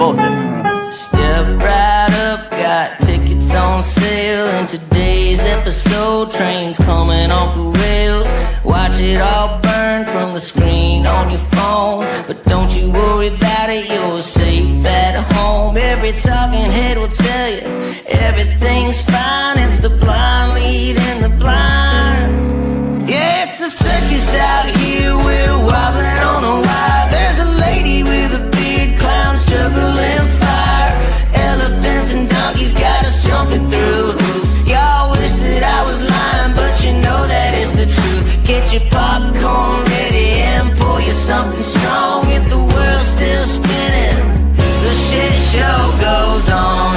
bullshit. Step right up, got tickets on sale. In today's episode, trains coming off the rails. Watch it all burn from the screen on your phone. But don't you worry about it, you're safe at home. Every talking head will tell you everything's fine. It's the blind leading the blind. Yeah, it's a circus out here, we're wobbling on a wire. There's a lady with a beard, clowns juggling fire. Elephants and donkeys got us jumping through hoops. Y'all wish that I was lying, but you know that it's the truth. Get your popcorn ready and pour you something strong. If the world's still spinning, the shit show goes on.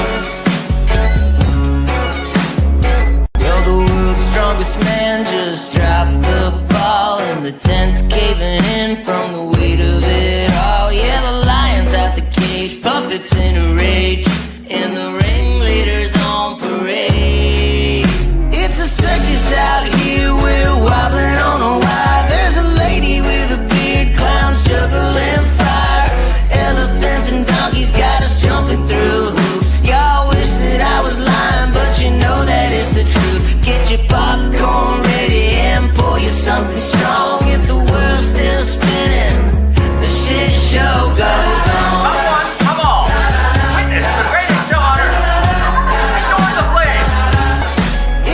Well, the world's strongest man just dropped the ball, and the tent's caving in from the weight of it all. Yeah, the lion's out the cage, puppets in a rage, and the ringleader's on parade. It's a circus out here, we're wobbling on a wire. There's a lady with a beard, clowns juggling fire. Elephants and donkeys got us jumping through hoops. Y'all wish that I was lying, but you know that it's the truth. Get your popcorn ready and pour you something strong. If the world's still spinning, the shit show goes on. Come on! Witness the greatest show on earth! Restore the flame!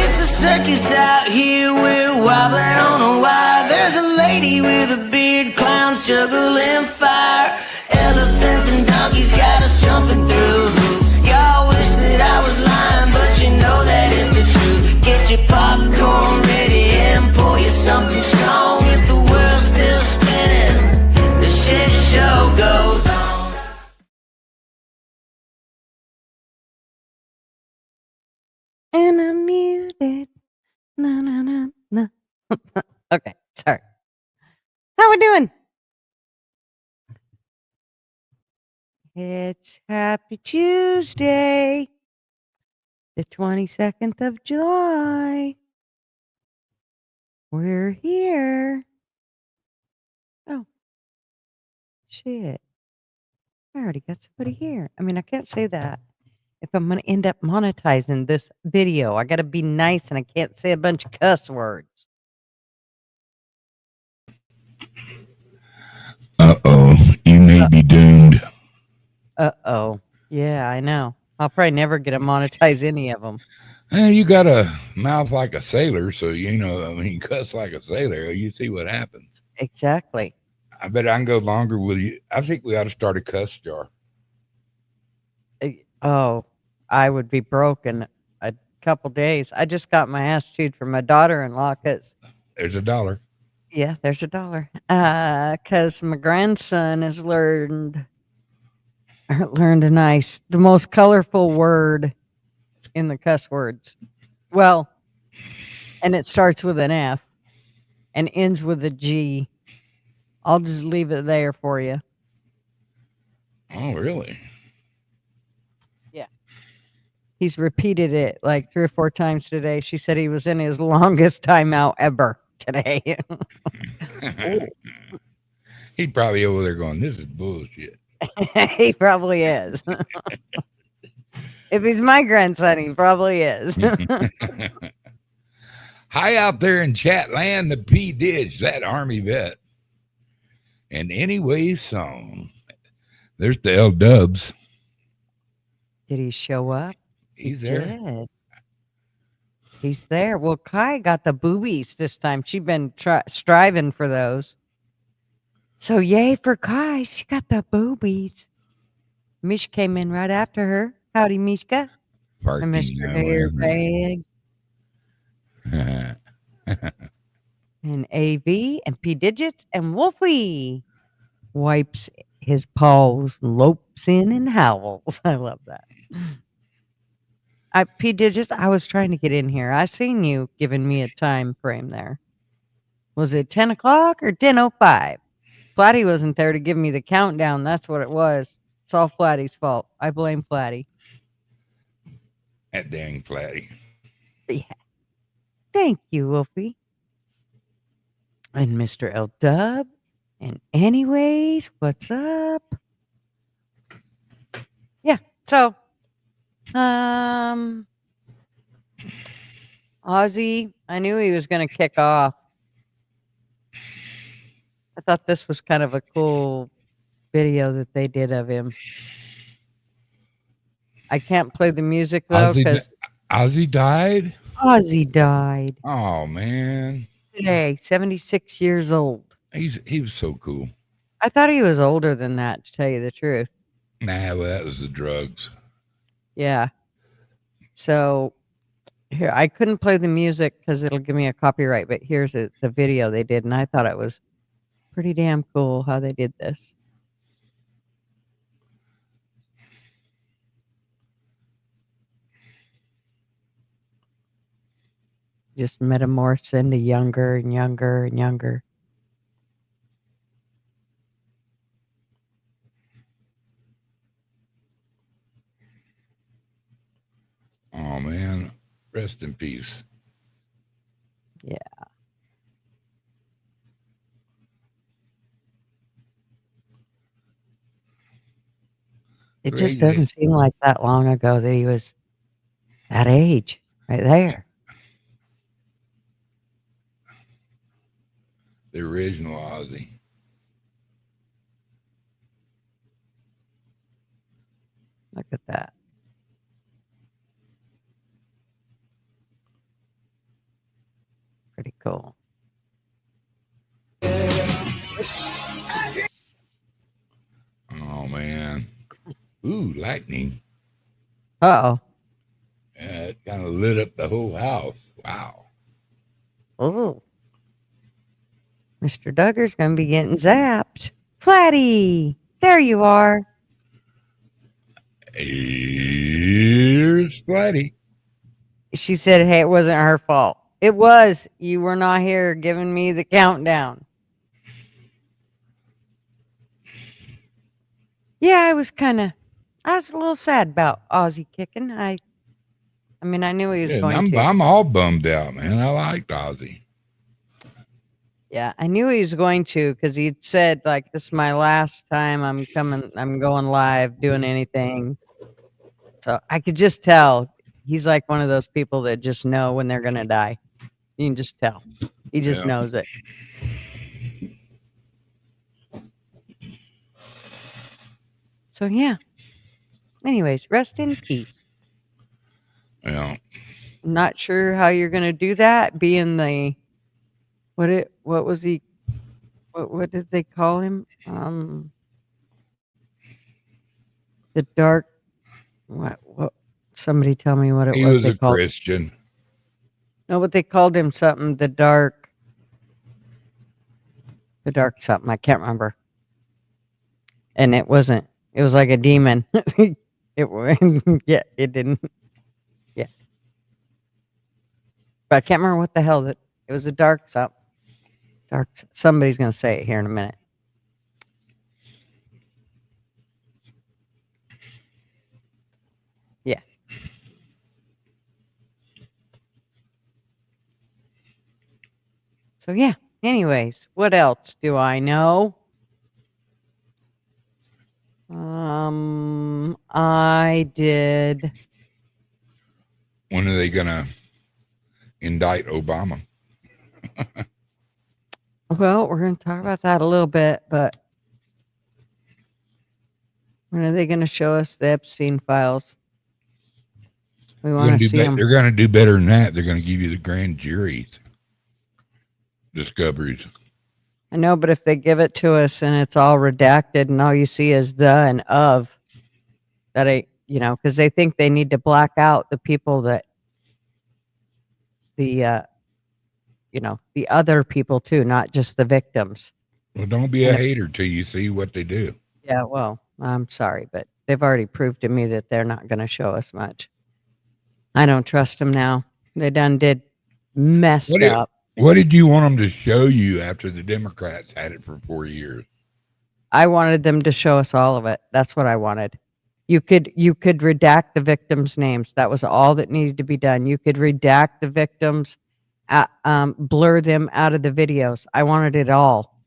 It's a circus out here, we're wobbling on a wire. There's a lady with a beard, clowns juggling fire. Elephants and donkeys got us jumping through hoops. Y'all wish that I was lying, but you know that it's the truth. Get your popcorn ready and pour you something strong. If the world's still spinning, the shit show goes on. And I'm muted. No, no, no, no. Okay, sorry. How we doing? It's Happy Tuesday, the 22nd of July. We're here. Oh, shit. I already got somebody here. I mean, I can't say that. If I'm going to end up monetizing this video, I got to be nice and I can't say a bunch of cuss words. Uh-oh, you may be doomed. Uh-oh. Yeah, I know. I'll probably never get to monetize any of them. You got a mouth like a sailor, so you know, I mean, you cuss like a sailor, you see what happens. Exactly. I bet I can go longer with you. I think we ought to start a cuss jar. Oh, I would be broke in a couple days. I just got my ass chewed from my daughter-in-law because... There's $1. Yeah, there's $1. Because my grandson has learned the most colorful word in the cuss words. Well, and it starts with an F and ends with a G. I'll just leave it there for you. Oh, really? Yeah. He's repeated it like 3 or 4 times today. She said he was in his longest timeout ever today. He'd probably over there going, this is bullshit. He probably is. If he's my grandson, he probably is. Hi out there in chat land, the P Ditch, that Army vet. And anyways, song. There's the L Dubs. Did he show up? He's there. Did. He's there. Well, Kai got the boobies this time. She's been striving for those. So yay for Kai. She got the boobies. Mish came in right after her. Howdy, Mishka. And Mr. Airbag. And AV and P Digits and Wolfie wipes his paws, lopes in and howls. I love that. P Digits, I was trying to get in here. I seen you giving me a time frame there. Was it 10 o'clock or 10:05? Flatty wasn't there to give me the countdown. That's what it was. It's all Flatty's fault. I blame Flatty. That dang Flatty. Yeah. Thank you, Wolfie. And Mr. L Dub. And anyways, what's up? yeah. So, um, Ozzy, I knew he was going to kick off. I thought this was kind of a cool video that they did of him. I can't play the music though because Ozzy died. Ozzy died Oh man, today, 76 years old. he was so cool. I thought he was older than that, to tell you the truth. Nah, well, that was the drugs. Yeah. So here, I couldn't play the music because it'll give me a copyright, but here's the video they did, and I thought it was pretty damn cool how they did this. Just metamorphs into younger and younger and younger. Oh man, rest in peace. Yeah. It just doesn't seem like that long ago that he was that age right there. The original Ozzy. Look at that. Pretty cool. Oh man. Ooh, lightning. Uh-oh. Yeah, it kind of lit up the whole house. Wow. Oh. Mr. Duggar's going to be getting zapped. Flatty, there you are. Here's Flatty. She said, hey, it wasn't her fault. It was. You were not here giving me the countdown. Yeah, I was a little sad about Ozzy kicking. I mean, I knew he was going to. I'm all bummed out, man. I liked Ozzy. Yeah, I knew he was going to because he'd said, like, this is my last time I'm going live, doing anything. So I could just tell he's like one of those people that just know when they're going to die. You can just tell. He just knows it. So, yeah. Anyways, rest in peace. Yeah. I'm not sure how you're going to do that, being the what did they call him? The dark what somebody tell me what it He was a Christian. No, but they called him something, the dark something, I can't remember. And it was like a demon. It didn't. Yeah. But I can't remember what the hell it was, a dark something. Somebody's going to say it here in a minute. Yeah. So, yeah. Anyways, what else do I know? I did. When are they going to indict Obama? Well, we're going to talk about that a little bit, but when are they going to show us the Epstein files? We want to see them. They're going to do better than that. They're going to give you the grand jury's discoveries. I know, but if they give it to us and it's all redacted and all you see is the and of, that ain't, because they think they need to black out the people that the other people too, not just the victims. Well, don't be a hater till you see what they do. Yeah, well, I'm sorry, but they've already proved to me that they're not going to show us much. I don't trust them now. They done did messed up. What did you want them to show you after the Democrats had it for 4 years? I wanted them to show us all of it. That's what I wanted. You could redact the victims' names. That was all that needed to be done. You could redact the victims, blur them out of the videos. I wanted it all.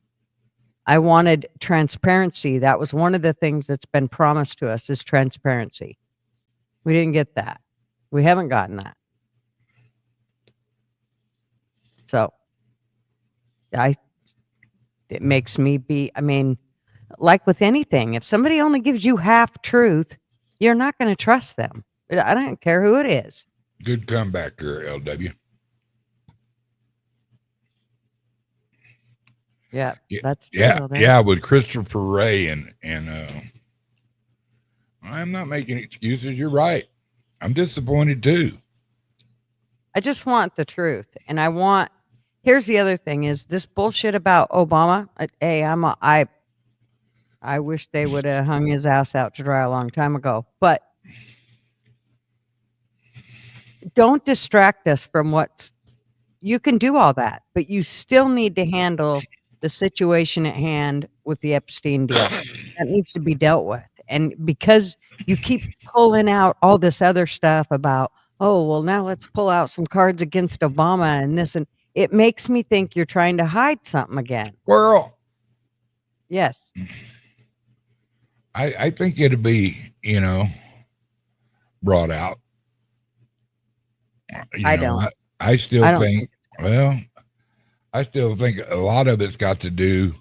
I wanted transparency. That was one of the things that's been promised to us is transparency. We didn't get that. We haven't gotten that. So it makes me like with anything, if somebody only gives you half truth, you're not going to trust them. I don't care who it is. Good comeback there, LW. Yeah, that's true. Yeah, with Christopher Ray and I'm not making excuses. You're right. I'm disappointed too. I just want the truth, and here's the other thing: is this bullshit about Obama? Hey, I wish they would have hung his ass out to dry a long time ago. But don't distract us from you can do all that, but you still need to handle the situation at hand with the Epstein deal. That needs to be dealt with. And because you keep pulling out all this other stuff about, oh, well, now let's pull out some cards against Obama and this, and it makes me think you're trying to hide something again. Squirrel. Yes. I think it'll be, brought out. I don't. I still think I still think a lot of it's got to do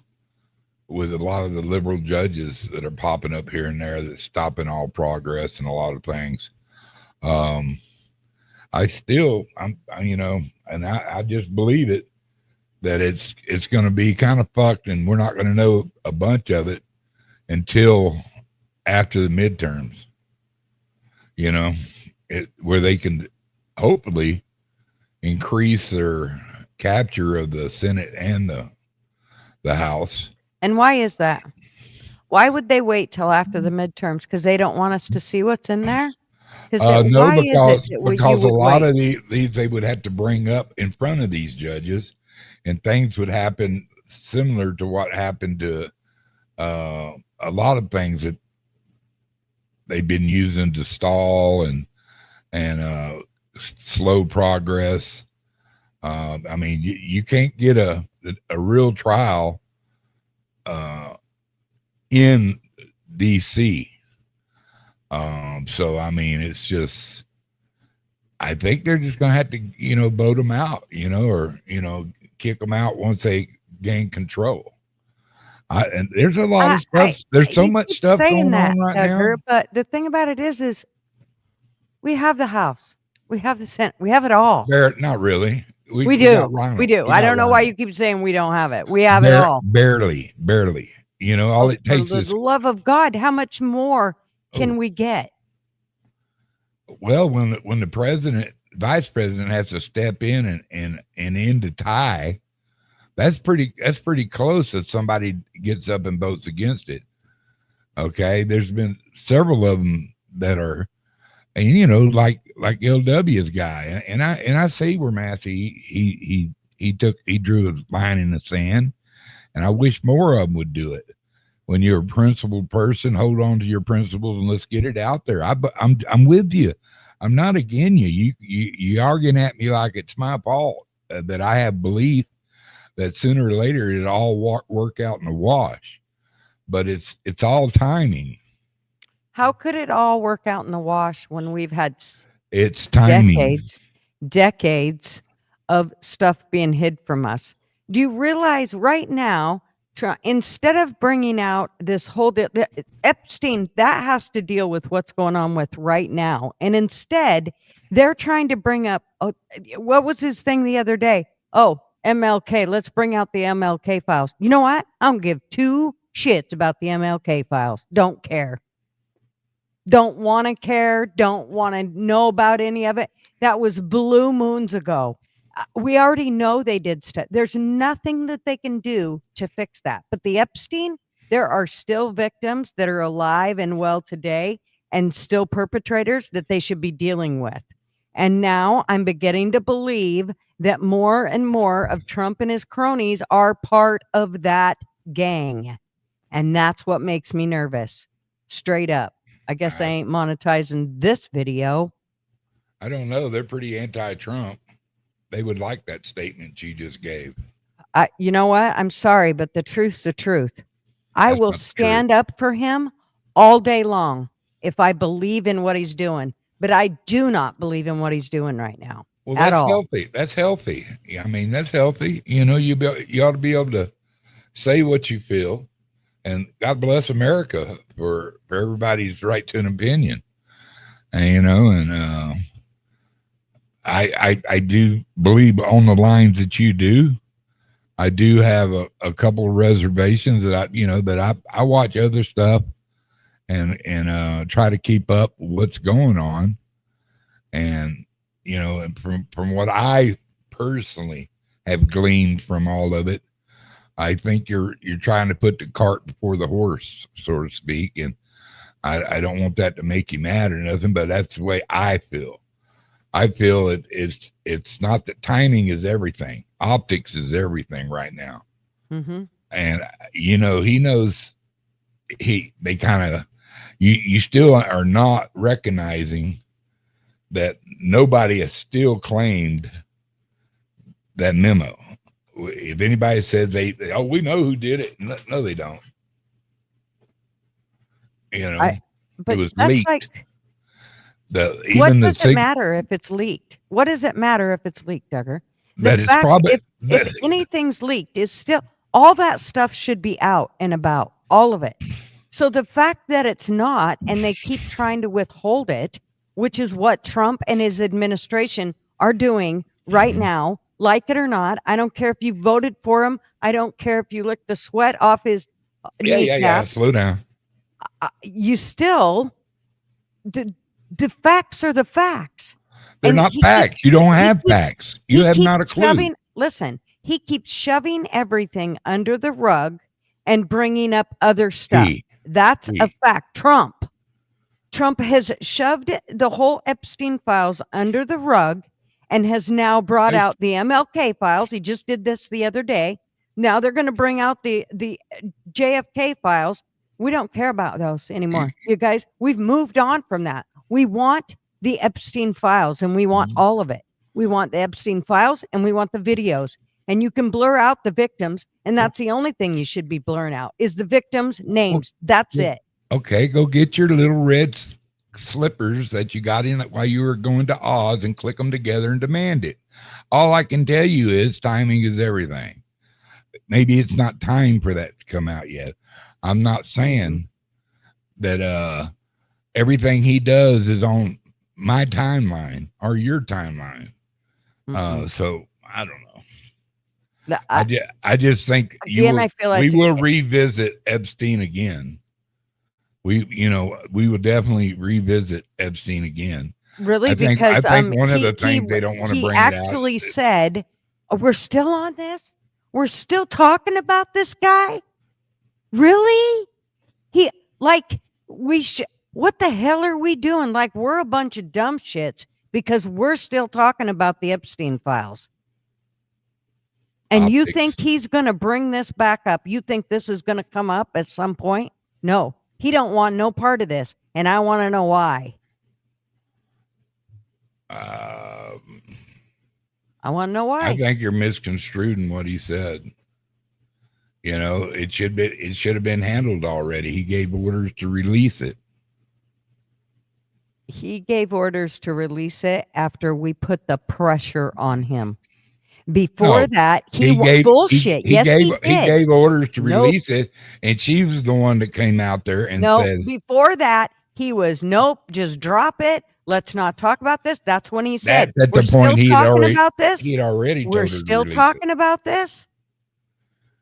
with a lot of the liberal judges that are popping up here and there that's stopping all progress and a lot of things. I just believe it, that it's going to be kind of fucked, and we're not going to know a bunch of it until after the midterms, where they can hopefully increase their capture of the Senate and the House. And why is that? Why would they wait till after the midterms? Because they don't want us to see what's in there? Because a lot of these they would have to bring up in front of these judges, and things would happen similar to what happened to a lot of things that they've been using to stall and slow progress. You can't get a real trial in DC. It's just, I think they're just going to have to, vote them out, or, kick them out once they gain control. And there's a lot of stuff. There's so much stuff going on right now. But the thing about it is we have the House, we have the Senate, we have it all. Not really. We do. I don't know why you keep saying we don't have it. We have it all. Barely. All it takes is the love of God. How much more can we get? Well, when the vice president has to step in and end the tie, that's pretty close if somebody gets up and votes against it. Okay, there's been several of them that are, and like LW's guy, and I see where Matthew he drew a line in the sand, and I wish more of them would do it. When you're a principled person, hold on to your principles and let's get it out there. I'm with you. I'm not against you. You arguing at me like it's my fault that I have belief that sooner or later it all work out in the wash, but it's all timing. How could it all work out in the wash when we've had it's timing decades of stuff being hid from us? Do you realize right now, instead of bringing out this whole Epstein, that has to deal with what's going on with right now, and instead they're trying to bring up, what was his thing the other day? Oh, MLK, let's bring out the MLK files. You know what? I don't give two shits about the MLK files. Don't care. Don't want to care. Don't want to know about any of it. That was blue moons ago. We already know they did stuff. There's nothing that they can do to fix that. But the Epstein, there are still victims that are alive and well today and still perpetrators that they should be dealing with. And now I'm beginning to believe that more and more of Trump and his cronies are part of that gang. And that's what makes me nervous. Straight up. I guess I ain't monetizing this video. I don't know. They're pretty anti-Trump. They would like that statement you just gave. You know what? I'm sorry, but the truth's the truth. I That's will not the truth. stand up for him all day long if I believe in what he's doing. But I do not believe in what he's doing right now Well, at that's all. healthy. That's healthy. Yeah, I mean, that's healthy. You know, you ought to be able to say what you feel, and God bless America for everybody's right to an opinion. And, you know, and I do believe on the lines that you do. I do have a couple of reservations that I watch other stuff and try to keep up with what's going on. And, you know, and from what I personally have gleaned from all of it, I think you're trying to put the cart before the horse, so to speak. And I don't want that to make you mad or nothing, but that's the way I feel. I feel it's not that timing is everything. Optics is everything right now. Mm-hmm. And, you know, he knows they kind of, you still are not recognizing that nobody has still claimed that memo. If anybody said we know who did it. No, they don't. You know, But it was that's leaked. like, Even what does it matter if it's leaked? What does it matter if it's leaked, Duggar? That it's probably if anything's leaked, is still all that stuff should be out and about, all of it. So the fact that it's not, and they keep trying to withhold it, which is what Trump and his administration are doing right now, like it or not. I don't care if you voted for him. I don't care if you licked the sweat off his kneecap. Slow down. You still, the facts are the facts. They're not facts. You don't have facts. You have not a clue. Listen, he keeps shoving everything under the rug and bringing up other stuff. That's a fact. Trump has shoved the whole Epstein files under the rug and has now brought out the MLK files. He just did this the other day. Now they're going to bring out the JFK files. We don't care about those anymore. You guys, we've moved on from that. We want the Epstein files, and we want all of it. We want the Epstein files, and we want the videos. And you can blur out the victims, and that's the only thing you should be blurring out is the victims' names. That's it. Okay, go get your little red slippers that you got in while you were going to Oz and click them together and demand it. All I can tell you is timing is everything. Maybe it's not time for that to come out yet. I'm not saying that everything he does is on my timeline or your timeline. So I don't know. I just think we will revisit Epstein again. We will definitely revisit Epstein again. Really? I think one of the things they don't want to bring it out. He actually said, we're still on this? We're still talking about this guy? Really? What the hell are we doing? Like, we're a bunch of dumb shits because we're still talking about the Epstein files. And you think he's going to bring this back up? You think this is going to come up at some point? No, he don't want no part of this. And I want to know why. I want to know why. I think you're misconstruing what he said. You know, it should have been handled already. He gave orders to release it. He gave orders to release it after we put the pressure on him. Before that, he gave bullshit. He gave orders to release it, and she was the one that came out there and said. Before that, he was just drop it. Let's not talk about this. That's when he said, at the point he'd already we're still talking about this.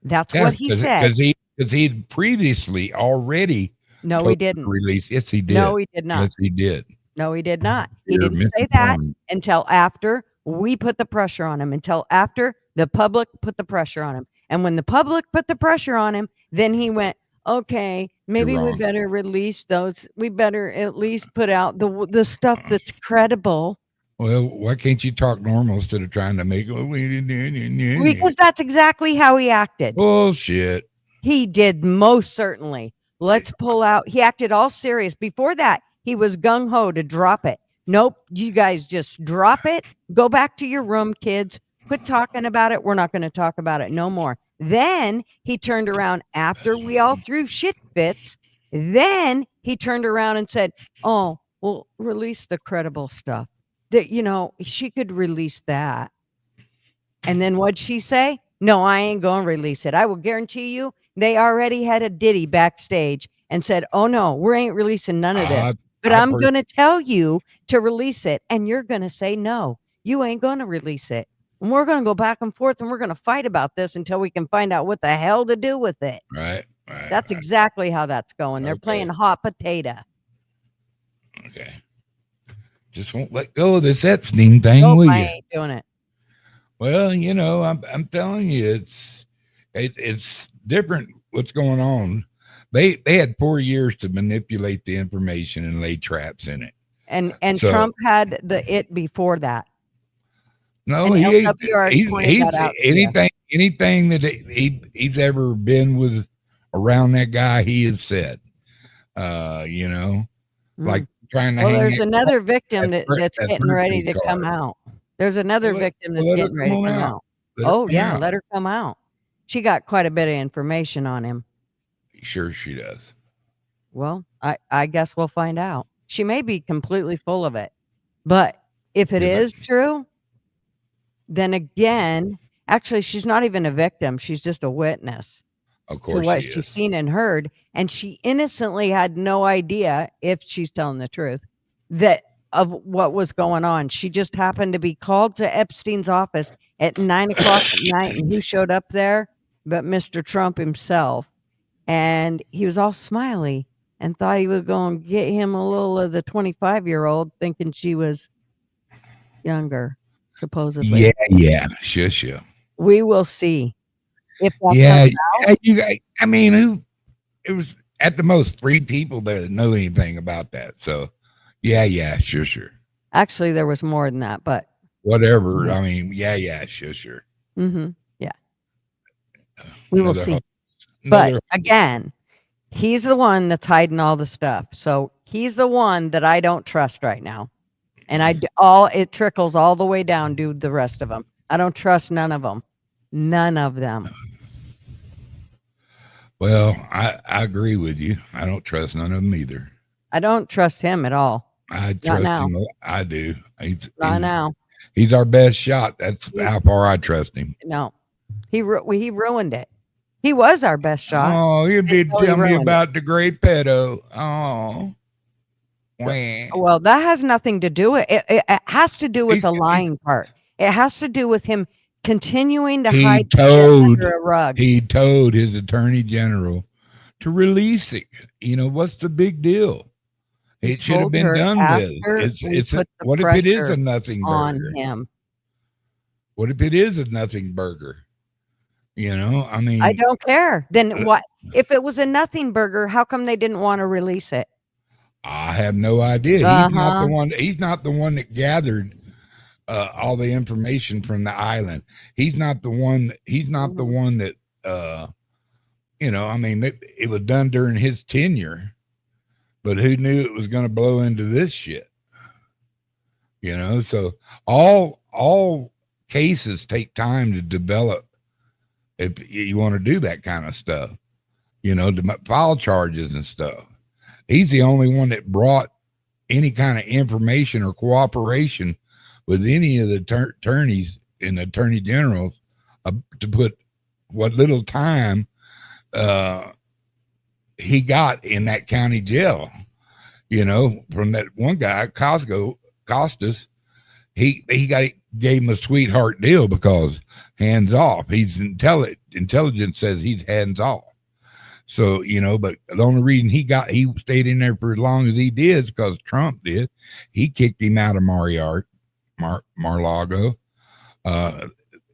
That's what he said. Because he'd previously already. No, he didn't. Release. Yes, he did. No, he did not. Yes, he did. No, he did not. He didn't say that until after we put the pressure on him, until after the public put the pressure on him. And when the public put the pressure on him, then he went, okay, maybe we better release those. We better at least put out the stuff that's credible. Well, why can't you talk normal instead of trying to make it? Because that's exactly how he acted. Bullshit. He did, most certainly. Let's pull out. He acted all serious. Before that, he was gung-ho to drop it. Nope, you guys just drop it. Go back to your room, kids. Quit talking about it. We're not going to talk about it no more. Then he turned around after we all threw shit fits. Then he turned around and said, oh, well, release the credible stuff. That, she could release that. And then what'd she say? No, I ain't going to release it. I will guarantee you they already had a ditty backstage and said, oh, no, we ain't releasing none of this. But I'm going to tell you to release it. And you're going to say, no, you ain't going to release it. And we're going to go back and forth and we're going to fight about this until we can find out what the hell to do with it. Right. That's exactly how that's going. They're playing hot potato. Okay. Just won't let go of this Epstein thing, will I you? ain't doing it. Well, I'm telling you, it's different what's going on. They had 4 years to manipulate the information and lay traps in it. And so, Trump had it before that. No, he's anything that he's ever been with around that guy, he has said. Like trying to. Well, there's another victim that's getting ready to come out. There's another victim that's getting ready to come out. Oh yeah, let her come out. She got quite a bit of information on him. Sure, she does. Well, I guess we'll find out. She may be completely full of it, but if it is true, then again, actually, she's not even a victim. She's just a witness. Of course, to what she's seen and heard, and she innocently had no idea, if she's telling the truth, that of what was going on. She just happened to be called to Epstein's office at 9:00 at night, and who showed up there but Mr. Trump himself? And he was all smiley and thought he was going to get him a little of the 25-year-old, thinking she was younger, supposedly. Yeah, sure. We will see. If I mean, it was at the most 3 people that know anything about that. So, yeah, sure. Actually, there was more than that, but whatever. I mean, sure. Mm-hmm. Yeah, we will see. But again, he's the one that's hiding all the stuff. So he's the one that I don't trust right now, and it trickles all the way down to the rest of them. I don't trust none of them. None of them. Well, I agree with you. I don't trust none of them either. I don't trust him at all. I trust him. I do. Not now. He's our best shot. That's how far I trust him. No, he ruined it. He was our best shot. Oh, you did tell me about the great pedo. Oh. Well, that has nothing to do with it. It has to do with the lying part. It has to do with him continuing to hide under a rug. He told his attorney general to release it. What's the big deal? It should have been done with. What if it is a nothing burger? On him. What if it is a nothing burger? I mean, I don't care. Then what? If it was a nothing burger, how come they didn't want to release it? I have no idea. He's not the one. He's not the one that gathered all the information from the island. He's not the one. He's not the one that. I mean, it was done during his tenure, but who knew it was going to blow into this shit? So all cases take time to develop. If you want to do that kind of stuff, to file charges and stuff. He's the only one that brought any kind of information or cooperation with any of the attorneys and attorney generals to put what little time he got in that county jail. From that one guy, Costas, he gave him a sweetheart deal because hands off. He's intelligence says he's hands off. So, but the only reason he stayed in there for as long as he did is because Trump did. He kicked him out of Mar-a-Lago.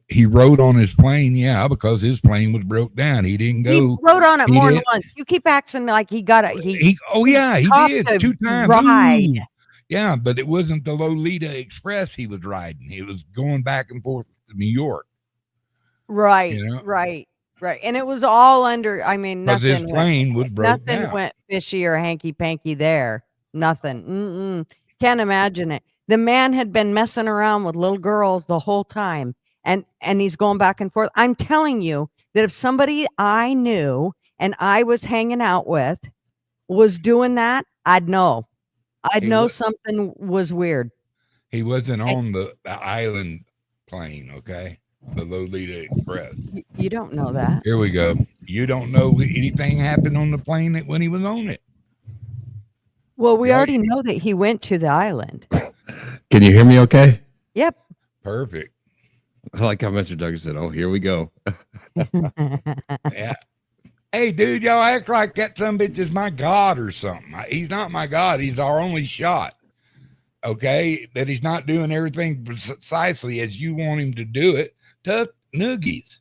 He rode on his plane, because his plane was broke down. He didn't go. He rode on it more than once. You keep acting like he got it. He did 2 times. Ride. Ooh. Yeah, but it wasn't the Lolita Express he was riding. He was going back and forth to New York. Right, right. And it was all under, I mean, nothing. His plane was broke down. Nothing went fishy or hanky-panky there. Nothing. Can't imagine it. The man had been messing around with little girls the whole time. and he's going back and forth. I'm telling you that if somebody I knew and I was hanging out with was doing that, I'd know. I'd He know wa- something was weird. He wasn't I- on the island plane, okay? The Lolita Express. You don't know that. Here we go. You don't know anything happened on the plane when he was on it. Well, we Right. already know that he went to the island. Can you hear me okay? Yep. Perfect. I like how Mr. Duggar said, oh, here we go. Yeah. Hey, dude, y'all act like that some bitch is my God or something. He's not my God. He's our only shot. Okay? That he's not doing everything precisely as you want him to do it. Tough noogies.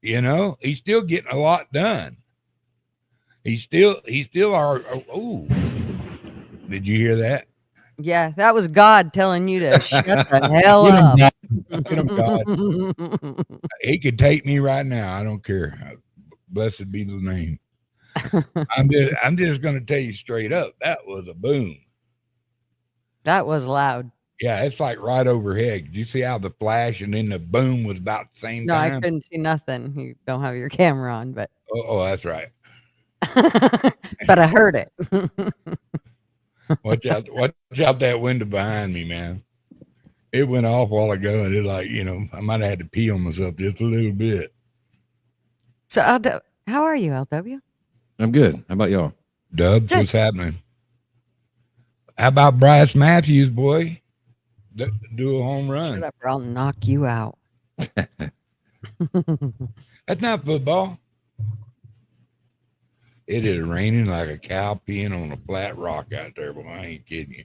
You know, he's still getting a lot done. He's still our, oh, did you hear that? Yeah, that was God telling you to shut the hell Get him up. back. Get him, God. He could take me right now. I don't care. Blessed be the name. I'm just going to tell you straight up. That was a boom. That was loud. Yeah, it's like right overhead. Did you see how the flash and then the boom was about the same No, I time? couldn't see nothing. You don't have your camera on, but Oh, that's right. but I heard it. Watch out that window behind me, man. It went off a while ago, and it's like, I might have had to pee on myself just a little bit. So, how are you, LW? I'm good. How about y'all? Dubs, Good. what's happening? How about Bryce Matthews, boy? Do a home run. Shut up, or I'll knock you out. That's not football. It is raining like a cow peeing on a flat rock out there, but I ain't kidding you.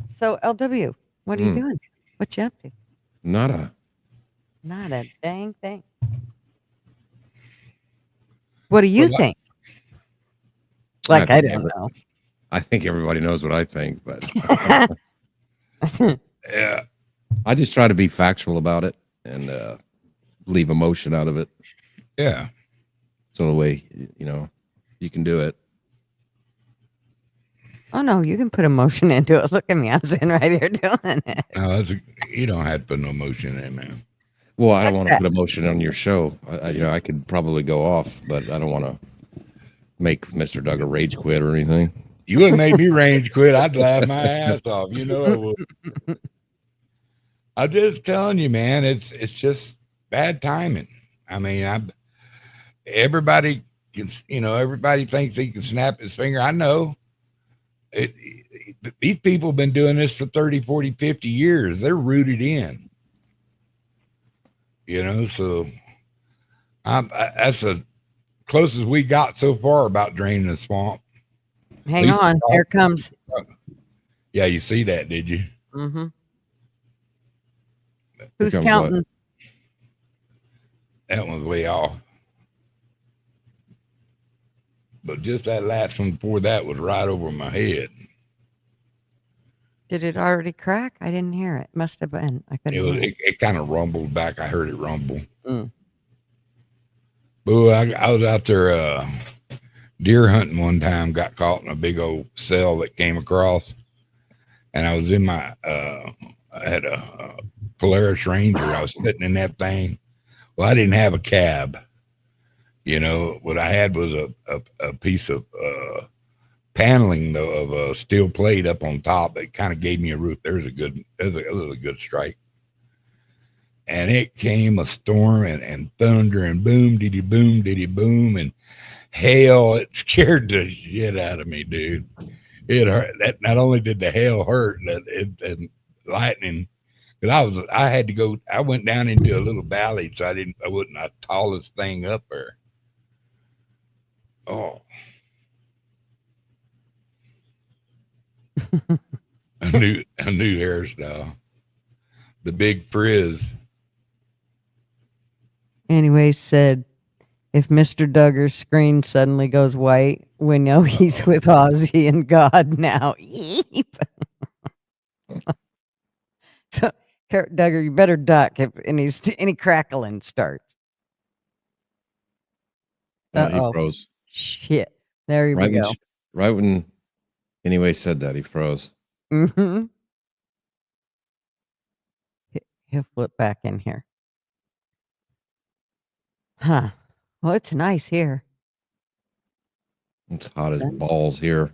So, LW, what are you doing? What you up to? Nada. Not a dang thing. What do you Well, think? Like, I think don't know. I think everybody knows what I think, but Yeah. I just try to be factual about it and leave emotion out of it. Yeah. So the way, you can do it. Oh, no, you can put emotion into it. Look at me. I'm sitting right here doing it. No, you don't have to put no emotion in, man. Well, I don't want to put emotion on your show. I could probably go off, but I don't want to make Mr. Duggar rage quit or anything. You would make me range quit. I'd laugh my ass off. You know I would. I'm just telling you, man. It's just bad timing. I mean, everybody can. Everybody thinks he can snap his finger. I know. These people have been doing this for 30, 40, 50 years. They're rooted in. So that's the closest we got so far about draining the swamp. Hang on. Here it comes. Yeah, you see that, did you? Mm-hmm. Who's comes counting? what? That one's way off. But just that last one before that was right over my head. Did it already crack? I didn't hear it. Must have been. I couldn't hear it. It kind of rumbled back. I heard it rumble. Mm. Boo, I was out there deer hunting one time, got caught in a big old cell that came across. And I was in my, I had a Polaris Ranger. I was sitting in that thing. Well, I didn't have a cab. What I had was a piece of paneling of a steel plate up on top that kind of gave me a roof. That was a good strike. And it came a storm and thunder and boom, diddy boom, and hail. It scared the shit out of me, dude. It hurt. That not only did the hail hurt, and lightning. Because I went down into a little valley, so I wasn't the tallest thing up there. Oh. a new hairstyle. The big frizz. Anyway, said if Mr. Duggar's screen suddenly goes white, we know he's with Ozzy and God now. Eep. So, Duggar, you better duck if any crackling starts. He Uh-oh. froze. Shit. There we Right go. when anyway said that, he froze. Mm-hmm. He'll flip back in here. Huh. Well, it's nice here. It's hot as Sun- balls here.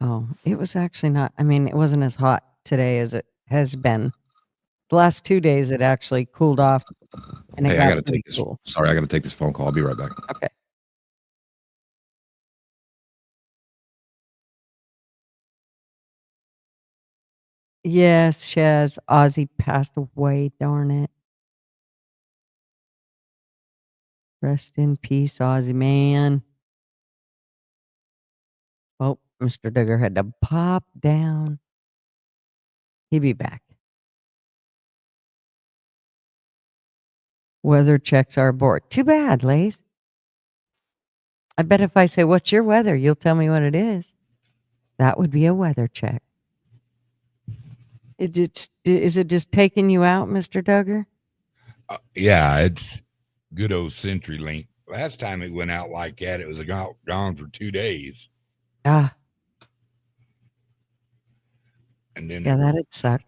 Oh, it was actually not. I mean, it wasn't as hot today as it has been. The last 2 days, it actually cooled off, and it Hey, I got gotta pretty take this. cool. Sorry, I gotta take this phone call. I'll be right back. Okay. Yes, Shaz. Ozzy passed away. Darn it. Rest in peace, Ozzy, man. Oh, Mr. Duggar had to pop down. He'll be back. Weather checks are aboard. Too bad, Lace. I bet if I say, "What's your weather?" you'll tell me what it is. That would be a weather check. Is it just taking you out, Mr. Duggar? Yeah, it's good old CenturyLink. Last time it went out like that, it was gone for 2 days, Ah, and then yeah, that'd suck.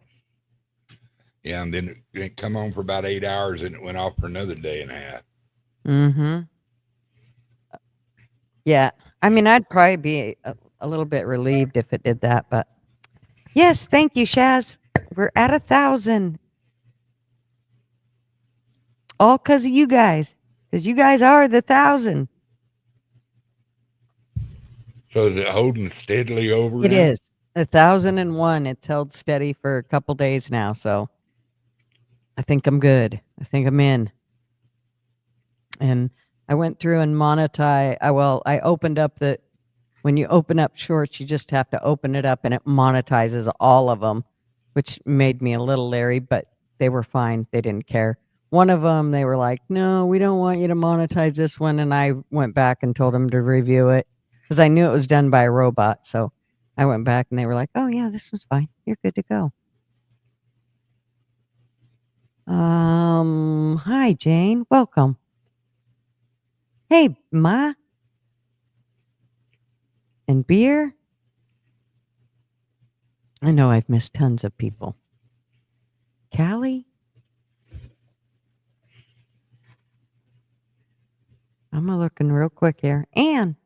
and then it come on for about 8 hours, and it went off for another day and a half. Mm-hmm. Yeah, I mean, I'd probably be a little bit relieved if it did that, but yes, thank you, Shaz. We're at 1,000. All because of you guys. Because you guys are the 1,000. So is it holding steadily over? It now? is 1,001. It's held steady for a couple days now, so I think I'm good. I think I'm in. And I went through and monetize. I opened up when you open up shorts, you just have to open it up and it monetizes all of them, which made me a little leery, but they were fine. They didn't care. One of them, they were like, "No, we don't want you to monetize this one." And I went back and told them to review it because I knew it was done by a robot. So I went back and they were like, "Oh, yeah, this was fine. You're good to go." Hi, Jane. Welcome. Hey, Ma. And beer. I know I've missed tons of people. Callie? I'm looking real quick here. Anne.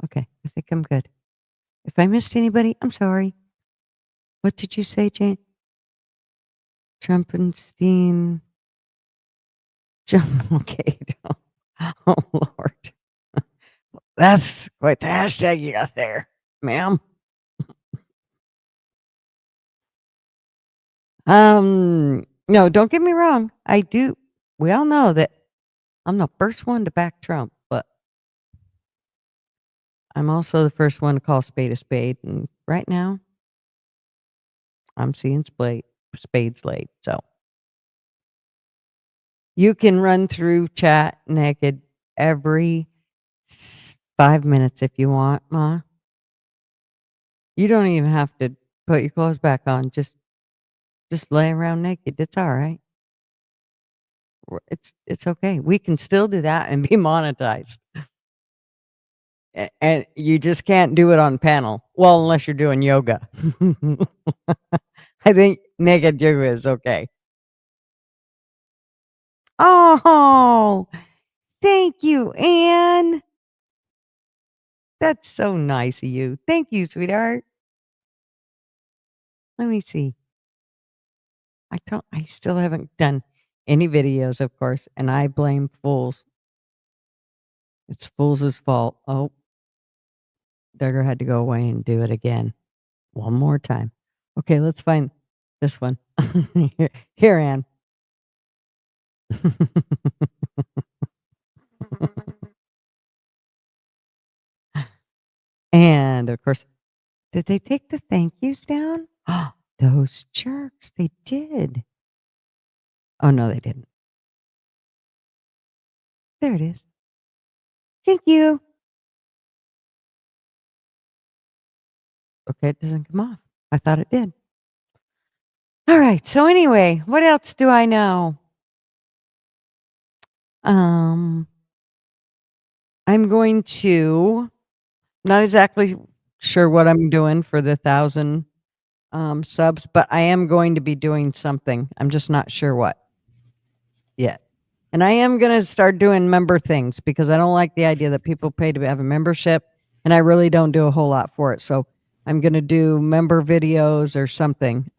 Okay, I think I'm good. If I missed anybody, I'm sorry. What did you say, Jane? Trumpenstein. Okay. Oh, Lord. That's quite the hashtag you got there, ma'am. No, don't get me wrong. I do. We all know that I'm the first one to back Trump, but I'm also the first one to call spade a spade. And right now, I'm seeing spades late. So you can run through chat naked every 5 minutes if you want, Ma. You don't even have to put your clothes back on. Just lay around naked. It's all right. It's okay. We can still do that and be monetized. And you just can't do it on panel. Well, unless you're doing yoga. I think naked yoga is okay. Oh, thank you, Anne. That's so nice of you. Thank you, sweetheart. Let me see. I still haven't done any videos, of course, and I blame fools. It's fools' fault. Oh, Duggar had to go away and do it again. One more time. Okay, let's find this one. Here, Anne. And of course, did they take the thank yous down? Those jerks, they did. Oh, no, they didn't. There it is. Thank you. Okay, it doesn't come off. I thought it did. All right. So anyway, what else do I know? I'm going to not exactly sure what I'm doing for the 1,000 subs, but I am going to be doing something. I'm just not sure what yet. And I am going to start doing member things because I don't like the idea that people pay to have a membership, and I really don't do a whole lot for it. So I'm going to do member videos or something,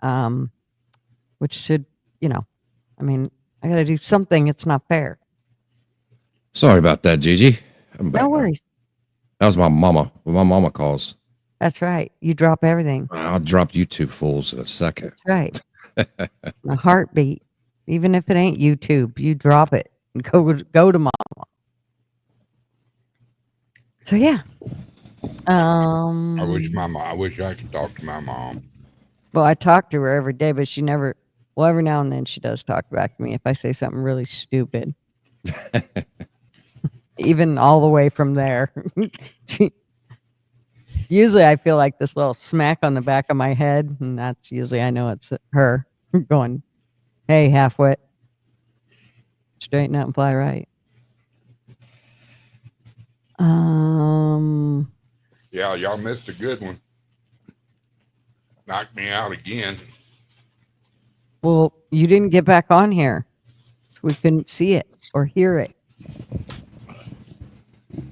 which should, I mean, I got to do something. It's not fair. Sorry about that, Gigi. I'm back No now. worries. That was my mama. When my mama calls, That's right. You drop everything. I'll drop you two fools in a second. That's right. A heartbeat. Even if it ain't YouTube, you drop it and go to mama. So yeah. I wish I could talk to my mom. Well, I talk to her every day, but she never. Well, every now and then she does talk back to me if I say something really stupid. Even all the way from there. Usually I feel like this little smack on the back of my head, and that's usually I know it's her going, "Hey, halfwit, straighten out and fly right." Yeah, y'all missed a good one. Knocked me out again. Well, you didn't get back on here, so we couldn't see it or hear it.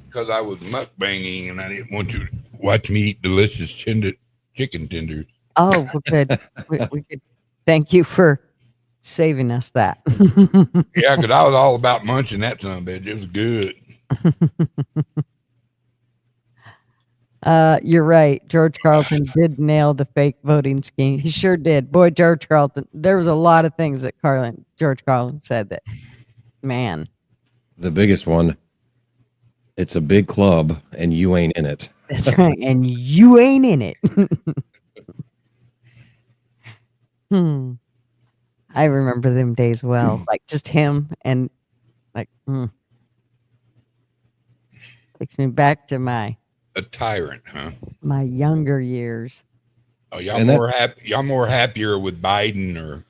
Because I was mukbanging and I didn't want you to watch me eat delicious chicken tenders. Oh, well, good. we could thank you for saving us that. Yeah, because I was all about munching that son of a bitch. It was good. You're right. George Carlton did nail the fake voting scheme. He sure did. Boy, George Carlton. There was a lot of things that George Carlton said that, man. The biggest one. It's a big club, and you ain't in it. That's right. And you ain't in it. I remember them days well. Like just him and like takes me back to my A tyrant, huh? my younger years. Oh, y'all more happier with Biden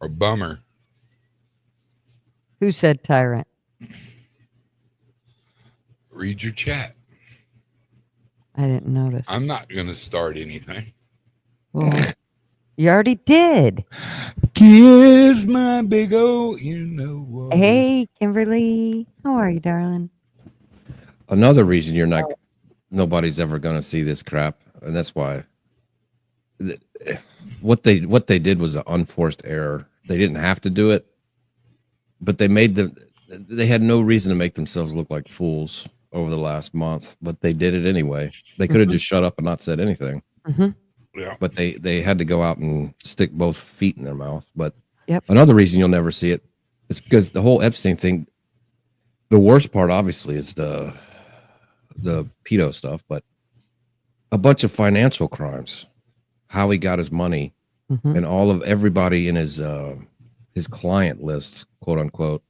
or Bummer. Who said tyrant? Read your chat. I didn't notice. I'm not going to start anything. Well, you already did. Kiss my big old, you know what. Hey, Kimberly. How are you, darling? Another reason nobody's ever going to see this crap, and that's why what they did was an unforced error. They didn't have to do it, but they had no reason to make themselves look like fools over the last month, but they did it anyway. They could have just shut up and not said anything. Yeah. But they had to go out and stick both feet in their mouth. But Yep. Another reason you'll never see it is because the whole Epstein thing, the worst part obviously is the pedo stuff, but a bunch of financial crimes, how he got his money, and all of everybody in his client list, quote unquote,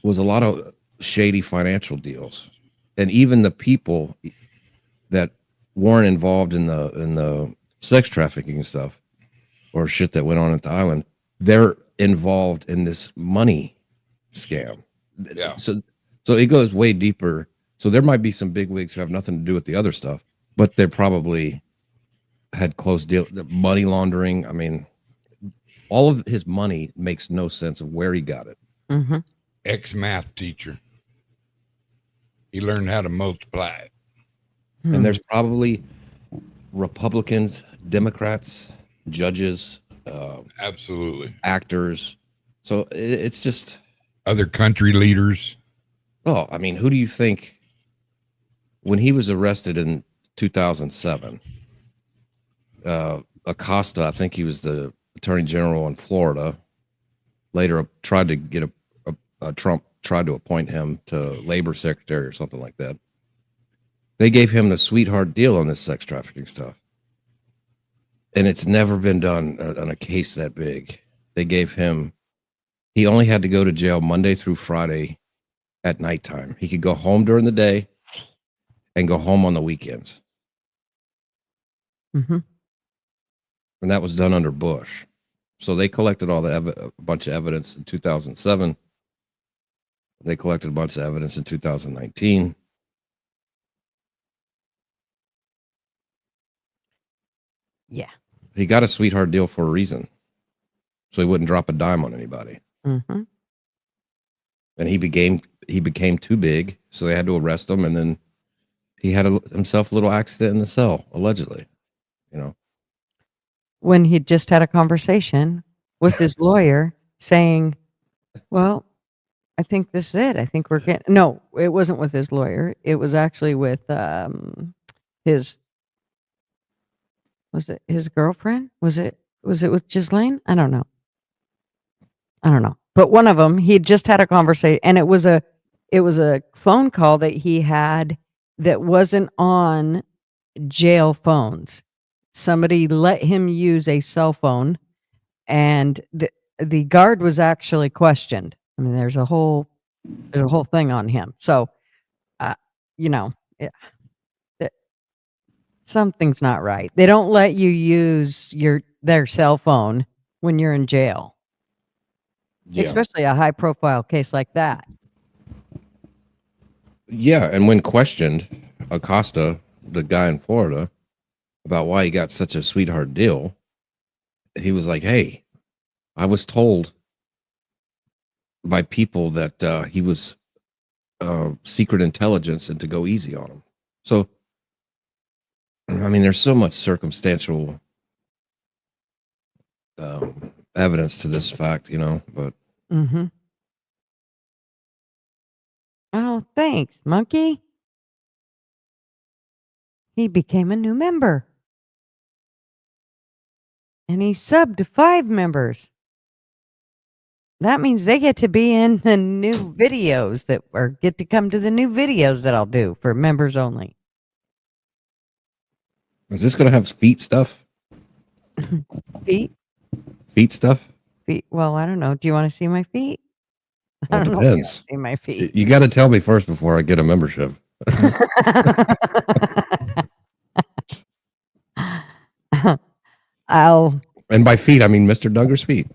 was a lot of shady financial deals. And even the people that weren't involved in the sex trafficking stuff or shit that went on at the island, they're involved in this money scam. Yeah. So it goes way deeper. So there might be some big wigs who have nothing to do with the other stuff, but they're probably had close deal, money laundering. I mean, all of his money makes no sense of where he got it. Ex-math teacher. He learned how to multiply it. And there's probably Republicans, Democrats, judges, Absolutely. actors. So it's just Other country leaders. Oh, I mean, who do you think when he was arrested in 2007? Acosta, I think he was the attorney general in Florida. Later, tried to get Trump tried to appoint him to labor secretary or something like that. They gave him the sweetheart deal on this sex trafficking stuff, and it's never been done on a case that big. They gave him. He only had to go to jail Monday through Friday at nighttime. He could go home during the day and go home on the weekends. And that was done under Bush. So they collected a bunch of evidence in 2007. They collected a bunch of evidence in 2019. Yeah. he got a sweetheart deal for a reason, so he wouldn't drop a dime on anybody. Mm-hmm. And he became too big, so they had to arrest him. And then he had himself a little accident in the cell, allegedly. You know, When he just had a conversation with his lawyer saying, well, I think this is it. I think we're getting, no, it wasn't with his lawyer. It was actually with his, was it his girlfriend? Was it with Ghislaine? I don't know. But one of them, he just had a conversation, and it was a phone call that he had that wasn't on jail phones. Somebody let him use a cell phone, and the guard was actually questioned. I mean, there's a whole thing on him. So, you know, something's not right. They don't let you use their cell phone when you're in jail. yeah. Especially a high profile case like that. Yeah, and when questioned, Acosta, the guy in Florida, about why he got such a sweetheart deal, he was like, "Hey, I was told by people that he was secret intelligence and to go easy on him." So, I mean, there's so much circumstantial evidence to this fact, you know, but Mm-hmm. Oh, thanks, Monkey. He became a new member. And he subbed to 5 members. That means they get to be in the new videos or get to come to the new videos that I'll do for members only. is this going to have feet stuff? Feet? Feet stuff? Feet. Well, I don't know. Do you want to see my feet? Well, I it don't know if you depends. wanna see my feet. You got to tell me first before I get a membership. And by feet, I mean Mr. Duggar's feet.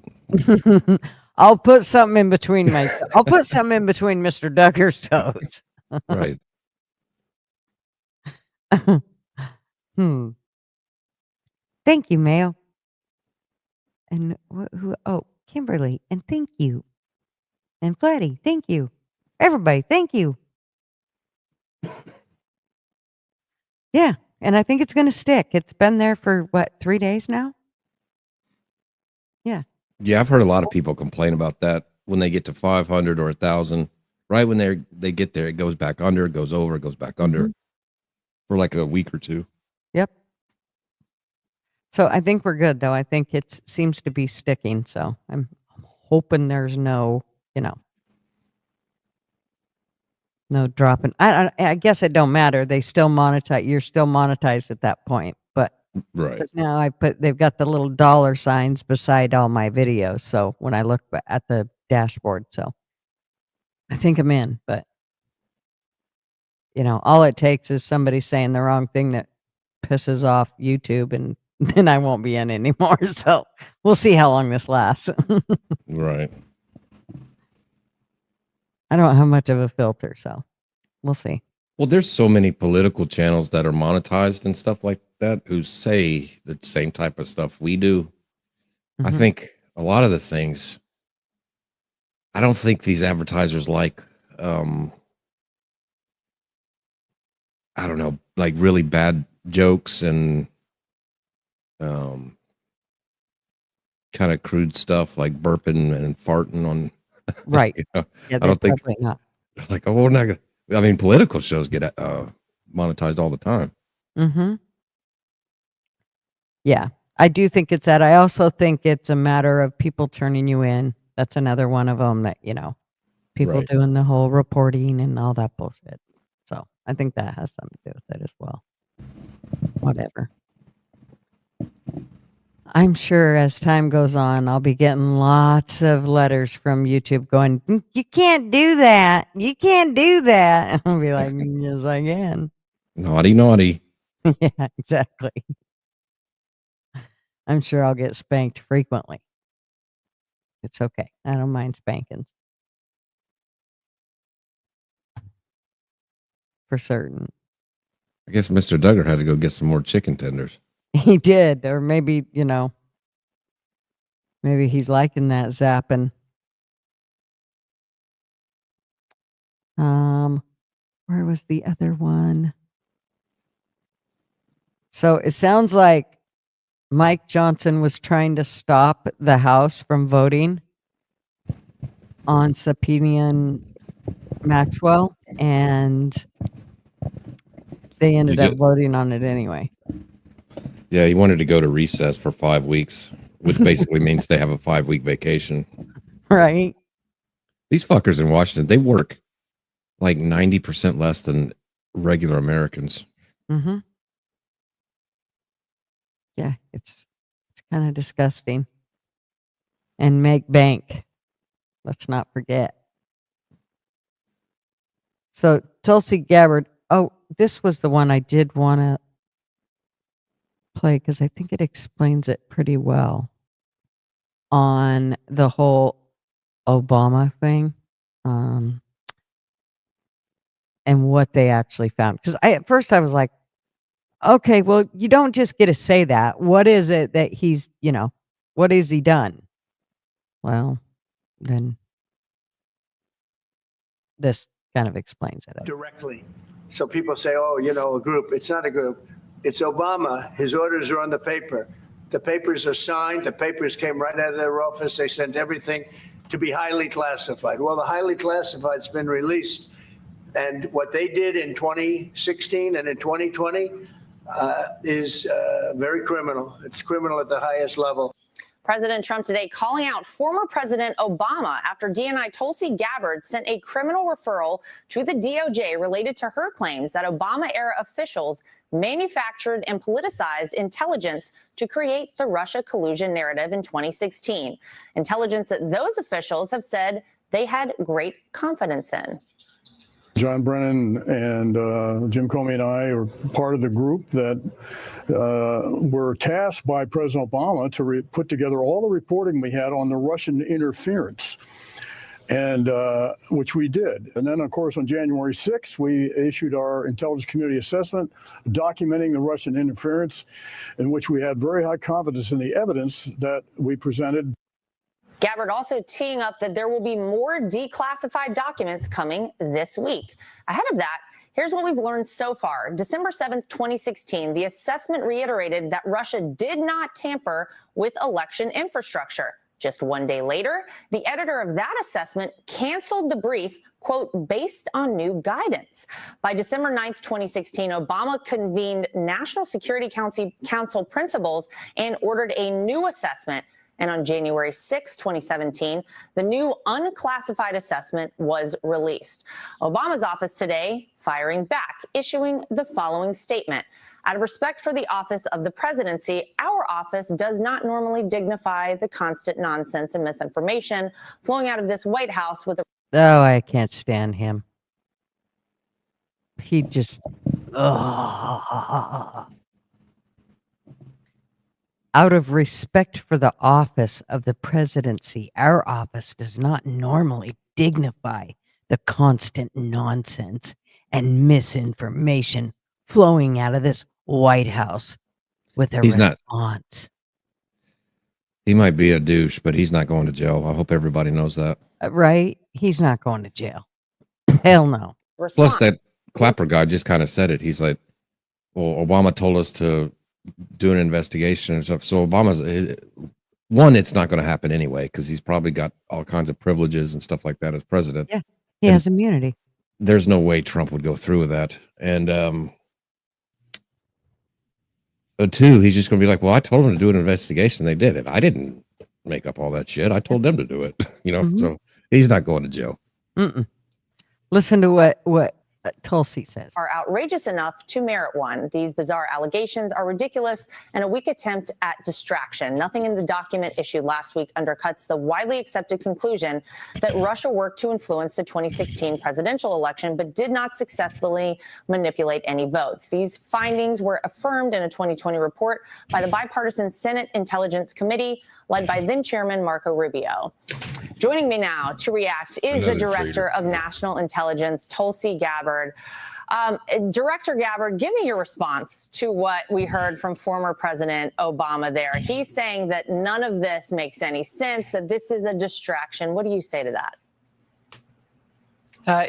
I'll put something in between Mr. Duggar's toes. Right. Thank you, Mayo. And who? Oh, Kimberly. And thank you. And Flatty. Thank you. Everybody. Thank you. Yeah. And I think it's going to stick. It's been there for 3 days now? Yeah. Yeah, I've heard a lot of people complain about that when they get to 500 or 1,000. Right when they get there, it goes back under, it goes over, it goes back under for like a week or two. Yep. So I think we're good, though. I think it seems to be sticking. So I'm hoping there's no dropping. I guess it don't matter. They still monetize. You're still monetized at that point. But Right. now they've got the little dollar signs beside all my videos. So when I look at the dashboard, so I think I'm in. But all it takes is somebody saying the wrong thing that pisses off YouTube, and then I won't be in anymore. So we'll see how long this lasts. Right. I don't have much of a filter, so we'll see. Well, there's so many political channels that are monetized and stuff like that who say the same type of stuff we do. I think a lot of the things, I don't think these advertisers like, I don't know, like really bad jokes and kind of crude stuff like burping and farting on. Right. Yeah, I don't think not. like, oh, we're not gonna. I mean, political shows get monetized all the time. Yeah, I do think it's that. I also think it's a matter of people turning you in. That's another one of them that, people Right. doing the whole reporting and all that bullshit. So I think that has something to do with it as well. Whatever. I'm sure as time goes on, I'll be getting lots of letters from YouTube going, you can't do that. You can't do that. I'll be like, yes, I can. Naughty, naughty. Yeah, exactly. I'm sure I'll get spanked frequently. It's okay. I don't mind spankings. For certain. I guess Mr. Duggar had to go get some more chicken tenders. He did, or maybe, maybe he's liking that zapping. Where was the other one? So it sounds like Mike Johnson was trying to stop the House from voting on subpoenaing Maxwell, and they ended up voting on it anyway. Yeah, he wanted to go to recess for 5 weeks, which basically means they have a 5-week vacation. Right. These fuckers in Washington, they work like 90% less than regular Americans. Mm-hmm. Yeah, it's kind of disgusting. And make bank. Let's not forget. So Tulsi Gabbard. Oh, this was the one I did want to play because I think it explains it pretty well on the whole Obama thing, and what they actually found. Because at first I was like, okay, well, you don't just get to say that. What is it that he's, what has he done? Well, then this kind of explains it. Directly. So people say, oh, a group. It's not a group. It's Obama. His orders are on the paper. The papers are signed. The papers came right out of their office. They sent everything to be highly classified. Well, the highly classified's been released. And what they did in 2016 and in 2020 is very criminal. It's criminal at the highest level. President Trump today calling out former President Obama after DNI Tulsi Gabbard sent a criminal referral to the DOJ related to her claims that Obama-era officials manufactured and politicized intelligence to create the Russia collusion narrative in 2016. Intelligence that those officials have said they had great confidence in. John Brennan and Jim Comey and I are part of the group that were tasked by President Obama to put together all the reporting we had on the Russian interference, and which we did. And then, of course, on January 6th, we issued our intelligence community assessment documenting the Russian interference, in which we had very high confidence in the evidence that we presented. Gabbard also teeing up that there will be more declassified documents coming this week. Ahead of that, here's what we've learned so far. December 7th, 2016, the assessment reiterated that Russia did not tamper with election infrastructure. Just one day later, the editor of that assessment canceled the brief, quote, based on new guidance. By December 9th, 2016, Obama convened National Security Council principals and ordered a new assessment. And on January 6, 2017, the new unclassified assessment was released. Obama's office today firing back, issuing the following statement. Out of respect for the office of the presidency, our office does not normally dignify the constant nonsense and misinformation flowing out of this White House with a... Oh, I can't stand him. He just... Out of respect for the office of the presidency, our office does not normally dignify the constant nonsense and misinformation flowing out of this White House with a response. He might be a douche, but he's not going to jail. I hope everybody knows that. Right? He's not going to jail. Hell no. Plus, that Clapper guy just kind of said it. He's like, well, Obama told us to do an investigation and stuff. So Obama's one, it's not going to happen anyway, because he's probably got all kinds of privileges and stuff like that as president. Yeah, he has immunity. There's no way Trump would go through with that. And two, he's just going to be like, well, I told him to do an investigation. They did it. I didn't make up all that shit. I told them to do it. So he's not going to jail. Listen to what Tulsi says. Are outrageous enough to merit one. These bizarre allegations are ridiculous and a weak attempt at distraction. Nothing in the document issued last week undercuts the widely accepted conclusion that Russia worked to influence the 2016 presidential election, but did not successfully manipulate any votes. These findings were affirmed in a 2020 report by the bipartisan Senate Intelligence Committee, led by then Chairman Marco Rubio. Joining me now to react is the Director of National Intelligence, Tulsi Gabbard. Director Gabbard, give me your response to what we heard from former President Obama there. He's saying that none of this makes any sense, that this is a distraction. What do you say to that?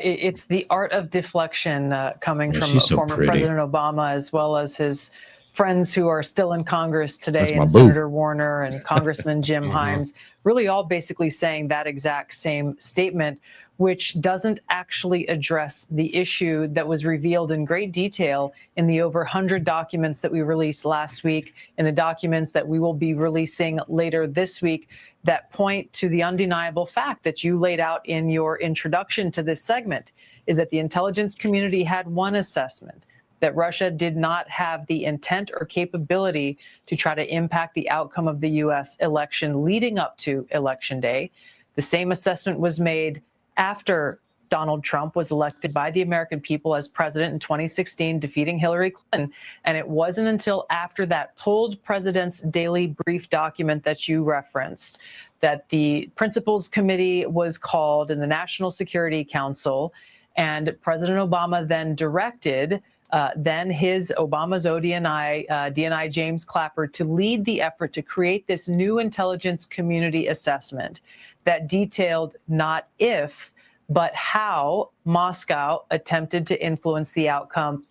It's the art of deflection coming from so former pretty. President Obama, as well as his friends who are still in Congress today, my and boo. Senator Warner and Congressman Jim Himes, really all basically saying that exact same statement, which doesn't actually address the issue that was revealed in great detail in the over 100 documents that we released last week, and the documents that we will be releasing later this week, that point to the undeniable fact that you laid out in your introduction to this segment, is that the intelligence community had one assessment, that Russia did not have the intent or capability to try to impact the outcome of the U.S. election leading up to Election Day. The same assessment was made after Donald Trump was elected by the American people as president in 2016, defeating Hillary Clinton. And it wasn't until after that pulled President's Daily Brief document that you referenced that the Principals Committee was called in the National Security Council, and President Obama then directed Obama's DNI James Clapper to lead the effort to create this new intelligence community assessment that detailed not if, but how Moscow attempted to influence the outcome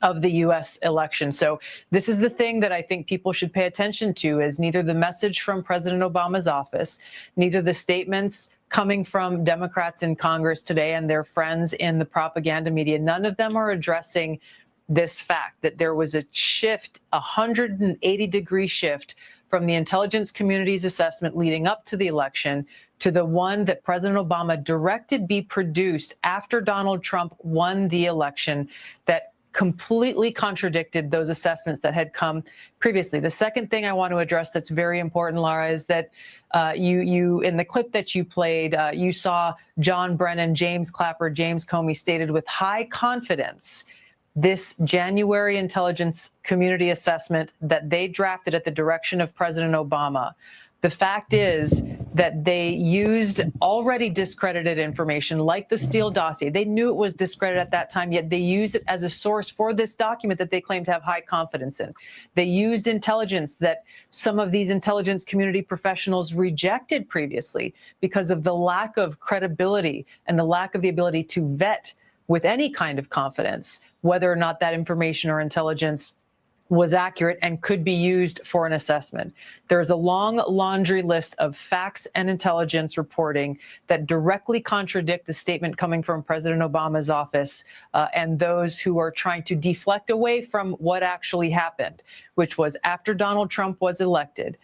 of the U.S. election. So this is the thing that I think people should pay attention to, is neither the message from President Obama's office, neither the statements coming from Democrats in Congress today and their friends in the propaganda media. None of them are addressing this fact that there was a shift, a 180-degree shift from the intelligence community's assessment leading up to the election to the one that President Obama directed be produced after Donald Trump won the election, that completely contradicted those assessments that had come previously. The second thing I want to address that's very important, Laura, is that you in the clip that you played, you saw John Brennan, James Clapper, James Comey stated with high confidence this January intelligence community assessment that they drafted at the direction of President Obama. The fact is that they used already discredited information like the Steele dossier. They knew it was discredited at that time, yet they used it as a source for this document that they claim to have high confidence in. They used intelligence that some of these intelligence community professionals rejected previously because of the lack of credibility and the lack of the ability to vet with any kind of confidence whether or not that information or intelligence was accurate and could be used for an assessment. There's a long laundry list of facts and intelligence reporting that directly contradict the statement coming from President Obama's office and those who are trying to deflect away from what actually happened, which was after Donald Trump was elected,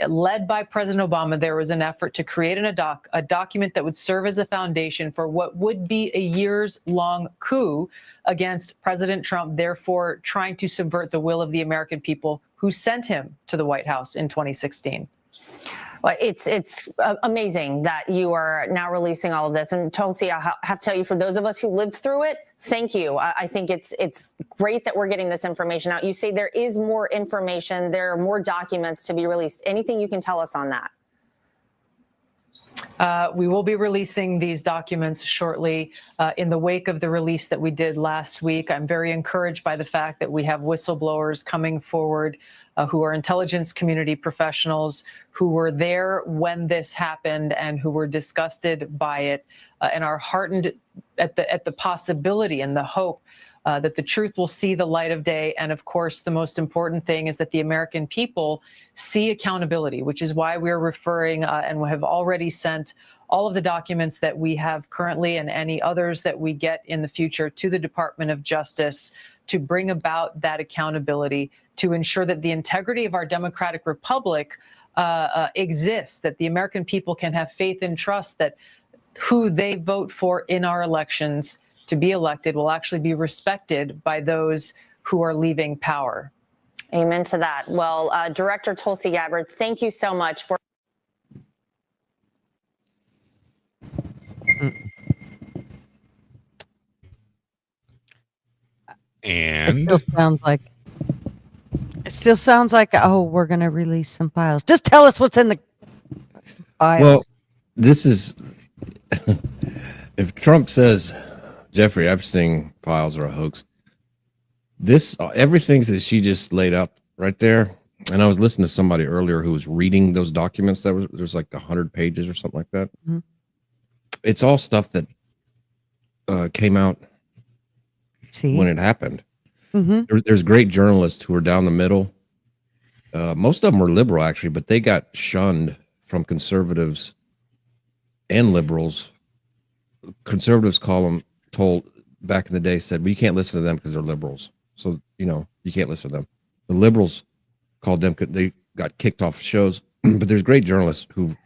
led by President Obama, there was an effort to create a document that would serve as a foundation for what would be a years-long coup against President Trump, therefore trying to subvert the will of the American people who sent him to the White House in 2016. Well, it's amazing that you are now releasing all of this. And Tulsi, I have to tell you, for those of us who lived through it, thank you. I think it's great that we're getting this information out. You say there is more information, there are more documents to be released. Anything you can tell us on that? We will be releasing these documents shortly in the wake of the release that we did last week. I'm very encouraged by the fact that we have whistleblowers coming forward who are intelligence community professionals who were there when this happened and who were disgusted by it and are heartened at the possibility and the hope that the truth will see the light of day. And of course, the most important thing is that the American people see accountability, which is why we're referring and have already sent all of the documents that we have currently and any others that we get in the future to the Department of Justice to bring about that accountability, to ensure that the integrity of our democratic republic exists, that the American people can have faith and trust that who they vote for in our elections to be elected will actually be respected by those who are leaving power. Amen to that. Well, Director Tulsi Gabbard, thank you so much for. And it still sounds like, oh, we're going to release some files. Just tell us what's in the files. Well, this is if Trump says Jeffrey Epstein files are a hoax. This everything that she just laid out right there, and I was listening to somebody earlier who was reading those documents. There's like 100 pages or something like that. Mm-hmm. It's all stuff that came out when it happened. Mm-hmm. There's great journalists who are down the middle. Most of them were liberal, actually, but they got shunned from conservatives and liberals. Conservatives told back in the day, said, well, you can't listen to them because they're liberals. So, you can't listen to them. The liberals called them, they got kicked off shows. But there's great journalists who,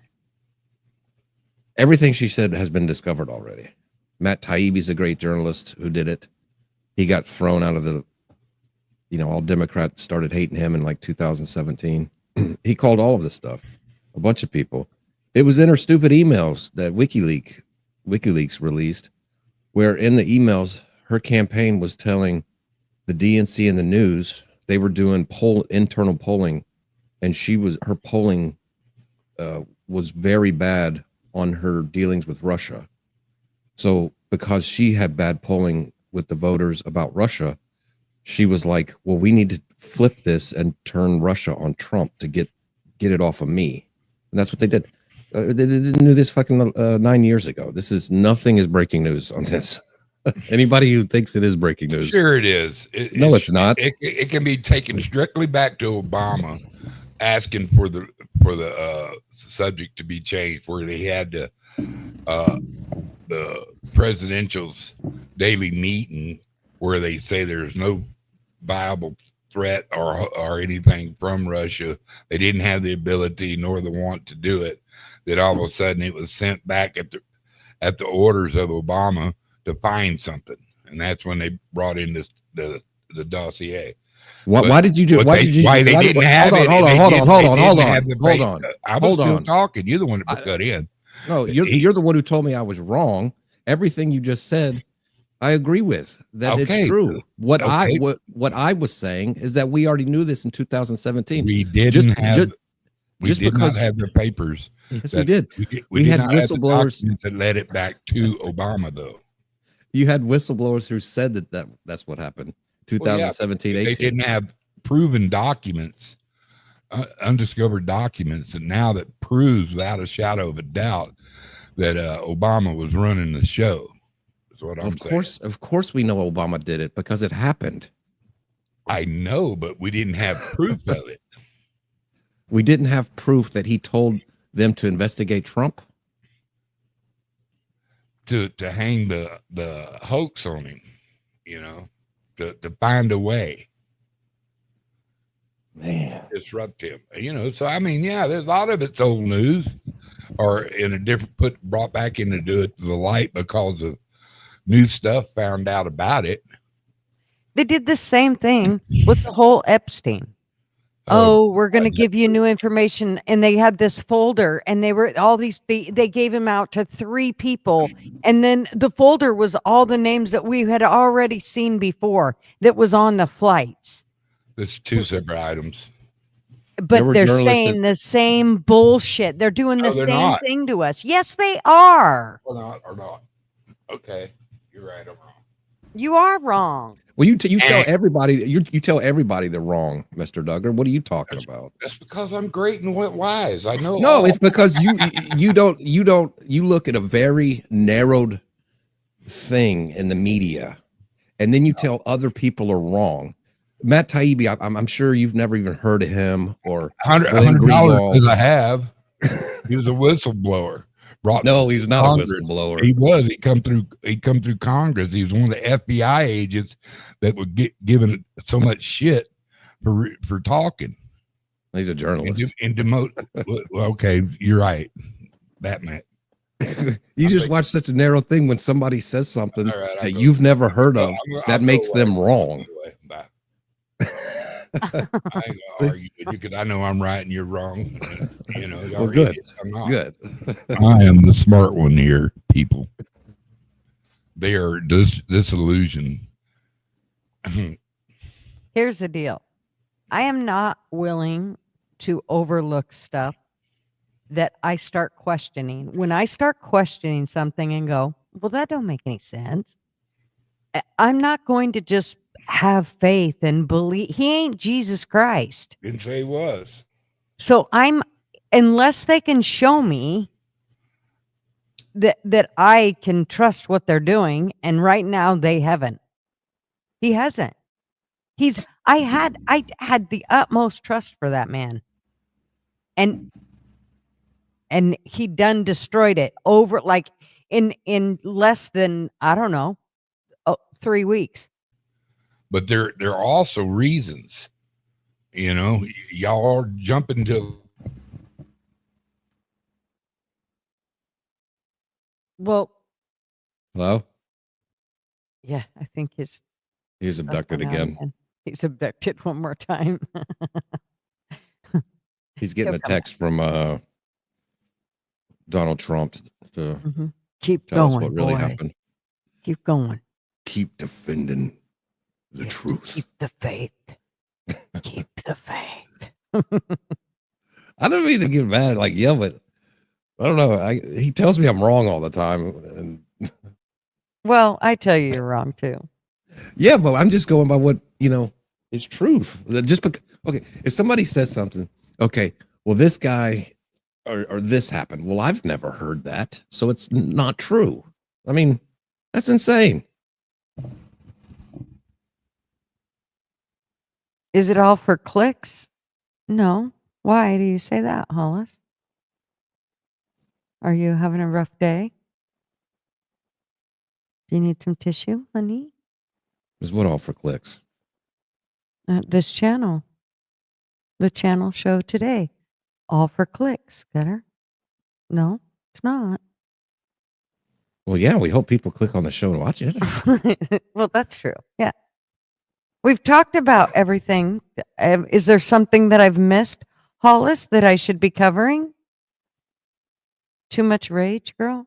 everything she said has been discovered already. Matt Taibbi's a great journalist who did it. He got thrown out of the, all Democrats started hating him in like 2017. He called all of this stuff, a bunch of people. It was in her stupid emails that WikiLeaks released, where in the emails, her campaign was telling the DNC and the news they were doing internal polling, and her polling was very bad on her dealings with Russia. So because she had bad polling with the voters about Russia, she was like, well, we need to flip this and turn Russia on Trump to get it off of me. And that's what they did. They knew this fucking 9 years ago. Nothing is breaking news on this. Anybody who thinks it is breaking news. Sure it is. It's not. It can be taken strictly back to Obama asking for the subject to be changed, where they had the presidential's daily meeting where they say there's no viable threat or anything from Russia. They didn't have the ability nor the want to do it. That all of a sudden it was sent back at the orders of Obama to find something, and that's when they brought in the dossier. Why did you do? Hold on. I was still talking. You're the one that put that in. No, you're the one who told me I was wrong. Everything you just said, I agree with. That it's true. What I was saying is that we already knew this in 2017. We didn't not have the papers. Yes, we did. We had not whistleblowers have the that led it back to Obama, though. You had whistleblowers who said that's what happened. 2017, 18. They didn't have proven documents, undiscovered documents, and now that proves without a shadow of a doubt that Obama was running the show. That's what I'm saying. Of course, we know Obama did it because it happened. I know, but we didn't have proof of it. We didn't have proof that he told them to investigate Trump. To hang the hoax on him, to find a way, disrupt him, So I mean, yeah, there's a lot of it's old news, or in a different brought back into the light because of new stuff found out about it. They did the same thing with the whole Epstein. We're going to give you new information. And they had this folder, and they gave him out to 3 people. And then the folder was all the names that we had already seen before that was on the flights. It's 2 separate items. But they're saying the same bullshit. They're doing the same thing to us. Yes, they are. Or not. Okay. You're right. I'm wrong. You are wrong. Well, you tell everybody you tell everybody they're wrong, Mr. Duggar. What are you talking about? That's because I'm great and wise. I know. No, it's because you look at a very narrowed thing in the media, and then you tell other people are wrong. Matt Taibbi, I'm sure you've never even heard of him or $100 because I have. He was a whistleblower. No, he's not Congress. A whistleblower. He was. He come through Congress. He was one of the FBI agents that would get given so much shit for talking. He's a journalist. And demote. Well, okay, you're right. Batman. You just watch such a narrow thing when somebody says something that you've never heard of. That makes them wrong. Anyway, bye. I ain't gonna argue with you because I know I'm right and you're wrong. Well, good. I'm not. Good. I am the smart one here, people. They are disillusioned. Here's the deal. I am not willing to overlook stuff that I start questioning. When I start questioning something and go, well, that don't make any sense. I'm not going to just have faith and believe. He ain't Jesus Christ. Didn't say he was. So unless they can show me that I can trust what they're doing, and right now they haven't. He hasn't. I had the utmost trust for that man. And he done destroyed it over, like, in less than, I don't know, 3 weeks. But there are also reasons, y'all are jumping to. Well, Hello? yeah, I think He's abducted again. He's abducted one more time. He's getting a text from Donald Trump to Keep tell us going, what really boy. happened. Keep going. Keep defending the truth. Keep the faith. Keep the faith. I don't mean to get mad, like yell, but I don't know. He tells me I'm wrong all the time, and Well, I tell you you're wrong too. yeah, but I'm just going by what is truth. Okay, if somebody says something, okay, well, this guy or this happened. Well, I've never heard that, so it's not true. I mean, that's insane. Is it all for clicks? No. Why do you say that, Hollis? Are you having a rough day? Do you need some tissue, honey? Is what all for clicks? This channel. The channel show today. All for clicks, Gutter. No, it's not. Well, yeah, we hope people click on the show and watch it. Well, that's true. Yeah. We've talked about everything. Is there something that I've missed, Hollis, that I should be covering? Too much rage, girl?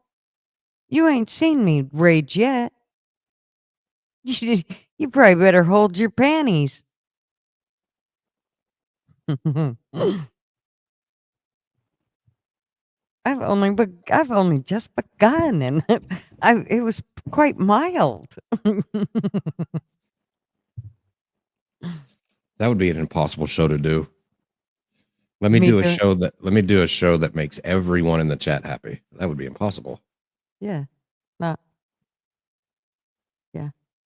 You ain't seen me rage yet. You probably better hold your panties. I've only just begun, and it was quite mild. That would be an impossible show to do. Let me do a show that makes everyone in the chat happy. That would be impossible. Yeah.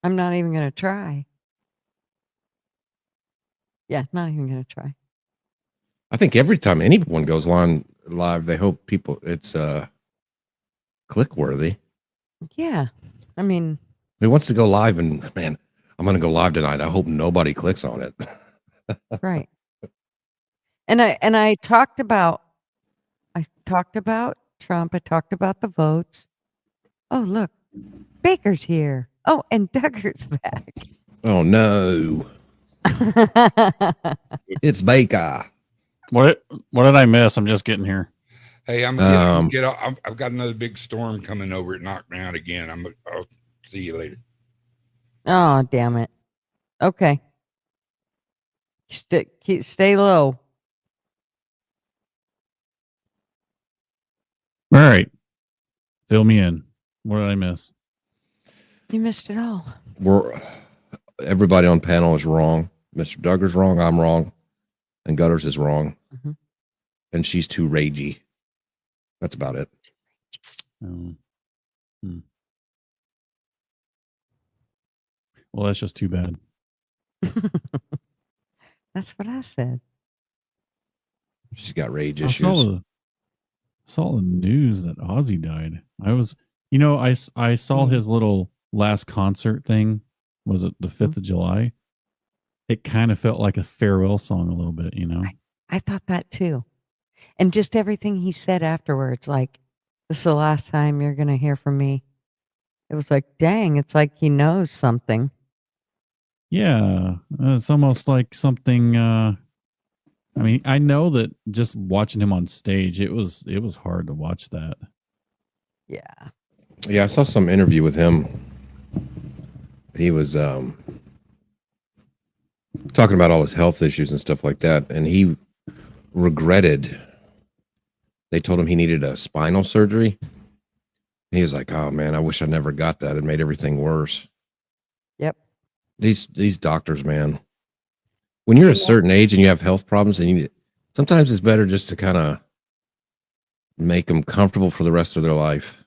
I'm not even going to try. Yeah, not even going to try. I think every time anyone goes live, they hope it's click worthy. Yeah. I mean, who wants to go live and man, I'm going to go live tonight. I hope nobody clicks on it. right. And I talked about Trump. I talked about the votes. Oh, look, Baker's here. Oh, and Duggar's back. Oh no. It's Baker. What did I miss? I'm just getting here. Hey, I've got another big storm coming over. It knocked me out again. I'll see you later. Oh, damn it. Okay. Stay low. All right. Fill me in. What did I miss? You missed it all. Everybody on panel is wrong. Mr. Duggar's wrong. I'm wrong. And Gutters is wrong. Mm-hmm. And she's too ragey. That's about it. Well, that's just too bad. That's what I said. She's got rage issues. Saw the news that Ozzy died. I saw his little last concert thing. Was it the 5th of July? It kind of felt like a farewell song a little bit, I thought that too. And just everything he said afterwards, like, this is the last time you're going to hear from me. It was like, dang, it's like he knows something. Yeah. It's almost like something, I know that just watching him on stage, it was hard to watch that. Yeah. Yeah, I saw some interview with him. He was talking about all his health issues and stuff like that, and he regretted. They told him he needed a spinal surgery. And he was like, "Oh man, I wish I never got that. It made everything worse." These doctors, man. When you're a certain age and you have health problems, and sometimes it's better just to kind of make them comfortable for the rest of their life.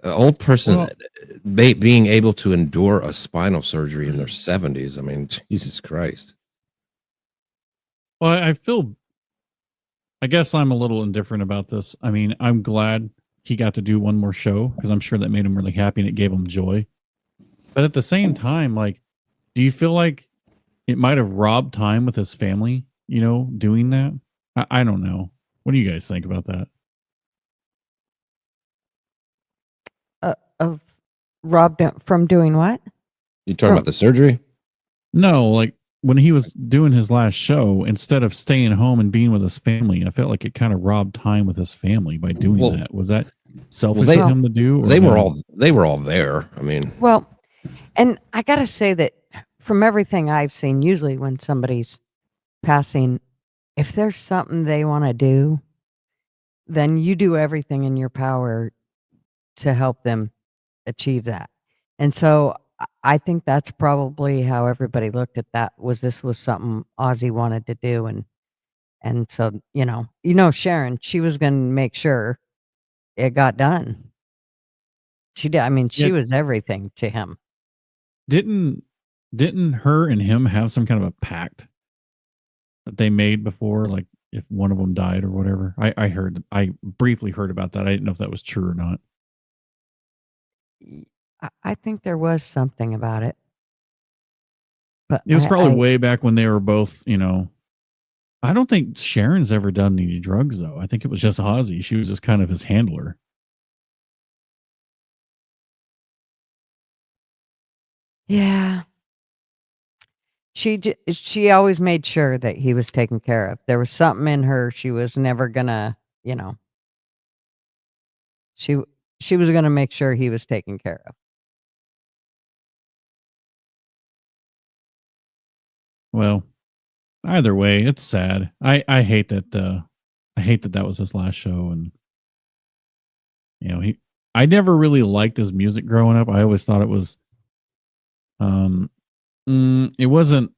An old person being able to endure a spinal surgery in their 70s. I mean, Jesus Christ. Well, I guess I'm a little indifferent about this. I mean, I'm glad he got to do one more show because I'm sure that made him really happy and it gave him joy. But at the same time, like, do you feel like it might have robbed time with his family, doing that? I don't know. What do you guys think about that? Of robbed him from doing what? You talking about the surgery? No, like when he was doing his last show, instead of staying home and being with his family, I felt like it kind of robbed time with his family by doing that. Was that selfish of him to do? They were all there. I mean, well, and I gotta say that from everything I've seen, usually when somebody's passing, if there's something they want to do, then you do everything in your power to help them achieve that. And so I think that's probably how everybody looked at that. This was something Ozzy wanted to do, and so Sharon, she was going to make sure it got done. She did. I mean, she was everything to him. Didn't her and him have some kind of a pact that they made before, like if one of them died or whatever? I briefly heard about that. I didn't know if that was true or not. I think there was something about it, but it was probably way back when they were both, I don't think Sharon's ever done any drugs though. I think it was just Ozzy. She was just kind of his handler. Yeah. She always made sure that he was taken care of. There was something in her she was never gonna, she was gonna make sure he was taken care of. Well, either way, it's sad. I hate that that was his last show, and I never really liked his music growing up. I always thought it was it wasn't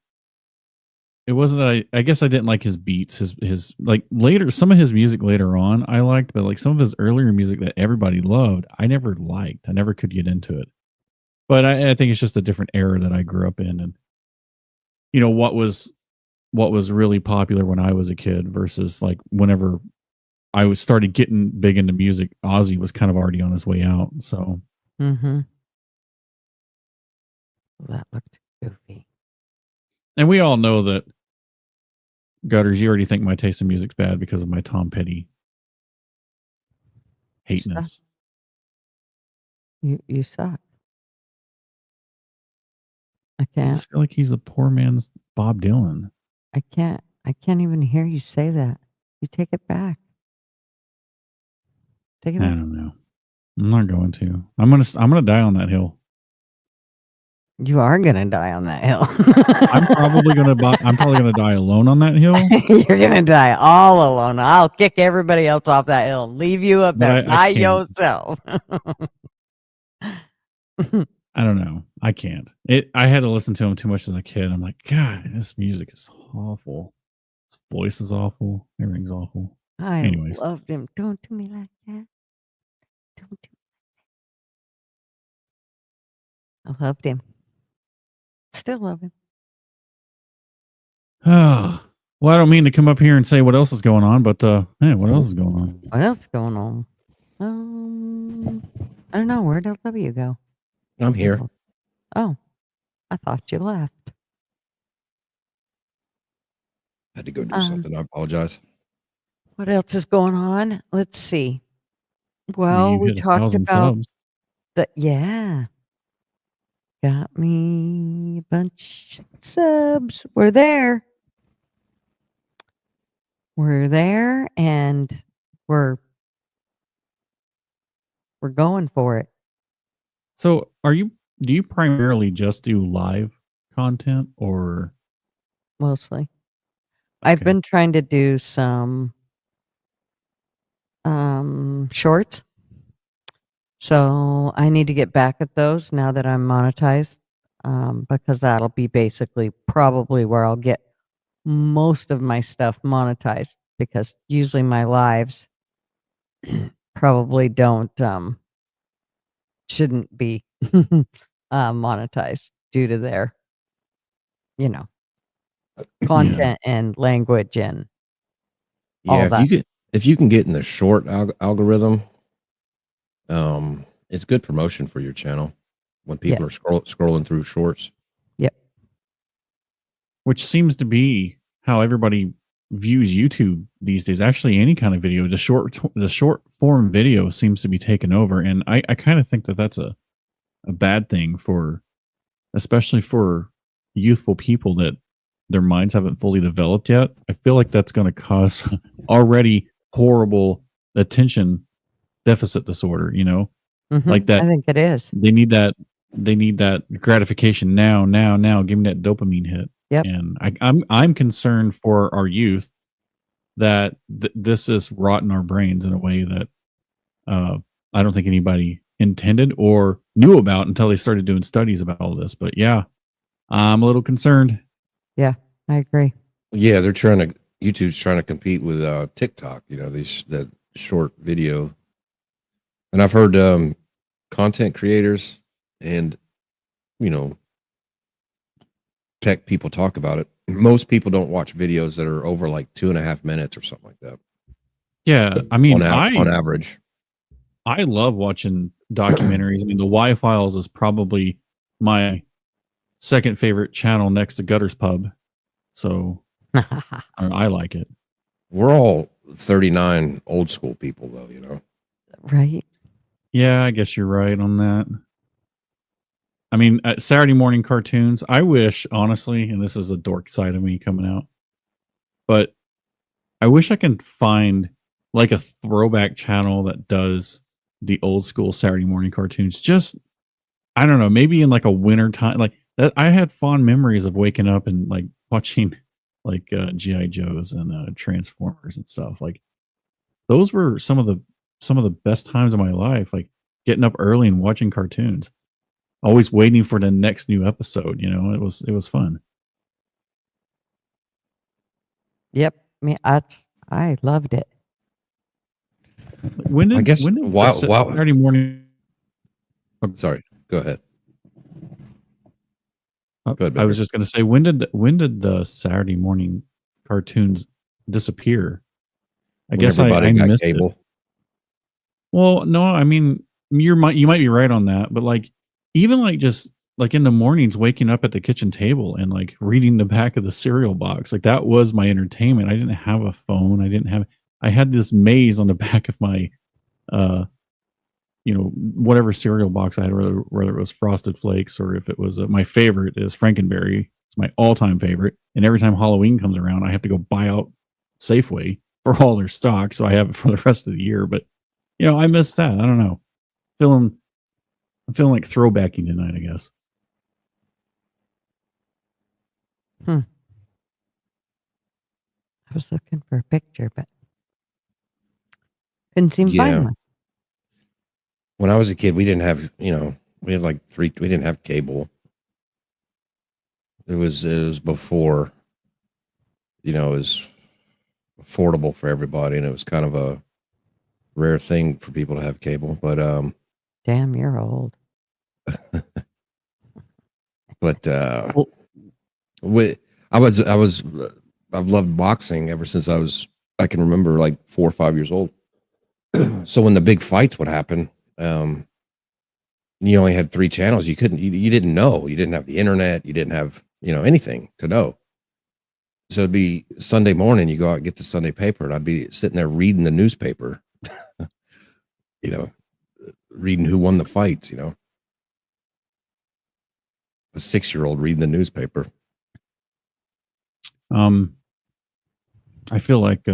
that I guess I didn't like his beats, his like later, some of his music later on I liked, but like some of his earlier music that everybody loved, I never liked. I never could get into it. But I think it's just a different era that I grew up in, and what was really popular when I was a kid versus like whenever I started getting big into music, Ozzy was kind of already on his way out. So that looked goofy. And we all know that, Gutters, you already think my taste in music's bad because of my Tom Petty hateness. You suck. I can't. I just feel like he's a poor man's Bob Dylan. I can't even hear you say that. You take it back. Take it back. I don't know. I'm not going to. I'm gonna die on that hill. You are gonna die on that hill. I'm probably gonna die alone on that hill. You're gonna die all alone. I'll kick everybody else off that hill and leave you up there by yourself. I don't know. I can't. I had to listen to him too much as a kid. I'm like, God, this music is awful. His voice is awful. Everything's awful. Anyways. Loved him. Don't do me like that. Don't do. I loved him. Still love him. Well, I don't mean to come up here and say what else is going on, but hey, what else is going on? What else is going on? I don't know. Where'd LW go? I'm here. Oh, I thought you left. Had to go do something. I apologize. What else is going on? Let's see. Well, we talked about yeah. Got me a bunch of subs. We're there. We're there, and we're going for it. So, do you primarily just do live content or mostly? Okay. I've been trying to do some shorts. So I need to get back at those now that I'm monetized. because that'll be basically probably where I'll get most of my stuff monetized, because usually my lives probably don't shouldn't be monetized due to their, you know, content and language and all Yeah, that. if you can get in the short algorithm, it's good promotion for your channel when people are scrolling through shorts. Yep. Which seems to be how everybody views YouTube these days. Actually, any kind of video, the short form video seems to be taken over, and I kind of think that that's a bad thing for, especially for youthful people that their minds haven't fully developed yet. I feel like that's going to cause already horrible attention deficit disorder, you know, like that. I think it is. They need that gratification now. Give me that dopamine hit. Yep. And I'm concerned for our youth that this is rotting our brains in a way that I don't think anybody intended or knew about until they started doing studies about all this. But yeah, I'm a little concerned. Yeah, I agree. Yeah, YouTube's trying to compete with TikTok, you know, that short video. And I've heard content creators and, you know, tech people talk about it. Most people don't watch videos that are over like 2.5 minutes or something like that. Yeah, I mean, on average, I love watching documentaries. I mean, the Y Files is probably my second favorite channel next to gutterspub, so I like it. We're all 39 old school people, though, you know. Right. Yeah, I guess you're right on that. I mean, Saturday morning cartoons, I wish, honestly, and this is a dork side of me coming out, but I wish I can find like a throwback channel that does the old school Saturday morning cartoons. Just, I don't know, maybe in like a winter time, like that. I had fond memories of waking up and like watching like G.I. Joes and Transformers and stuff. Like those were some of the best times of my life, like getting up early and watching cartoons. Always waiting for the next new episode, you know. It was fun. Yep. I mean, I loved it. When did Saturday morning? Sorry, go ahead. I was just going to say, when did the Saturday morning cartoons disappear? I guess I missed cable. It. Well, no, I mean you might be right on that, but like even like just like in the mornings, waking up at the kitchen table and like reading the back of the cereal box, like that was my entertainment. I didn't have a phone. I had this maze on the back of my, you know, whatever cereal box I had, whether it was Frosted Flakes or if it was my favorite is Frankenberry. It's my all-time favorite. And every time Halloween comes around, I have to go buy out Safeway for all their stock, so I have it for the rest of the year. But you know, I miss that. I don't know. I'm feeling like throwbacking tonight, I guess. I was looking for a picture, but couldn't seem to find one. When I was a kid, we didn't have, you know, we didn't have cable. It was before, you know, it was affordable for everybody, and it was kind of a rare thing for people to have cable. But damn, you're old. But I've loved boxing ever since I can remember, like 4 or 5 years old. So when the big fights would happen, you only had 3 channels. You didn't know. You didn't have the internet. You didn't have, you know, anything to know. So it'd be Sunday morning. You go out and get the Sunday paper, and I'd be sitting there reading the newspaper. You know, reading who won the fights. You know, a 6-year-old reading the newspaper. I feel like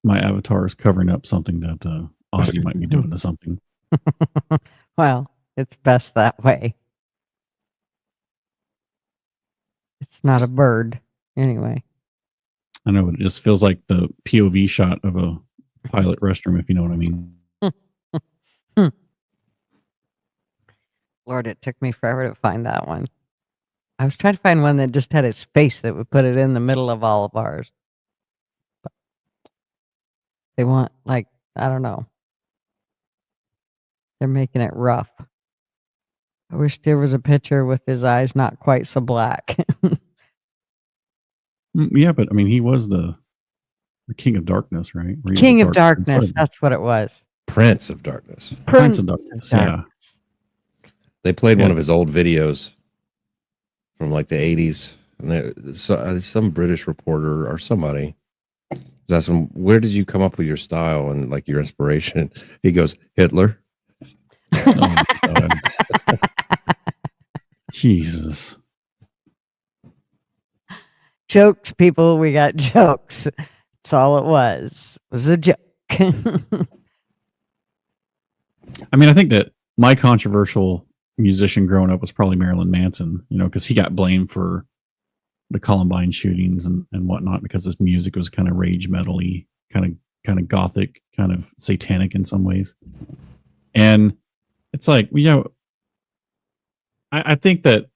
my avatar is covering up something that Ozzy might be doing to something. Well, it's best that way. It's not a bird, anyway. I know, it just feels like the POV shot of a pilot restroom, if you know what I mean. Lord, it took me forever to find that one. I was trying to find one that just had his face that would put it in the middle of all of ours. But they want, like, I don't know. They're making it rough. I wish there was a picture with his eyes not quite so black. Yeah, but I mean, he was the King of Darkness, right? Or he was King the of Dark Prince, Darkness. whatever. That's what it was. Prince of Darkness. Prince of Darkness. Yeah. They played one Yeah. of his old videos from like the 80s. And some British reporter or somebody was asking him, where did you come up with your style and like your inspiration? He goes, Hitler. Oh my God. Jesus. Jokes, people. We got jokes. That's all it was. It was a joke. I mean, I think that my controversial musician growing up was probably Marilyn Manson, you know, because he got blamed for the Columbine shootings and whatnot because his music was kind of rage metal-y, kind of gothic, kind of satanic in some ways. And it's like, you know, I think that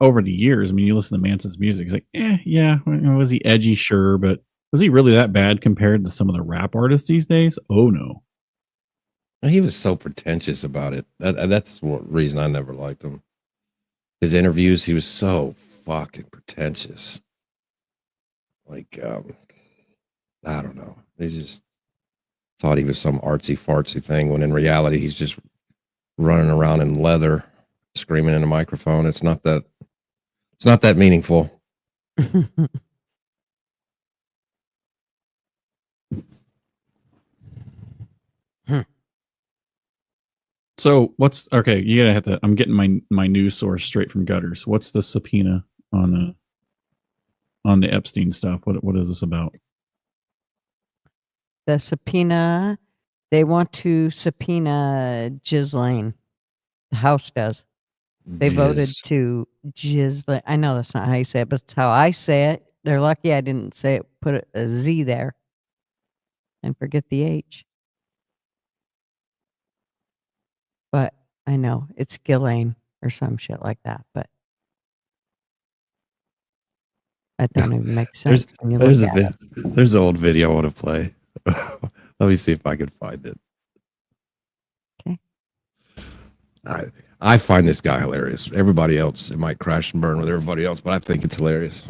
over the years, I mean, you listen to Manson's music, it's like, yeah, was he edgy? Sure, but was he really that bad compared to some of the rap artists these days? Oh no. He was so pretentious about it. That's the reason I never liked him. His interviews, he was so fucking pretentious. Like, I don't know. They just thought he was some artsy fartsy thing when in reality he's just running around in leather, screaming in a microphone. It's not that meaningful. So what's okay? You gotta have to. I'm getting my news source straight from Gutters. What's the subpoena on the Epstein stuff? What is this about? The subpoena, they want to subpoena Ghislaine. The House does. They voted to Ghislaine. I know that's not how you say it, but it's how I say it. They're lucky I didn't say it, put a Z there and forget the H. But I know it's Ghislaine or some shit like that, but that don't even make sense when you look at it. There's an old video I want to play. Let me see if I can find it. Okay. I find this guy hilarious. Everybody else, it might crash and burn with everybody else, but I think it's hilarious.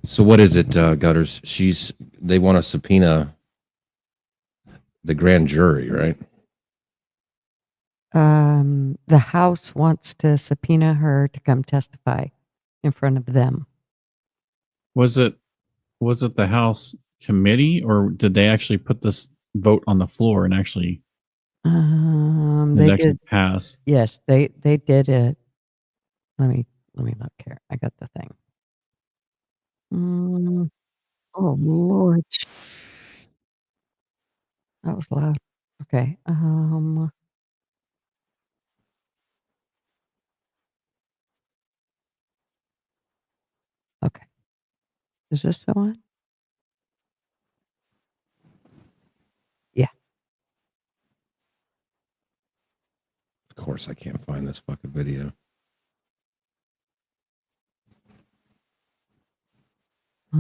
So what is it, Gutters? They want to subpoena the grand jury, right? The House wants to subpoena her to come testify in front of them. Was it the House committee, or did they actually put this vote on the floor and actually They did pass? Yes, they did it. Let me look here. I got the thing. Oh Lord, that was loud. Okay. Okay. Is this the one? Yeah. Of course, I can't find this fucking video. I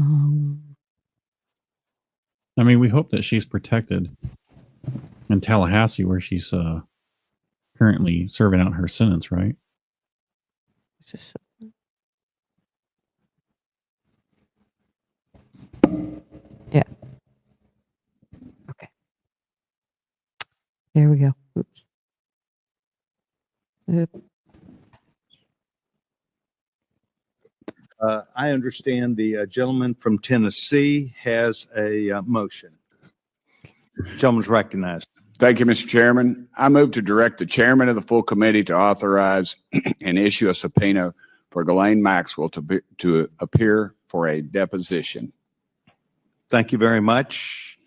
mean, we hope that she's protected in Tallahassee, where she's currently serving out her sentence, right? Is this Yeah. Okay. There we go. Oops. I understand the gentleman from Tennessee has a motion. Gentleman's recognized. Thank you, Mr. Chairman. I move to direct the chairman of the full committee to authorize and issue a subpoena for Ghislaine Maxwell to appear for a deposition. Thank you very much.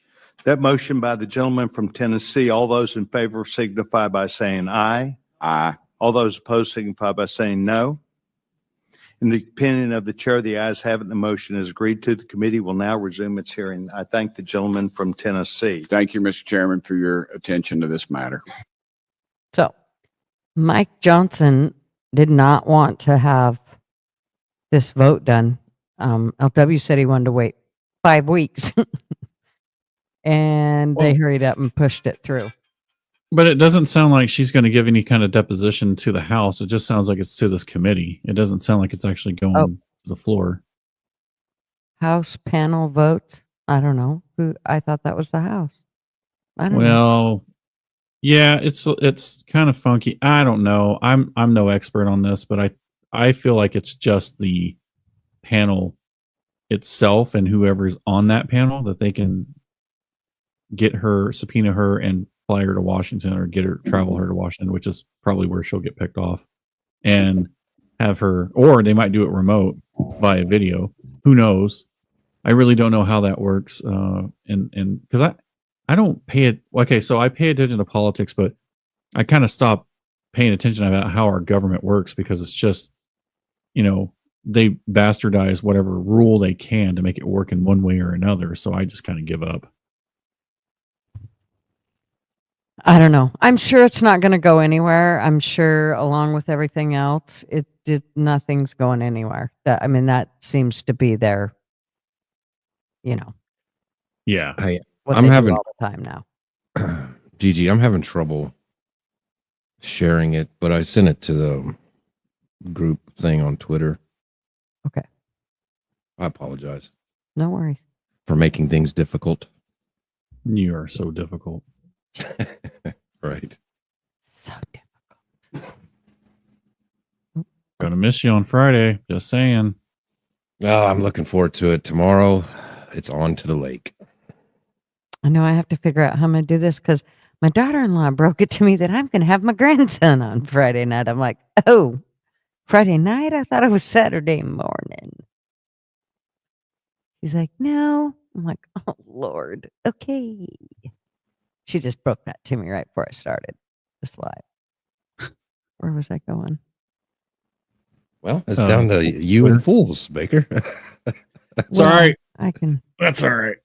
That motion by the gentleman from Tennessee, all those in favor signify by saying aye. Aye. All those opposed signify by saying no. In the opinion of the chair, the ayes have it. The motion is agreed to. The committee will now resume its hearing. I thank the gentleman from Tennessee. Thank you, Mr. Chairman, for your attention to this matter. So, Mike Johnson did not want to have this vote done. LW said he wanted to wait 5 weeks. And they hurried up and pushed it through. But it doesn't sound like she's going to give any kind of deposition to the House. It just sounds like it's to this committee. It doesn't sound like it's actually going to the floor. House panel votes. I don't know. I thought that was the House. I don't know. Well, yeah, it's kind of funky. I don't know. I'm no expert on this, but I feel like it's just the panel itself and whoever's on that panel that they can subpoena her and fly her to Washington or travel her to Washington, which is probably where she'll get picked off, and have her, or they might do it remote via video. Who knows? I really don't know how that works. And because I don't pay it. Okay, so I pay attention to politics, but I kind of stopped paying attention about how our government works because it's just, they bastardize whatever rule they can to make it work in one way or another. So I just kind of give up. I don't know. I'm sure it's not going to go anywhere. I'm sure, along with everything else, nothing's going anywhere. That seems to be their, Yeah. what I'm they do having all the time now. Gigi, I'm having trouble sharing it, but I sent it to the group thing on Twitter. Okay. I apologize No worries. for making things difficult. You are so difficult. Right. So difficult. Gonna miss you on Friday. Just saying. Oh, I'm looking forward to it. Tomorrow, it's on to the lake. I know I have to figure out how I'm going to do this because my daughter-in-law broke it to me that I'm going to have my grandson on Friday night. I'm like, oh, Friday night? I thought it was Saturday morning. She's like, no. I'm like, oh, Lord. Okay. She just broke that to me right before I started this live. Where was I going? Well, it's down to you and fools, Baker. It's all right. I can. That's all right.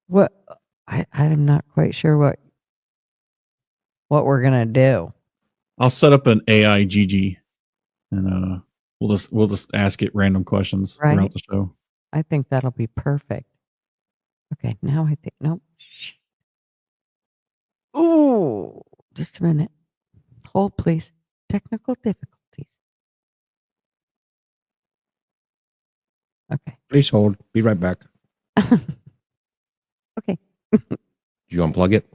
What? I'm not quite sure what we're gonna do. I'll set up an AI Gigi, and we'll just ask it random questions throughout the show. I think that'll be perfect. Okay, now I think nope. Ooh, just a minute. Hold, please. Technical difficulties. Okay. Please hold. Be right back. Okay. Did you unplug it?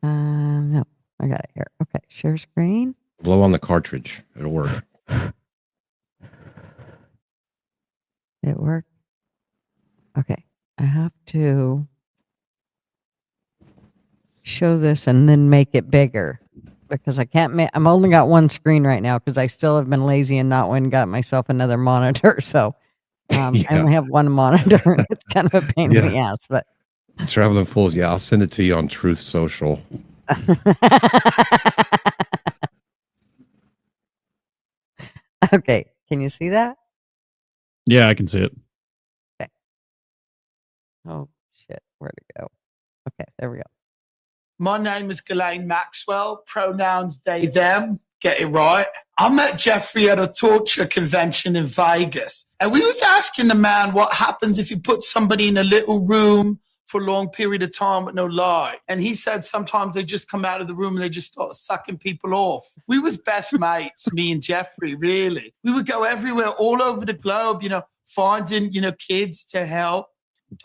No, I got it here. Okay, share screen. Blow on the cartridge. It'll work. It worked. Okay, I have to show this and then make it bigger because I can't make. I'm only got one screen right now because I still have been lazy and not went and got myself another monitor. So I only have one monitor. And it's kind of a pain in the ass, but. Traveling Fools. Yeah, I'll send it to you on Truth Social. Okay, can you see that? Yeah, I can see it. Okay. Oh shit, where'd it go? Okay, there we go. My name is Ghislaine Maxwell, pronouns they, them. Get it right. I met Jeffrey at a torture convention in Vegas, and we was asking the man what happens if you put somebody in a little room for a long period of time with no light. And he said sometimes they just come out of the room and they just start sucking people off. We was best mates, me and Jeffrey, really. We would go everywhere, all over the globe, finding, kids to help.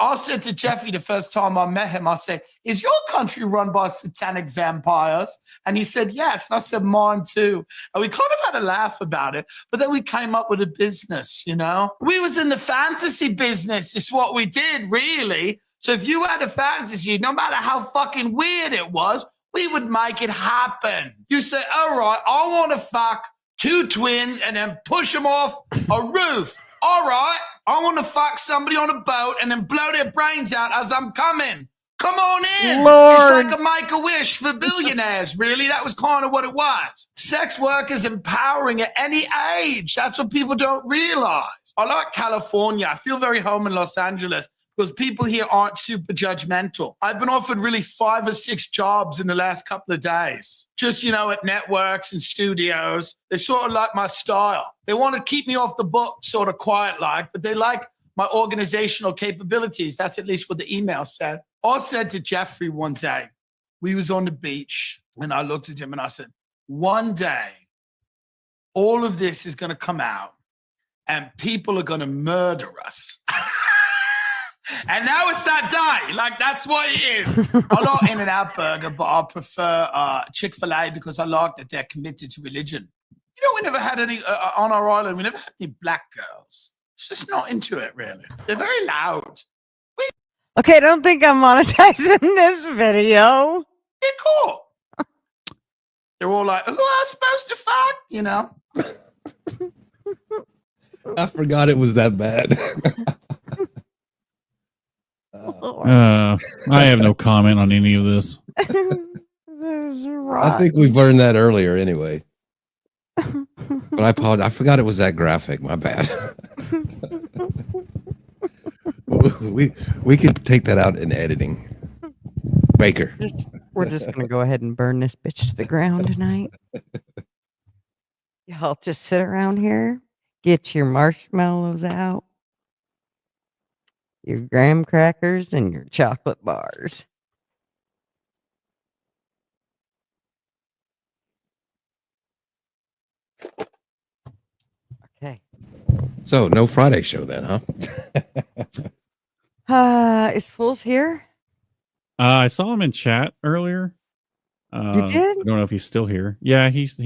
I said to Jeffrey the first time I met him, I said, is your country run by satanic vampires? And he said, yes. And I said, mine too. And we kind of had a laugh about it, but then we came up with a business, We was in the fantasy business. It's what we did, really. So if you had a fantasy, no matter how fucking weird it was, we would make it happen. You say, all right, I want to fuck 2 twins and then push them off a roof. All right, I want to fuck somebody on a boat and then blow their brains out as I'm coming. Come on in. Lord. It's like a Make-A-Wish for billionaires, really. That was kind of what it was. Sex work is empowering at any age. That's what people don't realize. I like California. I feel very home in Los Angeles because people here aren't super judgmental. I've been offered really 5 or 6 jobs in the last couple of days. Just, at networks and studios. They sort of like my style. They want to keep me off the book, sort of quiet-like, but they like my organizational capabilities. That's at least what the email said. I said to Jeffrey one day, we was on the beach, and I looked at him and I said, one day, all of this is going to come out, and people are going to murder us. And now it's that day. Like, that's what it is. I like In-N-Out Burger, but I prefer Chick-fil-A because I like that they're committed to religion. We never had any, on our island, we never had any black girls. It's just not into it, really. They're very loud. Okay, I don't think I'm monetizing this video. Yeah, cool. They're all like, who am I supposed to fuck? I forgot it was that bad. I have no comment on any of this. I think we learned that earlier anyway. But I apologize. I forgot it was that graphic. My bad. we could take that out in editing. Baker. We're just going to go ahead and burn this bitch to the ground tonight. Y'all just sit around here, get your marshmallows out, your graham crackers, and your chocolate bars. Okay. So no Friday show then, huh? Is Fools here? I saw him in chat earlier. You did? I don't know if he's still here. Yeah, he's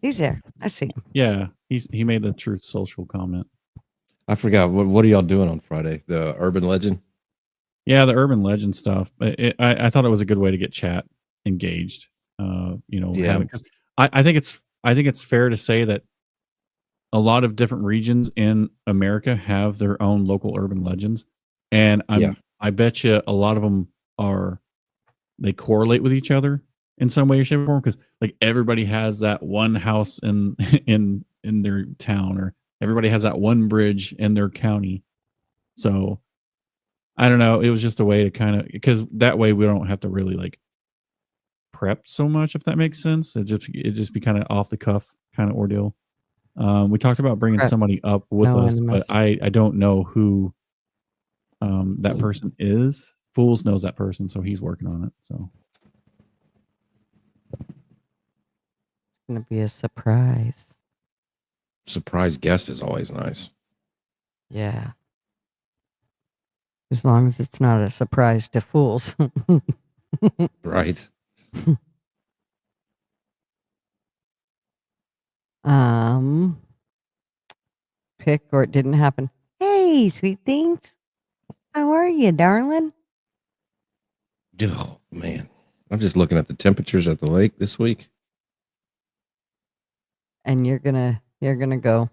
there. I see him. Yeah, he made the Truth Social comment. I forgot. What are y'all doing on Friday? The Urban Legend? Yeah, the Urban Legend stuff. I thought it was a good way to get chat engaged. Yeah. Because I think it's fair to say that a lot of different regions in America have their own local urban legends, and I bet you a lot of them they correlate with each other in some way or shape or form, because like everybody has that one house in their town, or everybody has that one bridge in their county. So I don't know. It was just a way to kind of, because that way we don't have to really like prep so much, if that makes sense. It just be kind of off the cuff kind of ordeal. We talked about bringing somebody up with us, but I don't know who that person is. Fools knows that person, so he's working on it. So it's gonna be a surprise. Surprise guest is always nice. Yeah. As long as it's not a surprise to Fools. Right. Pick or it didn't happen. Hey, sweet things. How are you, darling? Oh, man. I'm just looking at the temperatures at the lake this week. And you're gonna go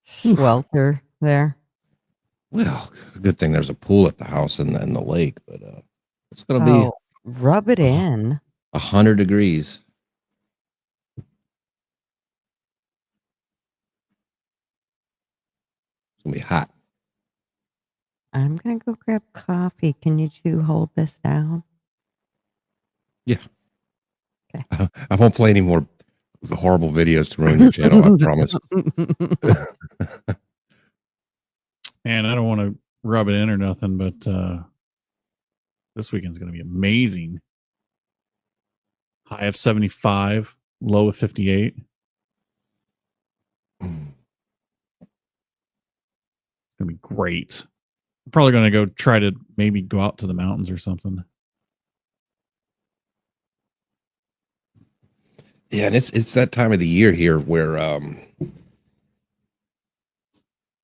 swelter there. Well, good thing there's a pool at the house and the lake, but it's gonna be rub it in 100 degrees. It's gonna be hot. I'm gonna go grab coffee. Can you two hold this down? Yeah. Okay. I won't play any more horrible videos to ruin your channel, I promise. And I don't want to rub it in or nothing, but this weekend's going to be amazing. High of 75, low of 58. It's going to be great. I'm probably going to go try to maybe go out to the mountains or something. Yeah, and it's that time of the year here where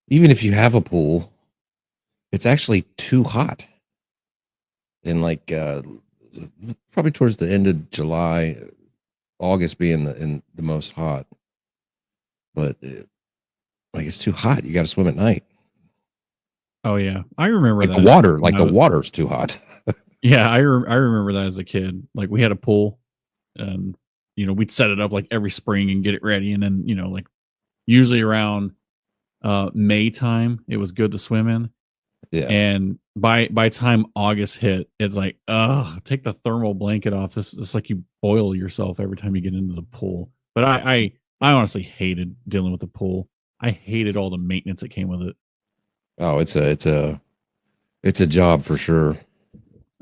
even if you have a pool, it's actually too hot. And like probably towards the end of July, August being the most hot. But like it's too hot. You got to swim at night. Oh yeah, I remember Like that. the water, when like I the was- water's too hot. Yeah, I remember that as a kid. Like we had a pool, and we'd set it up like every spring and get it ready, and then like usually around May time, it was good to swim in. Yeah. And by time August hit, it's like, take the thermal blanket off. It's like you boil yourself every time you get into the pool. But I honestly hated dealing with the pool. I hated all the maintenance that came with it. Oh, it's a job for sure.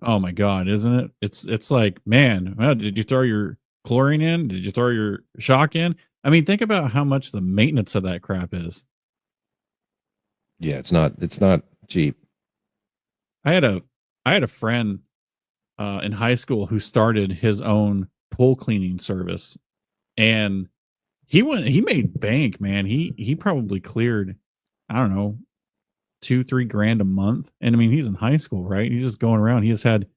Oh my god, isn't it? It's like, man, well, did you throw your chlorine in? Did you throw your shock in? I mean, think about how much the maintenance of that crap is. Yeah, it's not cheap. I had a friend in high school who started his own pool cleaning service, and he made bank, man. He probably cleared, I don't know, $2-3 grand a month. And I mean, he's in high school, right? He's just going around. He just had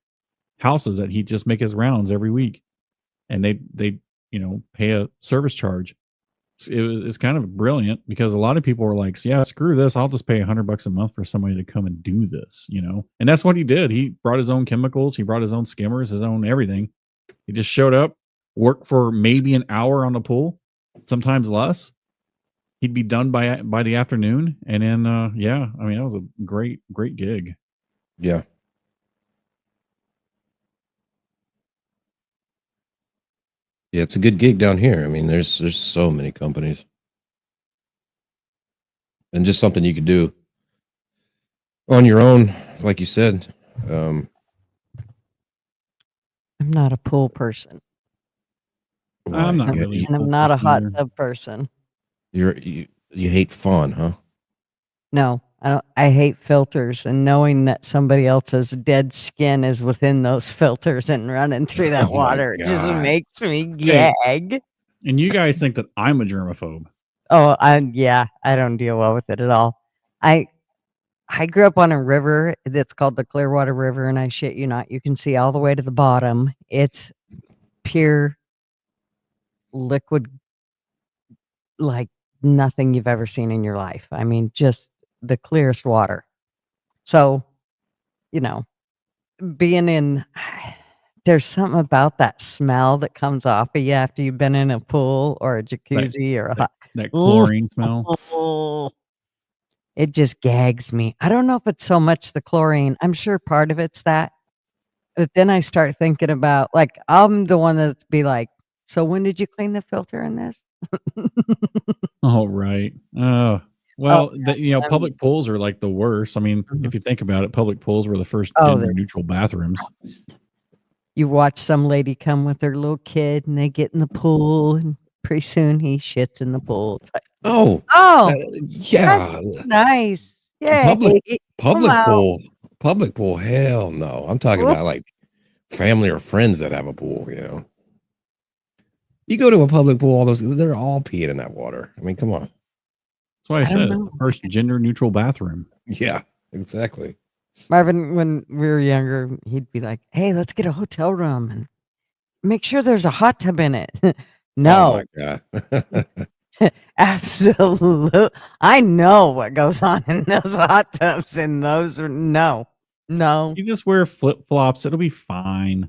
houses that he just make his rounds every week, and they pay a service charge. It's kind of brilliant because a lot of people were like, yeah, screw this. I'll just pay $100 a month for somebody to come and do this, And that's what he did. He brought his own chemicals. He brought his own skimmers, his own everything. He just showed up, worked for maybe an hour on the pool, sometimes less. He'd be done by the afternoon. And then, yeah, I mean, that was a great gig. Yeah. Yeah, it's a good gig down here. I mean, there's so many companies. And just something you could do on your own, like you said. I'm not a pool person. I'm not really. And I'm not a hot tub person. You hate fawn, huh? No, I don't. I hate filters, and knowing that somebody else's dead skin is within those filters and running through that Oh my water it just God. makes me Hey. gag. And you guys think that I'm a germaphobe. Oh, I don't deal well with it at all. I grew up on a river that's called the Clearwater River, and I shit you not, you can see all the way to the bottom. It's pure liquid, like nothing you've ever seen in your life. I mean, just the clearest water. So, being in, there's something about that smell that comes off of you after you've been in a pool or a jacuzzi or a hot. That chlorine smell. Oh, it just gags me. I don't know if it's so much the chlorine. I'm sure part of it's that. But then I start thinking about, like, I'm the one that's be like, so when did you clean the filter in this? Oh, right. Well, public pools are like the worst. I mean, if you think about it, public pools were the first gender neutral bathrooms. You watch some lady come with her little kid and they get in the pool and pretty soon he shits in the pool. Oh, yeah. That's nice. Yeah. Public pool. Hell no. I'm talking about like family or friends that have a pool, You go to a public pool, they're all peeing in that water. I mean, come on. That's why I said it's the first gender neutral bathroom. Yeah, exactly. Marvin, when we were younger, he'd be like, hey, let's get a hotel room and make sure there's a hot tub in it. No. Oh my God. Absolutely. I know what goes on in those hot tubs and those are no. You just wear flip flops. It'll be fine.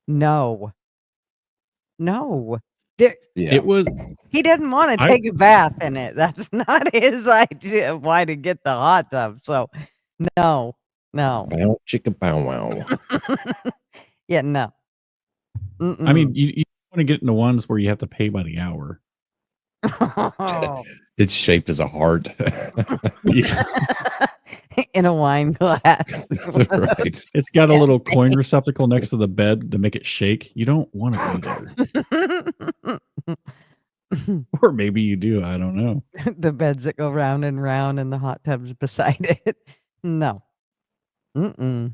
No. Yeah. It was. He didn't want to take a bath in it. That's not his idea of why to get the hot tub. So, no. Bow, chicka, bow, wow. Yeah, no. I mean, you want to get into ones where you have to pay by the hour. It's shaped as a heart. In a wine glass. Right. It's got a little coin receptacle next to the bed to make it shake. You don't want to be there. Or maybe you do. I don't know. The beds that go round and round and the hot tubs beside it. No. No.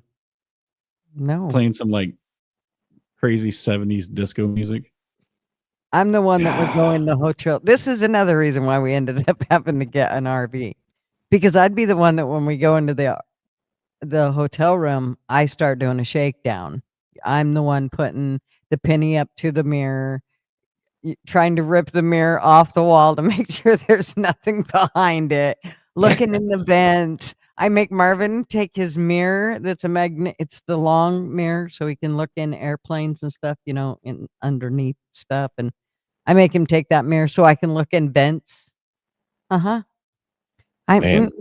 Playing some like crazy 70s disco music. I'm the one that would go in the hotel. This is another reason why we ended up having to get an RV. Because I'd be the one that when we go into the hotel room, I start doing a shakedown. I'm the one putting the penny up to the mirror, trying to rip the mirror off the wall to make sure there's nothing behind it, looking in the vents. I make Marvin take his mirror. That's a magnet. It's the long mirror, so he can look in airplanes and stuff. In underneath stuff, and I make him take that mirror so I can look in vents. Uh-huh. Man,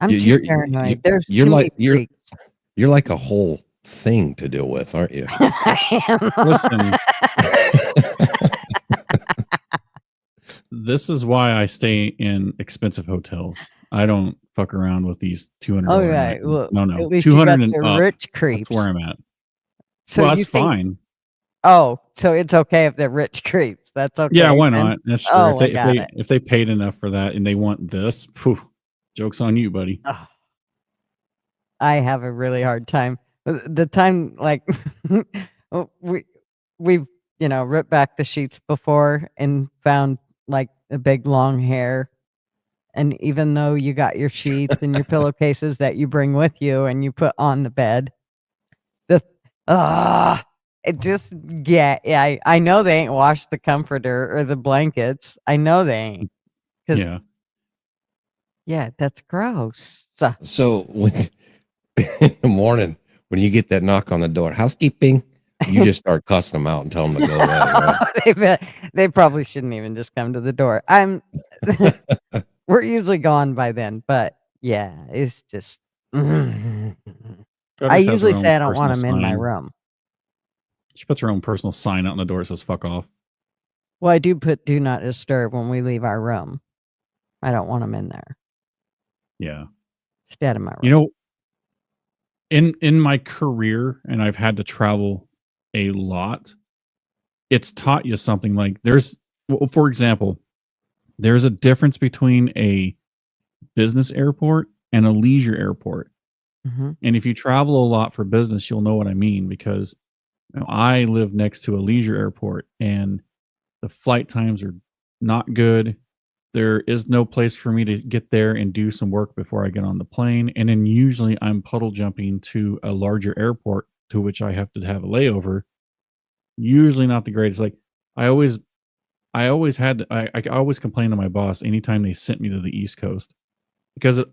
I'm you- too you're paranoid. There's you're too many like you're freaks. you're like a whole thing to deal with, aren't you? I am. Listen, this is why I stay in expensive hotels. I don't fuck around with these $200 All night right. ones. Well, No, at least 200 you and got the up. rich That's creeps. where I'm at. So Well, you that's think? fine. Oh, so it's okay if they're rich creeps. That's okay. Yeah, why then? not? That's true. Oh, I if got it. they paid enough for that and they want this, phew, joke's on you, buddy. Ugh. I have a really hard time. The time, like, we've ripped back the sheets before and found like a big long hair. And even though you got your sheets and your pillowcases that you bring with you and you put on the bed, the it just I know they ain't washed the comforter or the blankets. I know they ain't. 'Cause Yeah. yeah, that's gross. So when in the morning when you get that knock on the door, housekeeping, you just start cussing them out and tell them to go away. Right? They probably shouldn't even just come to the door. We're usually gone by then, but yeah, it's just. I Gutters has her usually own say I don't personal want them in my sign. room. She puts her own personal sign out on the door that says "fuck off." Well, I do put "do not disturb" when we leave our room. I don't want them in there. Yeah. Stay out of my room. You know, in my career, and I've had to travel a lot, it's taught you something. Like for example, there's a difference between a business airport and a leisure airport. Mhm. And if you travel a lot for business, you'll know what I mean, because I live next to a leisure airport and the flight times are not good. There is no place for me to get there and do some work before I get on the plane. And then usually I'm puddle jumping to a larger airport to which I have to have a layover. Usually not the greatest. Like I always complained to my boss anytime they sent me to the East Coast, because it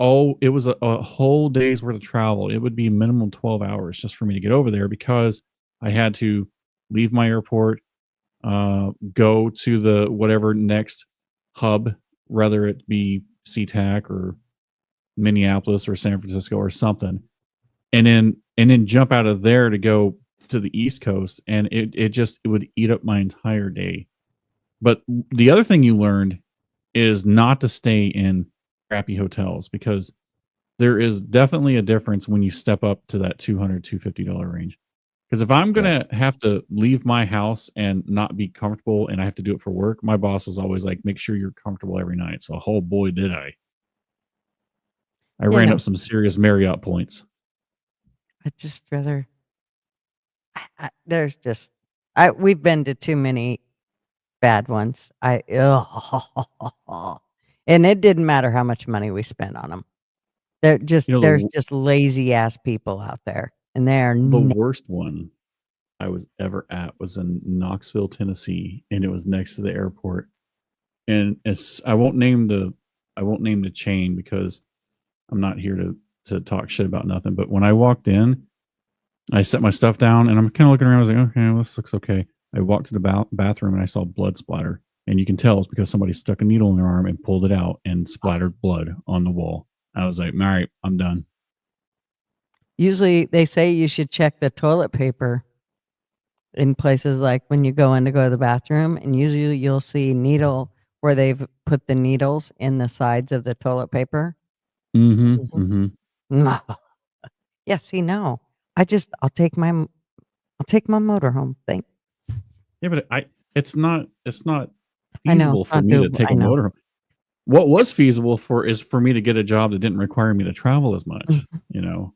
was a whole day's worth of travel. It would be minimum 12 hours just for me to get over there, because I had to leave my airport, go to the whatever next hub, whether it be SeaTac or Minneapolis or San Francisco or something, and then jump out of there to go to the East Coast, and it would eat up my entire day. But the other thing you learned is not to stay in crappy hotels, because there is definitely a difference when you step up to that $200-$250 range. Because if I'm going to have to leave my house and not be comfortable and I have to do it for work, my boss was always like, make sure you're comfortable every night. So, oh boy, did I. I ran up some serious Marriott points. I'd just rather. There's just. We've been to too many bad ones. And it didn't matter how much money we spent on them. There's just lazy ass people out there, and they are the worst one I was ever at was in Knoxville, Tennessee, and it was next to the airport. And I won't name the chain because I'm not here to talk shit about nothing. But when I walked in, I set my stuff down and I'm kind of looking around. I was like, okay, well, this looks okay. I walked to the bathroom and I saw blood splatter, and you can tell it's because somebody stuck a needle in their arm and pulled it out and splattered blood on the wall. I was like, all right, I'm done. Usually they say you should check the toilet paper in places like when you go to the bathroom, and usually you'll see needle where they've put the needles in the sides of the toilet paper. Mm-hmm. Yeah, see, no. I'll take my motorhome. Thanks. Yeah, but it's not I know, feasible for me to take a motorhome. What was feasible is for me to get a job that didn't require me to travel as much.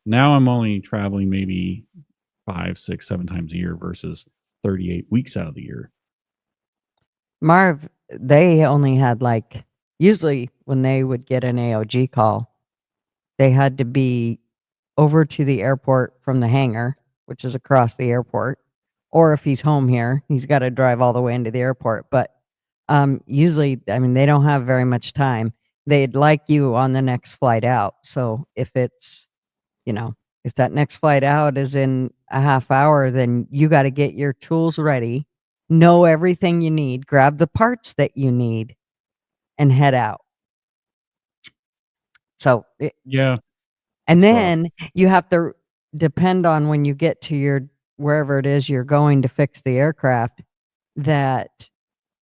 Now I'm only traveling maybe 5, 6, 7 times a year versus 38 weeks out of the year. Marv, they only had usually when they would get an AOG call, they had to be over to the airport from the hangar, which is across the airport, or if he's home here, he's got to drive all the way into the airport. But usually, I mean, they don't have very much time. they'd like you on the next flight out. So if it's, if that next flight out is in a half hour, then you got to get your tools ready, know everything you need, grab the parts that you need, and head out. So, Yeah. and That's rough. then you have to depend on when you get to your wherever it is you're going to fix the aircraft, that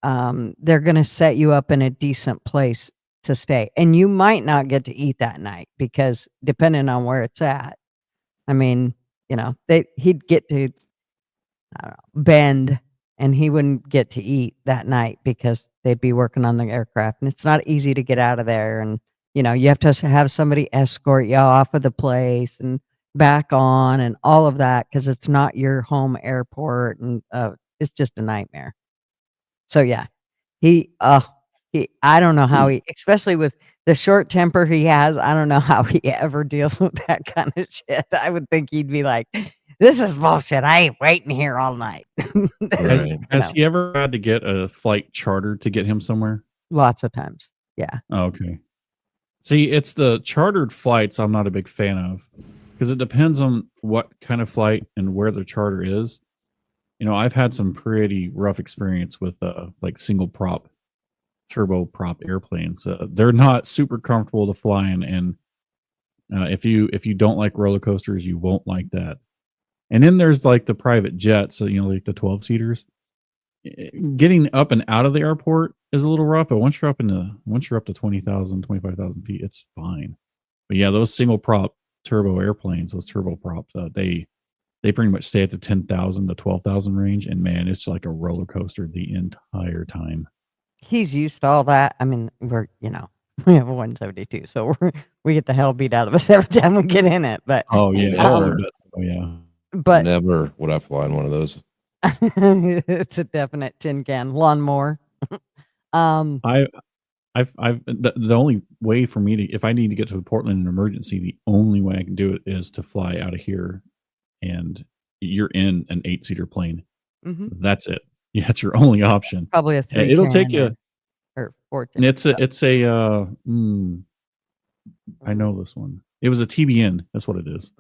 they're going to set you up in a decent place to stay. And you might not get to eat that night because depending on where it's at, I mean, he'd get to, I don't know, Bend, and he wouldn't get to eat that night because they'd be working on the aircraft, and it's not easy to get out of there. And, you have to have somebody escort you off of the place and back on and all of that because it's not your home airport, and it's just a nightmare. So yeah, I don't know how he, especially with the short temper he has, I don't know how he ever deals with that kind of shit. I would think he'd be like, "This is bullshit. I ain't waiting here all night." Has he ever had to get a flight chartered to get him somewhere? Lots of times. Yeah. Oh, okay. See, it's the chartered flights I'm not a big fan of because it depends on what kind of flight and where the charter is. I've had some pretty rough experience with like single prop, turbo prop airplanes. They're not super comfortable to fly in, and if you don't like roller coasters, you won't like that. And then there's like the private jets, so like the 12-seaters. Getting up and out of the airport is a little rough, but once you're up to 20,000, 25,000 feet, it's fine. But yeah, those single prop turbo airplanes, those turbo props, they pretty much stay at the 10,000 to 12,000 range, and man, it's like a roller coaster the entire time. He's used to all that. I mean, we have a 172, so we get the hell beat out of us every time we get in it. But oh yeah, but never would I fly in one of those. It's a definite tin can lawnmower. I've the only way for me to, if I need to get to Portland in an emergency, the only way I can do it is to fly out of here, and you're in an 8-seater plane. That's it. Yeah, it's your only option. Probably a 3. It'll take you or 14. And it's a I know this one. It was a TBN. That's what it is.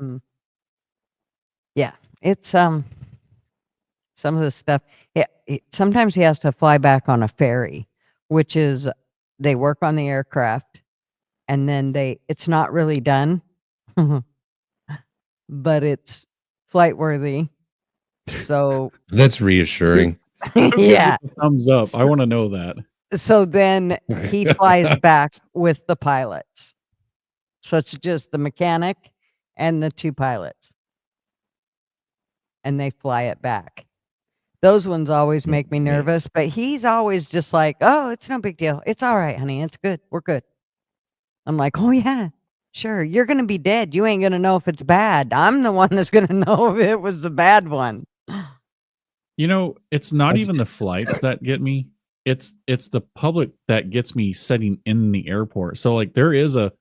Yeah, it's some of the stuff. Yeah, sometimes he has to fly back on a ferry, which is they work on the aircraft, and then it's not really done, but it's flight worthy. So that's reassuring. Yeah, thumbs up. I want to know that. So then he flies back with the pilots. So it's just the mechanic and the 2 pilots, and they fly it back. Those ones always make me nervous, but he's always just like, "Oh, it's no big deal. It's all right, honey. It's good. We're good." I'm like, "Oh yeah, sure. You're gonna be dead. You ain't gonna know if it's bad. I'm the one that's gonna know if it was the bad one." It's not even the flights that get me. It's the public that gets me sitting in the airport. So like there is a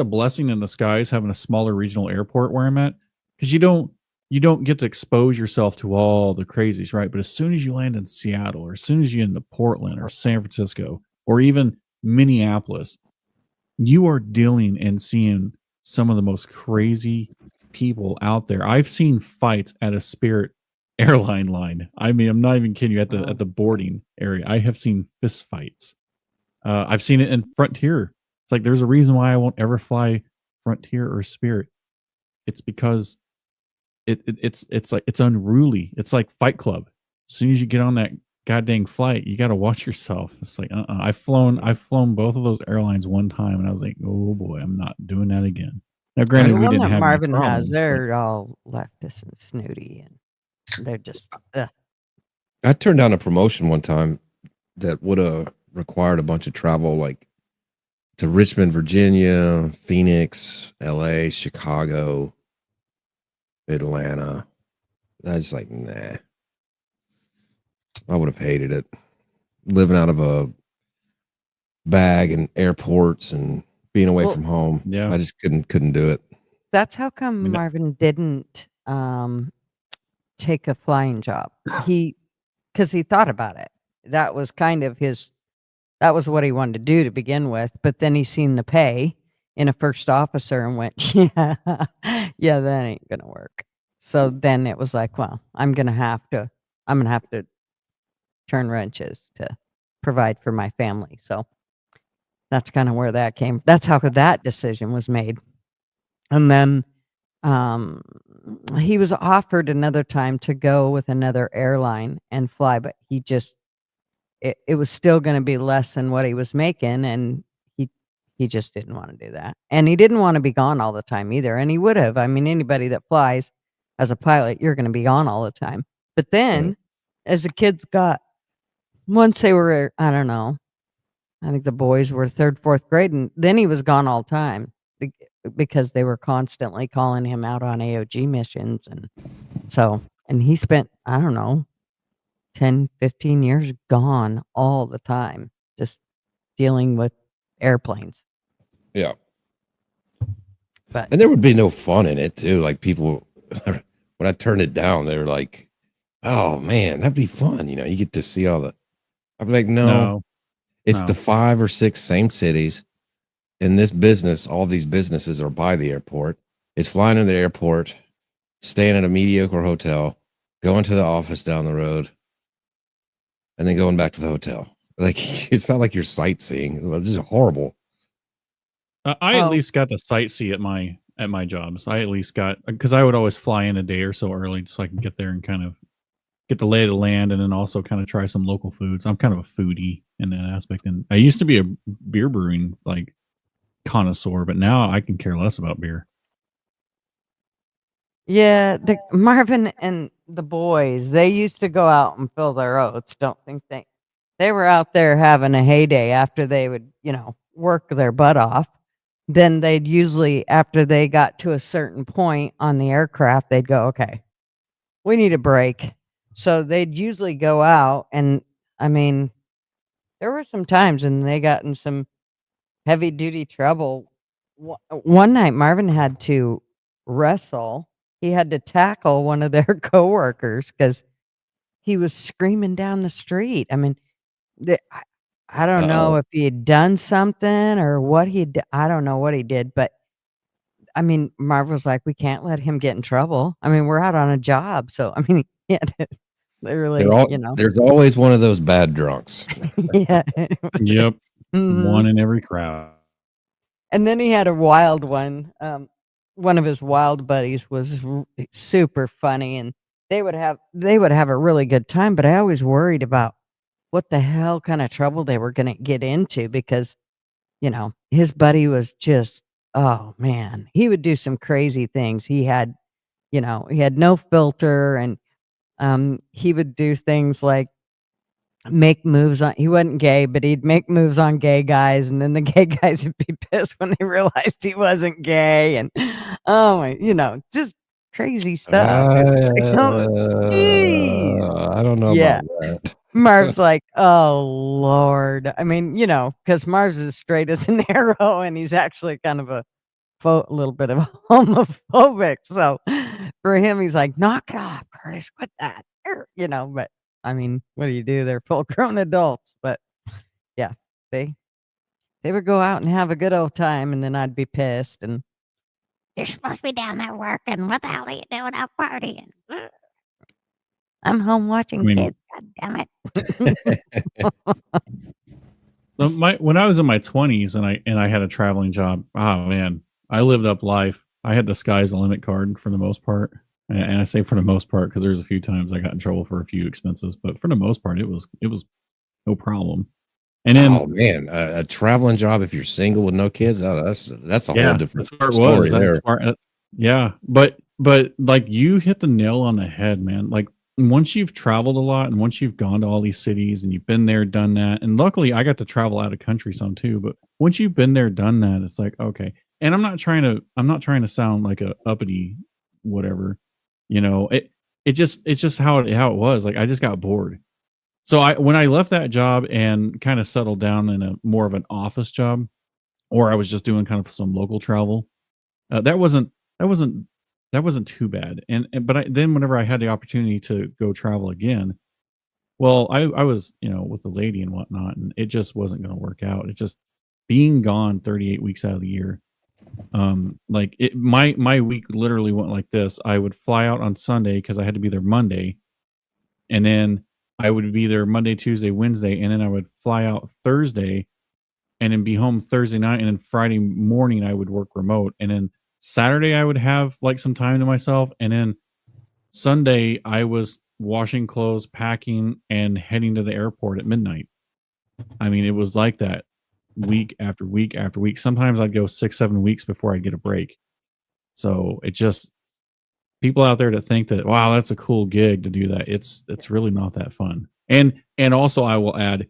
blessing in the skies having a smaller regional airport where I'm at, because you don't get to expose yourself to all the crazies, right? But as soon as you land in Seattle, or as soon as you get into Portland or San Francisco or even Minneapolis, you are dealing and seeing some of the most crazy people out there. I've seen fights at a Spirit airline line. I mean, I'm not even kidding you, at the boarding area. I have seen fist fights. I've seen it in Frontier. It's like there's a reason why I won't ever fly Frontier or Spirit. It's because it's like it's unruly. It's like Fight Club. As soon as you get on that goddamn flight, you got to watch yourself. It's like I've flown both of those airlines one time, and I was like, oh boy, I'm not doing that again. Now, granted, we didn't have Marvin any problems, has, they're all leftist and snooty, and they're just. I turned down a promotion one time that would have required a bunch of travel, like to Richmond, Virginia, Phoenix, LA, Chicago, Atlanta. I was like, nah. I would have hated it. Living out of a bag in airports and being away from home. Yeah. I just couldn't do it. That's how come Marvin didn't take a flying job. Because he thought about it. That was kind of his That was what he wanted to do to begin with. But then he seen the pay in a first officer and went, yeah, yeah, that ain't gonna work. So then it was like, well, I'm gonna have to turn wrenches to provide for my family. So that's kind of where that came. That's how that decision was made. And then he was offered another time to go with another airline and fly, but he just it was still going to be less than what he was making, and he just didn't want to do that. And he didn't want to be gone all the time either. And he would have. I mean, anybody that flies as a pilot, you're going to be gone all the time. But then as the kids got, once they were, I don't know, I think the boys were 3rd, 4th grade, and then he was gone all the time because they were constantly calling him out on AOG missions. And so, and he spent, I don't know, 10, 15 years gone all the time, just dealing with airplanes. Yeah. But And there would be no fun in it too. Like people, when I turned it down, they were like, "Oh man, that'd be fun." You know, you get to see all the. I'd be like, "No, it's the 5 or 6 same cities. In this business, all these businesses are by the airport. It's flying to the airport, staying at a mediocre hotel, going to the office down the road, and then going back to the hotel. Like it's not like you're sightseeing. It's just horrible." I at least got to sightsee at my jobs. I at least got, because I would always fly in a day or so early so I can get there and kind of get the lay of the land, and then also kind of try some local foods. I'm kind of a foodie in that aspect, and I used to be a beer brewing like connoisseur, but now I can care less about beer. yeah, Marvin and the boys, they used to go out and fill their oats. Don't think they were out there having a heyday after they would, work their butt off. Then they'd usually, after they got to a certain point on the aircraft, they'd go, okay, we need a break. So they'd usually go out, and I mean, there were some times when they got in some heavy duty trouble. One night, Marvin had to wrestle. He had to tackle one of their coworkers because he was screaming down the street. I mean, I don't know if he had done something or what I don't know what he did, but I mean, Marv was like, we can't let him get in trouble. I mean, we're out on a job. So, I mean, he had to literally, There's always one of those bad drunks. yeah. Yep. Mhm. One in every crowd. And then he had a wild one. One of his wild buddies was super funny, and they would have a really good time. But I always worried about what the hell kind of trouble they were going to get into because, his buddy was just, oh man, he would do some crazy things. He had no filter, and he would do things like make moves on, he wasn't gay, but he'd make moves on gay guys, and then the gay guys would be pissed when they realized he wasn't gay, and just crazy stuff. I don't know Yeah. about that. Marv's like, oh Lord. I mean, because Marv's as straight as an arrow, and he's actually kind of a little bit of homophobic. So for him, he's like, knock it off, Curtis, quit that. But I mean, what do you do? They're full grown adults. But yeah, they would go out and have a good old time, and then I'd be pissed. And you're supposed to be down there working. What the hell are you doing out partying? I'm home watching kids. God damn it. When I was in my 20s and I had a traveling job, oh man, I lived up life. I had the sky's the limit card for the most part. And I say for the most part because there's a few times I got in trouble for a few expenses, but for the most part, it was no problem. And then, oh man, a traveling job if you're single with no kids, that's a whole different story there. Yeah, but like you hit the nail on the head, man. Like once you've traveled a lot and once you've gone to all these cities and you've been there, done that, and luckily I got to travel out of country some too. But once you've been there, done that, it's like okay. And I'm not trying to sound like a uppity whatever. It's just how it was. Like I just got bored. So when I left that job and kind of settled down in a more of an office job, or I was just doing kind of some local travel, that wasn't too bad. But then whenever I had the opportunity to go travel again, Well, I was, with the lady and whatnot, and it just wasn't going to work out. It's just being gone 38 weeks out of the year. Like my week literally went like this. I would fly out on Sunday because I had to be there Monday, and then I would be there Monday, Tuesday, Wednesday, and then I would fly out Thursday, and then be home Thursday night, and then Friday morning I would work remote, and then Saturday I would have like some time to myself, and then Sunday I was washing clothes, packing, and heading to the airport at midnight. I mean, it was like that week after week after week. Sometimes I'd go 6-7 weeks before I'd get a break. So it just, people out there that think that, wow, that's a cool gig to do that. It's really not that fun. And also I will add,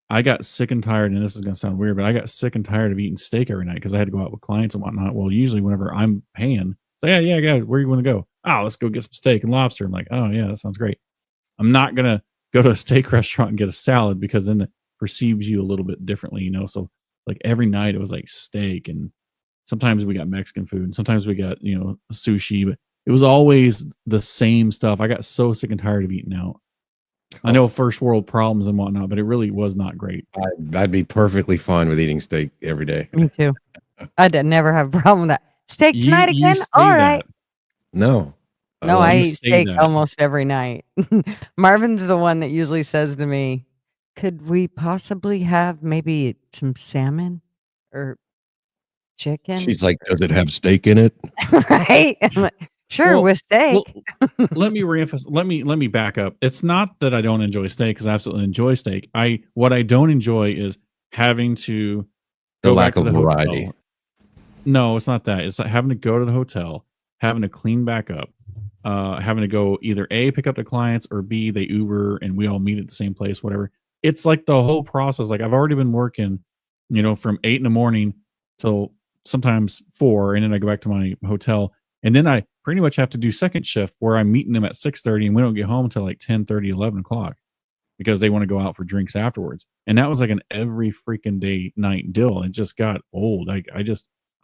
I got sick and tired, and this is going to sound weird, but I got sick and tired of eating steak every night because I had to go out with clients and whatnot. Well, usually whenever I'm paying, so yeah, where you want to go? Oh, let's go get some steak and lobster. I'm like, oh yeah, that sounds great. I'm not going to go to a steak restaurant and get a salad because then it perceives you a little bit differently, So like every night it was like steak, and sometimes we got Mexican food, and sometimes we got, sushi, but it was always the same stuff. I got so sick and tired of eating out. I know first world problems and whatnot, but it really was not great. I'd be perfectly fine with eating steak every day. Me too. I'd never have a problem with that. Steak tonight again? All right. No. No, I eat say steak that. almost every night. Marvin's the one that usually says to me, could we possibly have maybe some salmon or chicken? She's like, does it have steak in it? Right? I'm like, sure, Well, with steak. Let me reemphasize. Let me back up. It's not that I don't enjoy steak, because I absolutely enjoy steak. What I don't enjoy is having to The go lack back to of the variety. hotel. No, it's not that. It's like having to go to the hotel, having to clean back up, having to go either A, pick up the clients, or B, they Uber and we all meet at the same place, whatever. It's like the whole process. Like I've already been working, from 8 in the morning till sometimes 4, and then I go back to my hotel, and then I pretty much have to do second shift where I'm meeting them at 6:30, and we don't get home until like 10:30, 11 o'clock because they want to go out for drinks afterwards. And that was like an every freaking day night deal. It just got old.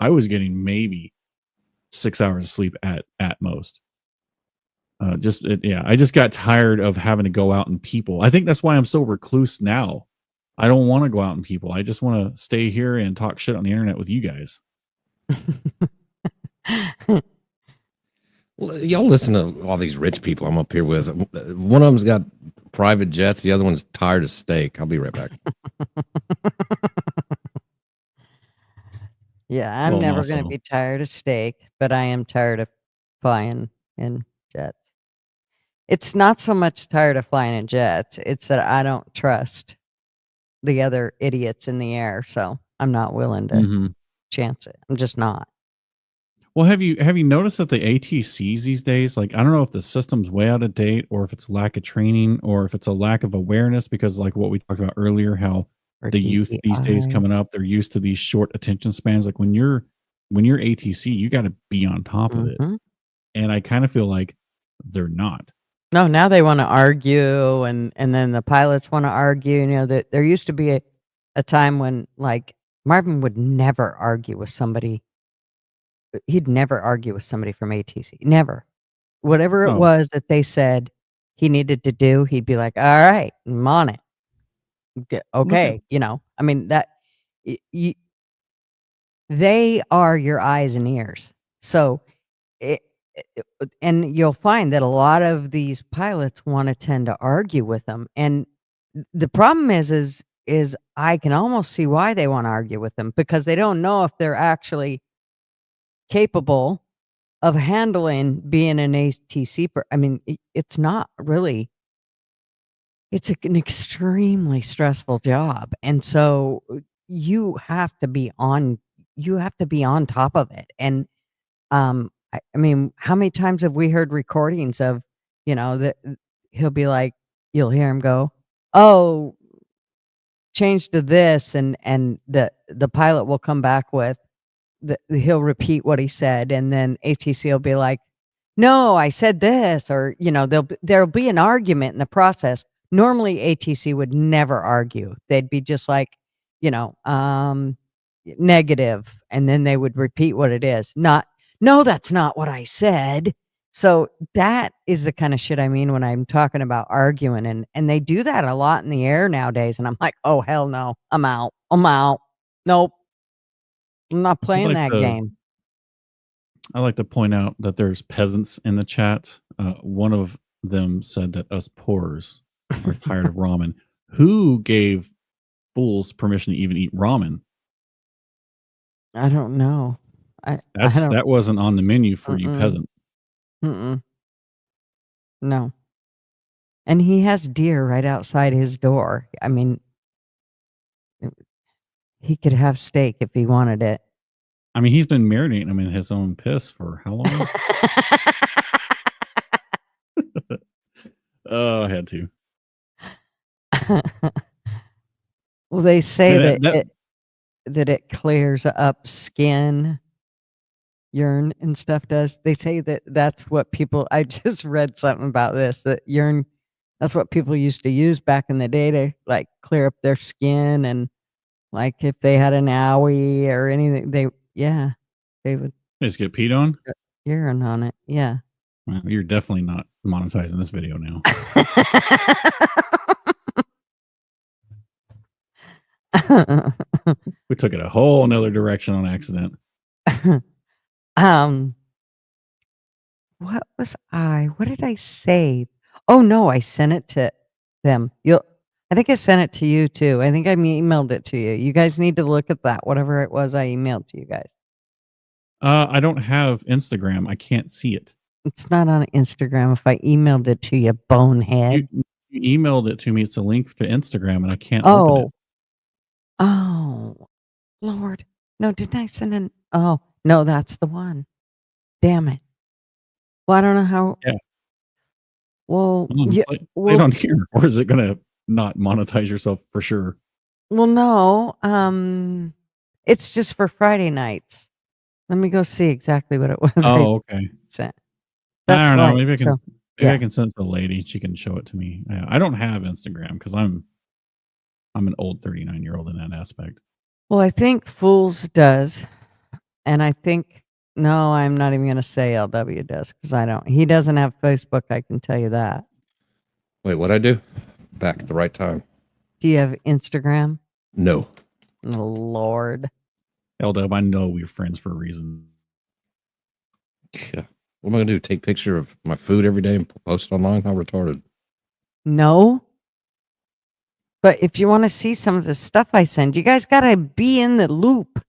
I was getting maybe 6 hours of sleep at most. I just got tired of having to go out and people. I think that's why I'm so recluse now. I don't want to go out and people. I just want to stay here and talk shit on the internet with you guys. Well, y'all listen to all these rich people I'm up here with. One of them's got private jets. The other one's tired of steak. I'll be right back. Yeah, I'm Well, never also- going to be tired of steak, but I am tired of flying in jets. It's not so much tired of flying in jets. It's that I don't trust the other idiots in the air, so I'm not willing to Mhm. chance it. I'm just not. Well, have you noticed that the ATCs these days, like, I don't know if the system's way out of date or if it's lack of training or if it's a lack of awareness, because like what we talked about earlier, how Or the youth these days DEI. coming up, they're used to these short attention spans. Like when you're ATC, you got to be on top of it. Mhm. And I kind of feel like they're not. No, now they want to argue, and then the pilots want to argue. That there used to be a time when like Marvin would never argue with somebody. He'd never argue with somebody from ATC. Never. Whatever it Oh. was that they said he needed to do, he'd be like, "All right, I'm on it." Okay, I mean that they are your eyes and ears. So and you'll find that a lot of these pilots want to tend to argue with them, and the problem is I can almost see why they want to argue with them, because they don't know if they're actually capable of handling being an ATC. I mean, it's not really. It's an extremely stressful job, and so you have to be on. You have to be on top of it, and I mean, how many times have we heard recordings of, that he'll be like, you'll hear him go, "Oh, change to this," and the pilot will come back with he'll repeat what he said, and then ATC will be like, "No, I said this," or there'll be an argument in the process. Normally, ATC would never argue. They'd be just like, negative, and then they would repeat what it is. Not, "No, that's not what I said." So that is the kind of shit I mean when I'm talking about arguing, and they do that a lot in the air nowadays, and I'm like, "Oh, hell no. I'm out. I'm out. Nope. I'm not I playing like that to game." I like to point out that there's peasants in the chat. One of them said that us poors are tired of ramen. Who gave fools permission to even eat ramen? I don't know. I don't That wasn't on the menu for you mm-mm, peasant. mm-mm, no. And he has deer right outside his door. I mean, he could have steak if he wanted it. I mean, he's been marinating them in his own piss for how long? Oh, I had to. Well, they say That, that that it clears up skin, urine and stuff does. They say that that's what people I just read something about this, that urine, that's what people used to use back in the day to, like, clear up their skin, and, like, if they had an owie or anything, they would just get peed on. put urine on it. Yeah. Well, you're definitely not monetizing this video now. We took it a whole nother direction on accident. What did I save? Oh no, I sent it to them. I think I sent it to you too. I think I emailed it to you. You guys need to look at that. Whatever it was I emailed to you guys. I don't have Instagram. I can't see it. It's not on Instagram if I emailed it to you, bonehead. You emailed it to me. It's a link to Instagram, and I can't open it. Oh, Lord. No, didn't I send an? Oh, no, that's the one. Damn it. Well, I don't know how. Yeah. Well, play it on here, or is it gonna not monetize yourself for sure? Well, no. It's just for Friday nights. Let me go see exactly what it was. Oh, okay. Sent. I don't know. Maybe I can. Yeah. I can send it to a lady. She can show it to me. I don't have Instagram because I'm an old 39-year-old in that aspect. Well, I think Fools does, and I think no, I'm not even going to say LW does because I don't. He doesn't have Facebook. I can tell you that. Wait, what'd I do? Back at the right time. Do you have Instagram? No. Oh, Lord. LW, I know we're friends for a reason. Yeah. What am I gonna do? Take picture of my food every day and post it online? How retarded? No. But if you want to see some of the stuff I send, you guys gotta be in the loop.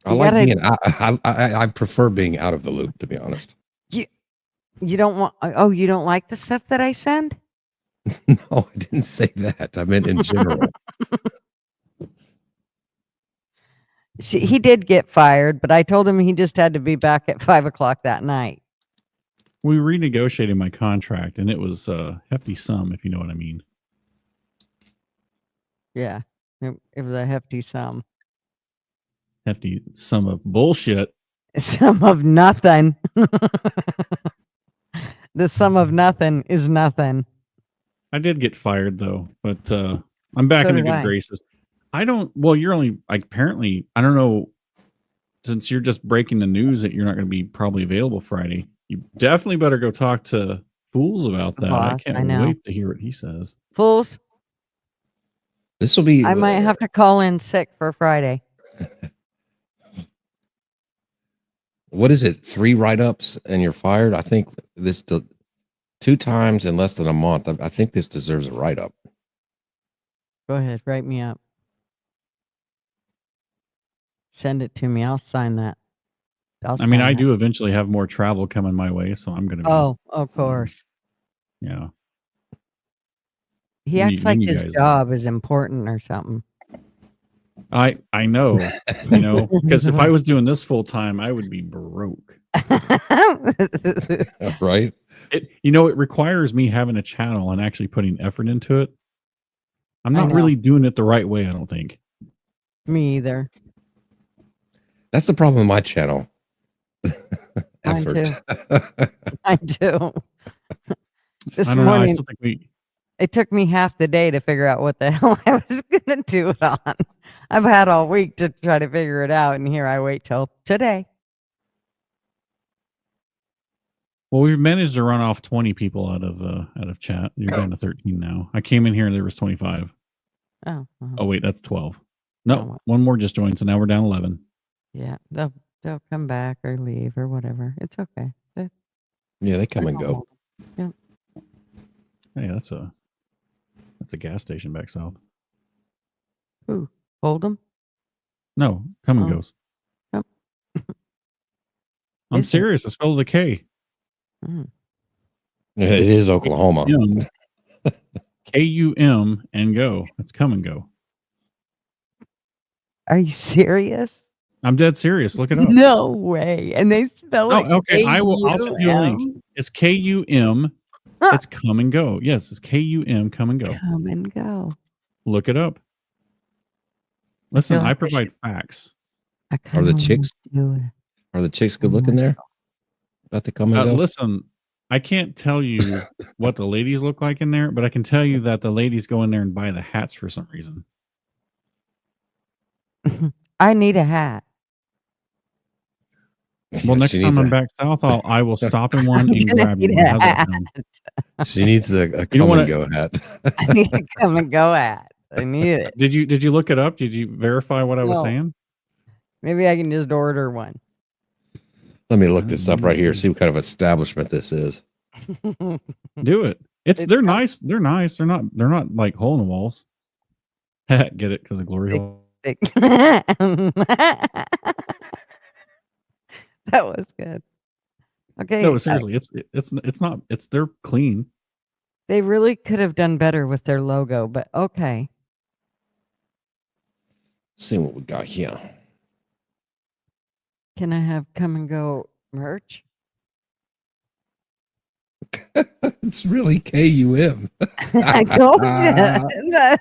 I prefer being out of the loop, to be honest. You don't want? Oh, you don't like the stuff that I send? No, I didn't say that. I meant in general. He did get fired, but I told him he just had to be back at 5:00 that night. We renegotiated my contract, and it was a hefty sum, if you know what I mean. Yeah, it was a hefty sum. Hefty sum of bullshit. Sum of nothing. The sum of nothing is nothing. I did get fired though, but I'm back So in the did good I. graces. Well, you're only apparently, I don't know, since you're just breaking the news that you're not going to be probably available Friday, you definitely better go talk to Fools about that. I Boss, I can't know. wait to hear what he says. Fools, This will be. I might have to call in sick for Friday. What is it? 3 write-ups and you're fired? I think this 2 times in less than a month. I think this deserves a write-up. Go ahead, write me up. Send it to me. I'll sign that. I mean, I do eventually have more travel coming my way, so I'm going to be. Oh, of course. Yeah. He acts like his job is important or something. I know, because if I was doing this full time, I would be broke. Right? It requires me having a channel and actually putting effort into it. I'm not really doing it the right way, I don't think. Me either. That's the problem with my channel. Mine Effort. too. I do. This I don't know. I morning, still think it took me half the day to figure out what the hell I was going to do it on. I've had all week to try to figure it out, and here I wait till today. Well, we've managed to run off 20 people out of chat. You're down to 13 now. I came in here and there was 25. Oh, well, Oh wait, that's 12. No, well. one more just joined, so now we're down 11. Yeah, they'll come back or leave or whatever. It's okay. Yeah, they come and go. Yeah. Hey, that's a gas station back south. Ooh, hold them. No, come and Oh. goes. Yep. I'm Is it? serious. It's spelled with a K. Mm. Yeah, it is Oklahoma. KUM and go. It's come and go. Are you serious? I'm dead serious. Look it up. No way. And they spell it. Oh, okay. I'll send you a link. KUM? It's KUM. It's come and go. Yes, it's KUM, come and go. Come and go. Look it up. Listen, feel like I I provide should- facts. I Are kinda the wanna chicks do it. Are the chicks good looking there? About to come and go? Listen, I can't tell you what the ladies look like in there, but I can tell you that the ladies go in there and buy the hats for some reason. I need a hat. Well, next She time needs I'm a- back south, I will stop in one and gonna grab you need one. a How's that hat. sound? She needs a You come don't and wanna- go hat. I need to come and go hat. I need it. Did you look it up? Did you verify what I was No. saying? Maybe I can just order one. Let me look this up right here. See what kind of establishment this is. Do it. They're nice. They're nice. They're not like hole in the walls. Get it because of glory hole. That was good. Okay. No, seriously, they're clean. They really could have done better with their logo, but okay. See what we got here. Can I have come and go merch? It's really KUM. I told you.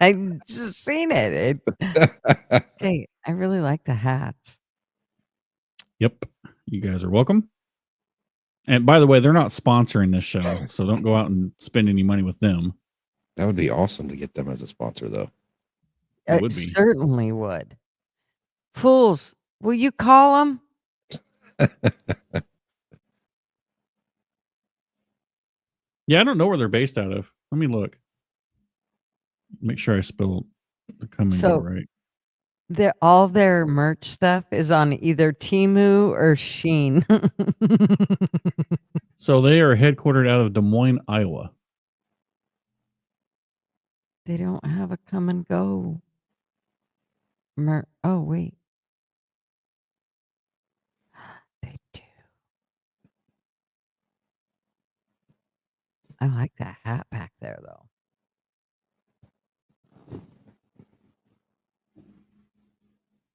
I just seen it. Okay, I really like the hats. Yep. You guys are welcome. And by the way, they're not sponsoring this show, so don't go out and spend any money with them. That would be awesome to get them as a sponsor, though. It would be. Certainly would. Fools, will you call them? Yeah, I don't know where they're based out of. Let me look. Make sure I spell the come and go right. All their merch stuff is on either Temu or Shein. So they are headquartered out of Des Moines, Iowa. They don't have a come and go. Oh, wait. They do. I like that hat back there, though.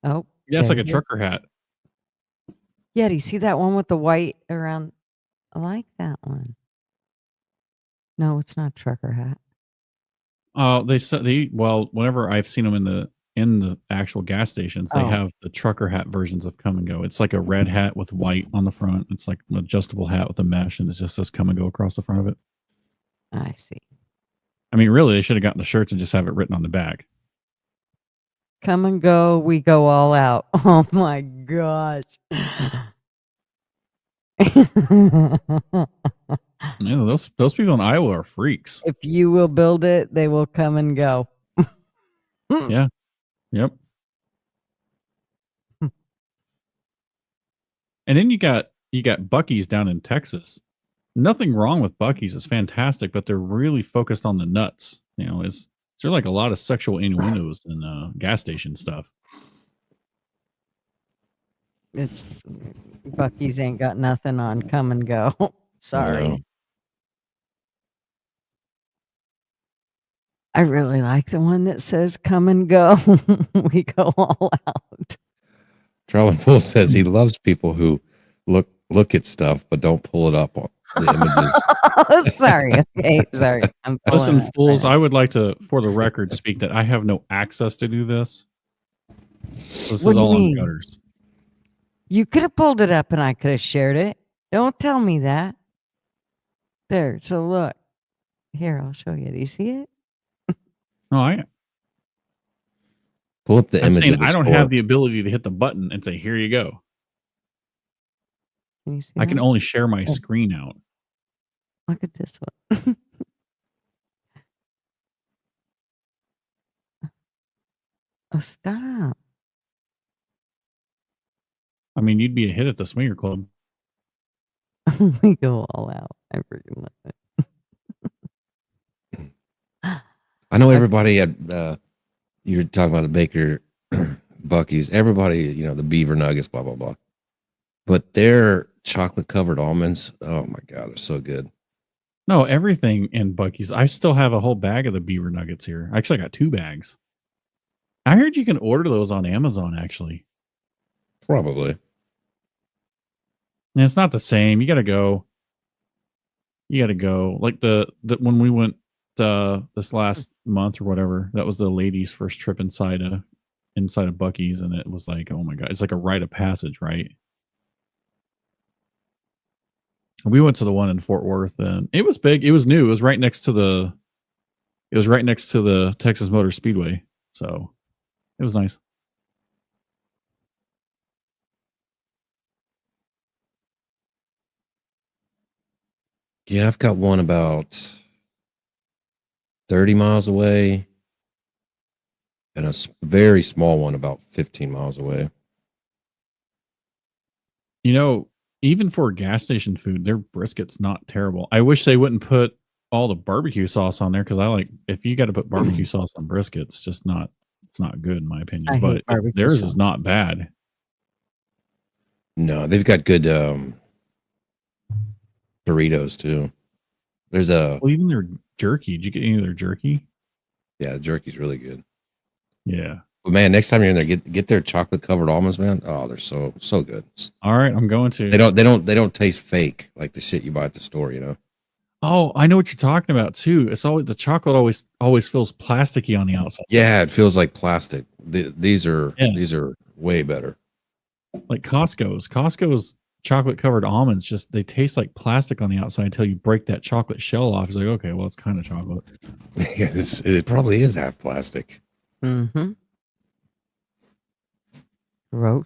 Oh. Yeah, it's like there a it is. trucker hat. Yeah, do you see that one with the white around? I like that one. No, it's not a trucker hat. They said whenever I've seen them in the actual gas stations, they have the trucker hat versions of come and go. It's like a red hat with white on the front. It's like an adjustable hat with a mesh, and it just says come and go across the front of it. I see. I mean, really, they should have gotten the shirts and just have it written on the back. Come and go, we go all out. Oh my gosh. Yeah, those people in Iowa are freaks. If you will build it, they will come and go. Yeah. Yep. And then you got Buc-ee's down in Texas. Nothing wrong with Buc-ee's. It's fantastic, but they're really focused on the nuts. You know, is there like a lot of sexual innuendos in gas station stuff? It's Buc-ee's ain't got nothing on come and go. Sorry. No. I really like the one that says come and go. We go all out. Charlie Poole says he loves people who look at stuff but don't pull it up on the images. Oh, sorry. Okay, sorry. I'm Listen, pulling it. fools, I would like to, for the record, speak that I have no access to do this. This What is do you all on mean? Gutters. You could have pulled it up and I could have shared it. Don't tell me that. There. So look. Here, I'll show you. Do you see it? No, I Pull up the I'm image. saying of the I don't store. have the ability to hit the button and say, here you go. Can you see I can that? only share my screen out. Look at this one. Oh, stop. I mean, you'd be a hit at the swinger club. We go all out. I freaking love it. I know everybody at you're talking about the Baker Bucky's, everybody, you know, the beaver nuggets, blah blah blah. But their chocolate covered almonds, oh my god, they're so good. No, everything in Bucky's. I still have a whole bag of the beaver nuggets here. Actually, I got 2 bags. I heard you can order those on Amazon, actually. Probably. And it's not the same. You gotta go. Like the when we went this last month or whatever, that was the ladies' first trip inside a Bucky's, and it was like, oh my god, it's like a rite of passage, right? We went to the one in Fort Worth, and it was big. It was new. It was right next to the Texas Motor Speedway, so it was nice. Yeah, I've got one about 30 miles away and a very small one about 15 miles away. You know, even for gas station food, their brisket's not terrible. I wish they wouldn't put all the barbecue sauce on there, because I like, if you got to put barbecue sauce on brisket, it's just not, it's not good in my opinion. I hate But barbecue theirs sauce. is not bad. No, they've got good burritos too. There's a Well, even their jerky. Did you get any of their jerky? yeah, the jerky's really good. Yeah. But man, next time you're in there, get their chocolate covered almonds, man. Oh, they're so good. All right, I'm going to. They don't taste fake like the shit you buy at the store, you know. Oh, I know what you're talking about too. It's always, the chocolate always feels plasticky on the outside. Yeah, it feels like plastic. These are way better. Like Costco's chocolate covered almonds, just they taste like plastic on the outside until you break that chocolate shell off. It's like, okay, well, it's kind of chocolate. Yeah, it probably is half plastic. Mm-hmm. Gross.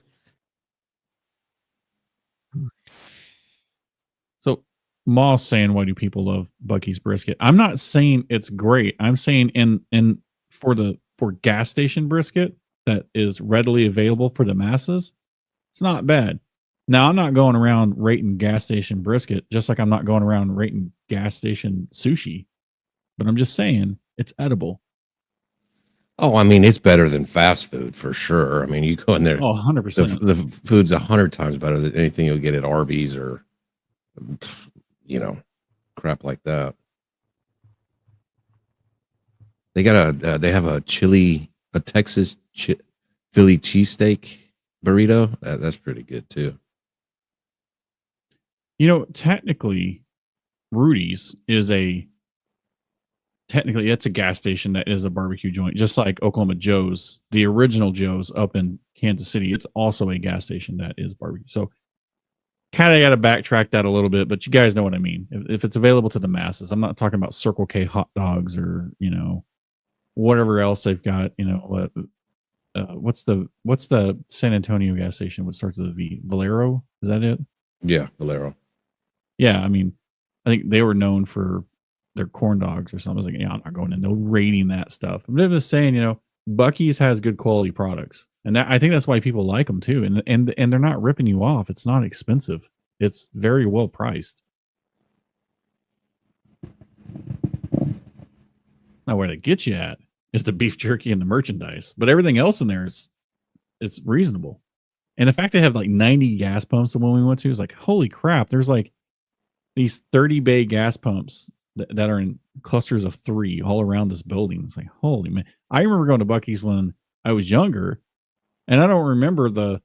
So Moss saying, why do people love Bucky's brisket? I'm not saying it's great. I'm saying for gas station brisket that is readily available for the masses, it's not bad. Now, I'm not going around rating gas station brisket, just like I'm not going around rating gas station sushi. But I'm just saying it's edible. Oh, I mean, it's better than fast food for sure. I mean, you go in there. Oh, 100%. The food's 100 times better than anything you'll get at Arby's or, you know, crap like that. They got they have a Texas Philly cheesesteak burrito. That's pretty good too. You know, technically, Rudy's is it's a gas station that is a barbecue joint, just like Oklahoma Joe's, the original Joe's up in Kansas City. It's also a gas station that is barbecue. So kind of got to backtrack that a little bit, but you guys know what I mean. If it's available to the masses, I'm not talking about Circle K hot dogs or, you know, whatever else they've got. You know, what's the San Antonio gas station? What starts with a V? Valero? Is that it? Yeah, Valero. Yeah, I mean, I think they were known for their corn dogs or something. I was like, yeah, I'm not going in. No rating that stuff. I'm just saying, you know, Bucky's has good quality products, and I think that's why people like them too. And they're not ripping you off. It's not expensive. It's very well priced. Now, where to get you at is the beef jerky and the merchandise, but everything else in there it's reasonable. And the fact they have like 90 gas pumps, the one we went to, is like, holy crap! There's like these 30 bay gas pumps that are in clusters of 3 all around this building. It's like, holy man. I remember going to Bucky's when I was younger, and I don't remember the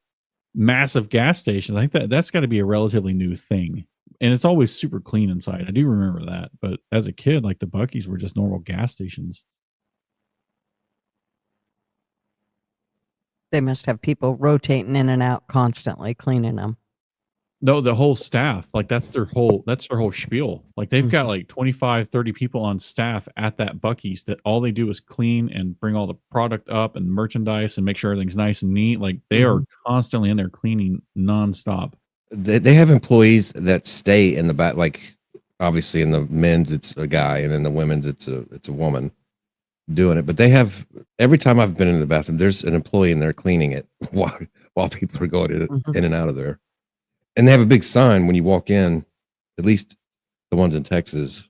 massive gas stations. I think that's got to be a relatively new thing. And it's always super clean inside. I do remember that. But as a kid, like the Bucky's were just normal gas stations. They must have people rotating in and out constantly, cleaning them. No, the whole staff, like that's their whole spiel. Like they've got like 25, 30 people on staff at that Bucky's that all they do is clean and bring all the product up and merchandise and make sure everything's nice and neat. Like they are constantly in there cleaning nonstop. They have employees that stay in the back, like obviously in the men's it's a guy, and in the women's it's a woman doing it. But they have, every time I've been in the bathroom, there's an employee in there cleaning it while people are going in and out of there. And they have a big sign when you walk in, at least the ones in Texas,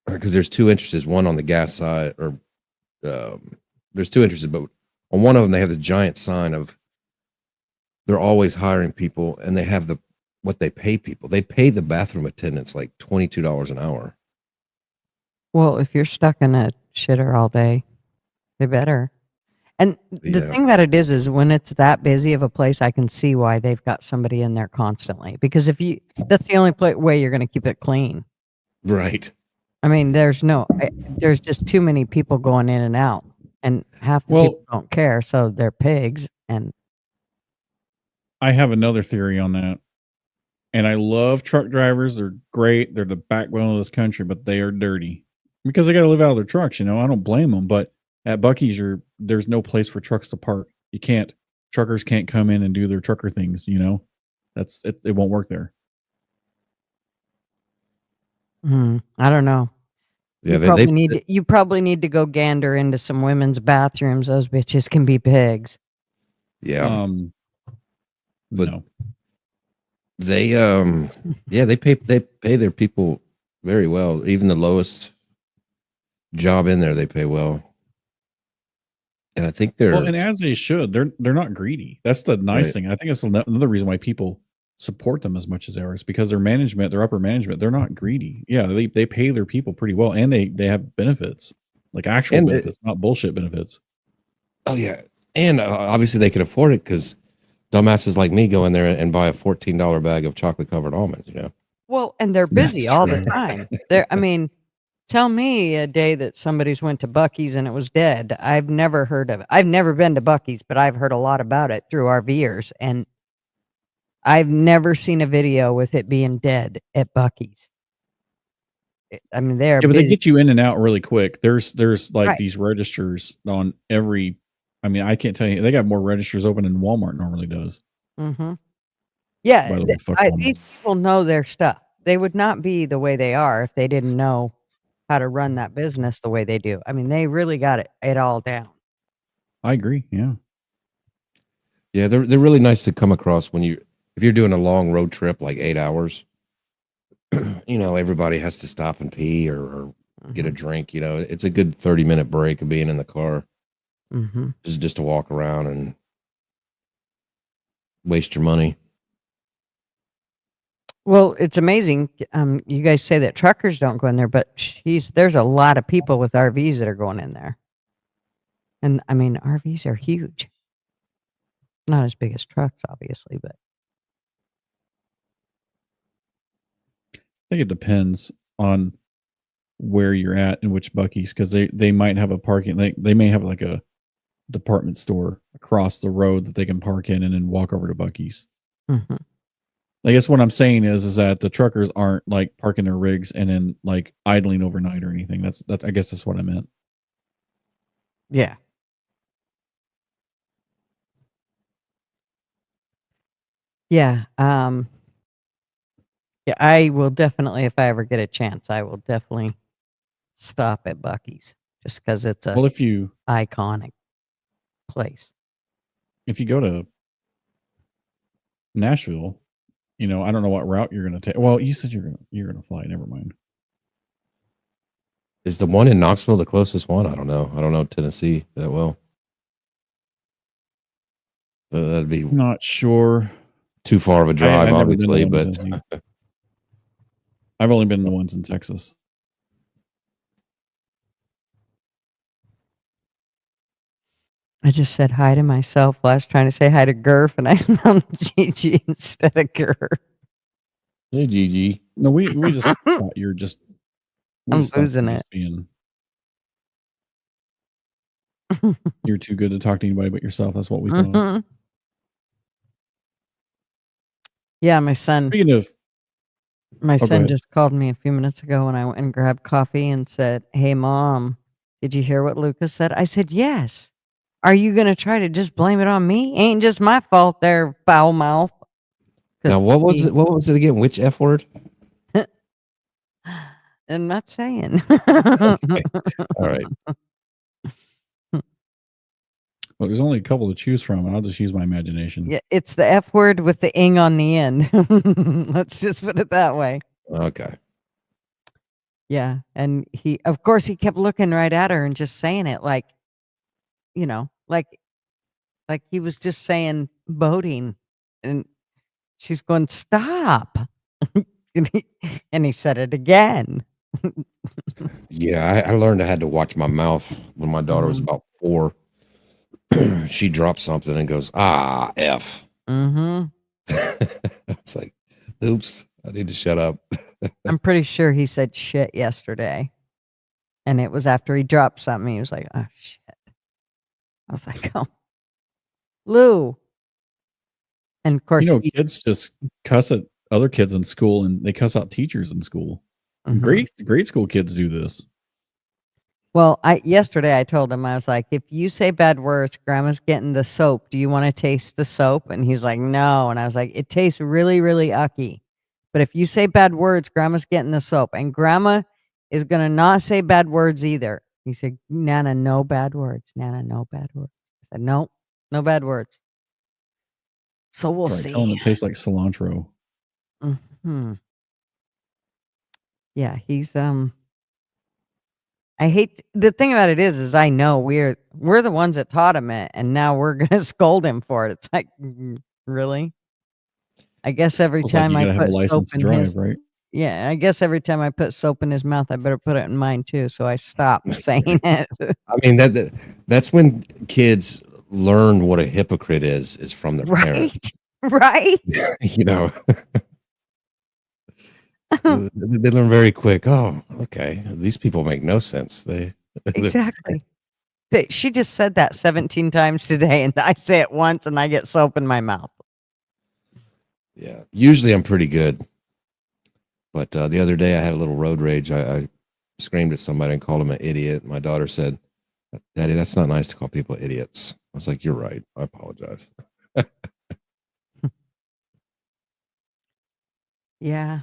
because there's two entrances, one on the gas side, or there's two entrances, but on one of them they have the giant sign of they're always hiring people, and they have what they pay people. They pay the bathroom attendants like $22 an hour. Well, if you're stuck in a shitter all day, they better. And the Yeah. thing about it is when it's that busy of a place, I can see why they've got somebody in there constantly. Because that's the only way you're going to keep it clean. Right. I mean, there's just too many people going in and out, and half the people don't care, so they're pigs. And I have another theory on that. And I love truck drivers. They're great. They're the backbone of this country, but they are dirty because they got to live out of their trucks. I don't blame them. But at Buc-ee's, there's no place for trucks to park. Truckers can't come in and do their trucker things. It won't work there. I don't know. Yeah, you probably need to go gander into some women's bathrooms. Those bitches can be pigs. Yeah. But no. They they pay their people very well. Even the lowest job in there, they pay well. And I think and as they should. They're not greedy. That's the nice thing. I think that's another reason why people support them as much as they are, is because their upper management, they're not greedy. Yeah, they pay their people pretty well, and they have benefits, like actual benefits, not bullshit benefits. Oh yeah, and obviously they can afford it because dumbasses like me go in there and buy a $14 bag of chocolate covered almonds. Well, and they're busy all the time. Tell me a day that somebody's went to Buc-ee's and it was dead. I've never heard of it. I've never been to Buc-ee's, but I've heard a lot about it through RVers, and I've never seen a video with it being dead at Buc-ee's. I mean, they're but busy. they get you in and out really quick. There's like these registers on every. I mean, I can't tell you. They got more registers open than Walmart normally does. Mm-hmm. Yeah, By the way, these people know their stuff. They would not be the way they are if they didn't know how to run that business the way they do. I mean, they really got it all down. I agree. Yeah. Yeah, they're really nice to come across if you're doing a long road trip, like 8 hours. Everybody has to stop and pee or get a drink. It's a good 30-minute break of being in the car. Mm-hmm. Just to walk around and waste your money. Well, it's amazing. You guys say that truckers don't go in there, but there's a lot of people with RVs that are going in there. And I mean, RVs are huge. Not as big as trucks, obviously, but I think it depends on where you're at and which Buc-ee's, because they might have a parking. They may have like a department store across the road that they can park in and then walk over to Buc-ee's. Mm-hmm. I guess what I'm saying is that the truckers aren't like parking their rigs and then like idling overnight or anything. That's I guess that's what I meant. Yeah. Yeah. Yeah, I will definitely, if I ever get a chance, I will definitely stop at Buc-ee's just because it's a iconic place. If you go to Nashville, I don't know what route you're going to take. Well, you said you're going to fly. Never mind. Is the one in Knoxville the closest one? I don't know Tennessee that well. That'd be not sure. Too far of a drive, obviously, but I've only been the ones in Texas. I just said hi to myself while I was trying to say hi to Gurf, and I smelled Gigi instead of Gurf. Hey, Gigi. No, we just thought you're just. I'm losing it. You're too good to talk to anybody but yourself. That's what we thought. Mm-hmm. Yeah, my son. Speaking of, my son just called me a few minutes ago when I went and grabbed coffee and said, "Hey, Mom, did you hear what Lucas said?" I said, "Yes." Are you going to try to just blame it on me? Ain't just my fault there, foul mouth. Now, what was it again? Which F word? I'm not saying. All right. Well, there's only a couple to choose from, and I'll just use my imagination. Yeah, it's the F word with the ing on the end. Let's just put it that way. Okay. Yeah, and of course, he kept looking right at her and just saying it like, like he was just saying boating, and she's going, "Stop!" and he said it again. Yeah, I learned I had to watch my mouth when my daughter was Mhm. about 4. She dropped something and goes, "Ah, F." Mm-hmm. It's like, oops, I need to shut up. I'm pretty sure he said shit yesterday, and it was after he dropped something. He was like, "Oh shit!" I was like, "Oh, Lou." And of course, Kids just cuss at other kids in school, and they cuss out teachers in school. Mhm. Grade school kids do this. Well, yesterday I told him, I was like, if you say bad words, Grandma's getting the soap. Do you want to taste the soap? And he's like, no. And I was like, it tastes really, really ucky. But if you say bad words, Grandma's getting the soap. And Grandma is going to not say bad words either. He said, Nana, no bad words. Nana, no bad words. I said, no, no bad words. So we'll That's right, see. tell them it tastes like cilantro. Hmm. Yeah, he's I hate the thing about it is I know we're the ones that taught him it, and now we're gonna scold him for it. It's like, really? I guess every It's like time you I gotta have a put soap license to in drive, his, right? yeah, I guess every time I put soap in his mouth, I better put it in mine too. So I stopped saying it. I mean, that's when kids learn what a hypocrite is from their parents. Right, right. You know, they learn very quick. Oh, okay, these people make no sense. Exactly. She just said that 17 times today, and I say it once, and I get soap in my mouth. Yeah, usually I'm pretty good, but the other day I had a little road rage. I screamed at somebody and called him an idiot. My daughter said, "Daddy, that's not nice to call people idiots." I was like, "You're right. I apologize." Yeah.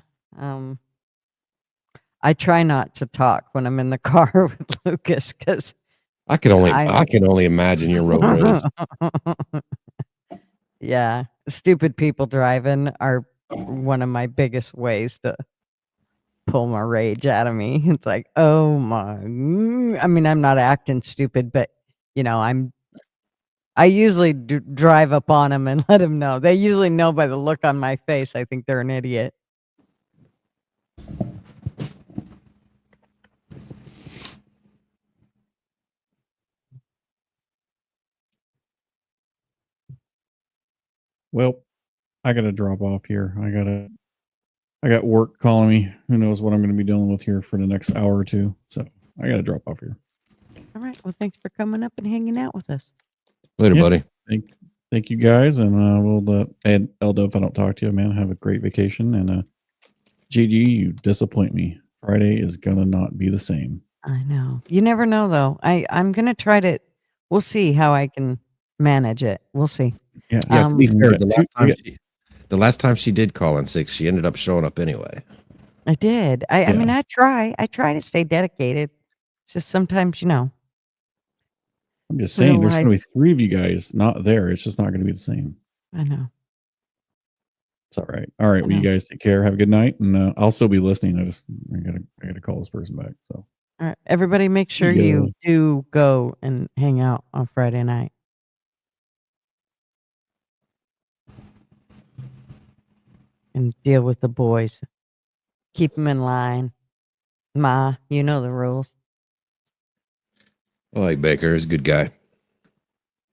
I try not to talk when I'm in the car with Lucas because I can only imagine your road rage. Yeah, stupid people driving are one of my biggest ways to pull my rage out of me. It's like, oh my, I mean, I'm not acting stupid, but I usually drive up on them and let them know. They usually know by the look on my face. I think they're an idiot. Well, I gotta drop off here. I got work calling me. Who knows what I'm gonna be dealing with here for the next hour or two. So I gotta drop off here. All right. Well, thanks for coming up and hanging out with us. Later, buddy. Thank you guys, and we'll and Eldo, if I don't talk to you, man, have a great vacation. And GG, you disappoint me. Friday is gonna not be the same. I know. You never know, though. I'm gonna try to. We'll see how I can manage it. We'll see. Yeah. To be fair, the last time she did call in sick, she ended up showing up anyway. I did. I mean, I try. I try to stay dedicated. It's just sometimes, I'm just saying, there's going to be 3 of you guys not there. It's just not going to be the same. I know. It's all right. All right. Well, you guys take care. Have a good night, and I'll still be listening. I gotta call this person back. So, all right, everybody, make sure you do go and hang out on Friday night. And deal with the boys. Keep them in line. Ma, you know the rules. I like Baker. He's a good guy.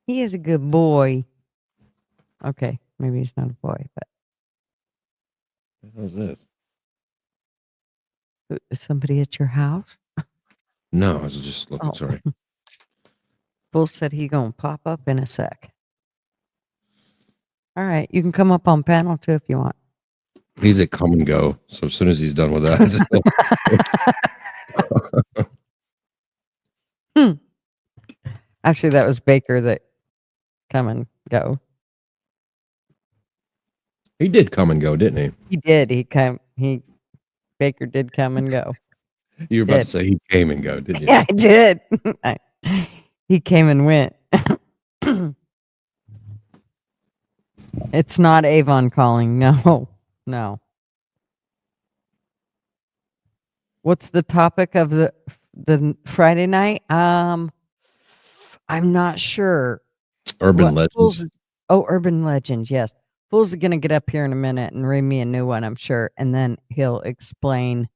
He is a good boy. Okay, maybe he's not a boy, but. What was this? Is somebody at your house? No, I was just looking. Sorry. Bull said he gonna pop up in a sec. All right, you can come up on panel too if you want. He's at come and go. So as soon as he's done with that. Actually, that was Baker that come and go. He did come and go, didn't he? He did. Baker did come and go. You were about to say he came and go, didn't you? Yeah, I did. He came and went. It's not Avon calling. No, no. What's the topic of the Friday night? I'm not sure. Urban What Fools legends. is- oh, urban legends. Yes, Fool's gonna get up here in a minute and read me a new one, I'm sure, and then he'll explain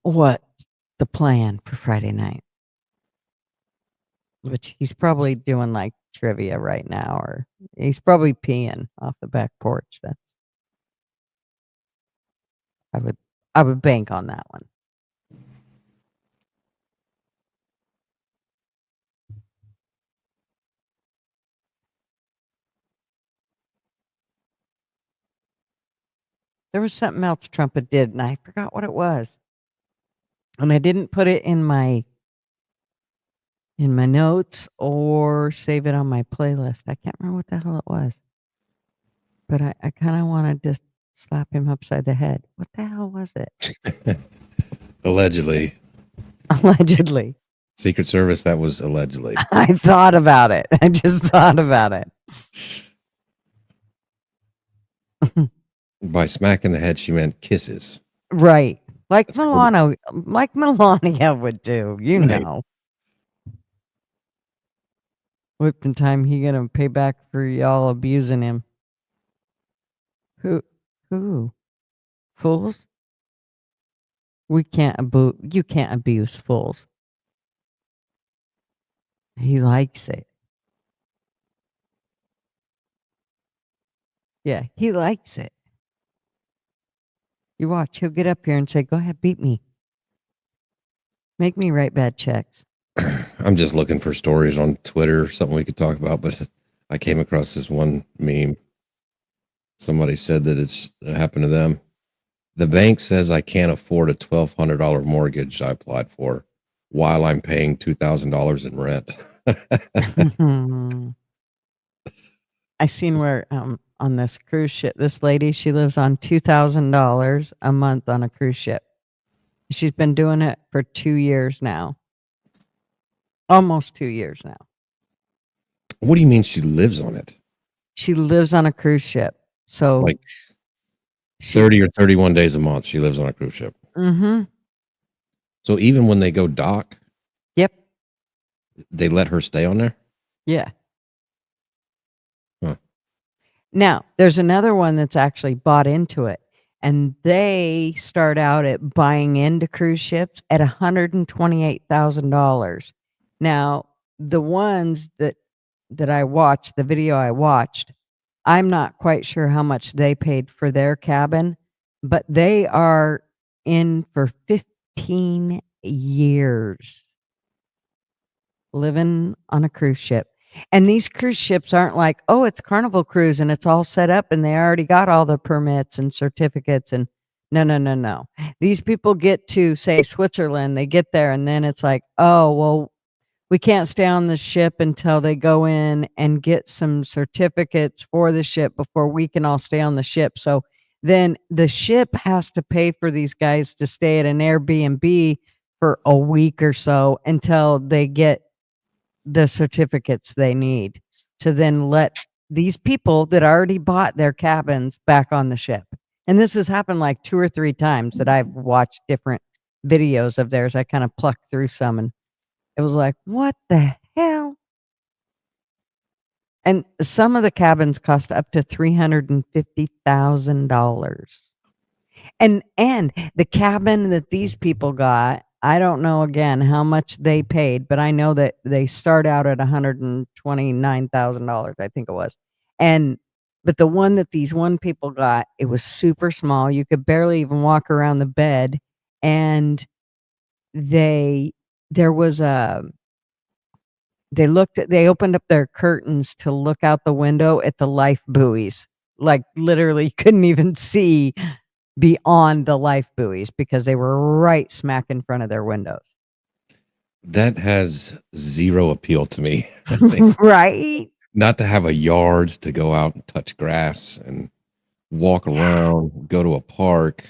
what the plan for Friday night. Which he's probably doing like trivia right now, or he's probably peeing off the back porch. That's I would bank on that one. There was something else Trump did, and I forgot what it was. And I didn't put it in my notes or save it on my playlist. I can't remember what the hell it was. But I kind of wanted to slap him upside the head. What the hell was it? Allegedly. Allegedly. Secret Service, that was allegedly. I thought about it. I just thought about it. By smacking the head, she meant kisses. Right. Like That's cool. Melania would do, you Right. know. Whipped in time, he gonna pay back for y'all abusing him. Who? Fools? You can't abuse fools. He likes it. Yeah, he likes it. You watch, he'll get up here and say, go ahead, beat me. Make me write bad checks. I'm just looking for stories on Twitter, something we could talk about, but I came across this one meme. Somebody said that it happened to them. The bank says I can't afford a $1,200 mortgage I applied for while I'm paying $2,000 in rent. I seen where on this cruise ship, this lady, she lives on $2,000 a month on a cruise ship. She's been doing it for 2 years now. Almost 2 years now. What do you mean she lives on it? She lives on a cruise ship. So Like 30 or 31 days a month she lives on a cruise ship. Mm-hmm. So even when they go dock, Yep. they let her stay on there? Yeah. Huh. Now, there's another one that's actually bought into it. And they start out at buying into cruise ships at $128,000. Now, the ones that I watched, the video I watched, I'm not quite sure how much they paid for their cabin, but they are in for 15 years living on a cruise ship. And these cruise ships aren't like, oh, it's Carnival Cruise and it's all set up and they already got all the permits and certificates. And no. These people get to, say, Switzerland, they get there and then it's like, oh, well, we can't stay on the ship until they go in and get some certificates for the ship before we can all stay on the ship. So then the ship has to pay for these guys to stay at an Airbnb for a week or so until they get the certificates they need to then let these people that already bought their cabins back on the ship. And this has happened like 2 or 3 times that I've watched different videos of theirs. I kind of plucked through some and it was like, what the hell? And some of the cabins cost up to $350,000. And the cabin that these people got, I don't know again how much they paid, but I know that they start out at $129,000, I think it was. But the one that these people got, it was super small. You could barely even walk around the bed. And they opened up their curtains to look out the window at the life buoys. Like literally couldn't even see beyond the life buoys because they were right smack in front of their windows. That has zero appeal to me. Right? Not to have a yard to go out and touch grass and walk around, go to a park.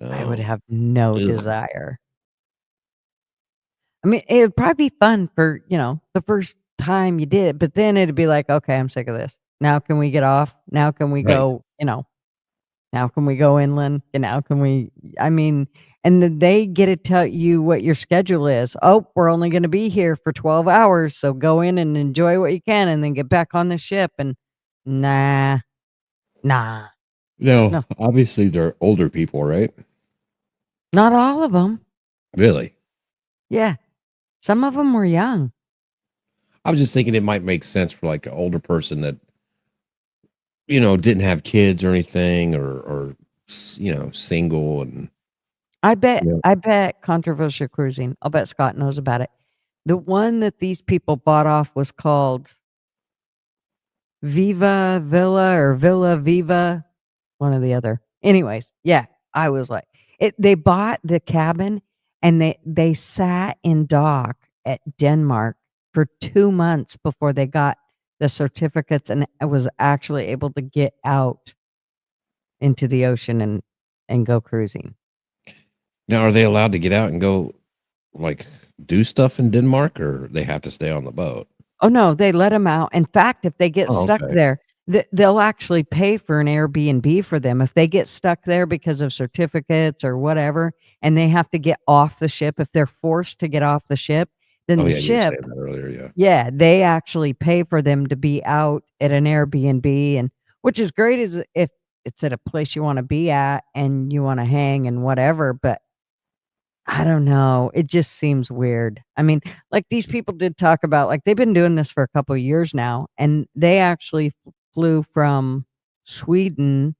I would Oh, have no ugh. desire. I mean, it would probably be fun for, the first time you did it, but then it'd be like, okay, I'm sick of this. Now can we get off? Now can we Right. go, now can we go inland? And now can we, I mean, and then they get to tell you what your schedule is. Oh, we're only going to be here for 12 hours. So go in and enjoy what you can and then get back on the ship. And nah, No, no, obviously they're older people, right? not all of them. Really? Yeah. Some of them were young. I was just thinking it might make sense for like an older person that, didn't have kids or anything or single and I bet, Yeah. I bet controversial cruising. I'll bet Scott knows about it. The one that these people bought off was called Viva Villa or Villa Viva, one or the other. Anyways, yeah, I was like, they bought the cabin and they sat in dock at Denmark for 2 months before they got the certificates and I was actually able to get out into the ocean and go cruising. Now, are they allowed to get out and go like do stuff in Denmark or they have to stay on the boat? Oh, no, they let them out. In fact, if they get Oh, stuck okay. there, they'll actually pay for an Airbnb for them. If they get stuck there because of certificates or whatever, and they have to get off the ship, if they're forced to get off the ship, then Oh, the yeah, you were ship, saying that earlier, yeah. yeah, they actually pay for them to be out at an Airbnb, and which is great is if it's at a place you wanna be at and you wanna hang and whatever, but I don't know. It just seems weird. I mean, like these people did talk about like they've been doing this for a couple of years now, and they actually flew from Sweden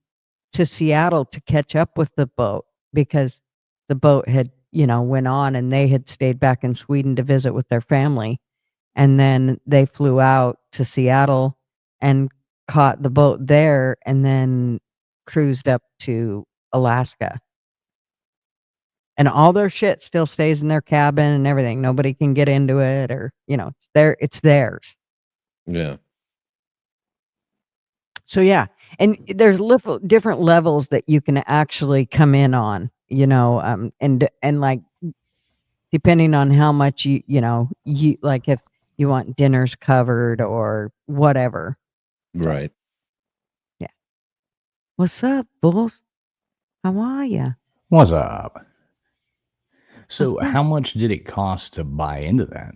to Seattle to catch up with the boat because the boat had, went on and they had stayed back in Sweden to visit with their family. And then they flew out to Seattle and caught the boat there and then cruised up to Alaska. And all their shit still stays in their cabin and everything. Nobody can get into it or, it's theirs. Yeah. So yeah, and there's different levels that you can actually come in on, and like depending on how much you like if you want dinners covered or whatever. Right. Yeah. What's up, Bulls? How are ya? What's up? So, What's up? how much did it cost to buy into that?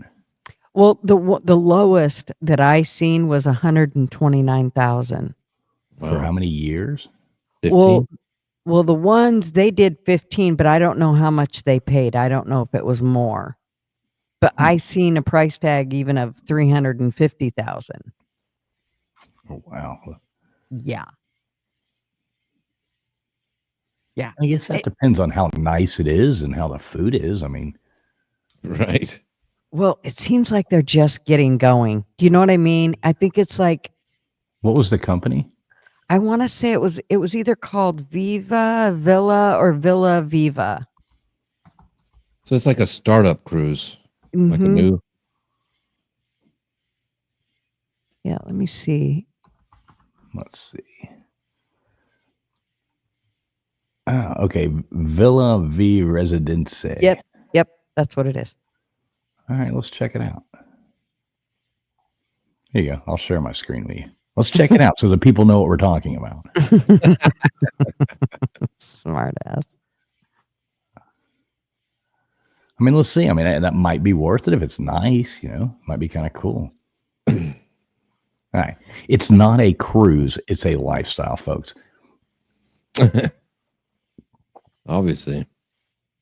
Well, the lowest that I seen was 129,000. For how many years? 15? Well, the ones they did 15, but I don't know how much they paid. I don't know if it was more. But I seen a price tag even of 350,000. Oh, wow. Yeah. Yeah. I guess that depends on how nice it is and how the food is. I mean, right. Well, it seems like they're just getting going. Do you know what I mean? I think it's like what was the company? I want to say it was either called Viva Villa or Villa Viva. So it's like a startup cruise, like a Mhm. new. Yeah, let me see. Let's see. Okay. Villa V Residence. Yep, that's what it is. All right, let's check it out. Here you go. I'll share my screen with you. Let's check it out so that people know what we're talking about. Smart ass. I mean, let's see. I mean, that might be worth it if it's nice, might be kind of cool. All right. It's not a cruise. It's a lifestyle, folks. Obviously.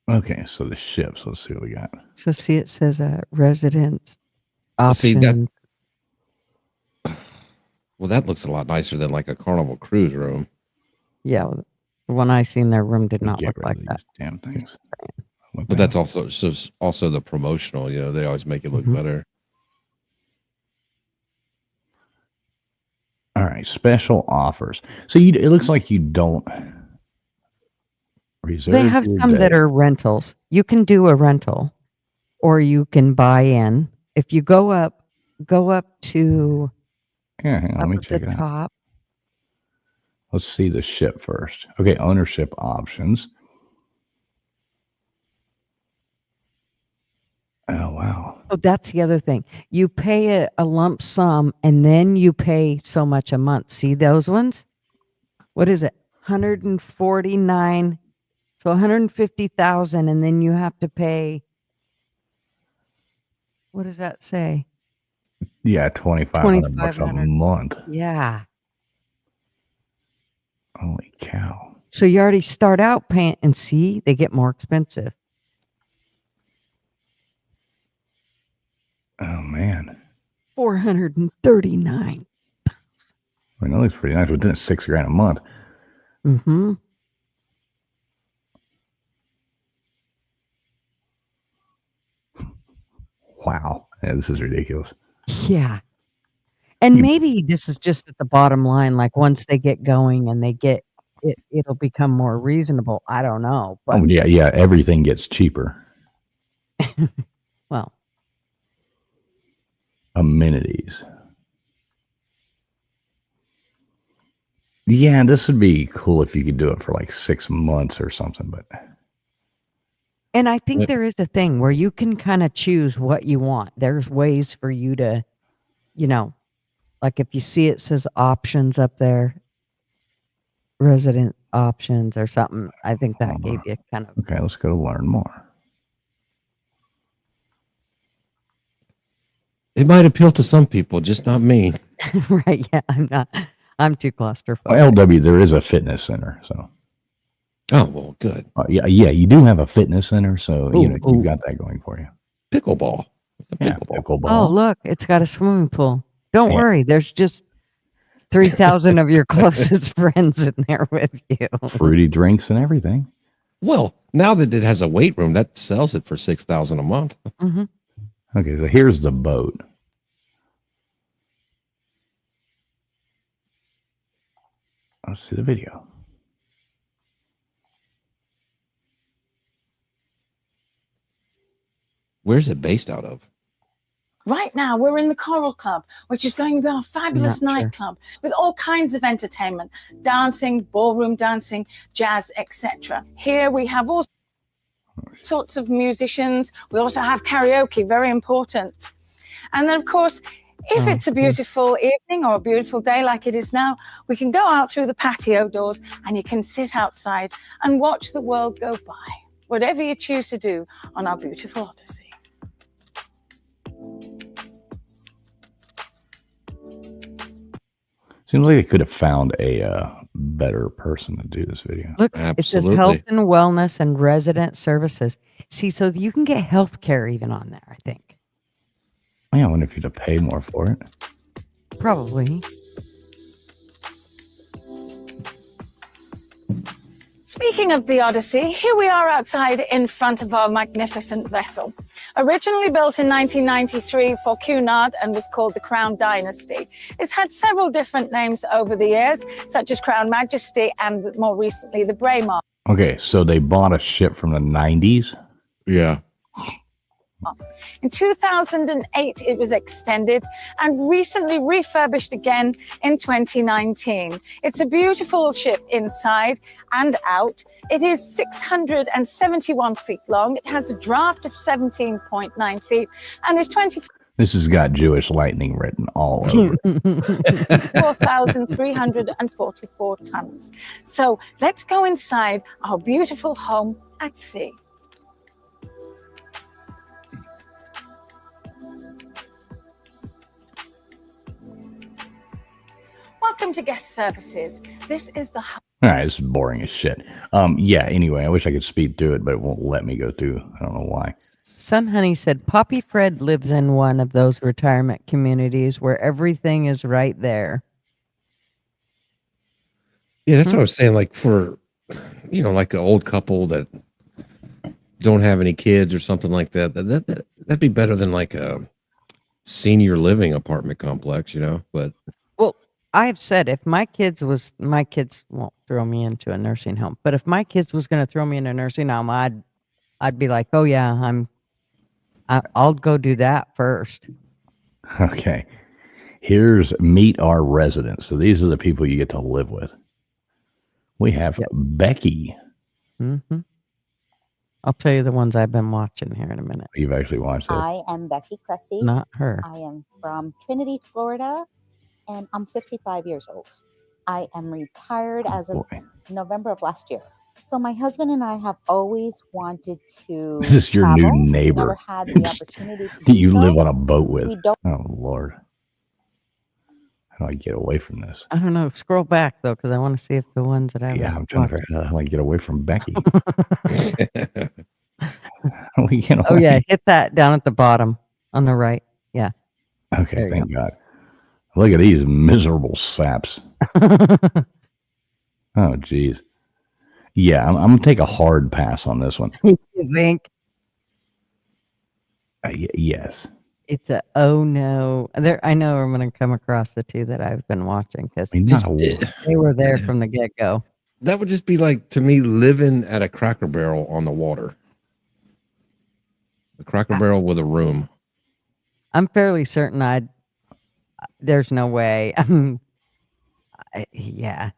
Okay. So the ships, let's see what we got. So see, it says residence See option. that. Well, that looks a lot nicer than like a Carnival cruise room. Yeah, the one I seen, their room did not Get look rid like of that. these damn things. But that's also the promotional. They always make it look better. All right, special offers. So it looks like you don't reserve. They have your some day. that are rentals. You can do a rental, or you can buy in. If you go up to Yeah, hang on, let me up at check the it out. top. Let's see the ship first. Okay, ownership options. Oh, wow. Oh, that's the other thing. You pay a lump sum and then you pay so much a month. See those ones? What is it? 149. So 150,000 and then you have to pay. What does that say? Yeah, 2,500 bucks a 2,500. month. Yeah. Holy cow. So you already start out paying, and see, they get more expensive. Oh, man. 439. I know it's pretty nice. Within $6,000 a month. Mm-hmm. Wow. Yeah, this is ridiculous. Yeah. And maybe this is just at the bottom line. Like once they get going and they get it, it'll become more reasonable. I don't know. But Oh, yeah, yeah. Everything gets cheaper. well, amenities. Yeah, this would be cool if you could do it for like 6 months or something, but and I think there is a thing where you can kind of choose what you want. There's ways for you to, like if you see it says options up there, resident options or something. I think that gave you kind of. Okay, let's go to learn more. It might appeal to some people, just not me. Right. Yeah. I'm too claustrophobic. Well, LW, there is a fitness center, so. Oh, well, good. Yeah, you do have a fitness center, so you've got that going for you. Pickleball. Yeah, pickleball. Oh, look, it's got a swimming pool. Don't worry, there's just 3,000 of your closest friends in there with you. Fruity drinks and everything. Well, now that it has a weight room, that sells it for $6,000 a month. Mm-hmm. Okay, so here's the boat. Let's see the video. Where's it based out of? Right now, we're in the Coral Club, which is going to be our fabulous nightclub with all kinds of entertainment, dancing, ballroom dancing, jazz, etc. Here we have all sorts of musicians. We also have karaoke, very important. And then, of course, if it's a beautiful evening or a beautiful day like it is now, we can go out through the patio doors and you can sit outside and watch the world go by. Whatever you choose to do on our beautiful Odyssey. Seems like they could have found a better person to do this video. Look, it says health and wellness and resident services. See, so you can get health care even on there, I think. Yeah, I wonder if you'd have paid more for it. Probably. Speaking of the Odyssey, here we are outside in front of our magnificent vessel. Originally built in 1993 for Cunard and was called the Crown Dynasty. It's had several different names over the years, such as Crown Majesty and more recently the Braemar. Okay, so they bought a ship from the 90s? Yeah. In 2008, it was extended and recently refurbished again in 2019. It's a beautiful ship inside and out. It is 671 feet long. It has a draft of 17.9 feet and is 24. This has got Jewish lightning written all over it. 4,344 tons. So let's go inside our beautiful home at sea. Welcome to guest services. This is the All right, this is boring as shit. Yeah, anyway, I wish I could speed through it, but it won't let me go through. I don't know why. Sun Honey said Poppy Fred lives in one of those retirement communities where everything is right there. Yeah, that's what I was saying. Like for, like an old couple that don't have any kids or something like that. That'd be better than like a senior living apartment complex, But well, I've said if my kids won't throw me into a nursing home, but if my kids was going to throw me in a nursing home, I'd be like, oh yeah, I'll go do that first. Okay. Here's meet our residents. So these are the people you get to live with. We have Becky. Mm-hmm. I'll tell you the ones I've been watching here in a minute. You've actually watched it. I am Becky Cressy. Not her. I am from Trinity, Florida, and I'm 55 years old. I am retired as of November of last year. So my husband and I have always wanted to This is your travel. new We neighbor never had the opportunity to that do you so. live on a boat with. We don't. Oh, Lord. How do I get away from this? I don't know. Scroll back though, because I want to see if the ones that I Yeah, was I'm trying to watching. figure out how I get away from Becky. How do we get away? Oh yeah, hit that down at the bottom on the right. Yeah. Okay, There you thank God. Look at these miserable saps. Oh, geez. Yeah, I'm going to take a hard pass on this one. You think? Yes. It's a oh no. I know I'm going to come across the two that I've been watching because they were there from the get go. That would just be like, to me, living at a Cracker Barrel on the water. A Cracker Barrel with a room. I'm fairly certain there's no way. Yeah.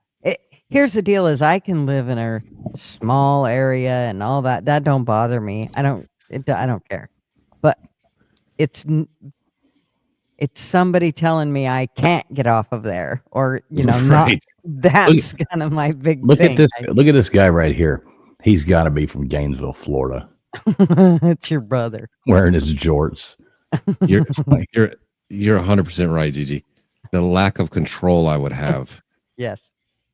Here's the deal is I can live in a small area and all that. That don't bother me. I don't care. But it's somebody telling me I can't get off of there or, not. That's kind of my big Look thing. at this. Look at this guy right here. He's got to be from Gainesville, Florida. It's your brother. Wearing his jorts. You're 100% right, Gigi. The lack of control I would have. Yes.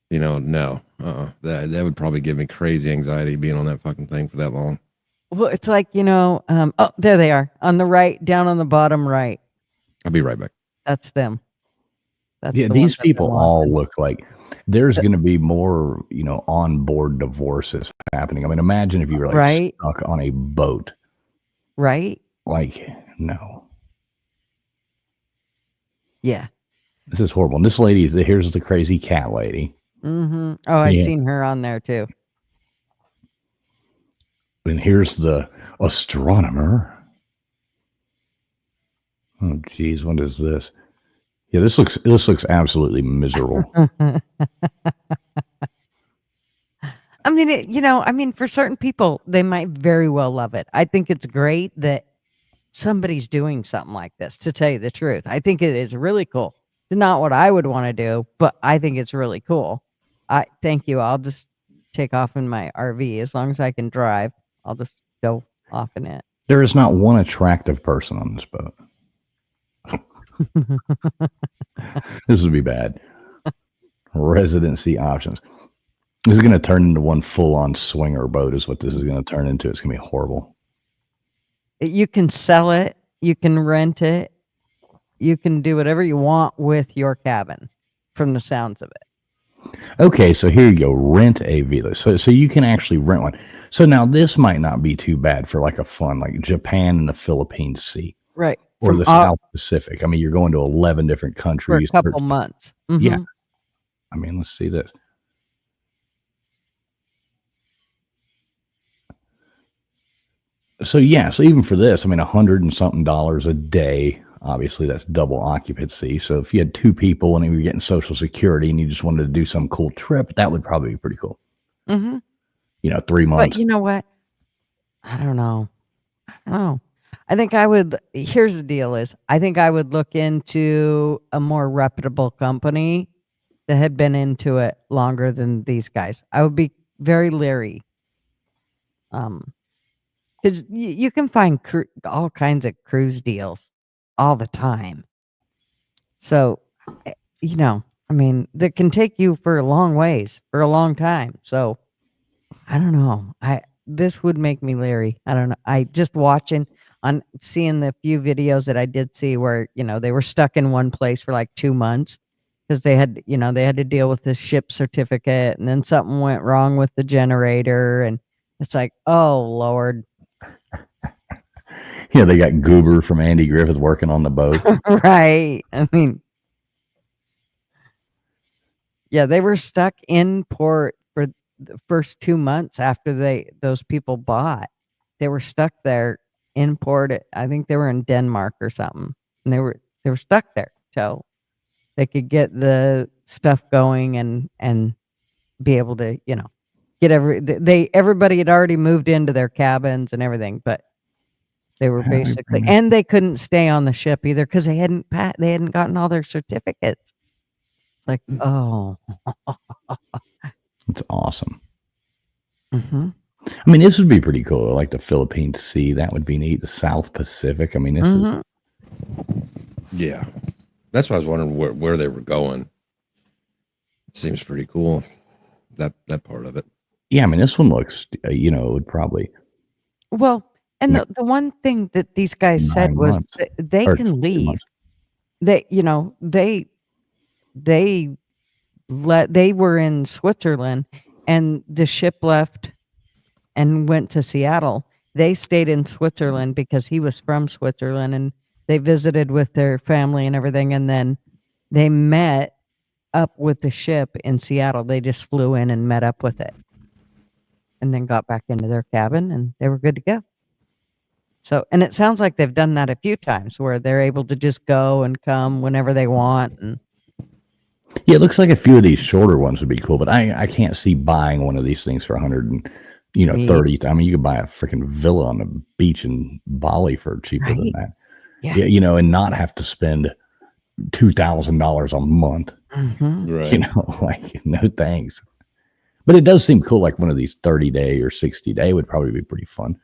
No. That would probably give me crazy anxiety being on that fucking thing for that long. Well, it's like, oh, there they are on the right, down on the bottom right. I'll be right back. That's them. That's Yeah, the these ones I've been people all watching. look like there's going to be more, on-board divorces happening. I mean, imagine if you were like Right. stuck on a boat. Right? Like, no. Yeah. This is horrible. And this lady here's the crazy cat lady. Mm-hmm. Oh, I've Yeah. seen her on there too. And here's the astronomer. Oh, geez, what is this? Yeah, this looks absolutely miserable. I mean, for certain people, they might very well love it. I think it's great that somebody's doing something like this, to tell you the truth. I think it is really cool. It's not what I would want to do, but I think it's really cool. Thank you. I'll just take off in my RV. As long as I can drive, I'll just go off in it. There is not one attractive person on this boat. This would be bad. Residency options. This is going to turn into one full-on swinger boat is what this is going to turn into. It's going to be horrible. You can sell it. You can rent it. You can do whatever you want with your cabin from the sounds of it. Okay, so here you go. Rent a villa. So you can actually rent one. So now this might not be too bad for like a fun, like Japan and the Philippines Sea. Right. Or the South Pacific. I mean, you're going to 11 different For countries. a couple months. Mhm. Yeah. I mean, let's see this. So yeah, so even for this, I mean, $100 and something a day. Obviously, that's double occupancy. So if you had two people and you were getting Social Security and you just wanted to do some cool trip, that would probably be pretty cool. Mm-hmm. 3 months. But you know what? I don't know. I think I would. Here's the deal: I think I would look into a more reputable company that had been into it longer than these guys. I would be very leery. Because you can find all kinds of cruise deals all the time. So, I mean, that can take you for a long ways, for a long time. So, I don't know. This would make me leery. I don't know. I just seeing the few videos that I did see where, they were stuck in one place for like 2 months because they had to deal with the ship certificate and then something went wrong with the generator. And it's like, oh, Lord. Yeah, they got Goober from Andy Griffith working on the boat. Right. I mean, yeah, they were stuck in port for the first 2 months after those people bought. They were stuck there in port. I think they were in Denmark or something, and they were stuck there till they could get the stuff going and be able to get everybody had already moved into their cabins and everything, but they were basically, and they couldn't stay on the ship either because they hadn't gotten all their certificates. It's like, oh, It's awesome. mm-hmm. I mean, this would be pretty cool. Like the Philippine Sea, that would be neat. The South Pacific. I mean, this is. Yeah, that's why I was wondering where they were going. Seems pretty cool. That part of it. Yeah, I mean, this one looks. It would probably. Well, and the one thing that these guys said was that they can leave. They were in Switzerland, and the ship left and went to Seattle. They stayed in Switzerland because he was from Switzerland, and they visited with their family and everything. And then they met up with the ship in Seattle. They just flew in and met up with it, and then got back into their cabin, and they were good to go. So, and it sounds like they've done that a few times where they're able to just go and come whenever they want. And yeah, it looks like a few of these shorter ones would be cool, but I can't see buying one of these things for 130. I mean, you could buy a freaking villa on the beach in Bali for cheaper than that. Yeah. And not have to spend $2,000 a month. Mm-hmm. Right. No thanks. But it does seem cool. Like one of these 30-day or 60-day would probably be pretty fun.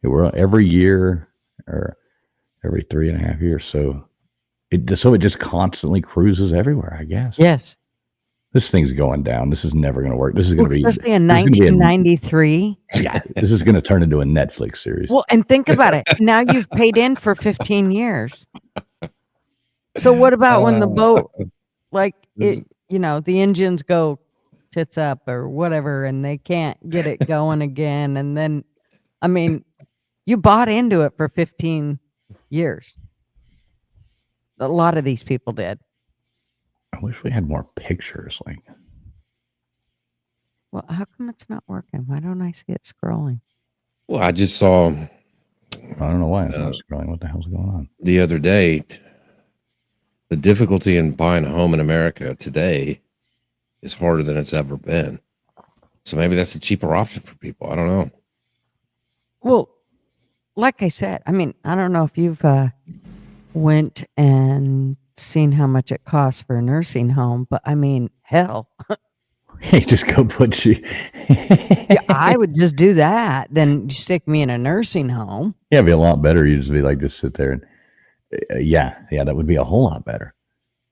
We're every year or every 3.5 years. So it just constantly cruises everywhere, I guess. Yes. This thing's going down. This is never going to work. This is going to be especially in 1993. Yeah, this is going to turn into a Netflix series. Well, and think about it. Now you've paid in for 15 years. So what about when the boat, the engines go tits up or whatever, and they can't get it going again? And then, I mean, you bought into it for 15 years. A lot of these people did. I wish we had more pictures. Well, how come it's not working? Why don't I see it scrolling? Well, I just saw. I don't know why it's not scrolling. What the hell's going on? The other day, the difficulty in buying a home in America today is harder than it's ever been. So maybe that's a cheaper option for people. I don't know. Well, like I said, I mean, I don't know if you've went and seen how much it costs for a nursing home, but I mean, hell. Hey, just go put you. Yeah, I would just do that. Then stick me in a nursing home. Yeah, it'd be a lot better. You just be like, just sit there and that would be a whole lot better.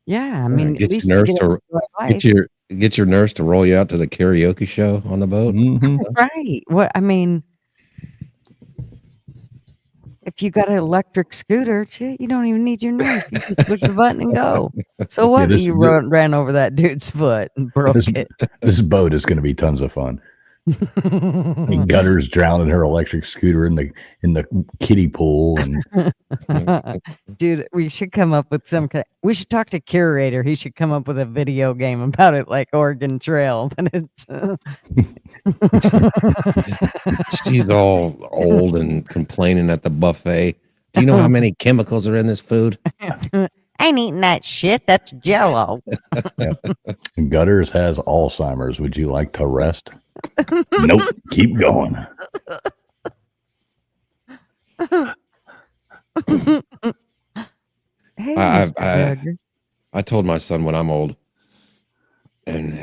Yeah, I mean, get your nurse to roll you out to the karaoke show on the boat. Mm-hmm. Right. What I mean, if you got an electric scooter, shit, you don't even need your nurse. You just push the button and go. So what? Yeah, you ran over that dude's foot and broke it. This boat is going to be tons of fun. And Gutter's drowning her electric scooter in the kiddie pool, and dude, we should come up with we should talk to Curator. He should come up with a video game about it, like Oregon Trail. But it's she's all old and complaining at the buffet. Do you know how many chemicals are in this food? I ain't eating that shit. That's Jell-O. Gutters has Alzheimer's. Would you like to rest? Nope. Keep going. Hey, I told my son when I'm old, and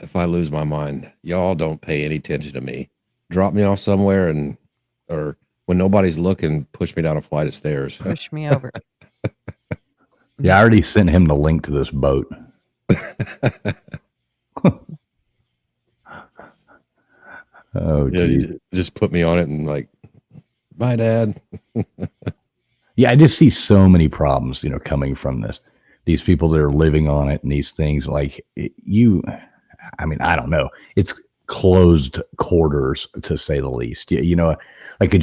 if I lose my mind, y'all don't pay any attention to me. Drop me off somewhere, or when nobody's looking, push me down a flight of stairs. Push me over. Yeah, I already sent him the link to this boat. Oh, yeah, just put me on it and like, bye, Dad. Yeah, I just see so many problems, coming from this. These people that are living on it and these things, I don't know. It's closed quarters, to say the least. Could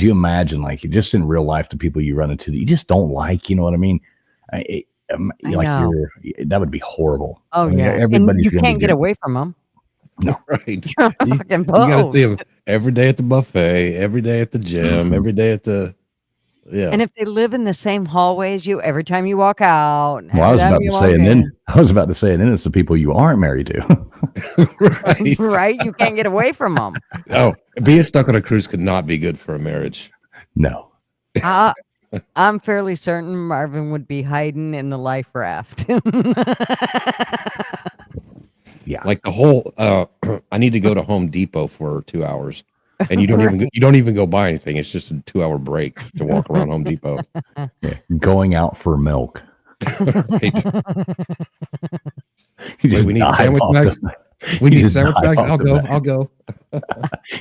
you imagine, just in real life, the people you run into that you just don't like, you know what I mean? That would be horrible. Oh, yeah. And you can't get away from them. No, right. You got to see them every day at the buffet, every day at the gym, every day at the Yeah. And if they live in the same hallway as you, every time you walk out, and Well, I every was time about you to walk say, and in, then it's the people you aren't married to. Right. right? You can't get away from them. Oh, being stuck on a cruise could not be good for a marriage. No. I'm fairly certain Marvin would be hiding in the life raft. Yeah. Like the whole I need to go to Home Depot for 2 hours. And you don't Right. even go buy anything. It's just a 2-hour break to walk around Home Depot. Yeah. Going out for milk. Right. You Wait, just we need dive sandwich off bags. the- We you need just sandwich dive bags. off I'll the go. back. I'll go.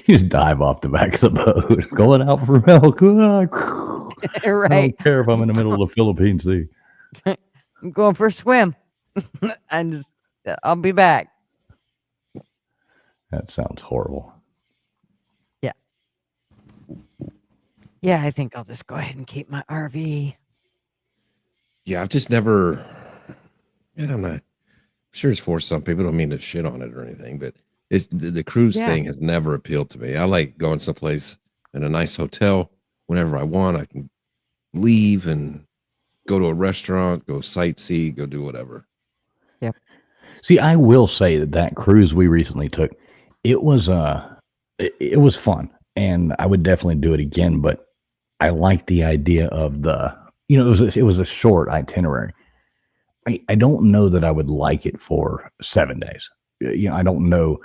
You just dive off the back of the boat. Going out for milk. I Right. don't care if I'm in the middle of the Philippine Sea. I'm going for a swim. I'll be back. That sounds horrible. Yeah. Yeah, I think I'll just go ahead and keep my RV. Yeah, I've just never. Yeah, I'm not sure it's for some people. I don't mean to shit on it or anything, but it's the cruise Yeah. thing has never appealed to me. I like going someplace in a nice hotel whenever I want. I can leave and go to a restaurant, go sightsee, go do whatever. Yep. See, I will say that cruise we recently took, it was fun, and I would definitely do it again. But I like the idea of it was a short itinerary. I don't know that I would like it for 7 days. I don't know.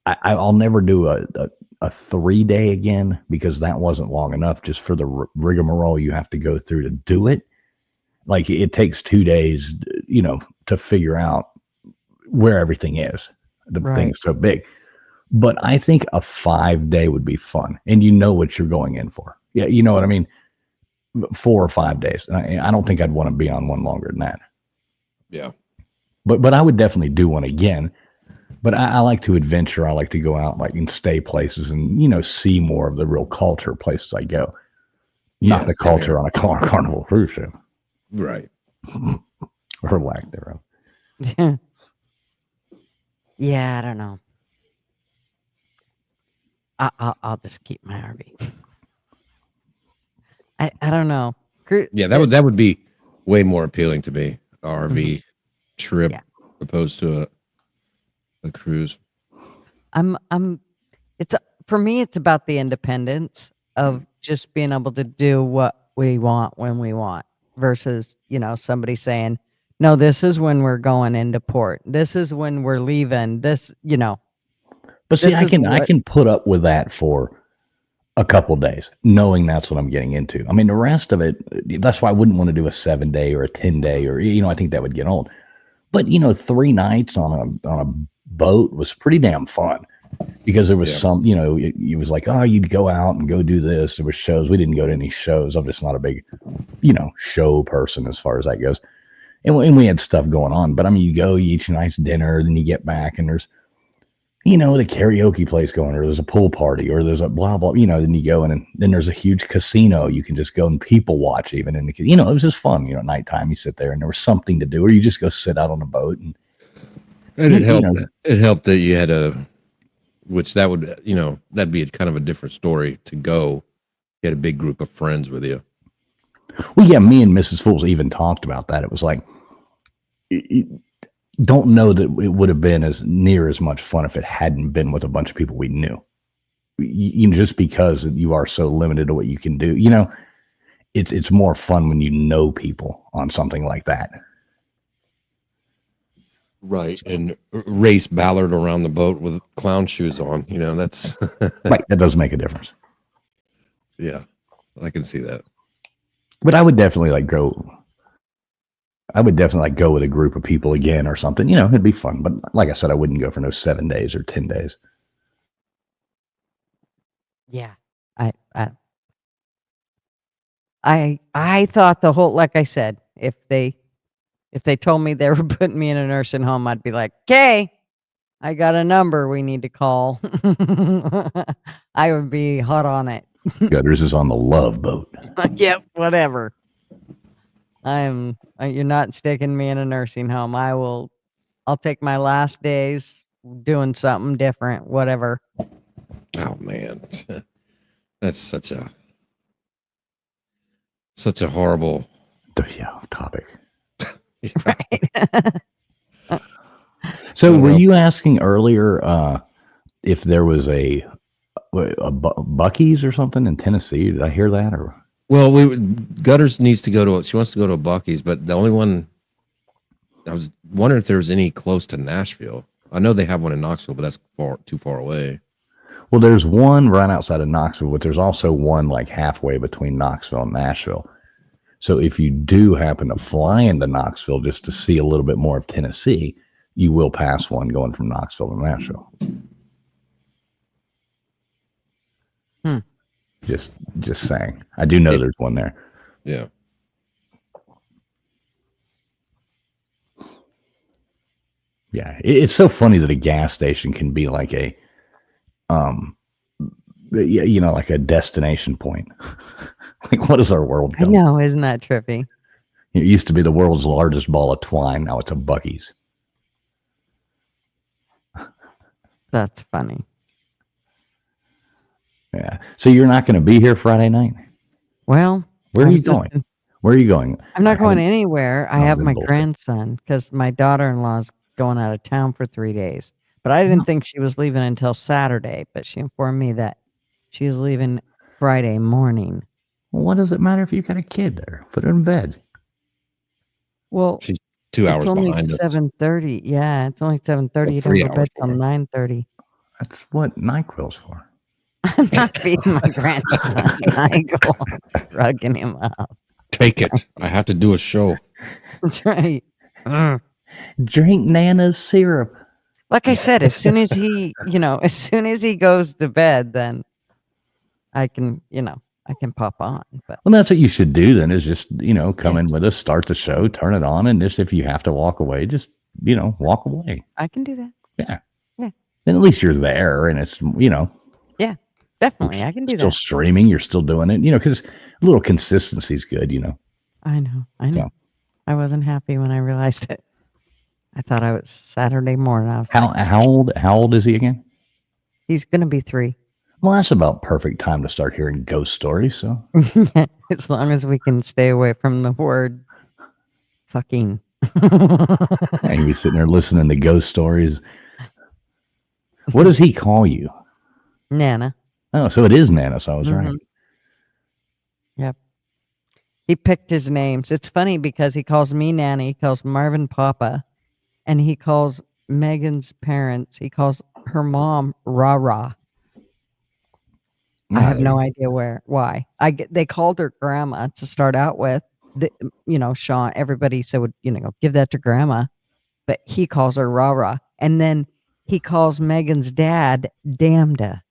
I'll never do a 3-day again because that wasn't long enough just for the rigmarole you have to go through to do it. Like it takes 2 days, to figure out where everything is. The Right. thing's so big. But I think a 5-day would be fun, and you know what you're going in for. Yeah, you know what I mean? 4 or 5 days. I don't think I'd want to be on one longer than that. Yeah. But I would definitely do one again. But I like to adventure. I like to go out and stay places and, see more of the real culture places I go. Not Yeah, the culture on a Carnival cruise ship. Right. Or lack thereof. Yeah, I don't know. I'll just keep my RV. I don't know. Yeah, that would be way more appealing to me. A RV trip Yeah. opposed to a cruise. For me, it's about the independence of just being able to do what we want when we want versus, somebody saying, no, this is when we're going into port. This is when we're leaving. But see, this I is can put up with that for a couple days, knowing that's what I'm getting into. I mean, the rest of it, that's why I wouldn't want to do a 7-day or a 10-day, or I think that would get old. But 3 nights on a boat was pretty damn fun because there was some, it was like, oh, you'd go out and go do this. There were shows. We didn't go to any shows. I'm just not a big, show person as far as that goes. And we had stuff going on. But I mean, you go, you eat your nice dinner, then you get back and there's, the karaoke place going, or there's a pool party, or there's a blah, blah, then you go in and then there's a huge casino. You can just go and people watch even. And, it was just fun, at nighttime you sit there and there was something to do, or you just go sit out on a boat. And it helped. It helped that you had which that would, that'd be kind of a different story to go. You had a big group of friends with you. Well, yeah, me and Mrs. Fools even talked about that. It was like, don't know that it would have been as near as much fun if it hadn't been with a bunch of people we knew. Just because you are so limited to what you can do. It's more fun when you know people on something like that. Right. And race Ballard around the boat with clown shoes on, that's right. That does make a difference. Yeah, I can see that. But I would definitely go with a group of people again or something. It'd be fun. But like I said, I wouldn't go for no 7 days or 10 days. Yeah. I thought like I said, if they told me they were putting me in a nursing home, I'd be like, okay, I got a number we need to call. I would be hot on it. Gutters is on the love boat. Yep, whatever. You're not sticking me in a nursing home. I'll take my last days doing something different, whatever. Oh man. That's such a Such a horrible topic. Right. So were you asking earlier if there was a Buc-ee's or something in Tennessee? Did I hear that? Or well, Gutters needs to go to. She wants to go to a Buc-ee's, but the only one I was wondering if there was any close to Nashville. I know they have one in Knoxville, but that's too far away. Well, there's one right outside of Knoxville, but there's also one like halfway between Knoxville and Nashville. So if you do happen to fly into Knoxville just to see a little bit more of Tennessee, you will pass one going from Knoxville to Nashville. Just saying. I do know there's one there. Yeah. Yeah, it's so funny that a gas station can be like a, like a destination point. Like, what is our world? I know, isn't that trippy? It used to be the world's largest ball of twine. Now it's a Buc-ee's. That's funny. Yeah. So you're not going to be here Friday night? Well, where are you going? Where are you going? I'm not going anywhere. I have my bullshit. grandson because my daughter-in-law's going out of town for 3 days. But I didn't think she was leaving until Saturday. But she informed me that she's leaving Friday morning. Well, what does it matter if you got a kid there? Put her in bed. Well, she's 2 hours it's only behind us. 7:30. Yeah, it's only 7:30. You don't go to bed till 9:30. That's what NyQuil's for. I'm not feeding my grandson. I go rugging him up. Take it. I have to do a show. That's right. Drink Nana's syrup. Like I said, as soon as he goes to bed, then I can pop on. But Well, that's what you should do then, is just, come in with us, start the show, turn it on, and just if you have to walk away, just, walk away. I can do that. Yeah. Yeah. Then at least you're there and it's, Yeah, definitely. I can do still that. streaming, you're still doing it, because a little consistency is good, I know. Yeah. I wasn't happy when I realized it. I thought I was Saturday morning. I was How old is he again? He's going to be 3. Well, that's about perfect time to start hearing ghost stories. So as long as we can stay away from the word fucking. And you be sitting there listening to ghost stories. What does he call you? Nana. Oh, so it is Nana. So I was right. Yep. He picked his names. It's funny because he calls me Nana, he calls Marvin Papa, and he calls Megan's parents, he calls her mom Rah-Rah. I have no idea why. They called her grandma to start out with. Sean, everybody said, give that to grandma, but he calls her Rah-Rah. And then he calls Megan's dad Damda.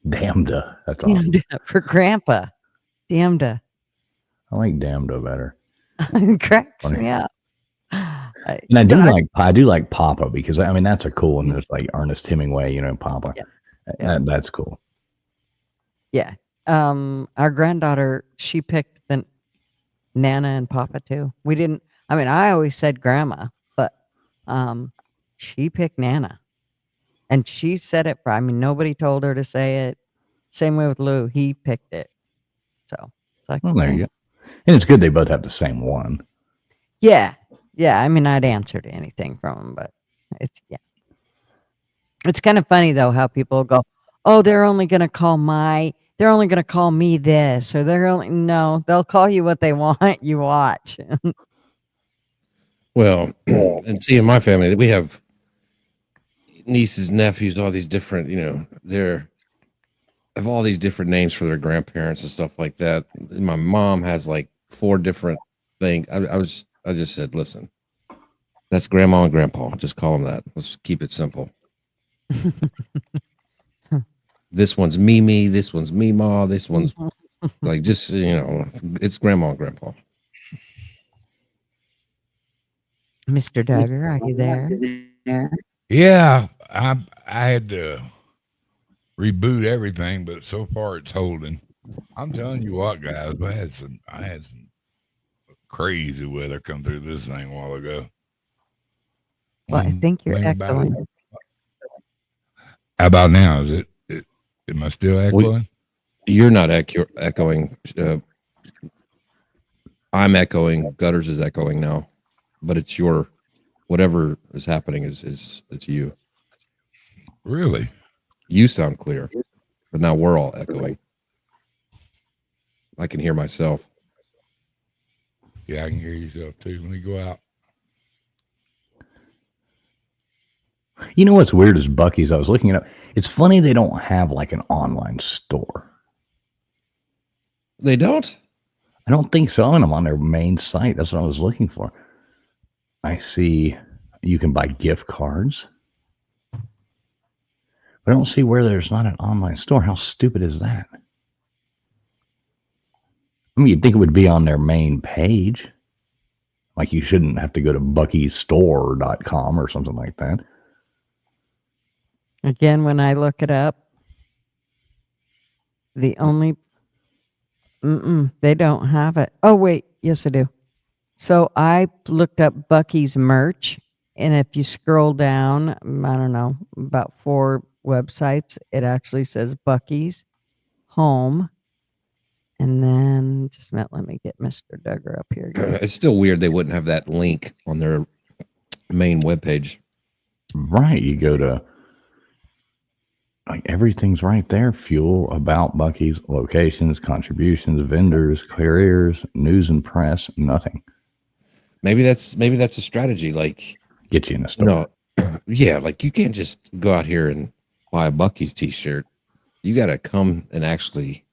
Damda. That's awesome. Damda for grandpa. Damda. I like Damda better. It cracks Funny. me up. And I do like Papa, because that's a cool one. There's like Ernest Hemingway, Papa. Yeah. That's cool. Yeah. Our granddaughter, she picked the Nana and Papa too. We didn't, I always said grandma, but she picked Nana. And she said it, nobody told her to say it. Same way with Lou. He picked it. So it's like, Well, there you go. And it's good they both have the same one. Yeah. Yeah. I'd answer to anything from them, but it's kind of funny though, how people go, oh, they're only going to call me this, or they'll call you what they want. You watch. Well, and see, in my family, we have nieces, nephews, all these different, they're have all these different names for their grandparents and stuff like that. My mom has like 4 different things. I just said, listen, that's grandma and grandpa. Just call them that. Let's keep it simple. This one's Mimi. This one's Meemaw. This one's like, just, it's grandma and grandpa. Mr. Duggar, are you there? Yeah, I had to reboot everything, but so far it's holding. I'm telling you what, guys, I had some crazy weather come through this thing a while ago. Well, I think you're echoing. How about now? Is it? Am I still echoing? You're not echoing. I'm echoing. Gutters is echoing now, but it's your whatever is happening is it's you. Really? You sound clear, but now we're all echoing. I can hear myself. Yeah, I can hear yourself too. Let me go out. You know what's weird is Buc-ee's. I was looking it up. It's funny they don't have like an online store. They don't? I don't think so. I'm on their main site. That's what I was looking for. I see you can buy gift cards. But I don't see where there's not an online store. How stupid is that? I mean, you'd think it would be on their main page. Like you shouldn't have to go to buckystore.com or something like that. Again, when I look it up, the only they don't have it. Oh wait, yes I do. So I looked up Buc-ee's merch, and if you scroll down, I don't know, about 4 websites, it actually says Buc-ee's home, and then just a minute, let me get Mr. Duggar up here again. It's still weird they wouldn't have that link on their main webpage. Right, you go to like everything's right there. Fuel, about Buc-ee's, locations, contributions, vendors, carriers, news and press, nothing. Maybe that's a strategy. Like get you in a store. Yeah, like you can't just go out here and buy a Buc-ee's t-shirt. You got to come and actually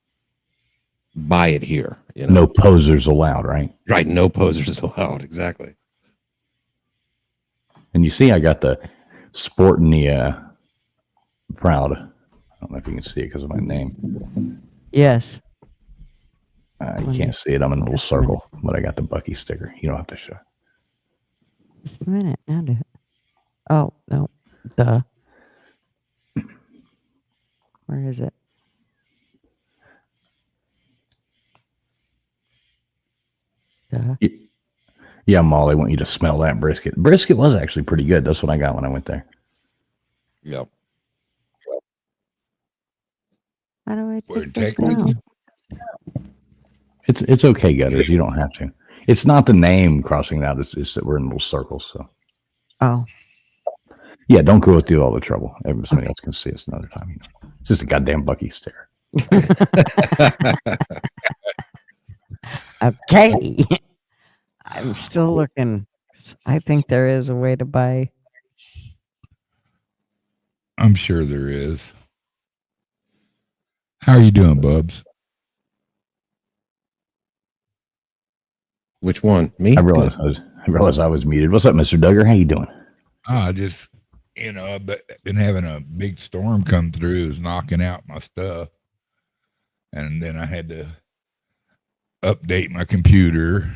buy it here. You know? No posers allowed, right? Right, no posers allowed. Exactly. And you see, I got the sporting the proud. I don't know if you can see it because of my name. Yes. You can't see it. I'm in a little circle, but I got the Buc-ee sticker. You don't have to show. Just a minute. Now do it. Oh, no. Duh. Where is it? Duh. Yeah, Molly, I want you to smell that brisket. Brisket was actually pretty good. That's what I got when I went there. Yep. How do I Where take this Texas? out? It's okay, Gutters. You don't have to. It's not the name crossing out. It's just that we're in little circles. So. Oh. Yeah, don't go through all the trouble. Somebody else can see us another time. You know. It's just a goddamn Buc-ee stare. Okay. I'm still looking. I think there is a way to buy. I'm sure there is. How are you doing, Bubs? Which one? Me? I realized I was muted. What's up, Mr. Duggar? How you doing? I just, I've been having a big storm come through. It was knocking out my stuff. And then I had to update my computer.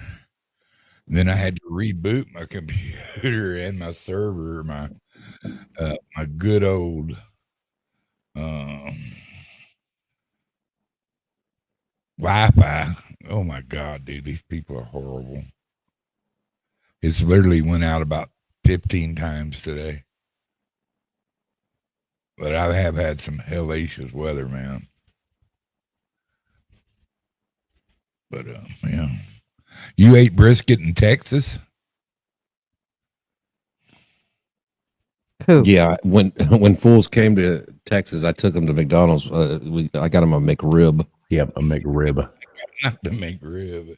Then I had to reboot my computer and my server, my good old Wi-Fi. Oh my God, dude, these people are horrible. It's literally went out about 15 times today. But I have had some hellacious weather, man. But yeah. You ate brisket in Texas? Who? Yeah, when fools came to Texas, I took them to McDonald's. I got them a McRib. Yep, a McRib. Not the McRib.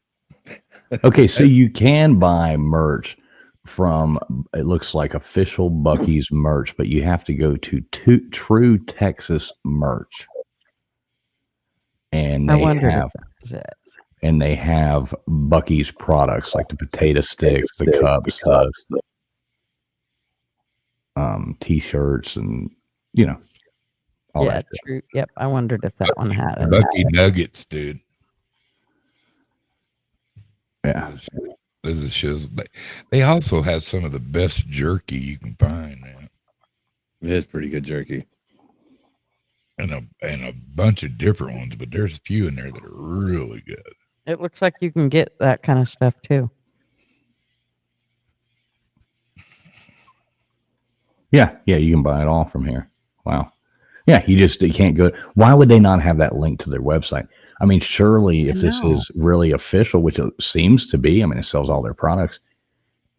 Okay, so you can buy merch from, it looks like official Buc-ee's merch, but you have to go to True Texas Merch. And they have and they have Buc-ee's products like the potato sticks, the cups, t-shirts, and all yeah, that. true. Yep, I wondered if that one had it. Buc-ee nuggets, dude. Yeah. This is shizzle. They also have some of the best jerky you can find, man. It is pretty good jerky. And a bunch of different ones, but there's a few in there that are really good. It looks like you can get that kind of stuff too. Yeah, you can buy it all from here. Wow. Yeah, you can't go. Why would they not have that link to their website? I mean, surely if this know. is really official, which it seems to be, I mean, it sells all their products.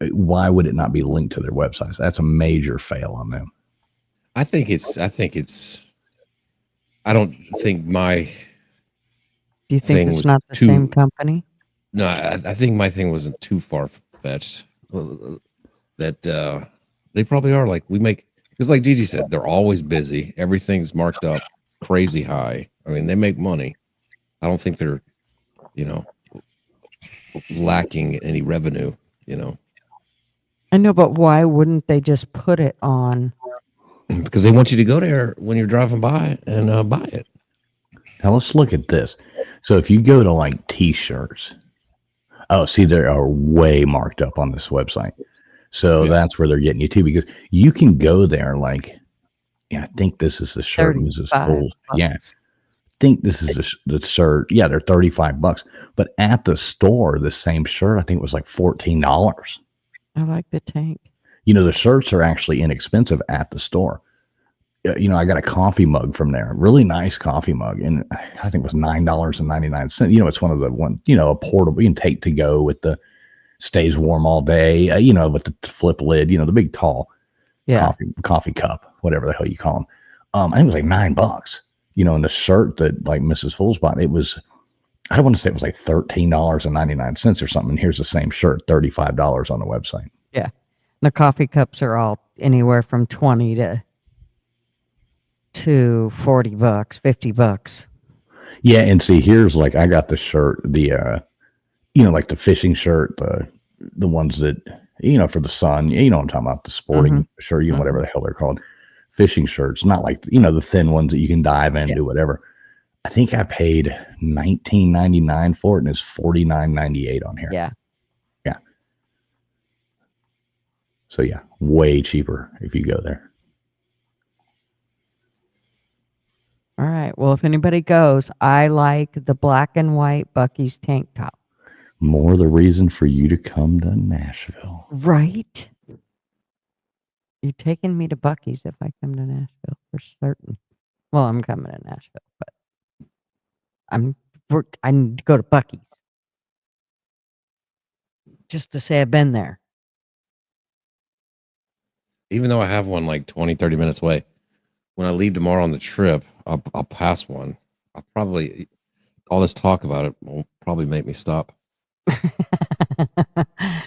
Why would it not be linked to their websites? That's a major fail on them. I don't think my. Do you think it's not the same company? No, I think my thing wasn't too far fetched. That they probably are like we make, because like Gigi said, they're always busy. Everything's marked up crazy high. I mean, they make money. I don't think they're, lacking any revenue. I know, but why wouldn't they just put it on? Because they want you to go there when you're driving by and buy it. Now let's look at this. So if you go to like t-shirts, oh, see, they are way marked up on this website. So that's where they're getting you to, because you can go there like, I think this is the shirt. Mrs. Fools. Yeah. I think this is the shirt. Yeah, they're $35. But at the store, the same shirt, I think it was like $14. I like the tank. The shirts are actually inexpensive at the store. I got a coffee mug from there, really nice coffee mug, and I think it was $9.99. It's one of the a portable you can take to go with the stays warm all day. With the flip lid, the big tall coffee cup, whatever the hell you call them. I think it was like $9. And the shirt that like Mrs. Fools bought, it was, I don't want to say it was like $13.99 or something. And here's the same shirt, $35 on the website. Yeah, the coffee cups are all anywhere from $20 to $40, $50. Yeah, and see, here's like I got the shirt, the like the fishing shirt, the ones that for the sun, what I'm talking about, the sporting shirt, whatever the hell they're called, fishing shirts, not like the thin ones that you can dive in, do whatever. I think I paid $19.99 for it, and it's $49.98 on here. Yeah. So yeah, way cheaper if you go there. All right. Well, if anybody goes, I like the black and white Bucky's tank top. More the reason for you to come to Nashville. Right? You're taking me to Bucky's if I come to Nashville for certain. Well, I'm coming to Nashville, but I need to go to Bucky's just to say I've been there. Even though I have one like 20, 30 minutes away, when I leave tomorrow on the trip, I'll pass one. I'll probably, all this talk about it will probably make me stop.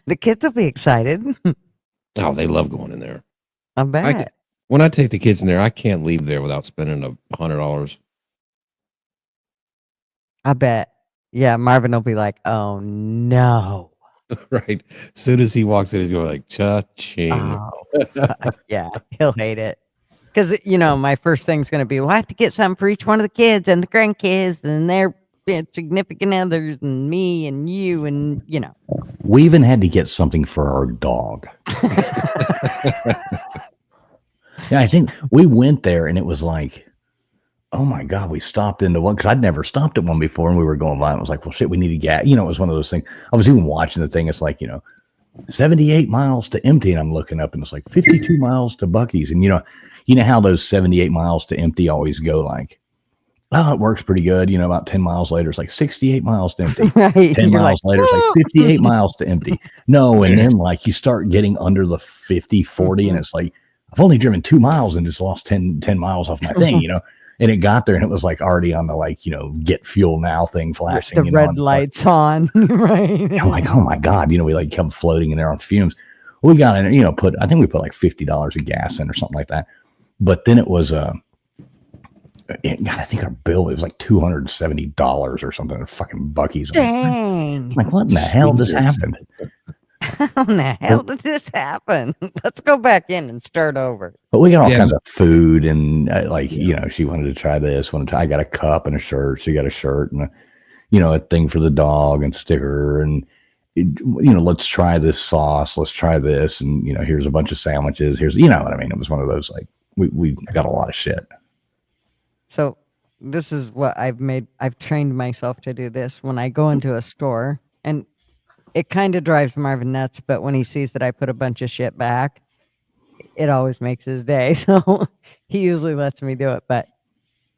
The kids will be excited. Oh, they love going in there. I bet. When I take the kids in there, I can't leave there without spending $100. I bet. Yeah, Marvin will be like, oh no. Right. As soon as he walks in, he's going like, cha-ching. Oh, yeah, he'll hate it. Because, my first thing's going to be, well, I have to get something for each one of the kids and the grandkids and their significant others and me and you and, We even had to get something for our dog. Yeah, I think we went there and it was like, oh my God, we stopped into one, because I'd never stopped at one before, and we were going by and it was like, well, shit, we need to get, it was one of those things. I was even watching the thing. It's like, 78 miles to empty. And I'm looking up and it's like 52 miles to Bucky's. And, you know how those 78 miles to empty always go like, oh, it works pretty good. About 10 miles later, it's like 68 miles to empty. Right. 10 miles later, it's like 58 miles to empty. No. And then like you start getting under the 50, 40, and it's like, I've only driven 2 miles and just lost 10 miles off my thing, And it got there and it was like already on the get fuel now thing flashing. The red lights on. Right. I'm like, oh my God, we like come floating in there on fumes. We got in, I think we put like $50 of gas in or something like that. But then it was, God, I think our bill, it was like $270 or something at fucking Bucky's. Dang. Like, what in the hell just happened? How in the hell did this happen? Let's go back in and start over. But we got all kinds of food and she wanted to try this. I got a cup and a shirt. She got a shirt and a thing for the dog and sticker and let's try this sauce. Let's try this. And here's a bunch of sandwiches. Here's what I mean. It was one of those like we got a lot of shit. So this is what I've trained myself to do this when I go into a store, and it kind of drives Marvin nuts, but when he sees that I put a bunch of shit back, it always makes his day. So he usually lets me do it. But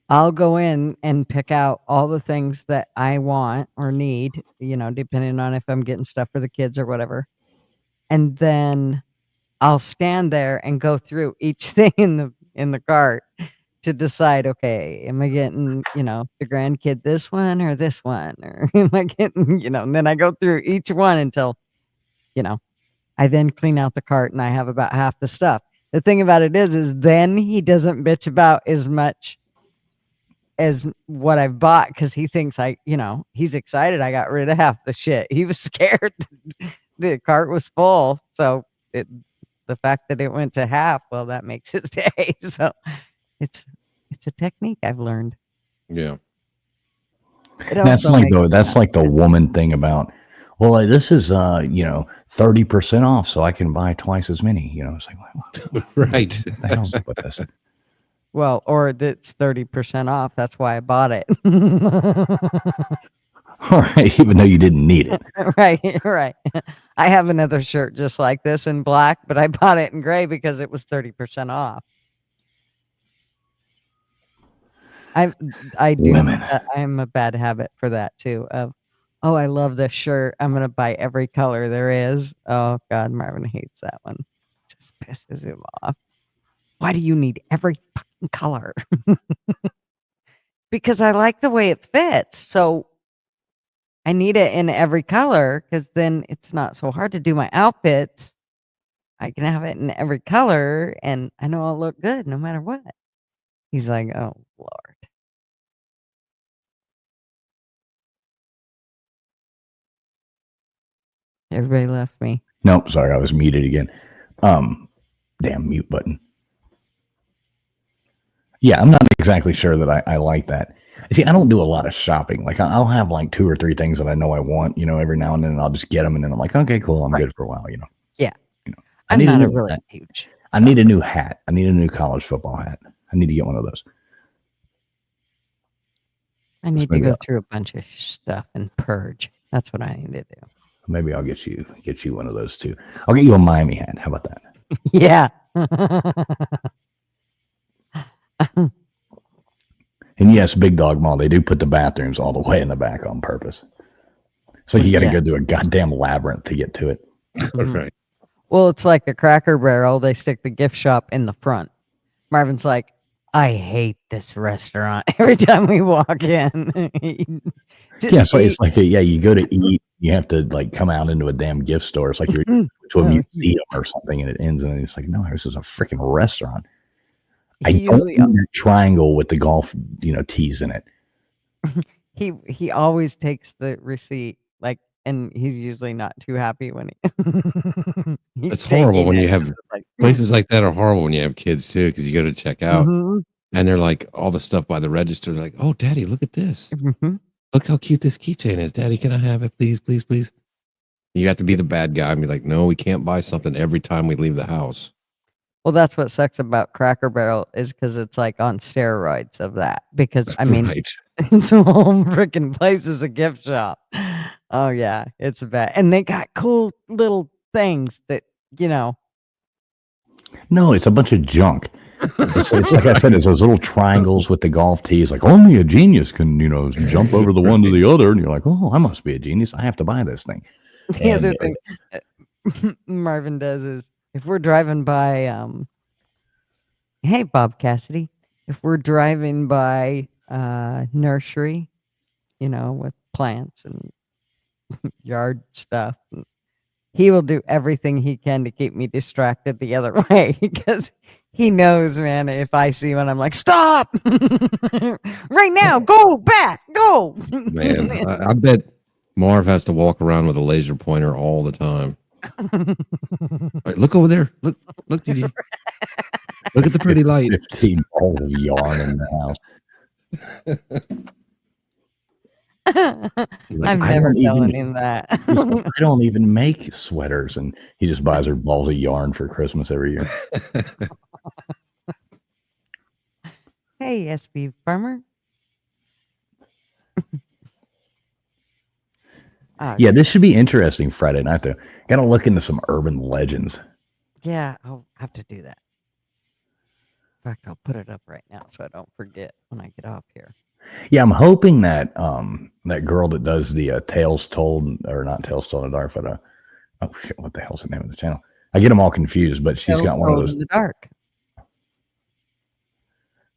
I'll go in and pick out all the things that I want or need, depending on if I'm getting stuff for the kids or whatever. And then I'll stand there and go through each thing in the cart to decide, okay, am I getting, the grandkid this one or this one? Or am I getting, and then I go through each one until, I then clean out the cart and I have about half the stuff. The thing about it is then he doesn't bitch about as much as what I've bought because he thinks he's excited I got rid of half the shit. He was scared the cart was full. So the fact that it went to half, well, that makes his day. So it's a technique I've learned. Yeah. That's like the woman thing about, well, this is 30% off, so I can buy twice as many. It's like, well, right. What the hell's up with this? Well, or it's 30% off. That's why I bought it. All right, even though you didn't need it. Right. I have another shirt just like this in black, but I bought it in gray because it was 30% off. I do. Women. I'm a bad habit for that too. Oh, I love this shirt. I'm gonna buy every color there is. Oh God, Marvin hates that one. Just pisses him off. Why do you need every fucking color? Because I like the way it fits. So I need it in every color because then it's not so hard to do my outfits. I can have it in every color and I know I'll look good no matter what. He's like, oh, Lord. Everybody left me. Nope, sorry, I was muted again. Damn mute button. Yeah, I'm not exactly sure that I like that. See, I don't do a lot of shopping. Like, I'll have like 2 or 3 things that I know I want, every now and then, and I'll just get them, and then I'm like, okay, cool, I'm good for a while, Yeah. I need huge. I need a new hat. I need a new college football hat. I need to get one of those. I need to go through a bunch of stuff and purge. That's what I need to do. Maybe I'll get you one of those too. I'll get you a Miami hat. How about that? Yeah. And yes, Big Dog Mall, they do put the bathrooms all the way in the back on purpose. So you got to go through a goddamn labyrinth to get to it. Right. Well, it's like a Cracker Barrel. They stick the gift shop in the front. Marvin's like, I hate this restaurant every time we walk in. Yeah, so it's like, you go to eat, you have to like come out into a damn gift store. It's like you're to a museum or something, and it ends, and it's like, no, this is a freaking restaurant. I don't need a triangle with the golf, tees in it. He always takes the receipt, and he's usually not too happy when he. It's horrible when you have places like that are horrible when you have kids too, because you go to check out and they're like all the stuff by the register. They're like, oh, Daddy, look at this. Look how cute this keychain is. Daddy, can I have it, please, please, please? You have to be the bad guy and be like, no, we can't buy something every time we leave the house. Well, that's what sucks about Cracker Barrel is because it's like on steroids of that. Because I mean, the whole freaking place is a gift shop. Oh yeah, it's bad, and they got cool little things that No, it's a bunch of junk. It's like I said, it's those little triangles with the golf tees. Like only a genius can, jump over the one to the other, and you're like, oh, I must be a genius. I have to buy this thing. The other thing Marvin does is if we're driving by, hey Bob Cassidy, if we're driving by nursery, with plants and yard stuff, he will do everything he can to keep me distracted the other way because he knows, man, if I see one, I'm like, stop right now, go back, go. Man, I bet Marv has to walk around with a laser pointer all the time. Right, look over there. Look, Gigi. Look at the pretty light. 15 balls of yarn in the house. I'm never telling him that. I don't even make sweaters, and he just buys her balls of yarn for Christmas every year. Hey, SB Farmer. Yeah, this should be interesting Friday night, though. Got to look into some urban legends. Yeah, I'll have to do that. fact, I'll put it up right now so I don't forget when I get off here. Yeah, I'm hoping that that girl that does the Tales Told, or not Tales Told in the Dark, but oh shit, what the hell's the name of the channel? I get them all confused, but she's got one of those in the dark.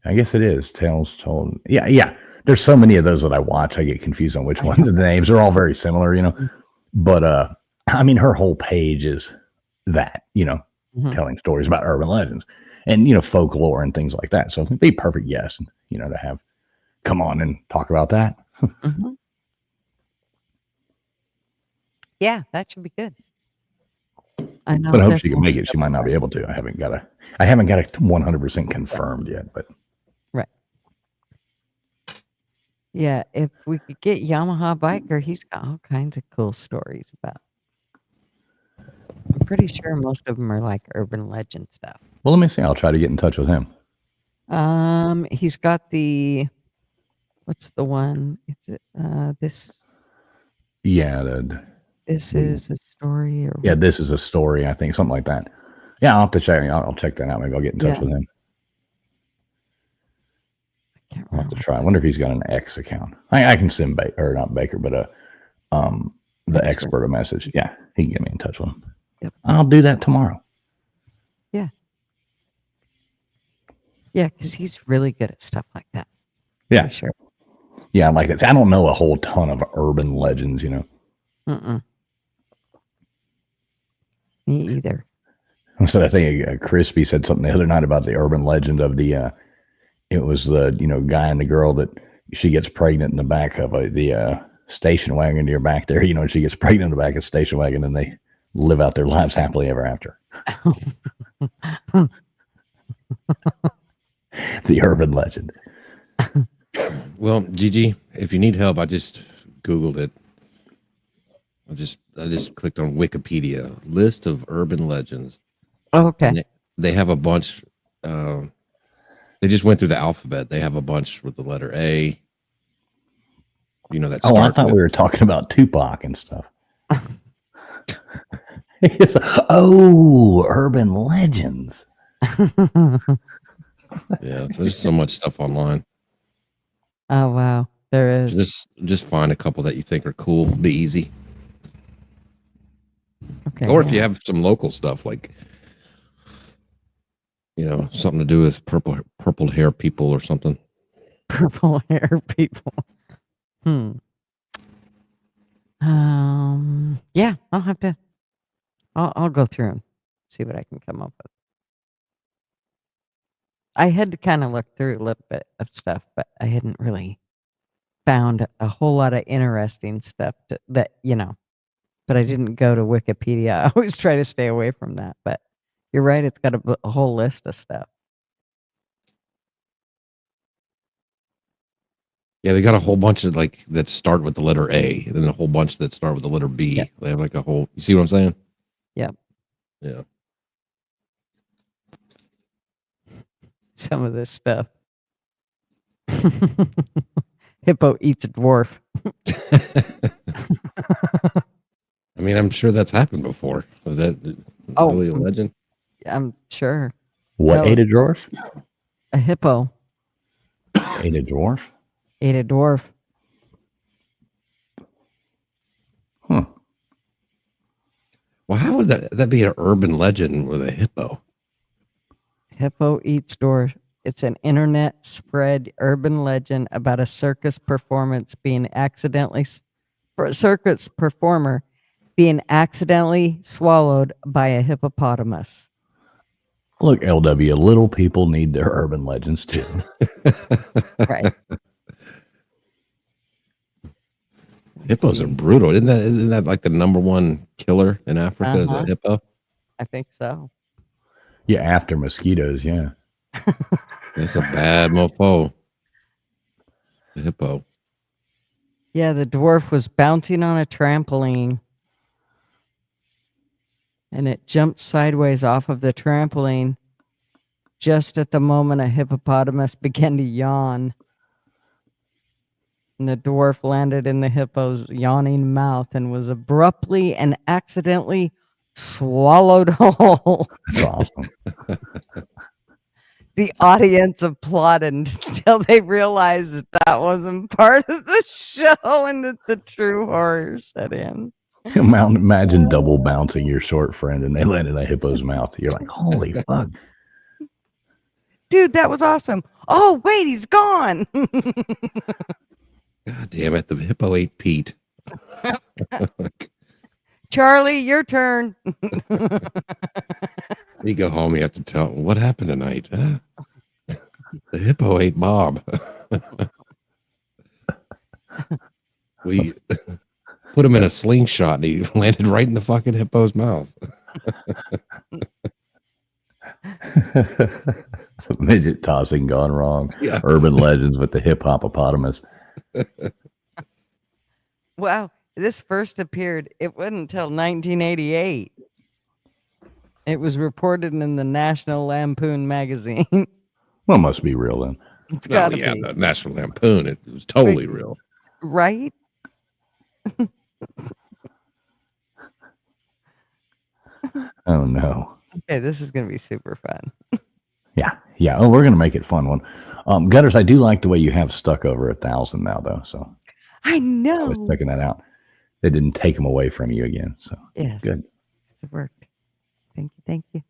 I guess it is Tales Told. Yeah. There's so many of those that I watch. I get confused on which one. The names are all very similar, you know. But I mean, her whole page is that, you know, telling stories about urban legends and, you know, folklore and things like that. So it'd be a perfect guest, you know, to have come on and talk about that. Yeah, that should be good. I know. But I hope she can make it. She might not be able to. I haven't got it 100% confirmed yet, but right. Yeah, if we could get Yamaha Biker, he's got all kinds of cool stories about. I'm pretty sure most of them are like urban legend stuff. Well, let me see. I'll try to get in touch with him. He's got what's the one? Is it this? Yeah, This is a story, or yeah, this is a story. I think something like that. Yeah, I'll have to check. I'll check that out. Maybe I'll get in touch with him. I'll have to try. I wonder if he's got an X account. I can send not Baker, but the expert a message. Yeah, he can get me in touch with him. Yep. I'll do that tomorrow. Yeah. Yeah, because he's really good at stuff like that. Yeah, sure. Yeah, like I don't know a whole ton of urban legends, you know. Me either. So I think Crispy said something the other night about the urban legend of the. It was the guy and the girl that she gets pregnant in the back of the station wagon near back there. You know, and she gets pregnant in the back of the station wagon, and they live out their lives happily ever after. The urban legend. Well, Gigi, if you need help, I just Googled it. I just clicked on Wikipedia list of urban legends. Oh, okay. They have a bunch. They just went through the alphabet. They have a bunch with the letter A. You know that. Oh, I thought we were talking about Tupac and stuff. Urban legends. Yeah, there's so much stuff online. Oh wow, there is. Just find a couple that you think are cool. Be easy. Okay. Or if you have some local stuff like, something to do with purple hair people or something. Purple hair people. Yeah, I'll have to. I'll go through and see what I can come up with. I had to kind of look through a little bit of stuff, but I hadn't really found a whole lot of interesting stuff that. But I didn't go to Wikipedia. I always try to stay away from that. But you're right; it's got a whole list of stuff. Yeah, they got a whole bunch of that start with the letter A, and then a whole bunch that start with the letter B. Yep. They have a whole. You see what I'm saying? Yep. Yeah. Some of this stuff. Hippo eats a dwarf. I mean, I'm sure that's happened before. Was that really a legend? I'm sure. What ate a dwarf? A hippo. Ate a dwarf? Ate a dwarf. Huh. Well, how would that be an urban legend with a hippo? Hippo eats dwarf. It's an internet spread urban legend about a circus performer being accidentally swallowed by a hippopotamus. Look, LW, little people need their urban legends too. Right. Hippos are brutal. Isn't that like the number one killer in Africa is a hippo? I think so. Yeah, after mosquitoes, yeah. It's a bad mofo. The hippo. Yeah, the dwarf was bouncing on a trampoline. And it jumped sideways off of the trampoline just at the moment a hippopotamus began to yawn. And the dwarf landed in the hippo's yawning mouth and was abruptly and accidentally swallowed whole. That's awesome. The audience applauded until they realized that that wasn't part of the show and that the true horror set in. Imagine double bouncing your short friend and they land in a hippo's mouth. You're like, holy fuck. Dude, that was awesome. Oh, wait, he's gone. God damn it. The hippo ate Pete. Charlie, your turn. You go home, you have to tell what happened tonight. Huh? The hippo ate Bob. We put him in a slingshot and he landed right in the fucking hippo's mouth. Midget tossing gone wrong. Yeah. Urban legends with the hip hopopotamus. Wow, this first appeared, it wasn't until 1988. It was reported in the National Lampoon magazine. Well, it must be real then. It's gotta yeah, be. the National Lampoon. It was totally Wait, real. Right? Oh no. Okay, this is going to be super fun. Yeah. Oh, we're gonna make it fun one. Gutters, I do like the way you have stuck over 1,000 now, though. So I know. I was checking that out. They didn't take them away from you again. So Yes. good. It worked. Thank you.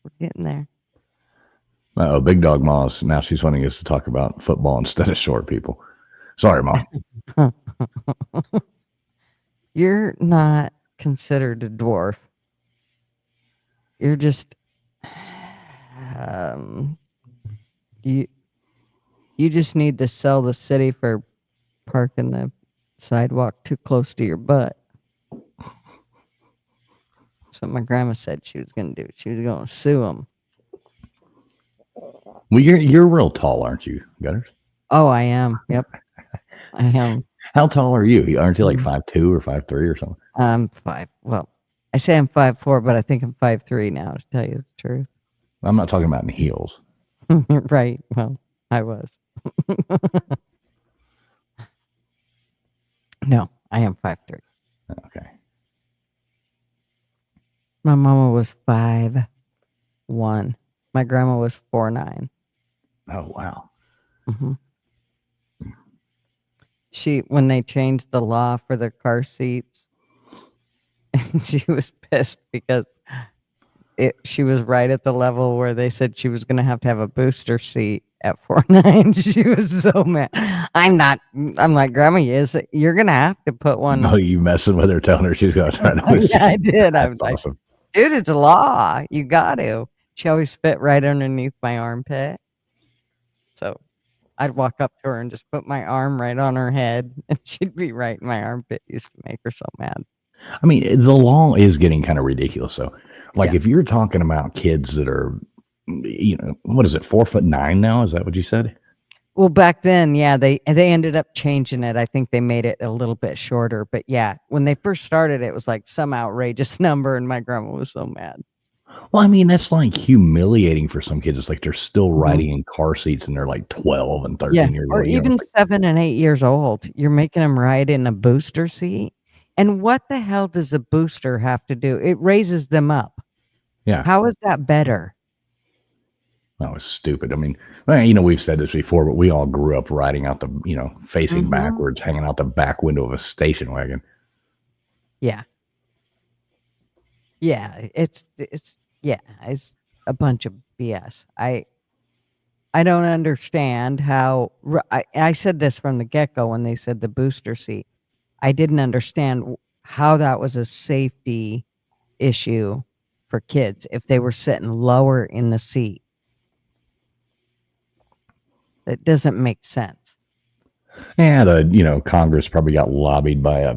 We're getting there. Oh, Big Dog Moss. Now she's wanting us to talk about football instead of short people. Sorry, Mom. You're not considered a dwarf. You're just you just need to sell the city for parking the sidewalk too close to your butt. That's what my grandma said she was going to do. She was going to sue him. Well, you're real tall, aren't you, Gutters? Oh, I am. Yep. I am. How tall are you? Aren't you like 5'2" or 5'3" or something? I'm 5. Well, I say I'm 5'4", but I think I'm 5'3" now, to tell you the truth. I'm not talking about in heels. Right. Well, I was. No, I am 5'3". Okay. My mama was 5'1". My grandma was 4'9". Oh wow. Mm-hmm. When they changed the law for the car seats, she was pissed because she was right at the level where they said she was going to have a booster seat at 4'9". She was so mad. I'm like, Grandma, you're going to have to put one. No, you messing with her, telling her she's going to try to. Yeah, I did. I was like, awesome. Dude, it's a law. You got to. She always fit right underneath my armpit. So I'd walk up to her and just put my arm right on her head, and she'd be right in my armpit. Used to make her so mad. I mean, the law is getting kind of ridiculous. So, like, if you're talking about kids that are, what is it, 4'9" now? Is that what you said? Well, back then, yeah, they ended up changing it. I think they made it a little bit shorter. But yeah, when they first started, it was like some outrageous number, and my grandma was so mad. Well, I mean, that's like humiliating for some kids. It's like they're still riding in car seats and they're like 12 and 13 years old. Or even 7 and 8 years old. You're making them ride in a booster seat. And what the hell does a booster have to do? It raises them up. Yeah. How is that better? That was stupid. I mean, we've said this before, but we all grew up riding out the, facing backwards, hanging out the back window of a station wagon. Yeah. Yeah, it's a bunch of BS. I don't understand how I said this from the get-go when they said the booster seat. I didn't understand how that was a safety issue for kids if they were sitting lower in the seat. It doesn't make sense. Yeah, Congress probably got lobbied by a,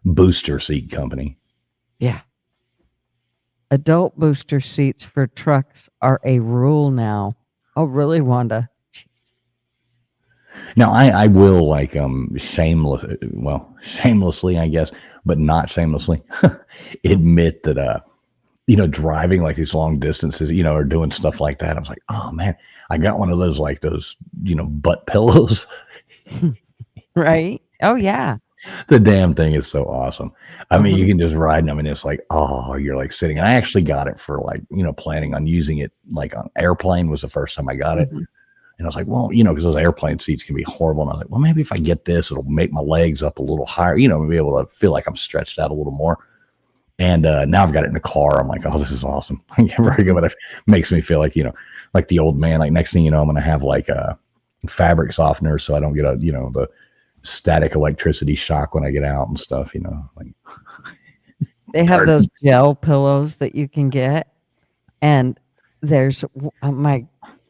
booster seat company. Yeah. Adult booster seats for trucks are a rule now. Oh, really, Wanda? Jeez. Now, I will shamelessly, I guess, but not shamelessly, admit that, driving like these long distances, or doing stuff like that. I was like, oh man, I got one of those, butt pillows. Right. Oh yeah. The damn thing is so awesome. I mean, you can just ride them, and it's like, oh, you're like sitting. And I actually got it for like, planning on using it like on airplane was the first time I got it. Mhm. And I was like, well, because those airplane seats can be horrible. And I was like, well, maybe if I get this, it'll make my legs up a little higher, be able to feel like I'm stretched out a little more. And now I've got it in the car. I'm like, oh, this is awesome. I get very good, but it makes me feel like, like the old man. Like next thing you know, I'm going to have like a fabric softener so I don't get the static electricity shock when I get out and stuff, like They have those gel pillows that you can get. And there's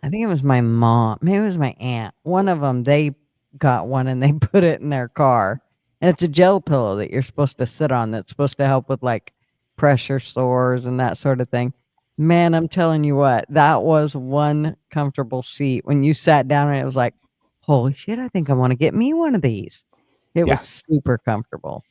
I think it was my mom, maybe it was my aunt. One of them, they got one and they put it in their car. And it's a gel pillow that you're supposed to sit on that's supposed to help with like pressure sores and that sort of thing. Man, I'm telling you what, that was one comfortable seat. When you sat down and it was like, holy shit, I think I want to get me one of these. It was super comfortable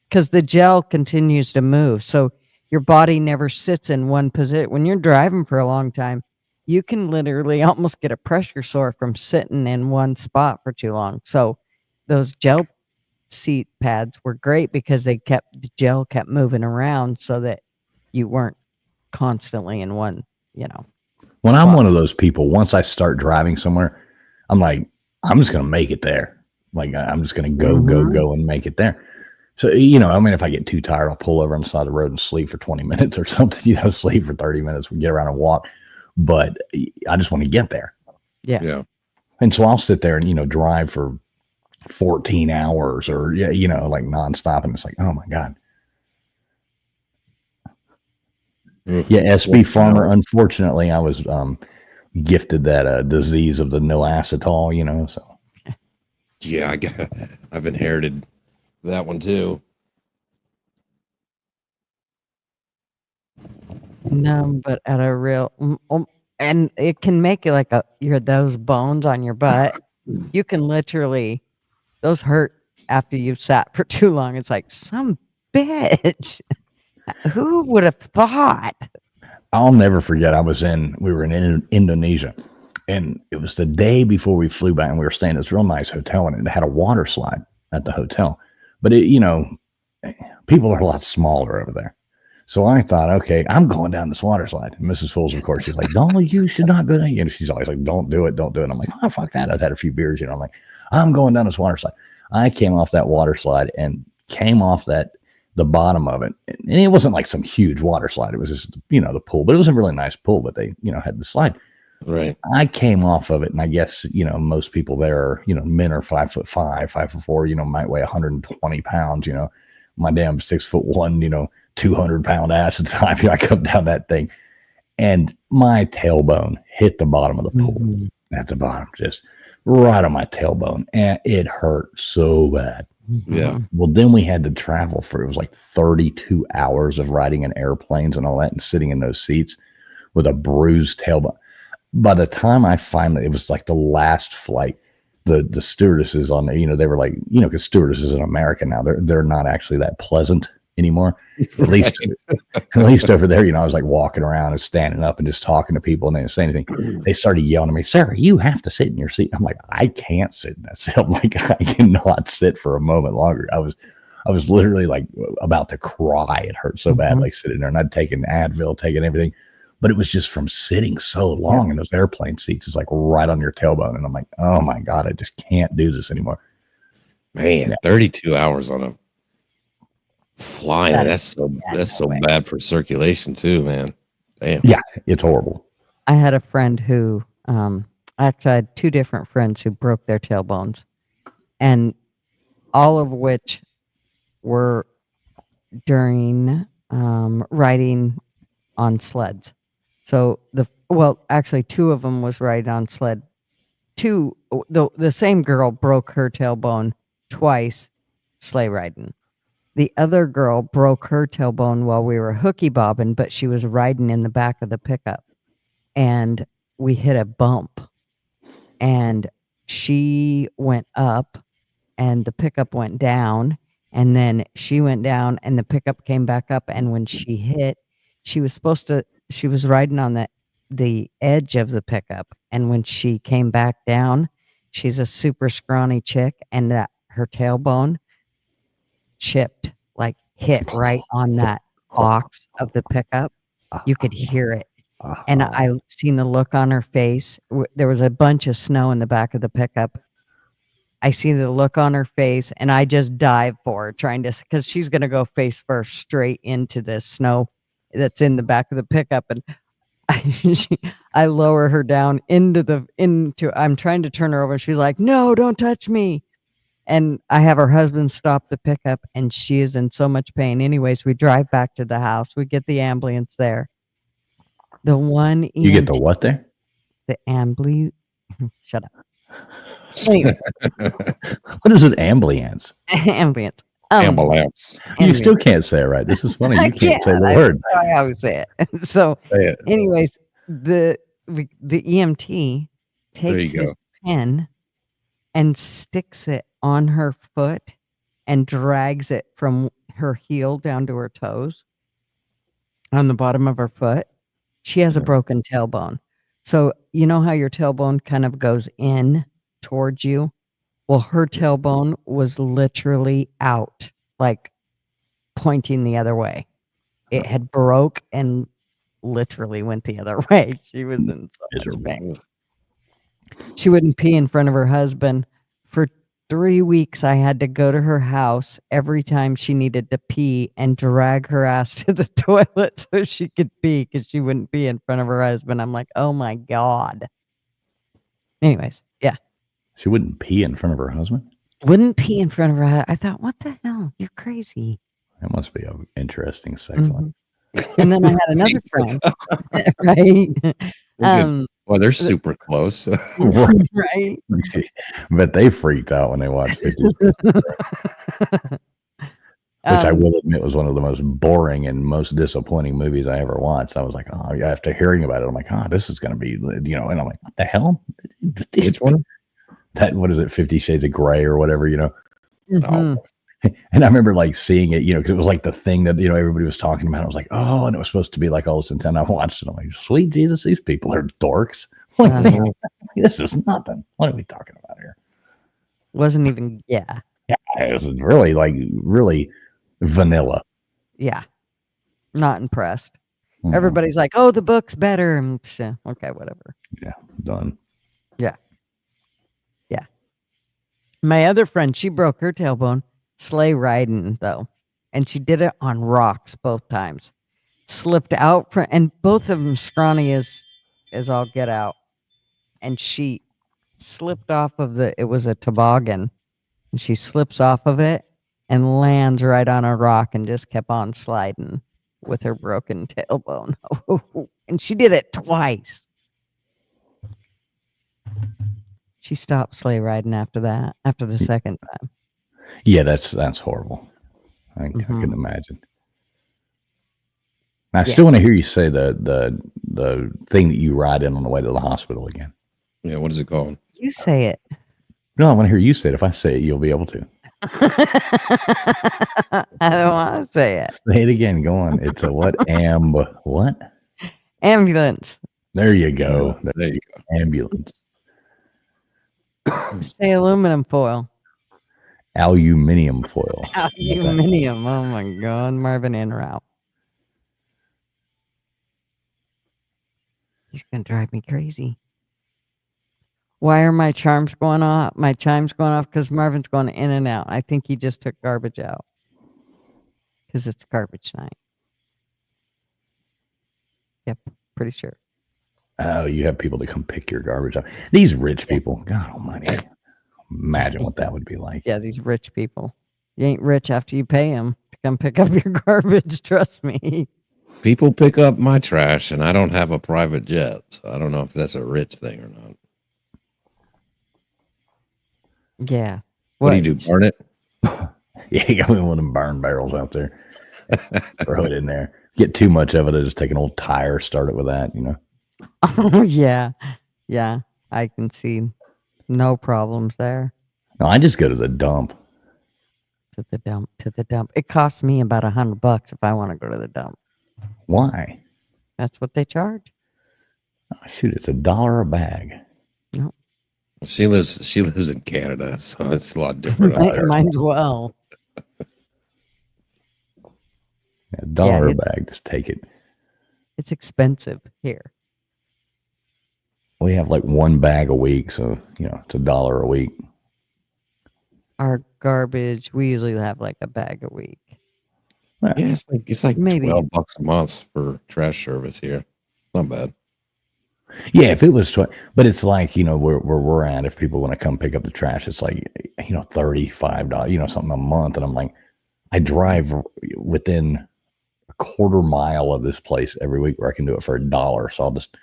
because the gel continues to move. So your body never sits in one position. When you're driving for a long time, you can literally almost get a pressure sore from sitting in one spot for too long. So those gel seat pads were great because the gel kept moving around so that you weren't constantly in one, when spot. I'm one of those people, once I start driving somewhere, I'm like, I'm just going to make it there. Like I'm just going to go and make it there. So, I mean, if I get too tired, I'll pull over on the side of the road and sleep for 20 minutes or something, sleep for 30 minutes, we get around and walk. But I just want to get there. Yeah. And so I'll sit there and, drive for 14 hours or, like nonstop. And it's like, oh my God. Yeah. SB Farmer. Unfortunately, I was gifted that disease of the no acetol, so. Yeah. I've inherited that one too. No, but at a real, and it can make it like those bones on your butt. You can literally, those hurt after you've sat for too long. It's like some bitch. Who would have thought? I'll never forget. We were in Indonesia, and it was the day before we flew back, and we were staying at this real nice hotel, and it had a water slide at the hotel. But people are a lot smaller over there. So I thought, okay, I'm going down this water slide. And Mrs. Fools, of course, she's like, no, you should not go down. She's always like, don't do it. And I'm like, oh, fuck that. I've had a few beers, I'm like, I'm going down this water slide. I came off that water slide and came off the bottom of it. And it wasn't like some huge water slide. It was just, the pool, but it was a really nice pool, but they, had the slide. Right. I came off of it, and I guess, most people there are, men are 5'5", 5'4", might weigh 120 pounds, my damn 6'1", 200-pound ass at the time. I come down that thing, and my tailbone hit the bottom of the pool at the bottom, just right on my tailbone, and it hurt so bad. Yeah. Well, then we had to travel it was like 32 hours of riding in airplanes and all that, and sitting in those seats with a bruised tailbone. By the time it was like the last flight, the stewardesses on there, they were like, because stewardesses in America now, they're not actually that pleasant anymore. At least over there, I was like walking around and standing up and just talking to people, and they didn't say anything. They started yelling at me, "Sarah, you have to sit in your seat." I'm like, I can't sit in that seat. I'm like, I cannot sit for a moment longer. I was literally like about to cry. It hurt so bad, like sitting there, and I'd taken Advil, taken everything. But it was just from sitting so long in those airplane seats. It's like right on your tailbone. And I'm like, oh my God, I just can't do this anymore. Man, 32 hours on a flying. That's so bad for circulation too, man. Damn. Yeah, it's horrible. I had a friend who, actually I had two different friends who broke their tailbones, and all of which were during riding on sleds. So actually two of them was riding on sled. The same girl broke her tailbone twice sleigh riding. The other girl broke her tailbone while we were hooky bobbing, but she was riding in the back of the pickup, and we hit a bump, and she went up and the pickup went down, and then she went down and the pickup came back up. And when she hit, she was riding on the edge of the pickup, and when she came back down, she's a super scrawny chick, and that her tailbone chipped, like hit right on that box of the pickup. You could hear it. And I seen the look on her face. There was a bunch of snow in the back of the pickup. I see the look on her face, and I just dive for her, trying to, because she's going to go face first straight into the snow that's in the back of the pickup. And I lower her down into I'm trying to turn her over. She's like, no, don't touch me. And I have her husband stop the pickup, and she is in so much pain. Anyways, we drive back to the house. We get the ambulance there. The one You get the EMT what there? The ambulance. Shut up. Anyway. What is it? Ambulance. Ambulance. Ambulance. You still can't say it right. This is funny. You can't say the word. I always say it. So, Say it. anyways, the EMT There takes you his go. pen and sticks it on her foot and drags it from her heel down to her toes on the bottom of her foot. She has a broken tailbone. So you know how your tailbone kind of goes in towards you? Well, her tailbone was literally out, like pointing the other way. It had broke and literally went the other way. She was in so much pain. She wouldn't pee in front of her husband. For 3 weeks, I had to go to her house every time she needed to pee and drag her ass to the toilet so she could pee, because she wouldn't pee in front of her husband. I'm like, oh my God. Anyways, yeah. She wouldn't pee in front of her husband? Wouldn't pee in front of her. I thought, what the hell? You're crazy. That must be an interesting sex life. And then I had another friend, right? Well, they're super close. Right? But they freaked out when they watched 50 Which I will admit was one of the most boring and most disappointing movies I ever watched. I was like, oh, after hearing about it, I'm like, oh, this is going to be, and I'm like, what the hell? Which one? That, what is it, 50 Shades of Grey or whatever, Mhm. And I remember like seeing it, because it was like the thing that, everybody was talking about. I was like, oh, and it was supposed to be like all this intent. I watched it. I'm like, sweet Jesus, these people are dorks. This is nothing. What are we talking about here? Wasn't even, yeah. Yeah, it was really vanilla. Yeah. Not impressed. Mhm. Everybody's like, oh, the book's better. And okay, whatever. Yeah, done. Yeah. Yeah. My other friend, she broke her tailbone sleigh riding, though. And she did it on rocks both times. Slipped out from, and both of them scrawny as all get out. And she slipped off of it was a toboggan. And she slips off of it and lands right on a rock and just kept on sliding with her broken tailbone. And she did it twice. She stopped sleigh riding after that, after the second time. Yeah, that's horrible. I can imagine. I still want to hear you say the thing that you ride in on the way to the hospital again. Yeah, what is it called? You say it. No, I want to hear you say it. If I say it, you'll be able to. I don't want to say it. Say it again. Go on. It's a what? What? Ambulance. There you go. There you go. Ambulance. Say aluminum foil. Aluminium foil. Aluminium. Oh my God. Marvin in or out. He's going to drive me crazy. Why are my chimes going off? My chimes going off because Marvin's going in and out. I think he just took garbage out because it's garbage night. Yep, pretty sure. Oh, you have people to come pick your garbage up. These rich people. God almighty. Imagine what that would be like. Yeah, these rich people. You ain't rich after you pay them to come pick up your garbage. Trust me. People pick up my trash, and I don't have a private jet, so I don't know if that's a rich thing or not. Yeah. What do you do? Burn it? Yeah, you got one of them burn barrels out there. Throw it in there. Get too much of it, just take an old tire, start it with that, Oh, yeah. Yeah, I can see no problems there. No, I just go to the dump. To the dump. It costs me about $100 if I want to go to the dump. Why? That's what they charge. Oh, shoot, it's $1 a bag. No. She lives in Canada, so it's a lot different out there. Mine's well. $1 a bag. Just take it. It's expensive here. We have like 1 bag a week, so it's $1 a week. Our garbage, we usually have like a bag a week. Yeah, it's like Maybe. $12 a month for trash service here. Not bad. Yeah, if it was, but it's like where we're at. If people want to come pick up the trash, it's like $35, something a month, and I'm like, I drive within a quarter mile of this place every week where I can do it for $1. So I'll just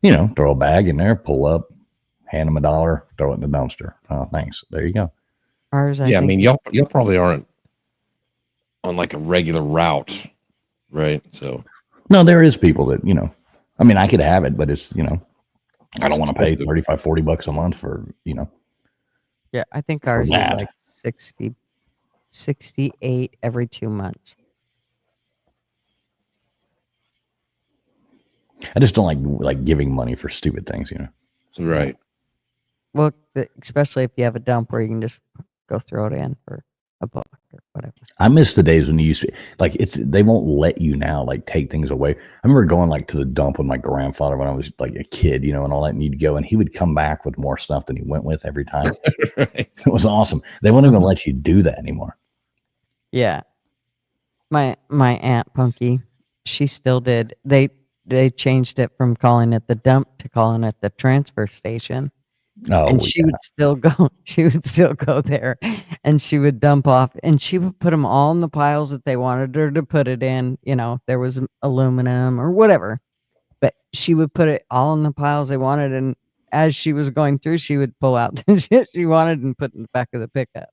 throw a bag in there, pull up, hand them $1, throw it in the dumpster. Oh, thanks. There you go. Ours, I mean, y'all probably aren't on like a regular route, right? So no, there is people that I mean, I could have it, but it's I don't want to pay $35-$40 a month for Yeah, I think ours is like 68 every 2 months. I just don't like giving money for stupid things, Right. Well, especially if you have a dump where you can just go throw it in for a buck or whatever. I miss the days when you used to they won't let you now take things away. I remember going to the dump with my grandfather when I was like a kid, and all that, and you'd go and he would come back with more stuff than he went with every time. Right. It was awesome. They won't even let you do that anymore. Yeah. My aunt Punky, she still did. They changed it from calling it the dump to calling it the transfer station. Oh, and she would still go there and she would dump off and she would put them all in the piles that they wanted her to put it in. There was aluminum or whatever, but she would put it all in the piles they wanted. And as she was going through, she would pull out the shit she wanted and put in the back of the pickup.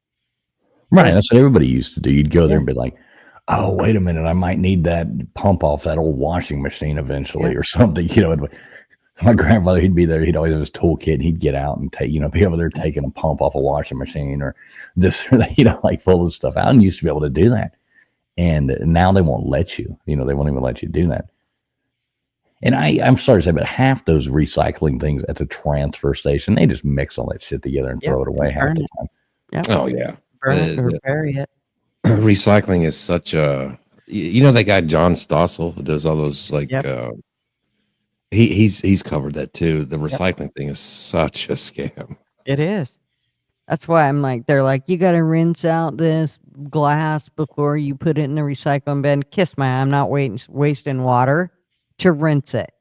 Right. That's what everybody used to do. You'd go there and be like, oh, wait a minute, I might need that pump off that old washing machine eventually or something. My grandfather, he'd be there. He'd always have his toolkit. And he'd get out and take, be over there taking a pump off a washing machine or this, or that, full of stuff out. And used to be able to do that. And now they won't let you. They won't even let you do that. And I'm sorry to say, but half those recycling things at the transfer station, they just mix all that shit together and throw it away half the time. Yep. Oh yeah. Burn it or bury it. Recycling is such a that guy John Stossel who does all those he's covered that too. The recycling thing is such a scam. It is. That's why I'm like, they're like, you got to rinse out this glass before you put it in the recycling bin. Kiss my, I'm not wasting water to rinse it.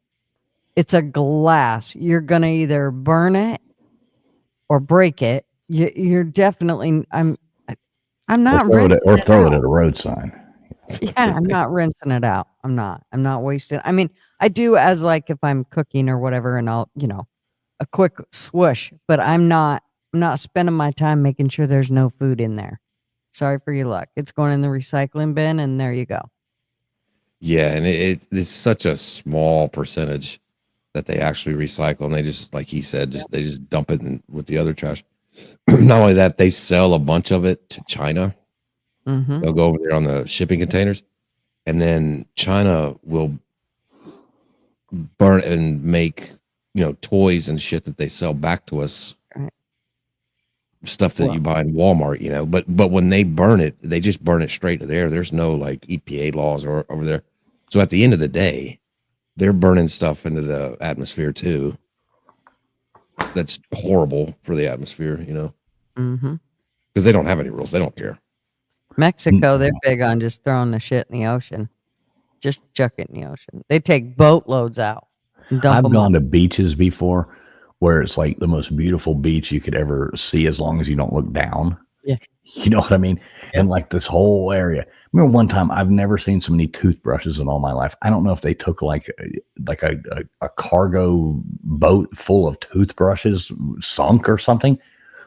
It's a glass. You're going to either burn it or break it. You're definitely, I'm not rinsing or throw it at a road sign. Yeah, I'm not rinsing it out. I'm not wasting. I mean, I do as if I'm cooking or whatever, and I'll, a quick swoosh, but I'm not spending my time making sure there's no food in there. Sorry for your luck. It's going in the recycling bin and there you go. Yeah. And it's such a small percentage that they actually recycle. And they just, like he said, they just dump it with the other trash. Not only that, they sell a bunch of it to China. Mm-hmm. They'll go over there on the shipping containers, and then China will burn and make toys and shit that they sell back to us. Right. Stuff that you buy in Walmart, but when they burn it, they just burn it straight to there. There's no EPA laws or over there. So at the end of the day, they're burning stuff into the atmosphere too. That's horrible for the atmosphere, Mm-hmm. because they don't have any rules. They don't care. Mexico, they're big on just throwing the shit in the ocean. Just chuck it in the ocean. They take boatloads out and dump I've gone to beaches before where it's like the most beautiful beach you could ever see as long as you don't look down. Yeah. You know what I mean? Yeah. And this whole area. I remember one time, I've never seen so many toothbrushes in all my life. I don't know if they took a cargo boat full of toothbrushes sunk or something,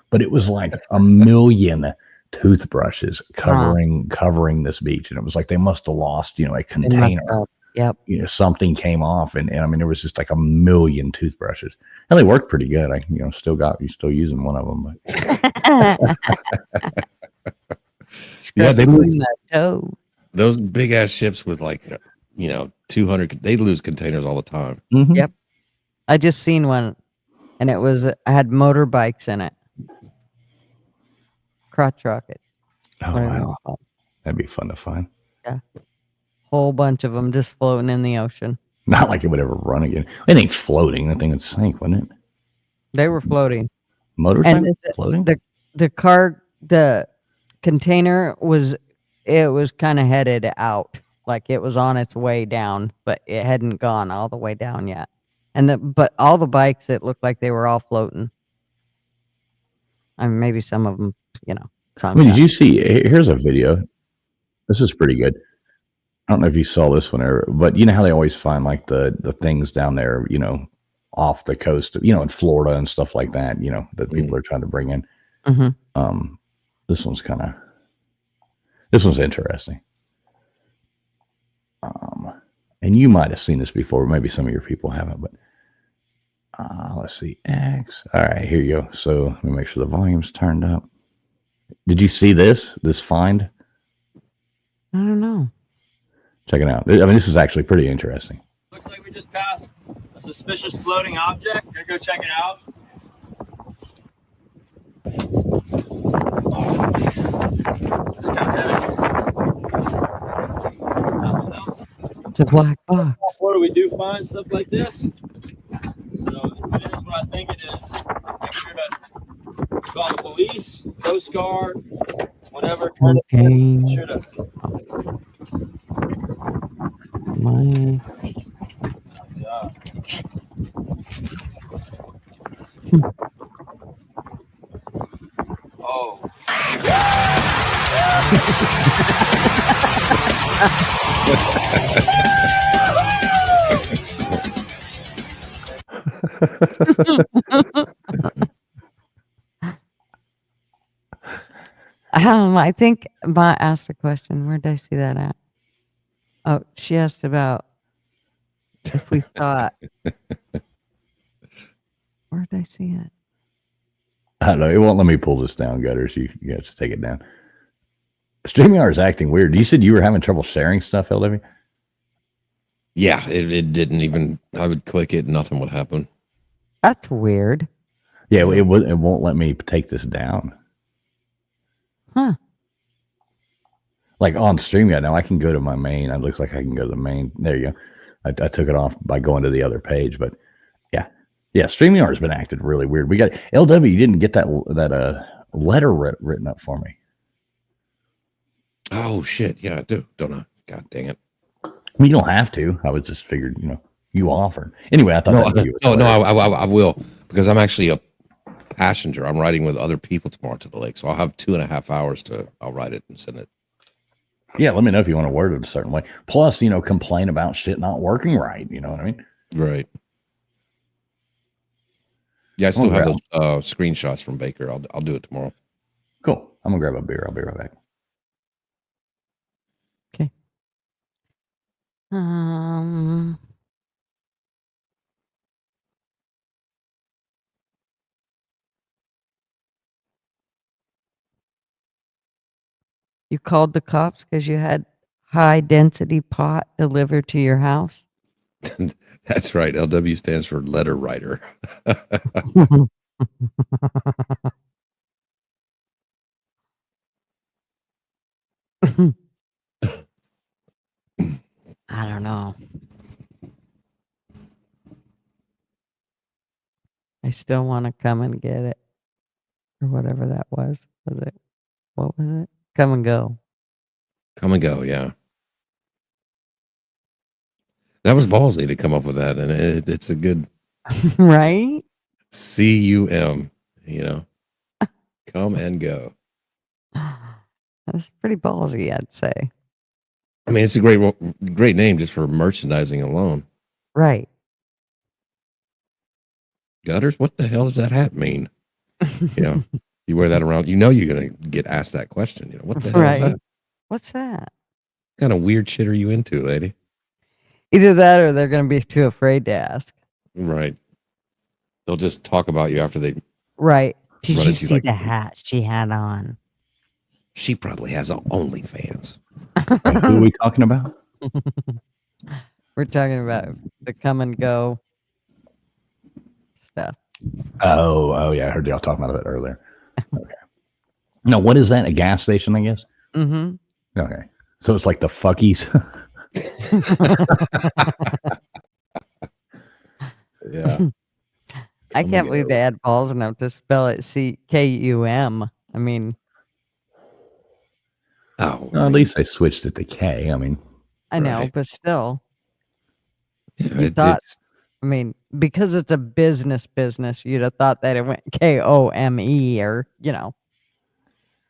but it was like a million toothbrushes covering this beach. And it was like they must have lost, a container. Yep. Something came off and I mean, there was just like a million toothbrushes. And they worked pretty good. You're still using one of them. But Yeah, they lose those big ass ships with 200. They lose containers all the time. Mm-hmm. Yep. I just seen one, and I had motorbikes in it. Crotch rockets. Oh wow, that'd be fun to find. Yeah. Whole bunch of them just floating in the ocean. Not like it would ever run again. It ain't floating. That thing would sink, wouldn't it? They were floating. Motorcycle And floating? The container was kind of headed out. Like it was on its way down, but it hadn't gone all the way down yet. But all the bikes, it looked like they were all floating. I mean, maybe some of them, I mean, did you see? Here's a video. This is pretty good. I don't know if you saw this one, but you know how they always find like the things down there, off the coast, in Florida and stuff like that, that people are trying to bring in. Mm-hmm. This one's interesting. And you might have seen this before. Maybe some of your people haven't, but let's see. X. All right, here you go. So let me make sure the volume's turned up. Did you see this find? I don't know. Check it out. I mean, this is actually pretty interesting. Looks like we just passed a suspicious floating object. Gonna go check it out. It's kind of heavy. It's a black box. What do we do? Find stuff like this. So if it is what I think it is, make sure to call the police, Coast Guard, whatever. Okay. Make sure to. My. Oh. I think Ma asked a question. Where did I see that at? Oh, she asked about if we thought. Where did I see it? I don't know. It won't let me pull this down, Gutters. You have to take it down. StreamYard is acting weird. You said you were having trouble sharing stuff, LW? Yeah, it didn't even. I would click it, nothing would happen. That's weird. Yeah, it won't let me take this down. Huh. Like on StreamYard now, I can go to my main. It looks like I can go to the main. There you go. I took it off by going to the other page, but yeah, StreamYard has been acting really weird. We got LW. You didn't get that letter written up for me. Oh shit! Yeah, I do. Don't I? God dang it! I mean, you don't have to. I was just figured, you offered. Anyway, I thought I will, because I'm actually a passenger. I'm riding with other people tomorrow to the lake, so I'll have 2.5 hours I'll write it and send it. Yeah, let me know if you want to word it a certain way. Plus, complain about shit not working right. You know what I mean? Right. Yeah, I still have those screenshots from Baker. I'll do it tomorrow. Cool. I'm gonna grab a beer. I'll be right back. Okay. You called the cops because you had high density pot delivered to your house? That's right. LW stands for letter writer. I don't know. I still want to come and get it. Or whatever that was. What was it? Come and go. Come and go, yeah. That was ballsy to come up with that, and it's a good right? CUM, come and go. That's pretty ballsy, I'd say. I mean, it's a great name just for merchandising alone. Right. Gutters, what the hell does that hat mean? You wear that around, you're gonna get asked that question. What the hell is that? What's that? What kind of weird shit are you into, lady? Either that or they're gonna be too afraid to ask. Right. They'll just talk about you after they. Right. Did you see the hat she had on? She probably has an OnlyFans. Who are we talking about? We're talking about the come and go stuff. Oh yeah, I heard y'all talking about that earlier. Okay. Now, what is that? A gas station, I guess? Mm-hmm. Okay. So it's like the fuckies. Yeah. I can't believe they had balls enough to spell it CKUM. I mean, Oh, Well, at least they switched it to K. I mean, I know, Right. but still, Yeah, you thought. I mean, because it's a business, you'd have thought that it went KOME or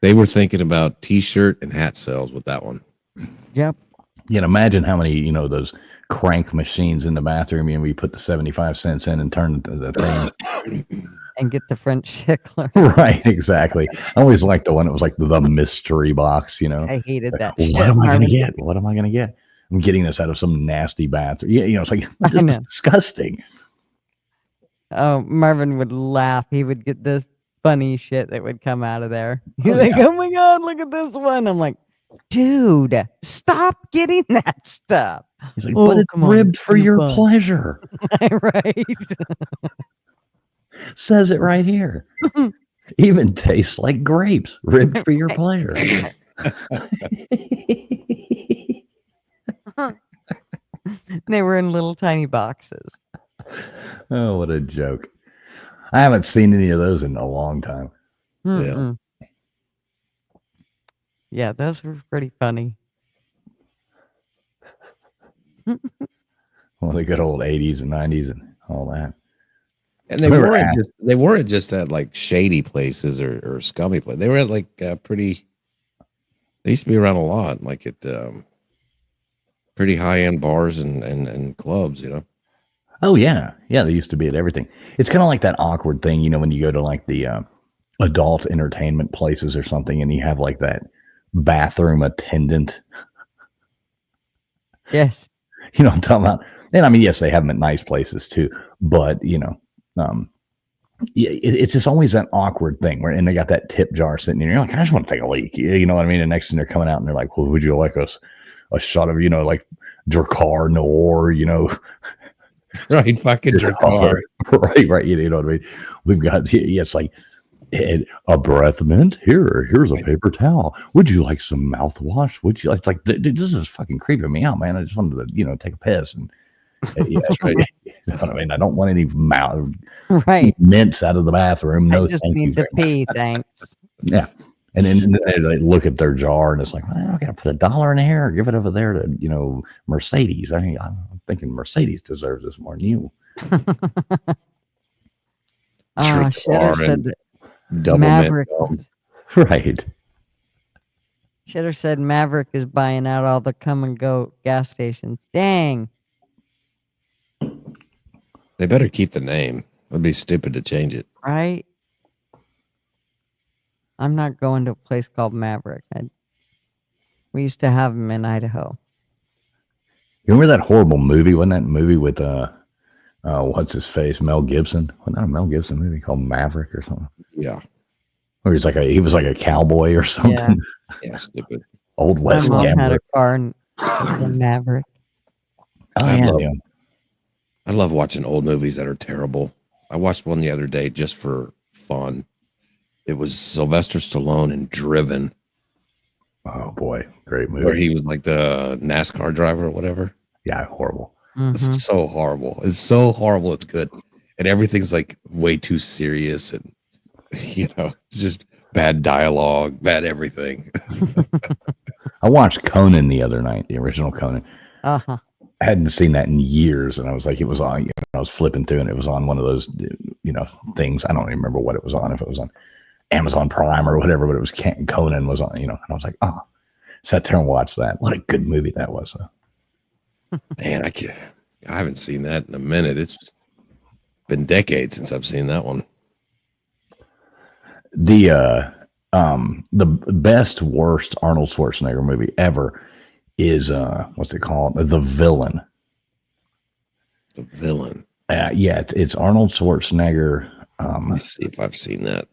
they were thinking about T-shirt and hat sales with that one. Yep. you can imagine how many, those crank machines in the bathroom, we put the 75 cents in and turn the thing. And get the French tickler. Right, exactly. I always liked the one that was like the mystery box, I hated Like, that what shit, am I going to Marvin. get? What am I going to get? I'm getting this out of some nasty bathroom. Yeah, it's like, this is disgusting. Oh, Marvin would laugh. He would get this funny shit that would come out of there. He's Oh, like, yeah. oh my God, look at this one. I'm like, dude, stop getting that stuff. He's like, but it's come on, ribbed for be your fun." pleasure. Right. Says it right here. Even tastes like grapes, ribbed for your pleasure. They were in little tiny boxes. Oh, what a joke. I haven't seen any of those in a long time. Mm-mm. Yeah, those were pretty funny. Well, the good old 80s and 90s and all that. And they weren't just at like shady places or scummy places. They were at like pretty. They used to be around a lot, like at pretty high end bars and clubs. Oh, yeah. Yeah, they used to be at everything. It's kind of like that awkward thing, when you go to like the adult entertainment places or something and you have like that bathroom attendant. Yes. You know what I'm talking about? And I mean, yes, they have them at nice places too, but it's just always that awkward thing where, and they got that tip jar sitting there. You're like, I just want to take a leak. You know what I mean? And next thing they're coming out and they're like, well, would you like a shot of, like Drakkar Noir, Right. Fucking Drakkar. Right. You know what I mean? We've got, it's like a breath mint. Here's a paper towel. Would you like some mouthwash? Would you? It's like, dude, this is fucking creeping me out, man. I just wanted to, take a piss and. Yeah, right. You know what I mean? I don't want any mints out of the bathroom. No, I just thank need you. to pee, thanks. Yeah. And then they look at their jar and it's like, well, I got to put $1 in here or give it over there to, Mercedes. I'm thinking Mercedes deserves this more than you. I should have said that double Maverick. Right. Should have said Maverick is buying out all the come and go gas stations. Dang. They better keep the name. It'd be stupid to change it. Right? I'm not going to a place called Maverick. We used to have them in Idaho. You remember that horrible movie? Wasn't that movie with what's his face? Mel Gibson? Wasn't that a Mel Gibson movie called Maverick or something? Yeah. Or he was like a cowboy or something. Yeah, stupid. Old West My mom had gambler. a car and it was a Maverick. Oh, yeah. I love watching old movies that are terrible. I watched one the other day just for fun. It was Sylvester Stallone in Driven. Oh boy, great movie. Where he was like the NASCAR driver or whatever. Yeah, horrible. It's so horrible. It's so horrible. It's good. And everything's like way too serious and, just bad dialogue, bad everything. I watched Conan the other night, the original Conan. Uh-huh. I hadn't seen that in years, and I was like, it was on. I was flipping through, and it was on one of those, things. I don't even remember what it was on. If it was on Amazon Prime or whatever, but it was Conan was on. And I was like, sat there and watched that. What a good movie that was. Man, I haven't seen that in a minute. It's been decades since I've seen that one. The best worst Arnold Schwarzenegger movie ever is what's it called? The Villain. The Villain. Yeah, it's Arnold Schwarzenegger. Let me see if I've seen that.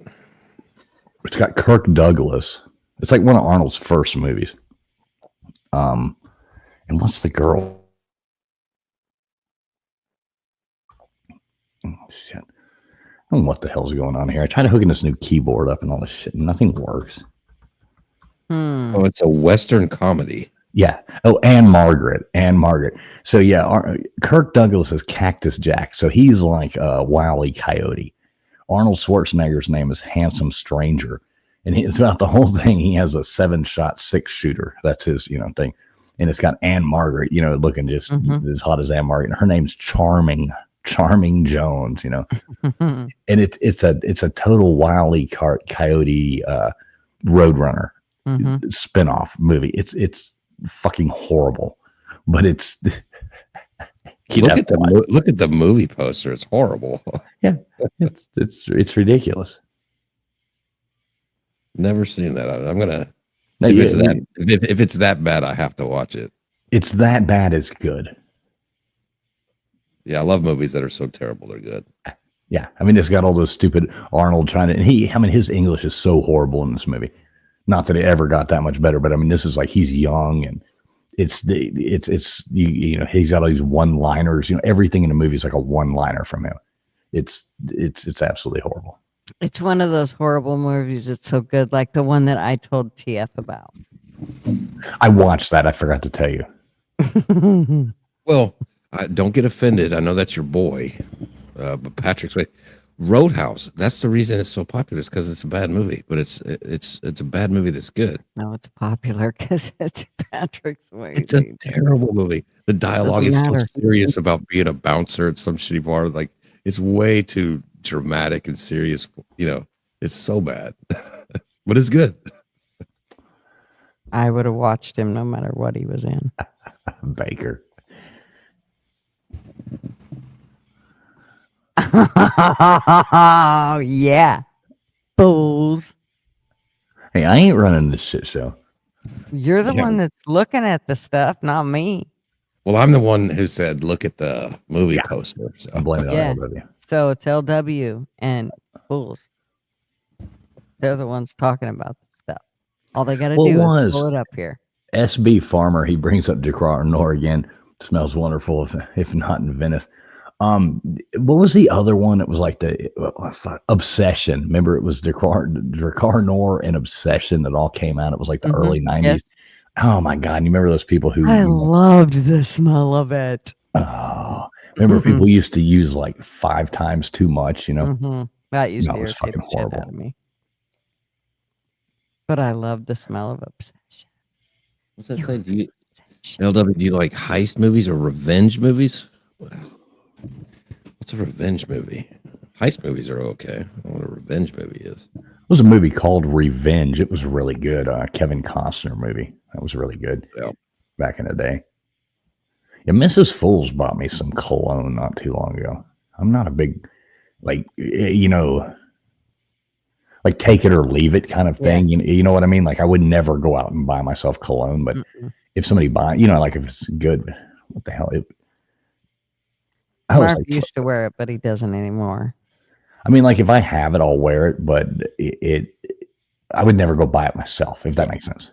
It's got Kirk Douglas. It's like one of Arnold's first movies. And what's the girl? Oh, shit. I don't know what the hell's going on here. I tried hooking this new keyboard up and all this shit, and nothing works. Oh, it's a Western comedy. Yeah. Oh, and Margaret. So yeah, Kirk Douglas is Cactus Jack. So he's like a Wile E. Coyote. Arnold Schwarzenegger's name is Handsome Stranger. And throughout the whole thing, he has a 7-shot 6-shooter. That's his, thing. And it's got Anne Margaret, looking just as hot as Anne Margaret. And her name's Charming Jones, and it's a total Wile E. Coyote Roadrunner spinoff movie. It's fucking horrible, but it's look at the movie poster. It's horrible. Yeah, it's ridiculous. Never seen that. I'm gonna. If it's that bad, I have to watch it. It's that bad. It's good. Yeah, I love movies that are so terrible they're good. Yeah, I mean, it's got all those stupid Arnold trying to. And his English is so horrible in this movie. Not that it ever got that much better, but I mean, this is like he's young and he's got all these one-liners. Everything in the movie is like a one-liner from him. It's absolutely horrible. It's one of those horrible movies. It's so good, like the one that I told TF about. I watched that. I forgot to tell you. Well, don't get offended. I know that's your boy, but Patrick's way. Roadhouse. That's the reason it's so popular. Is because it's a bad movie, but it's a bad movie that's good. No, it's popular because it's Patrick's way. It's a terrible movie. The dialogue is so serious about being a bouncer at some shitty bar. Like it's way too dramatic and serious. It's so bad, but it's good. I would have watched him no matter what he was in. Baker. Oh, yeah. Fools. Hey, I ain't running this shit show. You're the one that's looking at the stuff, not me. Well, I'm the one who said, look at the movie poster. So I'm blaming it on LW. So it's LW and Fools. They're the ones talking about the stuff. All they got to do is pull it up here. SB Farmer, he brings up Nor again. Smells wonderful, if not in Venice. What was the other one? It was like the Obsession. Remember, it was Nor and Obsession that all came out. It was like the early 90s. Yes. Oh my God. You remember those people who I loved the smell of it. Oh, remember people used to use like 5 times too much, That used to irritate the shit out of me. But I love the smell of Obsession. What's that say? LW, do you like heist movies or revenge movies? What's a revenge movie? Heist movies are okay. I don't know what a revenge movie is. It was a movie called Revenge. It was really good. Kevin Costner movie. That was really good back in the day. Yeah, Mrs. Fools bought me some cologne not too long ago. I'm not a big, like take it or leave it kind of thing. Yeah. You know what I mean? Like I would never go out and buy myself cologne, but if somebody buy, like if it's good, what the hell? Mark used to wear it, but he doesn't anymore. I mean, like if I have it, I'll wear it, but I would never go buy it myself, if that makes sense.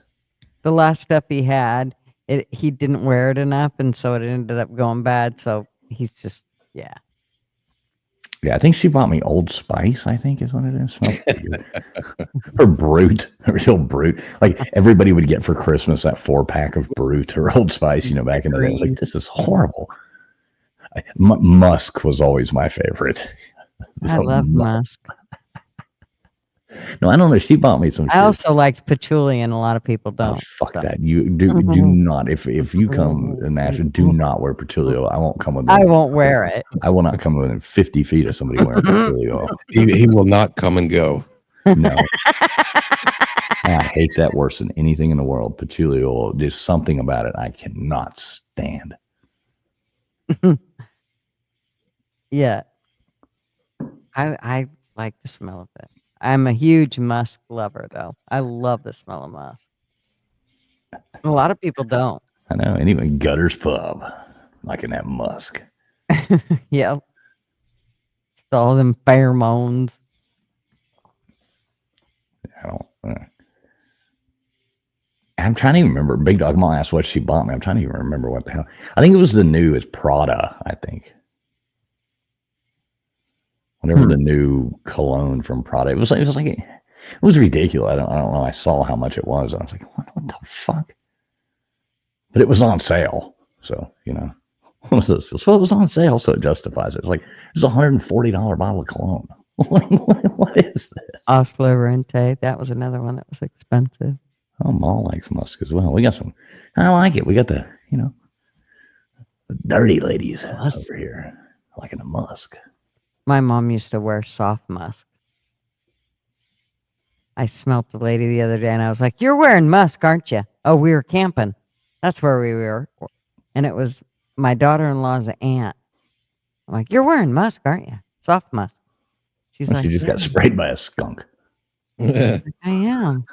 The last stuff he had, he didn't wear it enough, and so it ended up going bad. So he's just, yeah. Yeah, I think she bought me Old Spice, I think is what it is. Smells pretty good. Or Brute, real Brute. Like everybody would get for Christmas that 4-pack of Brute or Old Spice, back in the day. I was like, this is horrible. Musk was always my favorite. I love Musk. No, I don't know. She bought me some. I also liked patchouli, and a lot of people don't. Oh, fuck that! You do not. If you come in Nashville, do not wear patchouli oil. I won't come with. I won't wear it. I will not come within 50 feet of somebody wearing patchouli oil. He will not come and go. No. I hate that worse than anything in the world. Patchouli oil. There's something about it I cannot stand. Yeah. I like the smell of it. I'm a huge musk lover, though. I love the smell of musk. A lot of people don't. I know. And even Gutterspub, liking that musk. Yeah. It's all them pheromones. I'm trying to even remember. Big Dog Mom asked what she bought me. I'm trying to even remember what the hell. I think it was the new. It's Prada, I think. Whatever the new cologne from Prada. It was ridiculous. I don't know. I saw how much it was. I was like, what the fuck? But it was on sale. So, you know, well, it was on sale, so it justifies it. It's like, it's $140 bottle of cologne. What is this? Oslo Rente. That was another one that was expensive. Oh, Maul likes musk as well. We got some. I like it. We got the, you know, the dirty ladies over here liking a musk. My mom used to wear soft musk. I smelt the lady the other day and I was like, "You're wearing musk, aren't you?" "Oh, we were camping. That's where we were." And it was my daughter-in-law's aunt. I'm like, "You're wearing musk, aren't you? Soft musk." She's She like, just got "Yeah." sprayed by a skunk. I am.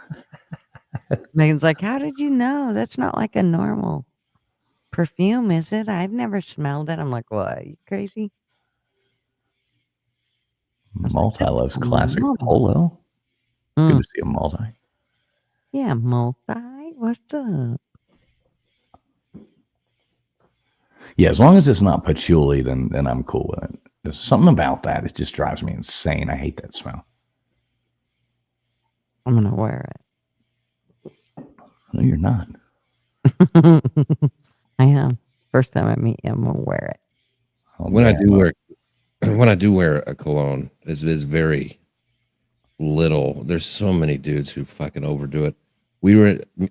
Megan's like, "How did you know? That's not like a normal perfume, is it? I've never smelled it." I'm like, "What? Are you crazy?" Multi loves classic normal. polo. Good to see a multi. Yeah, multi. What's up? Yeah, as long as it's not patchouli, then I'm cool with it. There's something about that. It just drives me insane. I hate that smell. I'm gonna wear it. No, you're not. I am. First time I meet you, I'm gonna wear it. When I do wear a cologne, it's very little. There's so many dudes who fucking overdo it.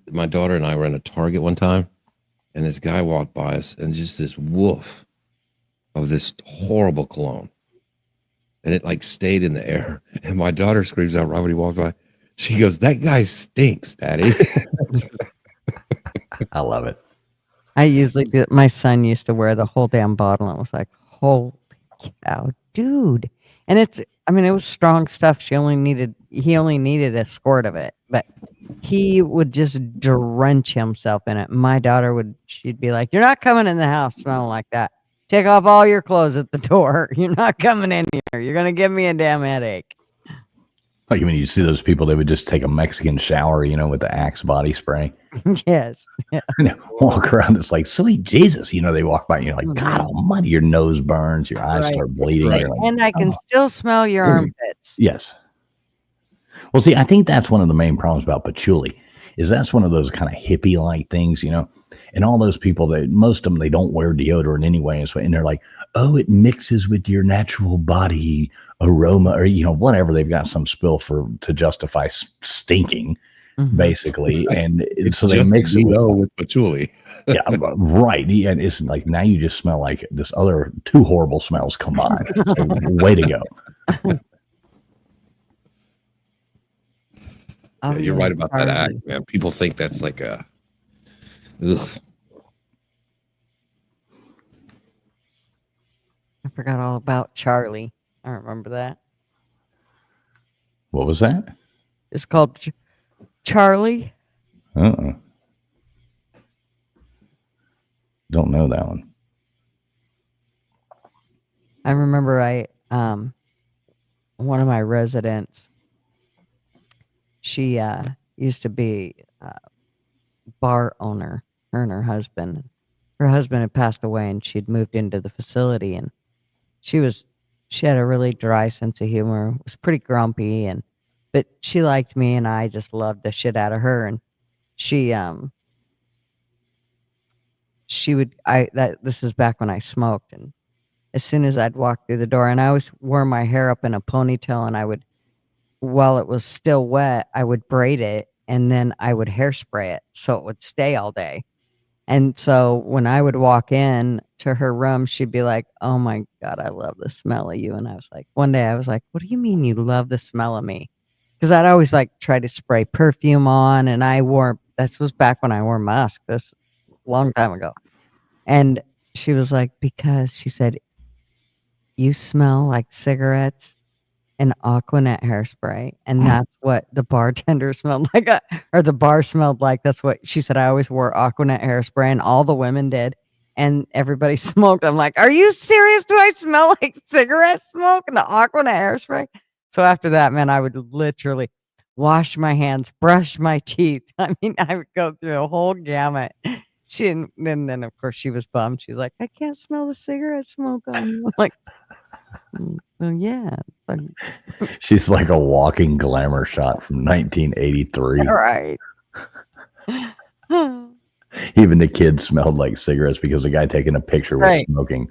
My daughter and I were in a Target one time, and this guy walked by us, and just this woof of this horrible cologne, and it like stayed in the air. And my daughter screams out right when he walked by. She goes, "That guy stinks, Daddy." I love it. I usually do. My son used to wear the whole damn bottle, and it was like, holy cow, dude! And it was strong stuff. He only needed a squirt of it, but he would just drench himself in it. My daughter she'd be like, "You're not coming in the house smelling like that. Take off all your clothes at the door. You're not coming in here. You're gonna give me a damn headache." Like when you see those people, they would just take a Mexican shower, you know, with the Axe body spray. Yes. Yeah. And walk around. It's like, sweet Jesus. You know, they walk by and you're like, God almighty, your nose burns, your eyes start bleeding. Right. Like, And I can still smell your armpits. Yes. Well, see, I think that's one of the main problems about patchouli is that's one of those kind of hippie-like things, you know, and all those people most of them, they don't wear deodorant anyway. And they're like, oh, it mixes with your natural body aroma or, you know, whatever. They've got some spill to justify stinking, basically. And so they mix it with patchouli. Yeah, right. Yeah, and it's like now you just smell like this other two horrible smells combined. So, way to go. Yeah, you're right about that act, man. People think that's like a. Ugh. I forgot all about Charlie. I remember that. What was that? It's called Charlie. Don't know that one. I remember one of my residents, she used to be a bar owner, her and her husband. Her husband had passed away and she'd moved into the facility, and she had a really dry sense of humor, was pretty grumpy, but she liked me and I just loved the shit out of her. And this is back when I smoked, and as soon as I'd walk through the door, and I always wore my hair up in a ponytail, and while it was still wet, I would braid it and then I would hairspray it so it would stay all day. And so when I would walk in to her room, she'd be like, "Oh my God, I love the smell of you." And one day I was like, "What do you mean you love the smell of me?" Because I'd always try to spray perfume on, and this was back when I wore musk, this long time ago. And she was like, because she said, "You smell like cigarettes and Aquanet hairspray." And that's what the bartender smelled like, or the bar smelled like. That's what she said. I always wore Aquanet hairspray, and all the women did, and everybody smoked. I'm like, "Are you serious? Do I smell like cigarette smoke and the Aquanet hairspray?" So after that, man, I would literally wash my hands, brush my teeth. I mean, I would go through a whole gamut. And then of course she was bummed. She's like, "I can't smell the cigarette smoke on you." I'm like, well, yeah. She's like a walking glamour shot from 1983. Right. Even the kids smelled like cigarettes because the guy taking a picture was Right. smoking.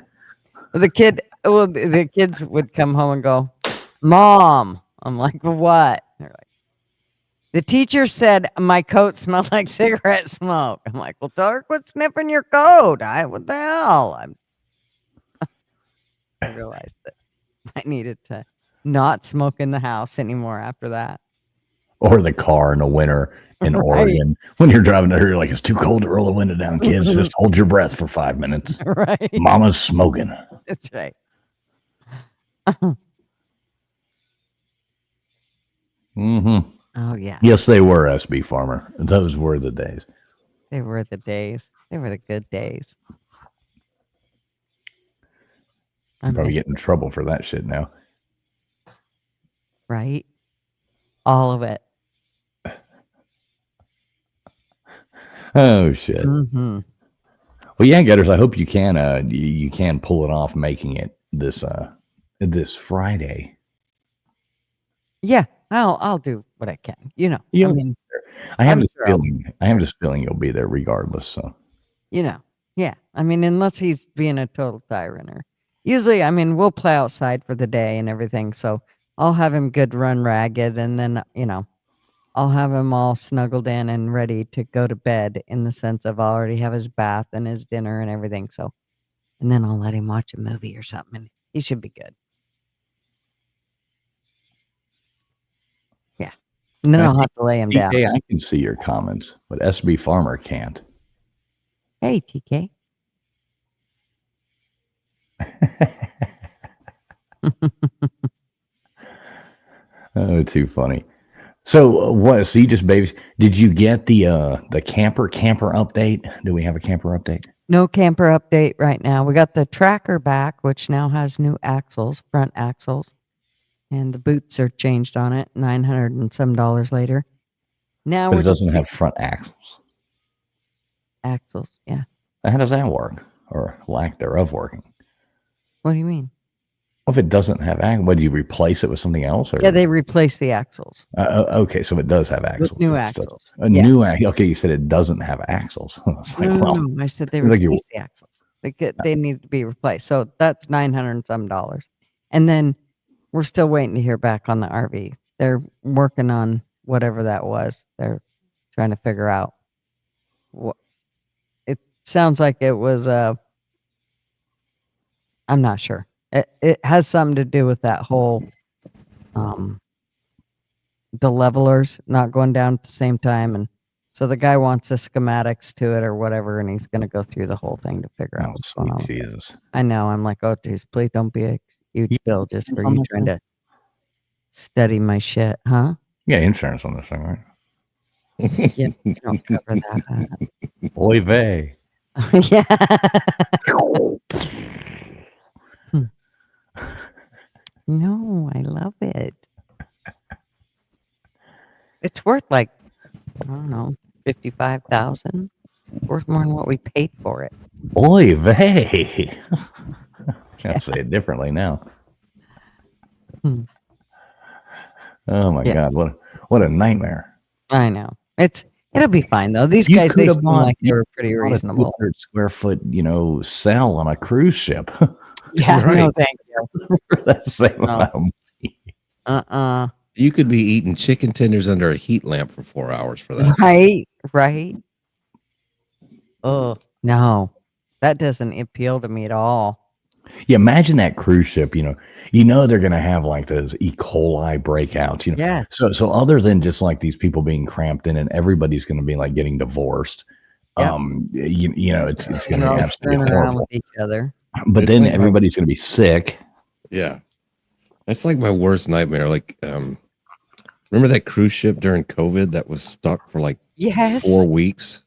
The kids would come home and go, "Mom." I'm like, "What?" They're like, "The teacher said my coat smelled like cigarette smoke." I'm like, "Well, tell her quit sniffing your coat. What the hell?" I realized that I needed to not smoke in the house anymore after that. Or the car in the winter in Right. Oregon. When you're driving there, you're like, it's too cold to roll the window down, kids. Just hold your breath for 5 minutes. Right. Mama's smoking. That's right. Mm-hmm. Oh, yeah. Yes, they were, SB Farmer. Those were the days. They were the days. They were the good days. I Probably miss get in trouble for that shit now. Right? All of it. Oh shit. Mm-hmm. Well, yeah, Gutters, I hope you can you can pull it off making it this Friday. Yeah, I'll do what I can. You know, Yeah, I mean, I have I'm this sure I'll feeling. I have this feeling you'll be there regardless. So you know, yeah. I mean, unless he's being a total tyrant or usually, I mean, we'll play outside for the day and everything. So I'll have him good run ragged and then, I'll have him all snuggled in and ready to go to bed in the sense of I'll already have his bath and his dinner and everything. So, and then I'll let him watch a movie or something and he should be good. Yeah. And then I'll have to lay him down. TK, I can see your comments, but SB Farmer can't. Hey, TK. Oh, too funny. So what? So you just babies? Did you get the camper update? Do we have a camper update? No camper update right now. We got the tracker back, which now has new axles, front axles, and the boots are changed on it. $900 and some later. Now But we're it doesn't just have front axles. axles. Yeah. How does that work, or lack thereof working? What do you mean? Well, if it doesn't have axles, what do you replace it with something else? Or? Yeah, they replaced the axles. Okay, so it does have axles. With new axles. New axle. Okay, you said it doesn't have axles. It's like, No, I said they like replaced the axles. They need to be replaced. So that's $900 and some. And then we're still waiting to hear back on the RV. They're working on whatever that was. They're trying to figure out what it sounds like it was. I'm not sure. It has something to do with that whole the levelers not going down at the same time, and so the guy wants the schematics to it or whatever, and he's going to go through the whole thing to figure out what's going on. Jesus. I know. I'm like, oh, geez, please don't be a huge bill just for you trying to study my shit, huh? Yeah, insurance on this thing, right? Yeah, don't cover that. Oy vey. Yeah. No, I love it. It's worth like, I don't know, 55,000. Worth more than what we paid for it. Oy vey. I'll say it differently now. Oh my God, what a nightmare. I know. It'll be fine though. These guys, they seem like they were pretty reasonable. 200 square foot, cell on a cruise ship. Yeah, Right. no, thank you. That's the same amount of money. You could be eating chicken tenders under a heat lamp for 4 hours for that. Right. Oh, no. That doesn't appeal to me at all. Yeah, imagine that cruise ship, they're going to have like those E. coli breakouts, Yeah. So other than just like these people being cramped in and everybody's going to be like getting divorced, Yep. it's going to They're all be absolutely screwing around horrible. with each other. But It's then like everybody's going to be sick. Yeah. That's like my worst nightmare. Like, remember that cruise ship during COVID that was stuck for like Yes. 4 weeks?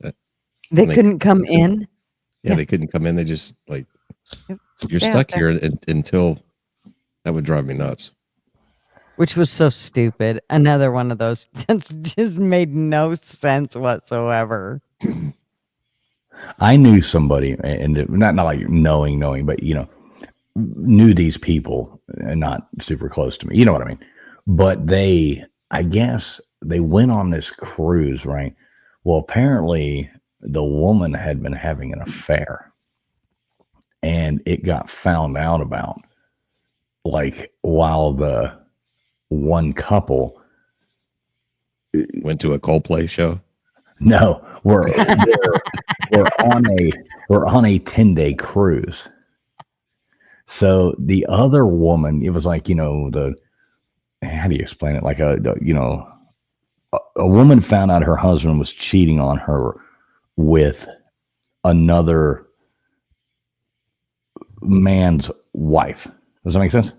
They couldn't come in. Yeah, they couldn't come in. They just like, you're Stay out stuck there. here until that would drive me nuts. Which was so stupid. Another one of those just made no sense whatsoever. I knew somebody, and not like knowing, but knew these people, and not super close to me. You know what I mean? But I guess they went on this cruise, right? Well, apparently the woman had been having an affair, and it got found out about like while the one couple went to a Coldplay show. No, we're on a 10-day cruise. So the other woman, it was like, how do you explain it? Like a woman found out her husband was cheating on her with another man's wife. Does that make sense?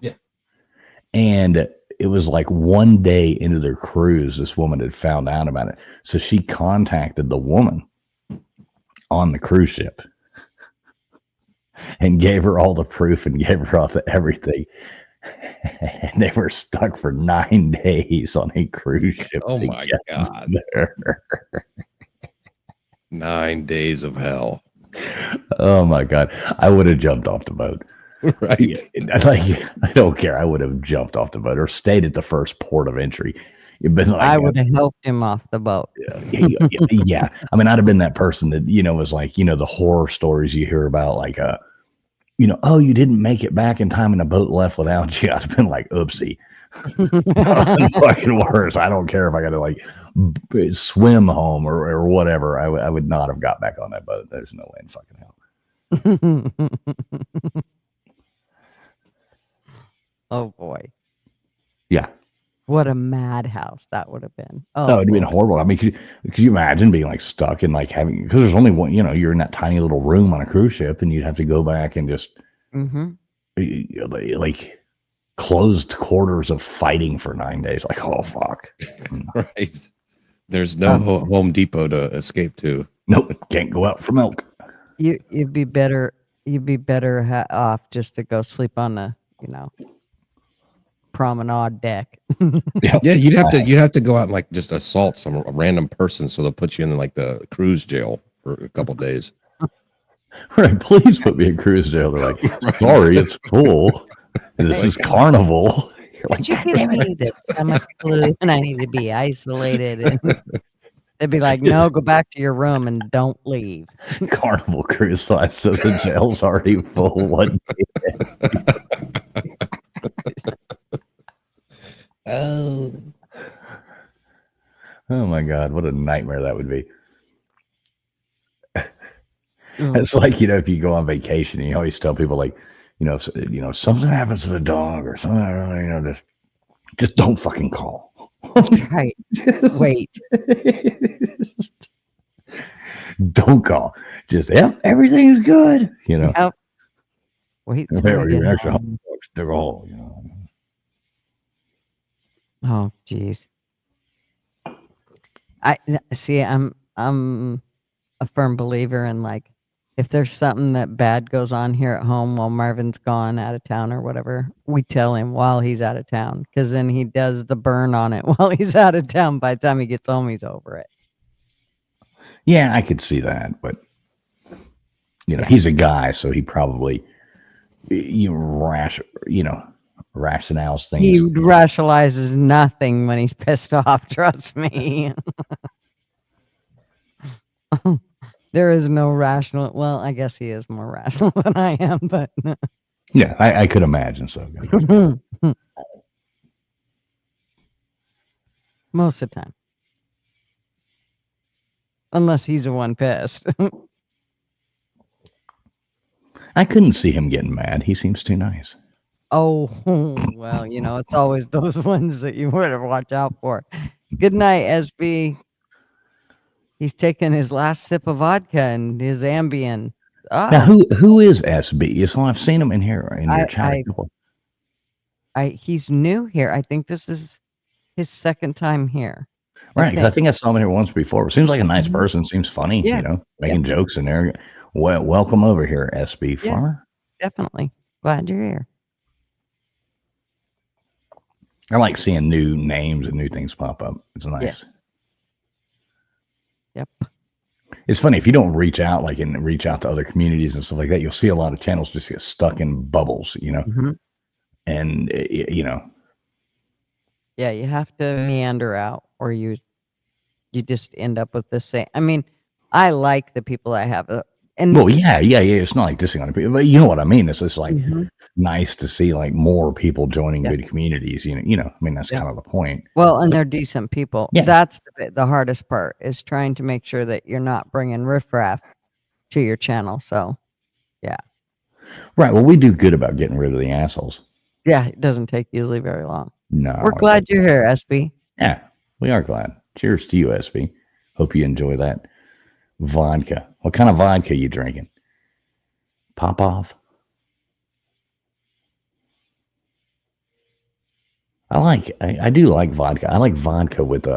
Yeah. And it was like one day into their cruise, this woman had found out about it. So she contacted the woman on the cruise ship and gave her all the proof and gave her all the everything. And they were stuck for 9 days on a cruise ship. Oh my God. 9 days of hell. Oh my God. I would have jumped off the boat. Right. Like, I don't care. I would have jumped off the boat or stayed at the first port of entry. You've been like, I would have helped him off the boat. Yeah. I mean, I'd have been that person that, was like, the horror stories you hear about, like, oh, you didn't make it back in time and a boat left without you. I'd have been like, oopsie. Fucking worse. I don't care if I got to like swim home or whatever. I would not have got back on that boat. There's no way in fucking hell. Oh boy. Yeah. What a madhouse that would have been. Oh, it'd have been horrible. I mean, could you imagine being like stuck in like having, because there's only one, you're in that tiny little room on a cruise ship and you'd have to go back and just like closed quarters of fighting for 9 days. Like, oh, fuck. Right. There's no Home Depot to escape to. Nope. Can't go out for milk. You'd be better off just to go sleep on the, promenade deck. Yeah, you'd have to go out and like just assault a random person, so they'll put you in like the cruise jail for a couple days. Right, please put me in cruise jail. They're like, sorry, it's full. This is Carnival. You're like, you give me the stomach flu and I need to be isolated. And they'd be like, no, go back to your room and don't leave. Carnival cruise line, so the jail's already full one day. Oh my God, what a nightmare that would be. It's like, if you go on vacation and you always tell people like, something happens to the dog or something, just don't fucking call. Right. Wait. Don't call. Just, everything's good. Yep. Wait. Very extra they're all, Oh, geez. I see. I'm a firm believer in like, if there's something that bad goes on here at home while Marvin's gone out of town or whatever, we tell him while he's out of town, because then he does the burn on it while he's out of town. By the time he gets home, he's over it. Yeah, I could see that, but he's a guy, so he probably rationales things. He rationalizes nothing when he's pissed off. Trust me. There is no rational. Well, I guess he is more rational than I am, but yeah, I could imagine so. Most of the time, unless he's the one pissed. I couldn't see him getting mad. He seems too nice. Oh, well, it's always those ones that you better watch out for. Good night, SB. He's taking his last sip of vodka and his Ambien. Now, who is SB? So I've seen him in here in your chat. He's new here. I think this is his second time here. Right. I think I saw him here once before. Seems like a nice person. Seems funny, making jokes in there. Well, welcome over here, SB Farmer. Definitely. Glad you're here. I like seeing new names and new things pop up. It's nice. Yes. Yep. It's funny if you don't reach out to other communities and stuff like that, you'll see a lot of channels just get stuck in bubbles, and yeah, you have to meander out, or you just end up with the same. I mean, I like the people I have. And Well, yeah. It's not like dissing on people, but you know what I mean. It's just like Mhm. nice to see like more people joining Yeah. good communities. I mean, that's Yeah. kind of the point. Well, and they're decent people. Yeah. That's the hardest part is trying to make sure that you're not bringing riffraff to your channel. So, yeah. Right. Well, we do good about getting rid of the assholes. Yeah, it doesn't take usually very long. No. We're glad you're here, SB. Yeah, we are glad. Cheers to you, SB. Hope you enjoy that vodka. What kind of vodka you drinking? Popov? I do like vodka. I like vodka with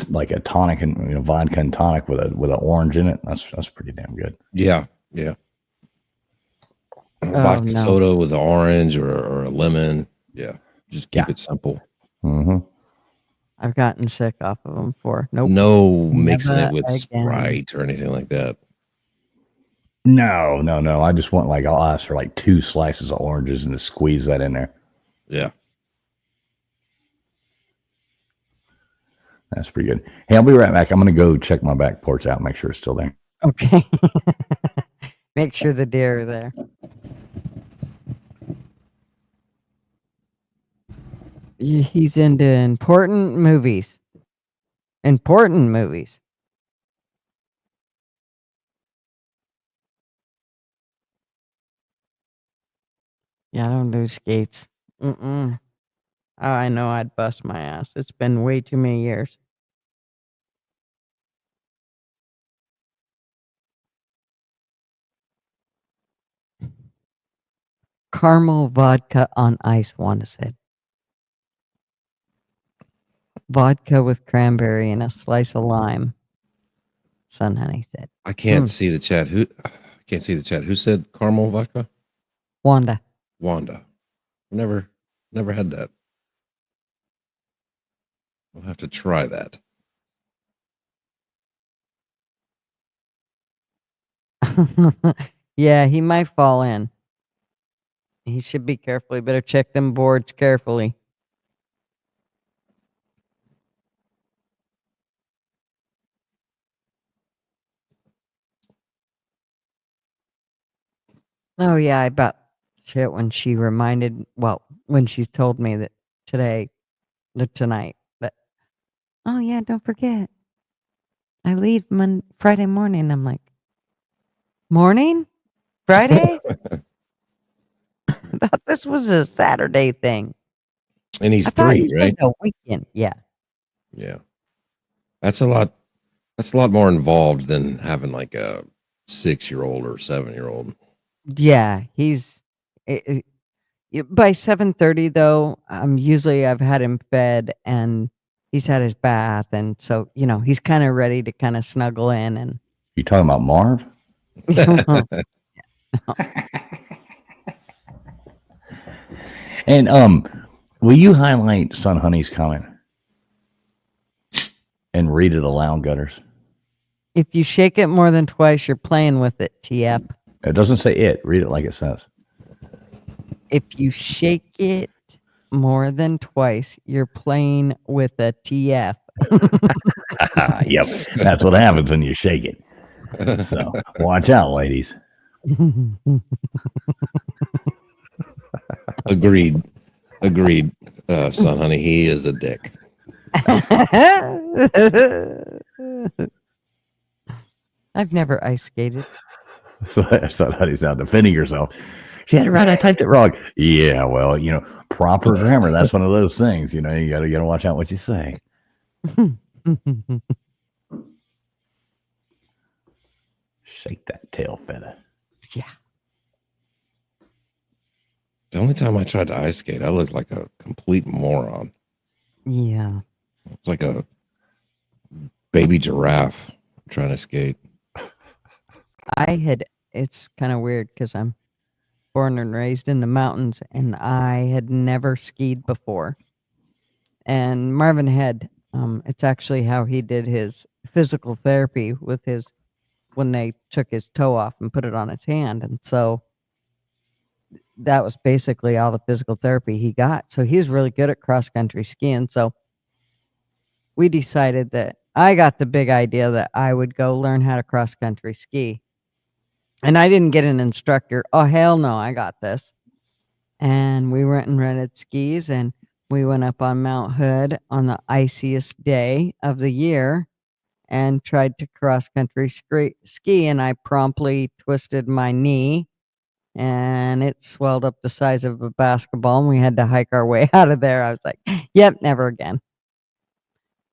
like a tonic and vodka and tonic with an orange in it. That's pretty damn good. Yeah. Vodka no. soda with an orange or a lemon. Yeah. Just keep it simple. Mm-hmm. I've gotten sick off of them before. Nope. No mixing Never it with again. Sprite or anything like that. No. I just want I'll ask for like 2 slices of oranges and just squeeze that in there. Yeah. That's pretty good. Hey, I'll be right back. I'm going to go check my back porch out and make sure it's still there. Okay. Make sure the deer are there. He's into important movies. Important movies. Yeah, I don't do skates. Oh, I know I'd bust my ass. It's been way too many years. Caramel vodka on ice, Wanda said. Vodka with cranberry and a slice of lime. Sun Honey said. I can't see the chat. Who said caramel vodka? Wanda. Never had that. We'll have to try that. Yeah, he might fall in. He should be careful. He better check them boards carefully. Oh, yeah, I about shit when she when she told me that tonight, that, oh, yeah, don't forget. I leave Friday morning. I'm like, morning? Friday? I thought this was a Saturday thing. And he's I thought 3, you right? said the weekend. Yeah. Yeah. That's a lot more involved than having like a 6-year-old or 7-year-old. Yeah, he's by 7:30 though. Usually I've had him fed and he's had his bath, and so he's kind of ready to kind of snuggle in. And You talking about Marv? And will you highlight Sun Honey's comment and read it aloud, Gutters? If you shake it more than twice, you're playing with it. TF. It doesn't say it. Read it like it says. If you shake it more than twice, you're playing with a TF. Yep, that's what happens when you shake it. So watch out, ladies. Agreed. Son, honey, he is a dick. I've never ice skated. So honey's now defending herself. She had it right. I typed it wrong. Yeah, well, proper grammar. That's one of those things. You gotta watch out what you say. Shake that tail feather. Yeah. The only time I tried to ice skate, I looked like a complete moron. Yeah. It's like a baby giraffe trying to skate. It's kind of weird because I'm born and raised in the mountains, and I had never skied before. And Marvin had, it's actually how he did his physical therapy with when they took his toe off and put it on his hand. And so that was basically all the physical therapy he got. So he was really good at cross country skiing. So we decided that I got the big idea that I would go learn how to cross country ski. And I didn't get an instructor. Oh, hell no, I got this. And we went and rented skis, and we went up on Mount Hood on the iciest day of the year and tried to cross country ski. And I promptly twisted my knee, and it swelled up the size of a basketball, and we had to hike our way out of there. I was like, yep, never again.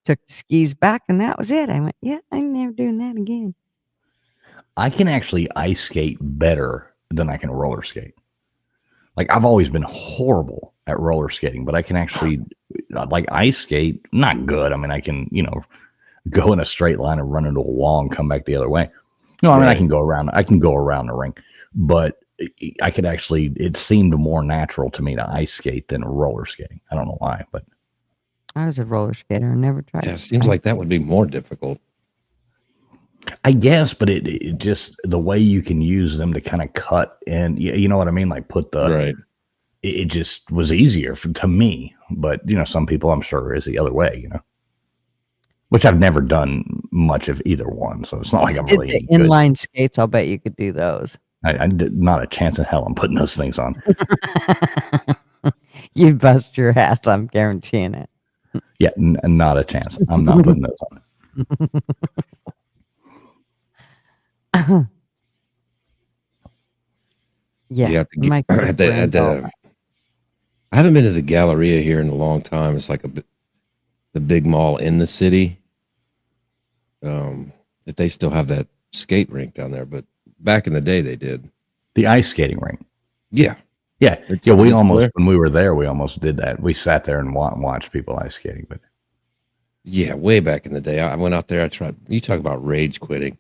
Took the skis back, and that was it. I went, yeah, I'm never doing that again. I can actually ice skate better than I can roller skate. Like, I've always been horrible at roller skating, but I can actually, like, ice skate, not good. I mean, I can, go in a straight line and run into a wall and come back the other way. No, I mean, I can go around the ring, but I could actually, it seemed more natural to me to ice skate than roller skating. I don't know why, but. I was a roller skater and never tried. Yeah, it seems like that would be more difficult. I guess, but it just, the way you can use them to kind of cut in, you know what I mean? Like put the, right. It just was easier to me, but some people I'm sure is the other way, which I've never done much of either one. So it's not like I'm really the inline skates. I'll bet you could do those. I did not a chance in hell I'm putting those things on. You bust your ass. I'm guaranteeing it. Yeah. Not a chance. I'm not putting those on. Yeah, you have to get at the I haven't been to the Galleria here in a long time. It's like the big mall in the city. That they still have that skate rink down there, but back in the day they did. The ice skating rink. Yeah. Yeah. We almost, when we were there, we almost did that. We sat there and watched people ice skating, but yeah, way back in the day. I went out there, I tried, you talk about rage quitting.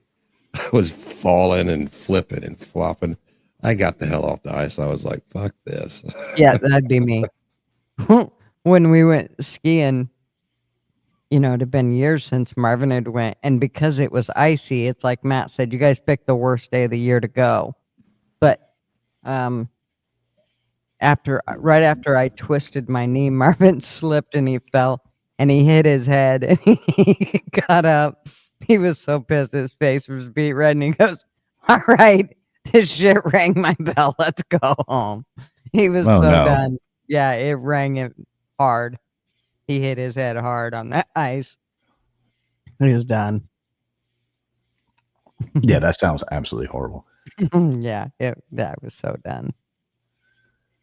I was falling and flipping and flopping. I got the hell off the ice. I was like, fuck this. Yeah, that'd be me. When we went skiing, it had been years since Marvin had went. And because it was icy, it's like Matt said, you guys picked the worst day of the year to go. But right after I twisted my knee, Marvin slipped and he fell and he hit his head and he got up. He was so pissed. His face was beat red and he goes, all right. This shit rang my bell. Let's go home. He was done. Yeah, it rang it hard. He hit his head hard on that ice. He was done. Yeah, that sounds absolutely horrible. Yeah, that was so done.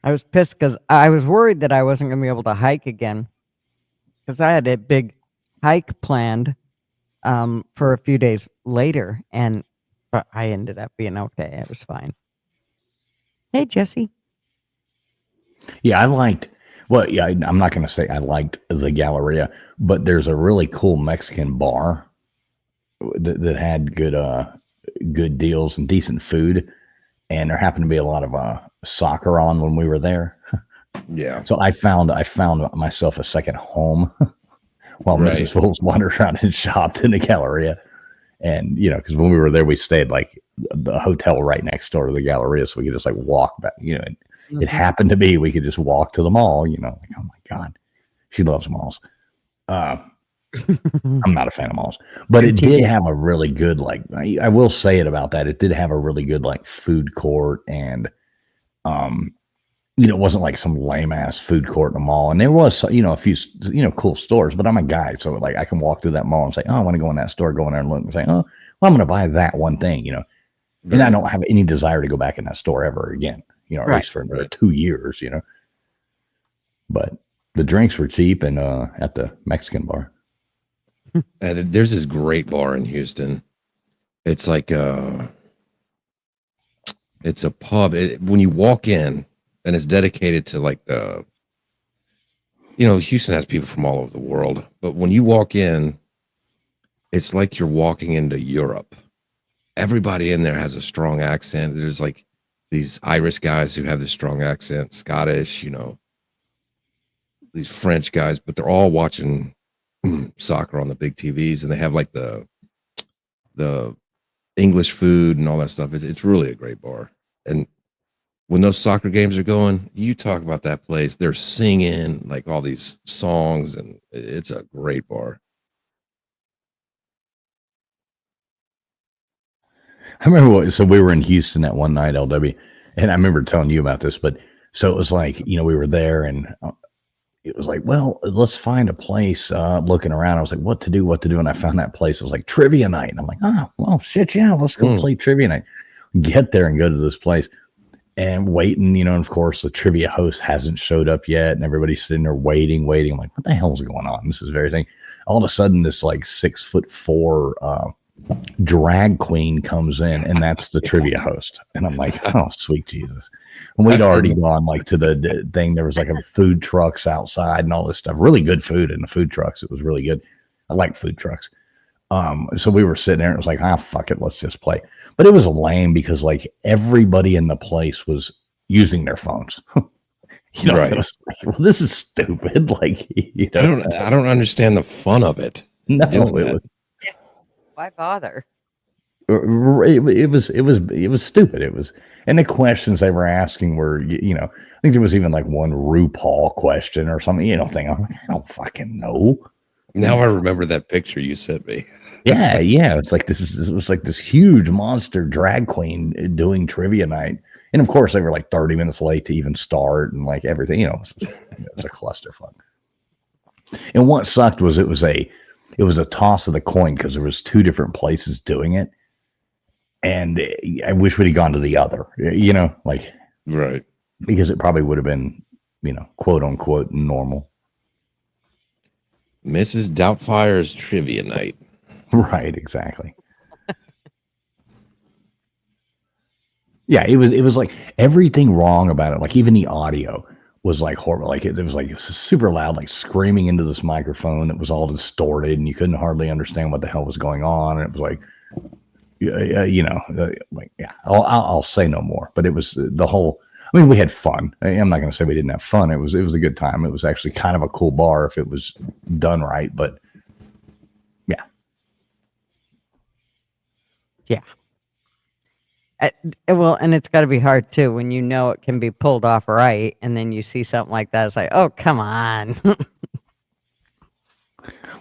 I was pissed because I was worried that I wasn't going to be able to hike again because I had a big hike planned for a few days later, but I ended up being okay. It was fine. Hey, Jesse. Yeah, I'm not going to say I liked the Galleria, but there's a really cool Mexican bar that had good deals and decent food. And there happened to be a lot of soccer on when we were there. Yeah. So I found myself a second home while Mrs. Fools wandered around and shopped in the Galleria. And, because when we were there, we stayed like the hotel right next door to the Galleria. So we could just like walk back, It happened to be, we could just walk to the mall, like, oh my God, she loves malls. I'm not a fan of malls, but it did have a really good, like, I will say it about that. It did have a really good, like, food court and, it wasn't like some lame ass food court in a mall. And there was, a few, cool stores, but I'm a guy. So like I can walk through that mall and say, oh, I want to go in that store, go in there and look and say, oh, well, I'm going to buy that one thing, and I don't have any desire to go back in that store ever again, at least for another 2 years, but the drinks were cheap and, at the Mexican bar. There's this great bar in Houston. It's like, it's a pub. When you walk in, and it's dedicated to like Houston has people from all over the world, but when you walk in, it's like you're walking into Europe. Everybody in there has a strong accent. There's like these Irish guys who have this strong accent, Scottish, these French guys, but they're all watching soccer on the big TVs, and they have like the English food and all that stuff. It's really a great bar. And when those soccer games are going, you talk about that place, they're singing like all these songs, and it's a great bar. I remember so we were in Houston that one night, LW, and I remember telling you about this, but so it was like, we were there and it was like, well, let's find a place, looking around. I was like, what to do? And I found that place. It was like trivia night. And I'm like, oh, well, shit. Yeah. Let's go play trivia night. Get there and go to this place and waiting, and of course the trivia host hasn't showed up yet. And everybody's sitting there waiting. I'm like, what the hell's going on? This is very thing. All of a sudden this like 6'4" drag queen comes in, and that's the trivia host. And I'm like, oh, sweet Jesus. And we'd already gone like to the thing. There was like a food trucks outside and all this stuff. Really good food in the food trucks. It was really good. I like food trucks. So we were sitting there and it was like, fuck it, let's just play. But it was lame because like everybody in the place was using their phones. Right. It was like, well, this is stupid. Like, I don't understand the fun of it. No, why bother? It was stupid. It was, and the questions they were asking were, I think there was even like one RuPaul question or something, thing. I'm like, I don't fucking know. Now I remember that picture you sent me. Yeah. It's like this was like this huge monster drag queen doing trivia night. And of course they were like 30 minutes late to even start and like everything, it was a clusterfuck. And what sucked was it was a toss of the coin because there was two different places doing it. And I wish we'd have gone to the other, like, right. Because it probably would have been, quote unquote, normal. Mrs. Doubtfire's trivia night. Right. Exactly. Yeah. It was like everything wrong about it. Like even the audio was like horrible. Like it was like super loud, like screaming into this microphone that was all distorted and you couldn't hardly understand what the hell was going on. And it was like, I'll say no more, but it was the whole, I mean, we had fun. I'm not going to say we didn't have fun. It was a good time. It was actually kind of a cool bar if it was done right, but yeah. Yeah. Well, and it's got to be hard too when it can be pulled off right, and then you see something like that. It's like, oh, come on.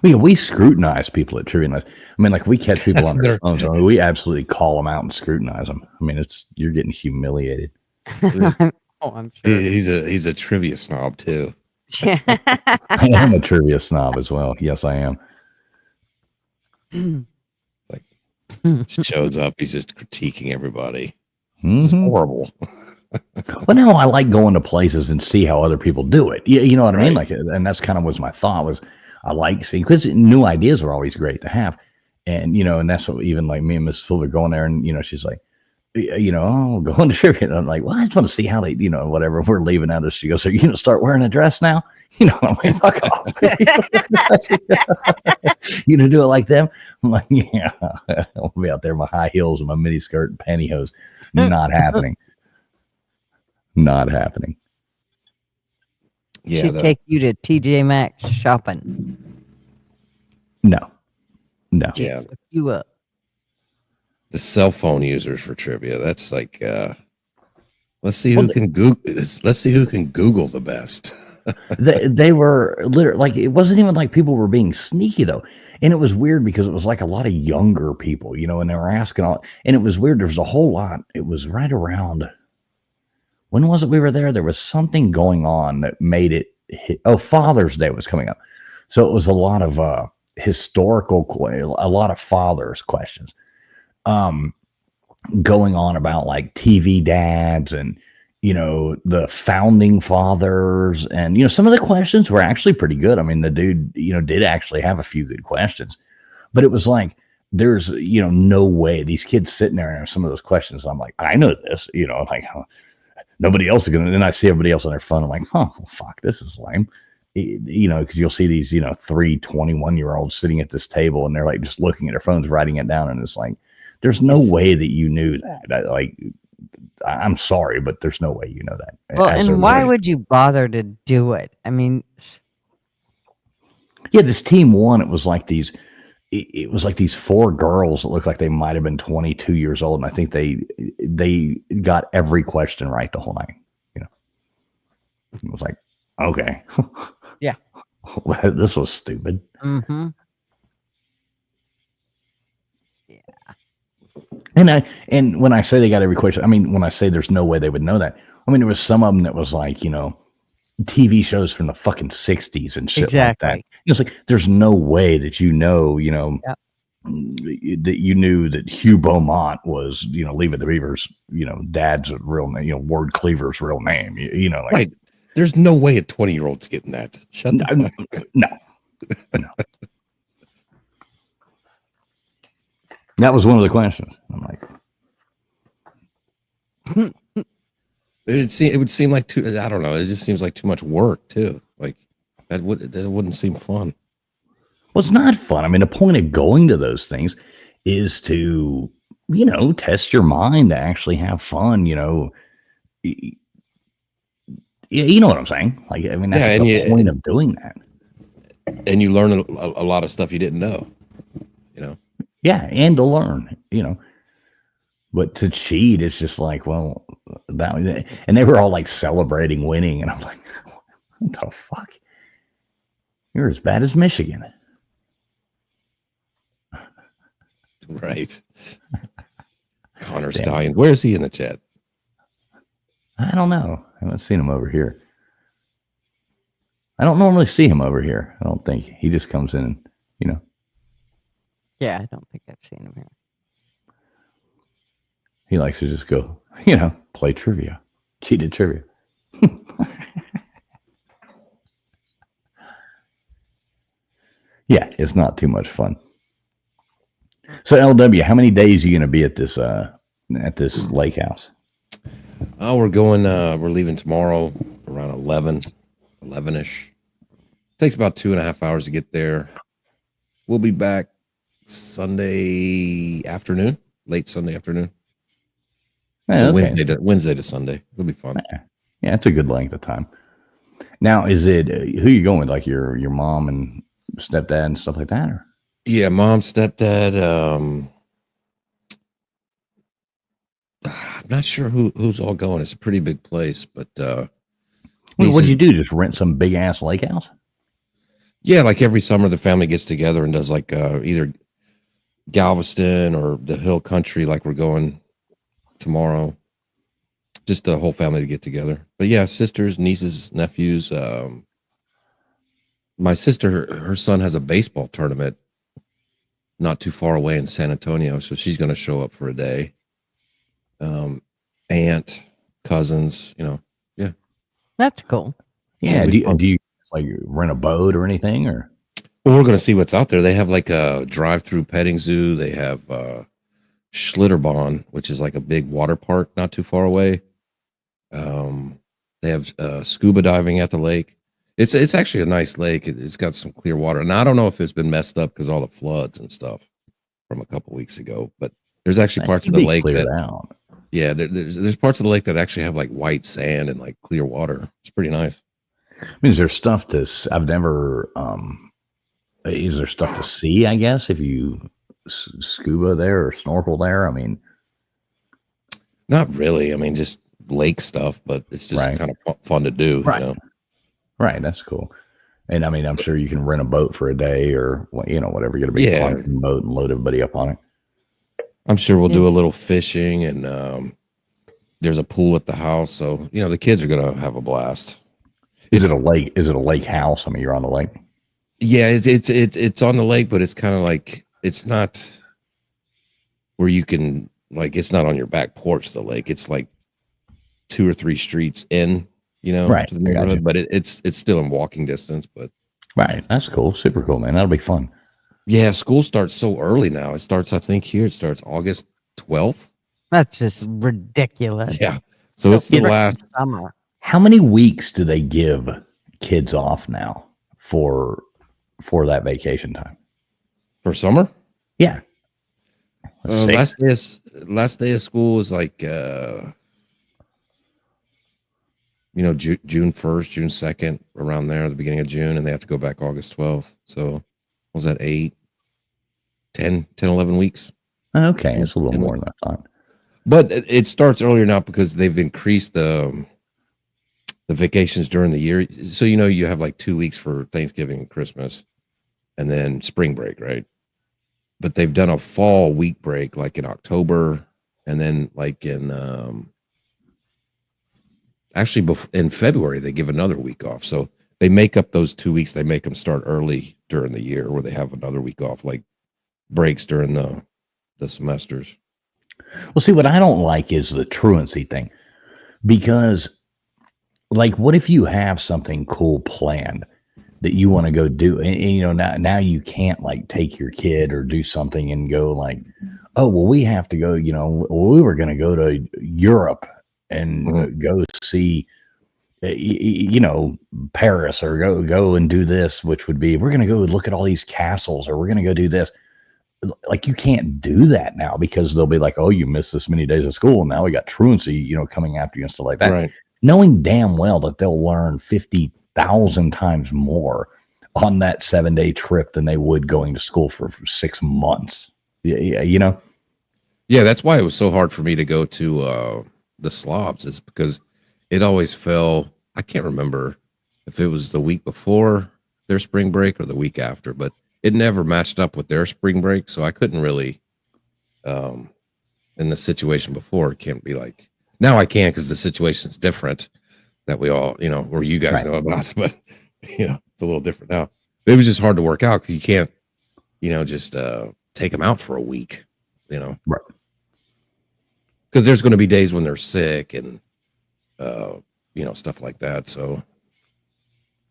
We scrutinize people at trivia nights. I mean, like we catch people on their phones. I mean, we absolutely call them out and scrutinize them. I mean, you're getting humiliated. I'm sure. He's a trivia snob too. I am a trivia snob as well. Yes, I am. Shows up, he's just critiquing everybody. It's horrible. Well, no, I like going to places and see how other people do it. You know what I mean? Like, and that's kind of was my thought was I like seeing, because new ideas are always great to have. And, and that's what even like me and Miss Fuller going there and, she's like, oh, going to trivia. And I'm like, well, I just want to see how they, whatever. We're leaving out. She goes, so you're going to start wearing a dress now? I'm like, fuck off. You gonna do it like them? I'm like, yeah. I'll be out there in my high heels and my mini skirt and pantyhose. Not happening. Not happening. Yeah, she'd take you to TJ Maxx shopping. No. Yeah. You up. The cell phone users for trivia. That's like let's see who can Google the best. they were literally like, it wasn't even like people were being sneaky though. And it was weird because it was like a lot of younger people, and they were asking all, and it was weird. There was a whole lot. It was right around, when was it we were there? There was something going on that made it hit. Oh, Father's Day was coming up. So it was a lot of a lot of fathers questions going on about like TV dads and, the founding fathers. And, some of the questions were actually pretty good. I mean, the dude, did actually have a few good questions, but it was like, there's, no way these kids sitting there and some of those questions. I'm like, I know this, like nobody else is going to, and I see everybody else on their phone. I'm like, well, fuck, this is lame. Because you'll see these, 3 21-year-olds sitting at this table and they're like just looking at their phones, writing it down. And it's like, there's no way that you knew that. I'm sorry, but there's no way you know that. Well, and why would you bother to do it? I mean, yeah, this team won. It was like these 4 girls that looked like they might have been 22 years old. And I think they got every question right the whole night. It was like, okay. Yeah. This was stupid. Mm-hmm. Yeah. And when I say they got every question, I mean, when I say there's no way they would know that, I mean, there was some of them that was like, TV shows from the fucking 60s and shit like that. It's like, there's no way that that you knew that Hugh Beaumont was, Leave It to Beaver's, dad's real name, Ward Cleaver's real name, right. There's no way a 20-year-old's getting that. Shut the fuck up. No. That was one of the questions. I'm like, it would seem like I don't know. It just seems like too much work too. Like that wouldn't seem fun. Well, it's not fun. I mean, the point of going to those things is to, test your mind, to actually have fun. You know what I'm saying? Like, I mean, that's the point of doing that. And you learn a lot of stuff you didn't know. Yeah, and to learn, But to cheat, it's just like, well, and they were all like celebrating winning, and I'm like, what the fuck? You're as bad as Michigan. Right. Connor Stallion. Where is he in the chat? I don't know. I haven't seen him over here. I don't normally see him over here. I don't think. He just comes in, Yeah, I don't think I've seen him here. He likes to just go, play trivia. Cheated trivia. Yeah, it's not too much fun. So LW, how many days are you going to be at this lake house? Oh, we're leaving tomorrow around 11-ish. Takes about 2.5 hours to get there. We'll be back Sunday afternoon, late Sunday afternoon. Yeah, okay. Wednesday to Sunday. It'll be fun. Yeah, it's a good length of time. Now, is it who you going with? Like your mom and stepdad and stuff like that? Or? Yeah, mom, stepdad. I'm not sure who's all going. It's a pretty big place, but what'd you do? Just rent some big ass lake house? Yeah, like every summer the family gets together and does like either Galveston or the Hill Country, like we're going tomorrow. Just the whole family to get together. But yeah, sisters, nieces, nephews. My sister, her son has a baseball tournament not too far away in San Antonio, so she's going to show up for a day. Aunt, cousins, yeah. That's cool. Yeah. Do you like rent a boat or anything, or? Well, we're going to see what's out there. They have like a drive-through petting zoo. They have Schlitterbahn, which is like a big water park not too far away. They have scuba diving at the lake. It's actually a nice lake. It's got some clear water. And I don't know if it's been messed up because all the floods and stuff from a couple weeks ago. But there's actually parts of the lake that out. Yeah, there's parts of the lake that actually have like white sand and like clear water. It's pretty nice. I mean, is there stuff I've never is there stuff to see, I guess, if you scuba there or snorkel there? I mean, not really. I mean, just lake stuff, but it's just kind of fun to do. Right. Right. That's cool. And I mean, I'm sure you can rent a boat for a day or, whatever. Get a big boat and load everybody up on it. I'm sure we'll do a little fishing, and there's a pool at the house. So, the kids are going to have a blast. Is it a lake? Is it a lake house? I mean, you're on the lake. Yeah, it's on the lake, but it's kind of like, it's not where you can, like, it's not on your back porch, the lake. It's like 2 or 3 streets in, to the neighborhood, but it's still in walking distance. But that's cool. Super cool, man. That'll be fun. Yeah, school starts so early now. It starts, I think it starts August 12th. That's just ridiculous. Yeah. So it's the last summer. How many weeks do they give kids off now for that vacation time? For summer? Yeah. Last day of school is like June 1st, June 2nd, around there, the beginning of June, and they have to go back August 12th. So what was that, 10, 11 weeks? Okay, it's a little more than that time. But it starts earlier now because they've increased the vacations during the year. So, you have like 2 weeks for Thanksgiving and Christmas, and then spring break, right? but they've done a fall week break like in October, and then like in actually in February they give another week off. So they make up those 2 weeks. They make them start early during the year, where they have another week off, like breaks during the semesters. Well, see, what I don't like is the truancy thing, because like, what if you have something cool planned that you want to go do, and you know, now you can't like take your kid or do something and go like, oh, well, we have to go, you know, we were going to go to Europe and go see, you know, Paris, or go and do this, which would be, we're going to go look at all these castles, or we're going to go do this. Like, you can't do that now, because they'll be like, oh, you missed this many days of school, and now we got truancy, you know, coming after you and stuff like that. Right. Knowing damn well that they'll learn 50,000 times more on that 7-day trip than they would going to school for 6 months. Yeah, you know? Yeah, that's why it was so hard for me to go to the Slavs, is because it always fell. I can't remember if it was the week before their spring break or the week after, but it never matched up with their spring break. So I couldn't really, in the situation before, it can't be like, now I can, because the situation's different that we all, you know, or you guys know about, but you know, it's a little different now. It was just hard to work out, because you can't, you know, just take them out for a week, you know, right? Because there's going to be days when they're sick and, you know, stuff like that. So,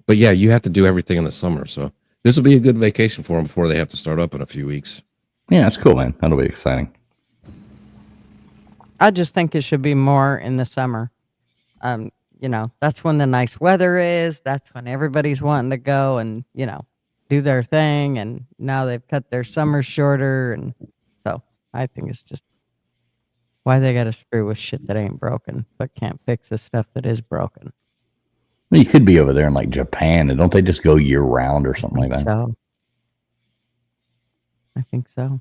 but yeah, you have to do everything in the summer. So this will be a good vacation for them before they have to start up in a few weeks. Yeah, that's cool, man. That'll be exciting. I just think it should be more in the summer. You know, that's when the nice weather is. That's when everybody's wanting to go and, you know, do their thing. And now they've cut their summers shorter. And so I think it's just why they got to screw with shit that ain't broken, but can't fix the stuff that is broken. Well, you could be over there in like Japan, and don't they just go year round or something like that? So I think so.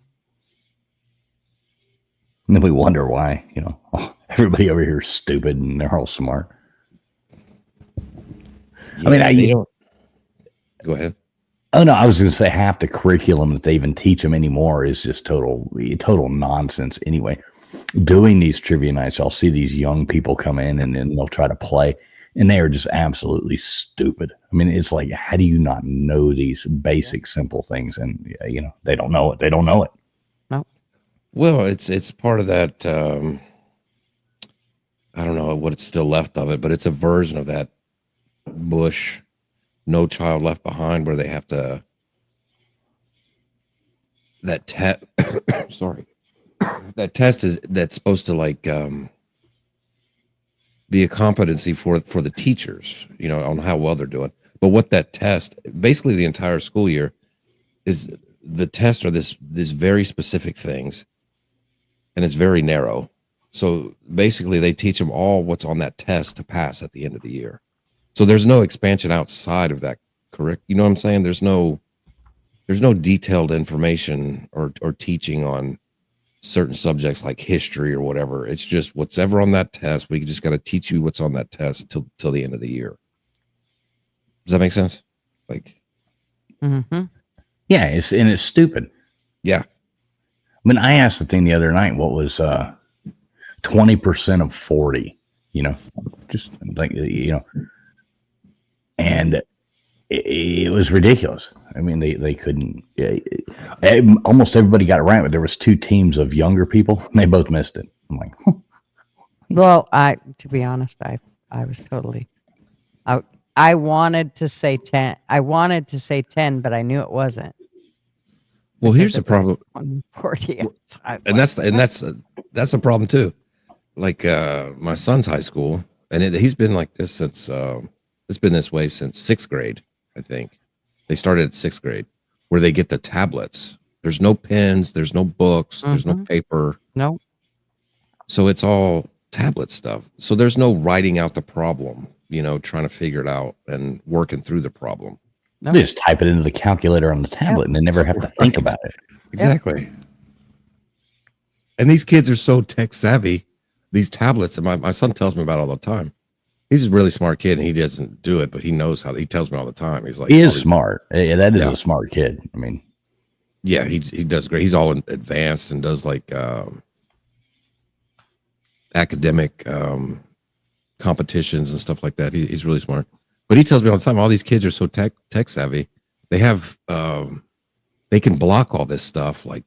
And then we wonder why, you know, everybody over here is stupid and they're all smart. Yeah, I mean, they don't. Go ahead. Oh no, I was going to say half the curriculum that they even teach them anymore is just total nonsense. Anyway, doing these trivia nights, I'll see these young people come in and then they'll try to play, and they are just absolutely stupid. I mean, it's like, how do you not know these basic, simple things? And you know, they don't know it. They don't know it. No. Well, it's part of that. I don't know what it's still left of it, but it's a version of that Bush No Child Left Behind, where they have to sorry, that test that's supposed to like be a competency for the teachers, you know, on how well they're doing. But what that test, basically the entire school year, is the test are this very specific things, and it's very narrow. So basically they teach them all what's on that test to pass at the end of the year. So there's no expansion outside of that, correct? You know what I'm saying? There's no detailed information or teaching on certain subjects like history or whatever. It's just what's ever on that test. We just got to teach you what's on that test till the end of the year. Does that make sense? Like, yeah, it's stupid. Yeah. I mean, I asked the thing the other night, what was 20% of 40, you know, just like, you know, and it was ridiculous. I mean, they couldn't, almost everybody got it right, but there was 2 teams of younger people and they both missed it. I'm like, huh. Well, to be honest, I was totally out. I wanted to say 10. I wanted to say 10, but I knew it wasn't. Well, here's the problem. 140. And that's a problem too. Like my son's high school, and he's been like this since it's been this way since 6th grade, I think. They started at 6th grade, where they get the tablets. There's no pens, there's no books, there's no paper. No. So it's all tablet stuff. So there's no writing out the problem, you know, trying to figure it out and working through the problem. No. They just type it into the calculator on the tablet and they never have to think about it. Exactly. And these kids are so tech savvy, these tablets, and my son tells me about it all the time. He's a really smart kid, and he doesn't do it, but he knows how. He tells me all the time. He's like, he is smart. That is a smart kid. I mean, Yeah, he does great. He's all advanced and does like academic competitions and stuff like that. He's really smart. But he tells me all the time, all these kids are so tech savvy. They have they can block all this stuff like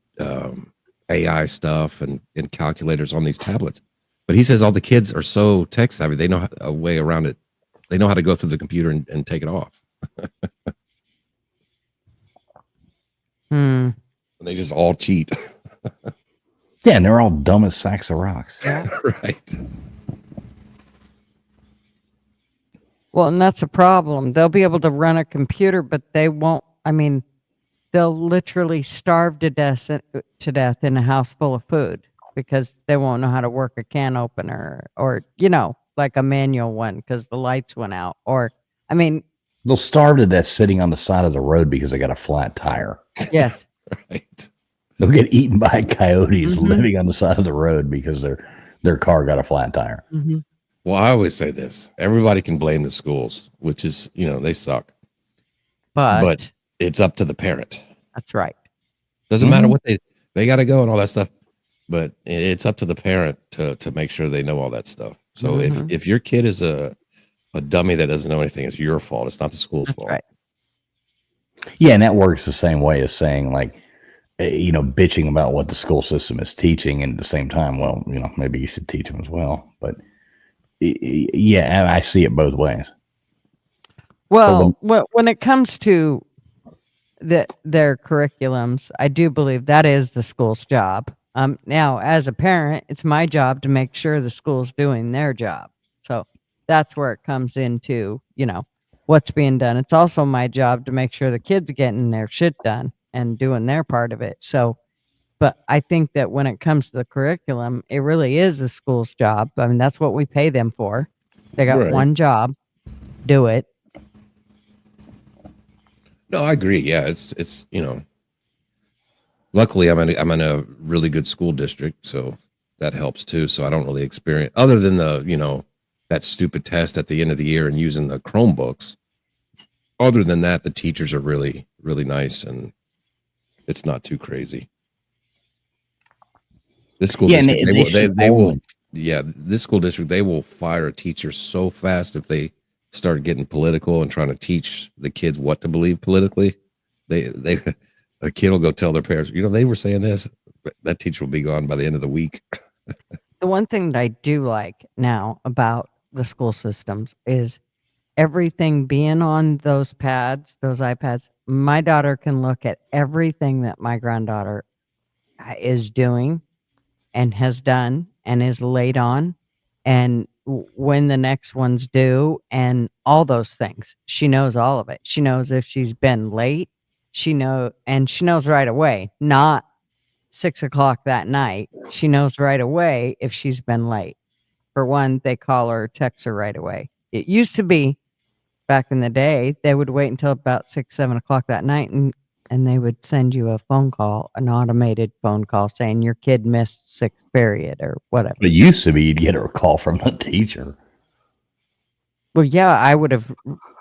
AI stuff and calculators on these tablets. But he says all the kids are so tech savvy, they know a way around it. They know how to go through the computer and take it off. They just all cheat. Yeah, and they're all dumb as sacks of rocks. Right. Well, and that's a problem. They'll be able to run a computer, but they won't. I mean, they'll literally starve to death in a house full of food because they won't know how to work a can opener or, like a manual one because the lights went out. Or, I mean, they'll starve to death sitting on the side of the road because they got a flat tire. Yes. Right. They'll get eaten by coyotes living on the side of the road because their car got a flat tire. Well, I always say this. Everybody can blame the schools, which is, they suck. But it's up to the parent. That's right. Doesn't matter what they got to go and all that stuff. But it's up to the parent to make sure they know all that stuff. So if your kid is a dummy that doesn't know anything, it's your fault. It's not the school's fault. Right. Yeah, and that works the same way as saying like, bitching about what the school system is teaching, and at the same time, well, maybe you should teach them as well. But yeah, and I see it both ways. Well, when it comes to their curriculums, I do believe that is the school's job. Now, as a parent, it's my job to make sure the school's doing their job. So that's where it comes into, what's being done. It's also my job to make sure the kids are getting their shit done and doing their part of it. So, but I think that when it comes to the curriculum, it really is the school's job. I mean, that's what we pay them for. They got one job, do it. No, I agree. Yeah, it's luckily I'm in a really good school district, so that helps too. So I don't really experience, other than the that stupid test at the end of the year and using the Chromebooks. Other than that, the teachers are really, really nice and it's not too crazy. This school district, this school district, they will fire a teacher so fast if they start getting political and trying to teach the kids what to believe politically. A kid will go tell their parents, they were saying this, but that teacher will be gone by the end of the week. The one thing that I do like now about the school systems is everything being on those pads, those iPads. My daughter can look at everything that my granddaughter is doing and has done and is late on, and when the next one's due, and all those things. She knows all of it. She knows if she's been late. She knows right away, not 6 o'clock that night. She knows right away if she's been late. For one, they call her or text her right away. It used to be back in the day, they would wait until about 6, 7 o'clock that night and they would send you a phone call, an automated phone call saying your kid missed sixth period or whatever. It used to be you'd get a call from the teacher. Well, yeah, I would have.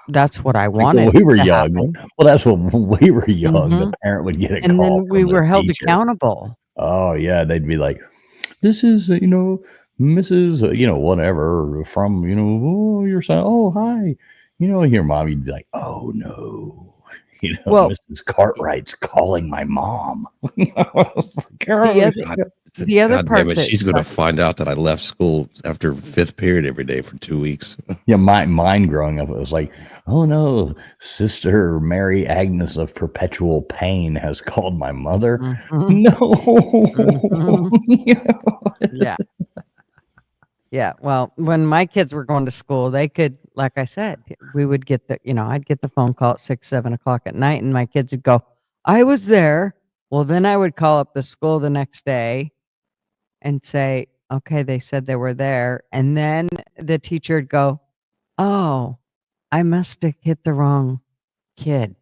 That's what I wanted. When we were young. Well, that's when we were young. The parent would get a call. And then we were held teacher. Accountable. Oh, yeah. They'd be like, this is, Mrs., whatever from, your son. Oh, hi. Your mom, you'd be like, oh, no. Mrs. Cartwright's calling my mom. The other part that she's going to find out that I left school after fifth period every day for 2 weeks. Yeah, mine growing up, it was like, oh no, Sister Mary Agnes of Perpetual Pain has called my mother. No. Yeah. Yeah. Well, when my kids were going to school, they could, like I said, we would get I'd get the phone call at 6, 7 o'clock at night, and my kids would go, I was there. Well, then I would call up the school the next day and say, okay, they said they were there. And then the teacher would go, oh, I must have hit the wrong kid.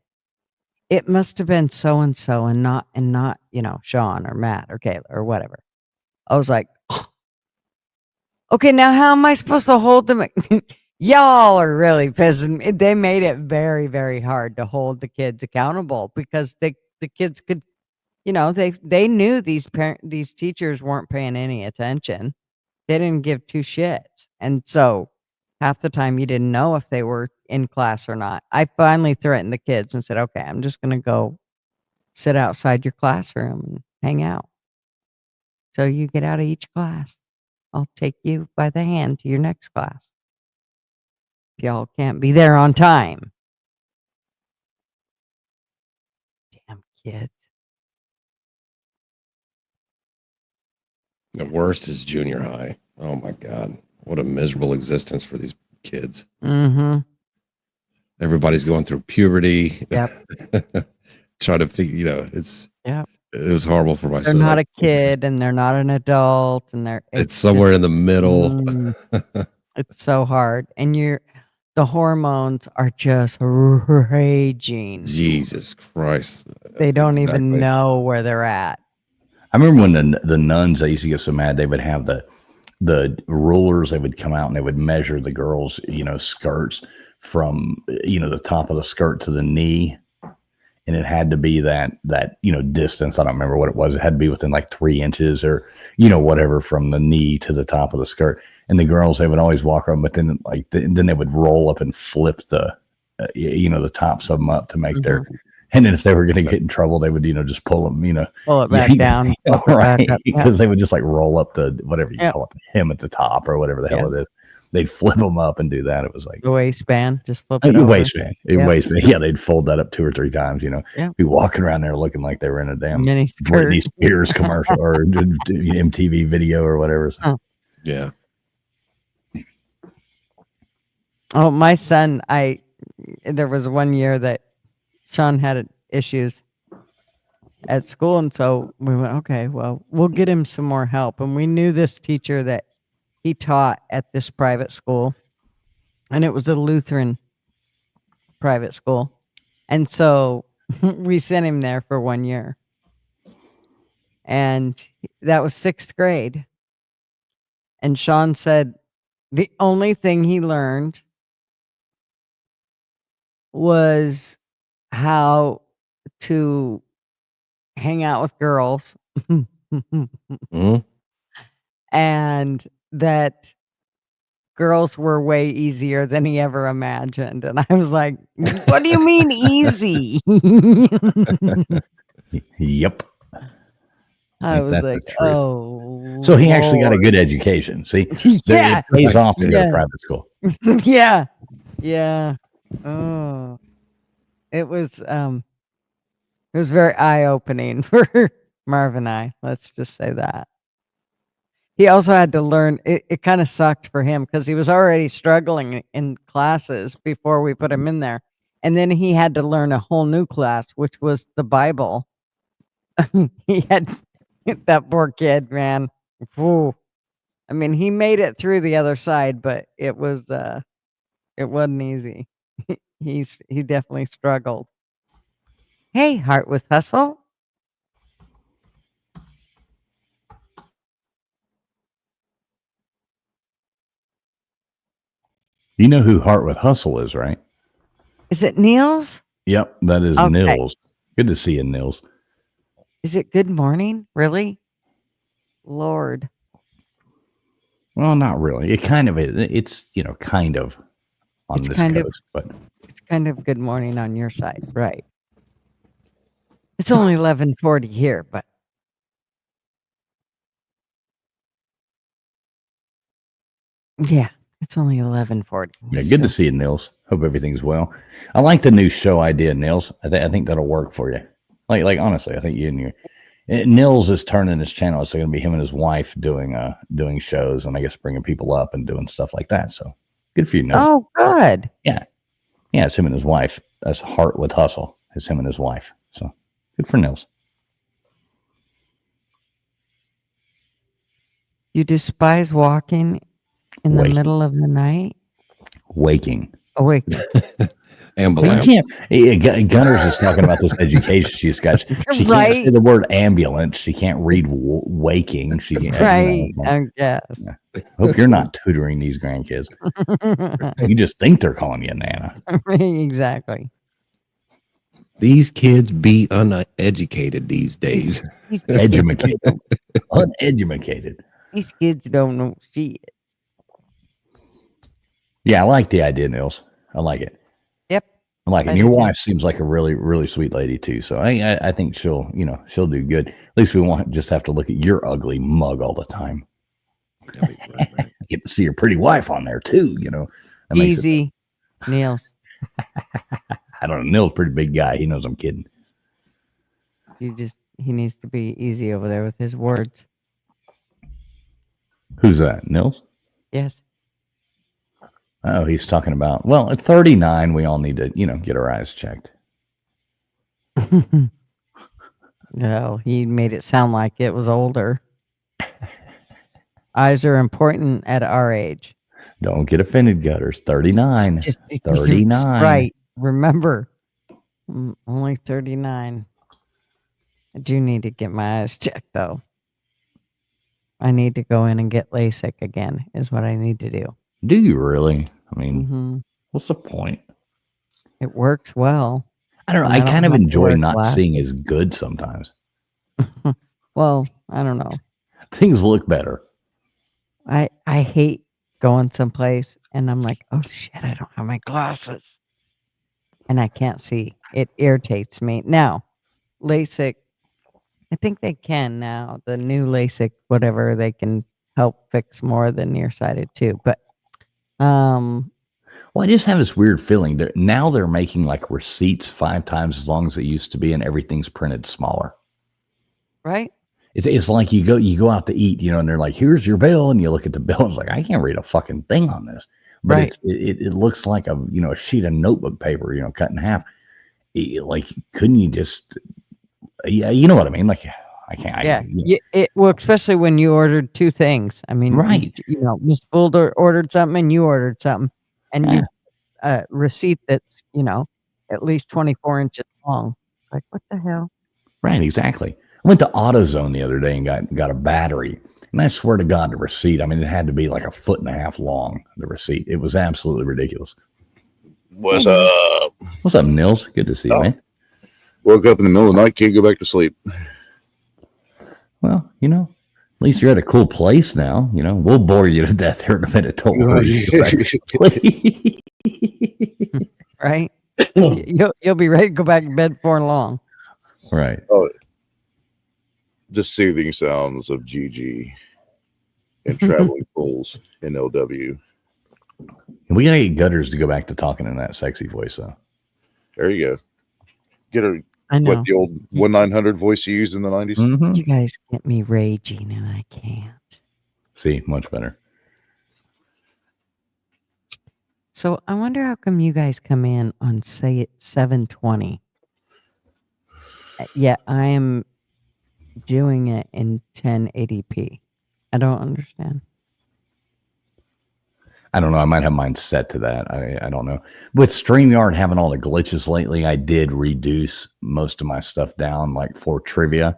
It must have been so-and-so and not, Sean or Matt or Kayla or whatever. I was like, oh. Okay, now how am I supposed to hold them? Y'all are really pissing me. They made it very, very hard to hold the kids accountable because the kids could you know, they knew these teachers weren't paying any attention. They didn't give two shits. And so half the time you didn't know if they were in class or not. I finally threatened the kids and said, okay, I'm just going to go sit outside your classroom and hang out. So you get out of each class. I'll take you by the hand to your next class. If y'all can't be there on time. Damn kids. The worst is junior high. Oh my God. What a miserable existence for these kids. Mm-hmm. Everybody's going through puberty. Yep. Trying to figure, you know, Yep. It was horrible for my They're son. not a kid and they're not an adult and it's somewhere in the middle. It's so hard. And the hormones are just raging. Jesus Christ. They don't even know where they're at. I remember when the nuns, they used to get so mad, they would have the rulers, they would come out and they would measure the girls', you know, skirts from, you know, the top of the skirt to the knee. And it had to be that, you know, distance. I don't remember what it was. It had to be within like 3 inches or, you know, whatever from the knee to the top of the skirt. And the girls, they would always walk around, but then then they would roll up and flip the, you know, the tops of them up to make their, and then if they were going to get in trouble, they would, you know, just pull them, you know. Pull it back down. Right. Because they would just like roll up the, whatever you call it, the hem at the top or whatever the hell it is. They'd flip them up and do that. It was like the waistband, just flip it over. Waistband. Yeah, they'd fold that up 2 or 3 times, you know. Yeah. Be walking around there looking like they were in a damn mini skirt. Britney Spears commercial or MTV video or whatever. Oh. Yeah. Oh, my son, there was one year that Sean had issues at school. And so we went, okay, well, we'll get him some more help. And we knew this teacher that he taught at this private school, and it was a Lutheran private school. And so we sent him there for 1 year. And that was 6th grade. And Sean said the only thing he learned was how to hang out with girls. And that girls were way easier than he ever imagined. And I was like, what do you mean easy? Yep. I was like, oh. So he actually got a good education. See, Yeah. It pays off to go to private school. Yeah. Yeah. Oh. It was very eye-opening for Marv and I. Let's just say that. He also had to learn, it kind of sucked for him because he was already struggling in classes before we put him in there. And then he had to learn a whole new class, which was the Bible. He had, that poor kid, man. Ooh. I mean, he made it through the other side, but it wasn't easy. He definitely struggled. Hey, Heart with Hustle. You know who Heart with Hustle is, right? Is it Niels? Yep, that is Okay. Nils. Good to see you, Nils. Is it Good Morning? Really? Lord. Well, not really. It kind of is. It's, you know, kind of on It's this kind of- coast, but It's kind of Good Morning on your side, right? It's only 11:40 here, but yeah, it's only 11:40. yeah, good to see you, Nils. Hope everything's well. I like the new show idea, Nils. I think that'll work for you. Like honestly, I think you and your Nils is turning his channel. It's going to be him and his wife doing shows, and I guess bringing people up and doing stuff like that. So good for you, Nils. Oh, good. Yeah, it's him and his wife. That's Heart with Hustle. It's him and his wife. So good for Nils. You despise walking in the middle of the night? Waking. Awake. Ambulance. You can't. Gunners is talking about this education she's got. She Right. can't say the word ambulance. She can't read waking. She can't. Right, I guess. Hope you're not tutoring these grandkids. You just think they're calling you Nana. Exactly. These kids be uneducated these days. Educated. Uneducated. These kids don't know shit. Yeah, I like the idea, Nils. I like it. Yep. I like it. I And your do too. wife seems like a really, really sweet lady too. So I think she'll do good. At least we won't just have to look at your ugly mug all the time. Get to see your pretty wife on there too. That makes it- Easy, Niels. I don't know. Neil's a pretty big guy. He knows I'm kidding. He needs to be easy over there with his words. Who's that? Nils? Yes. Oh, he's talking about, well, at 39, we all need to, get our eyes checked. No, he made it sound like it was older. Eyes are important at our age. Don't get offended, Gutters. 39. 39. Right. Remember, I'm only 39. I do need to get my eyes checked, though. I need to go in and get LASIK again, is what I need to do. Do you really? I mean, what's the point? It works well. I don't know. I kind of enjoy not seeing as good sometimes. Well, I don't know. Things look better. I hate going someplace and I'm like, oh shit, I don't have my glasses. And I can't see. It irritates me. Now, LASIK, I think they can now. The new LASIK, whatever, they can help fix more than nearsighted too. But well, I just have this weird feeling that now they're making like receipts 5 times as long as they used to be, and everything's printed smaller. Right? It's like you go out to eat, and they're like, "Here's your bill," and you look at the bill, and it's like, I can't read a fucking thing on this. But Right. it looks like a a sheet of notebook paper, cut in half. Like, couldn't you just? Yeah, you know what I mean. Like, I can't. Yeah. Well, especially when you ordered 2 things. I mean, right. Miss Boulder ordered something and you ordered something, and you receipt that's at least 24 inches long. Like, what the hell? Right, exactly. I went to AutoZone the other day and got a battery, and I swear to God, the receipt. I mean, it had to be like 1.5 feet long. The receipt. It was absolutely ridiculous. What's up? What's up, Nils? Good to see you, man. Woke up in the middle of the night, can't go back to sleep. Well, at least you're at a cool place now. We'll bore you to death here in a minute. Don't worry. Right? You'll be ready to go back to bed before long. Right. Oh, the soothing sounds of GG and traveling pools in LW. We gotta get Gutters to go back to talking in that sexy voice, though. There you go. Get her. I know. What, the old 1-900 voice you used in the 90s? Mm-hmm. You guys get me raging and I can't. See, much better. So I wonder how come you guys come in on, say, 720. Yeah, I am doing it in 1080p. I don't understand. I don't know. I might have mine set to that. I don't know. With StreamYard having all the glitches lately, I did reduce most of my stuff down, like for trivia,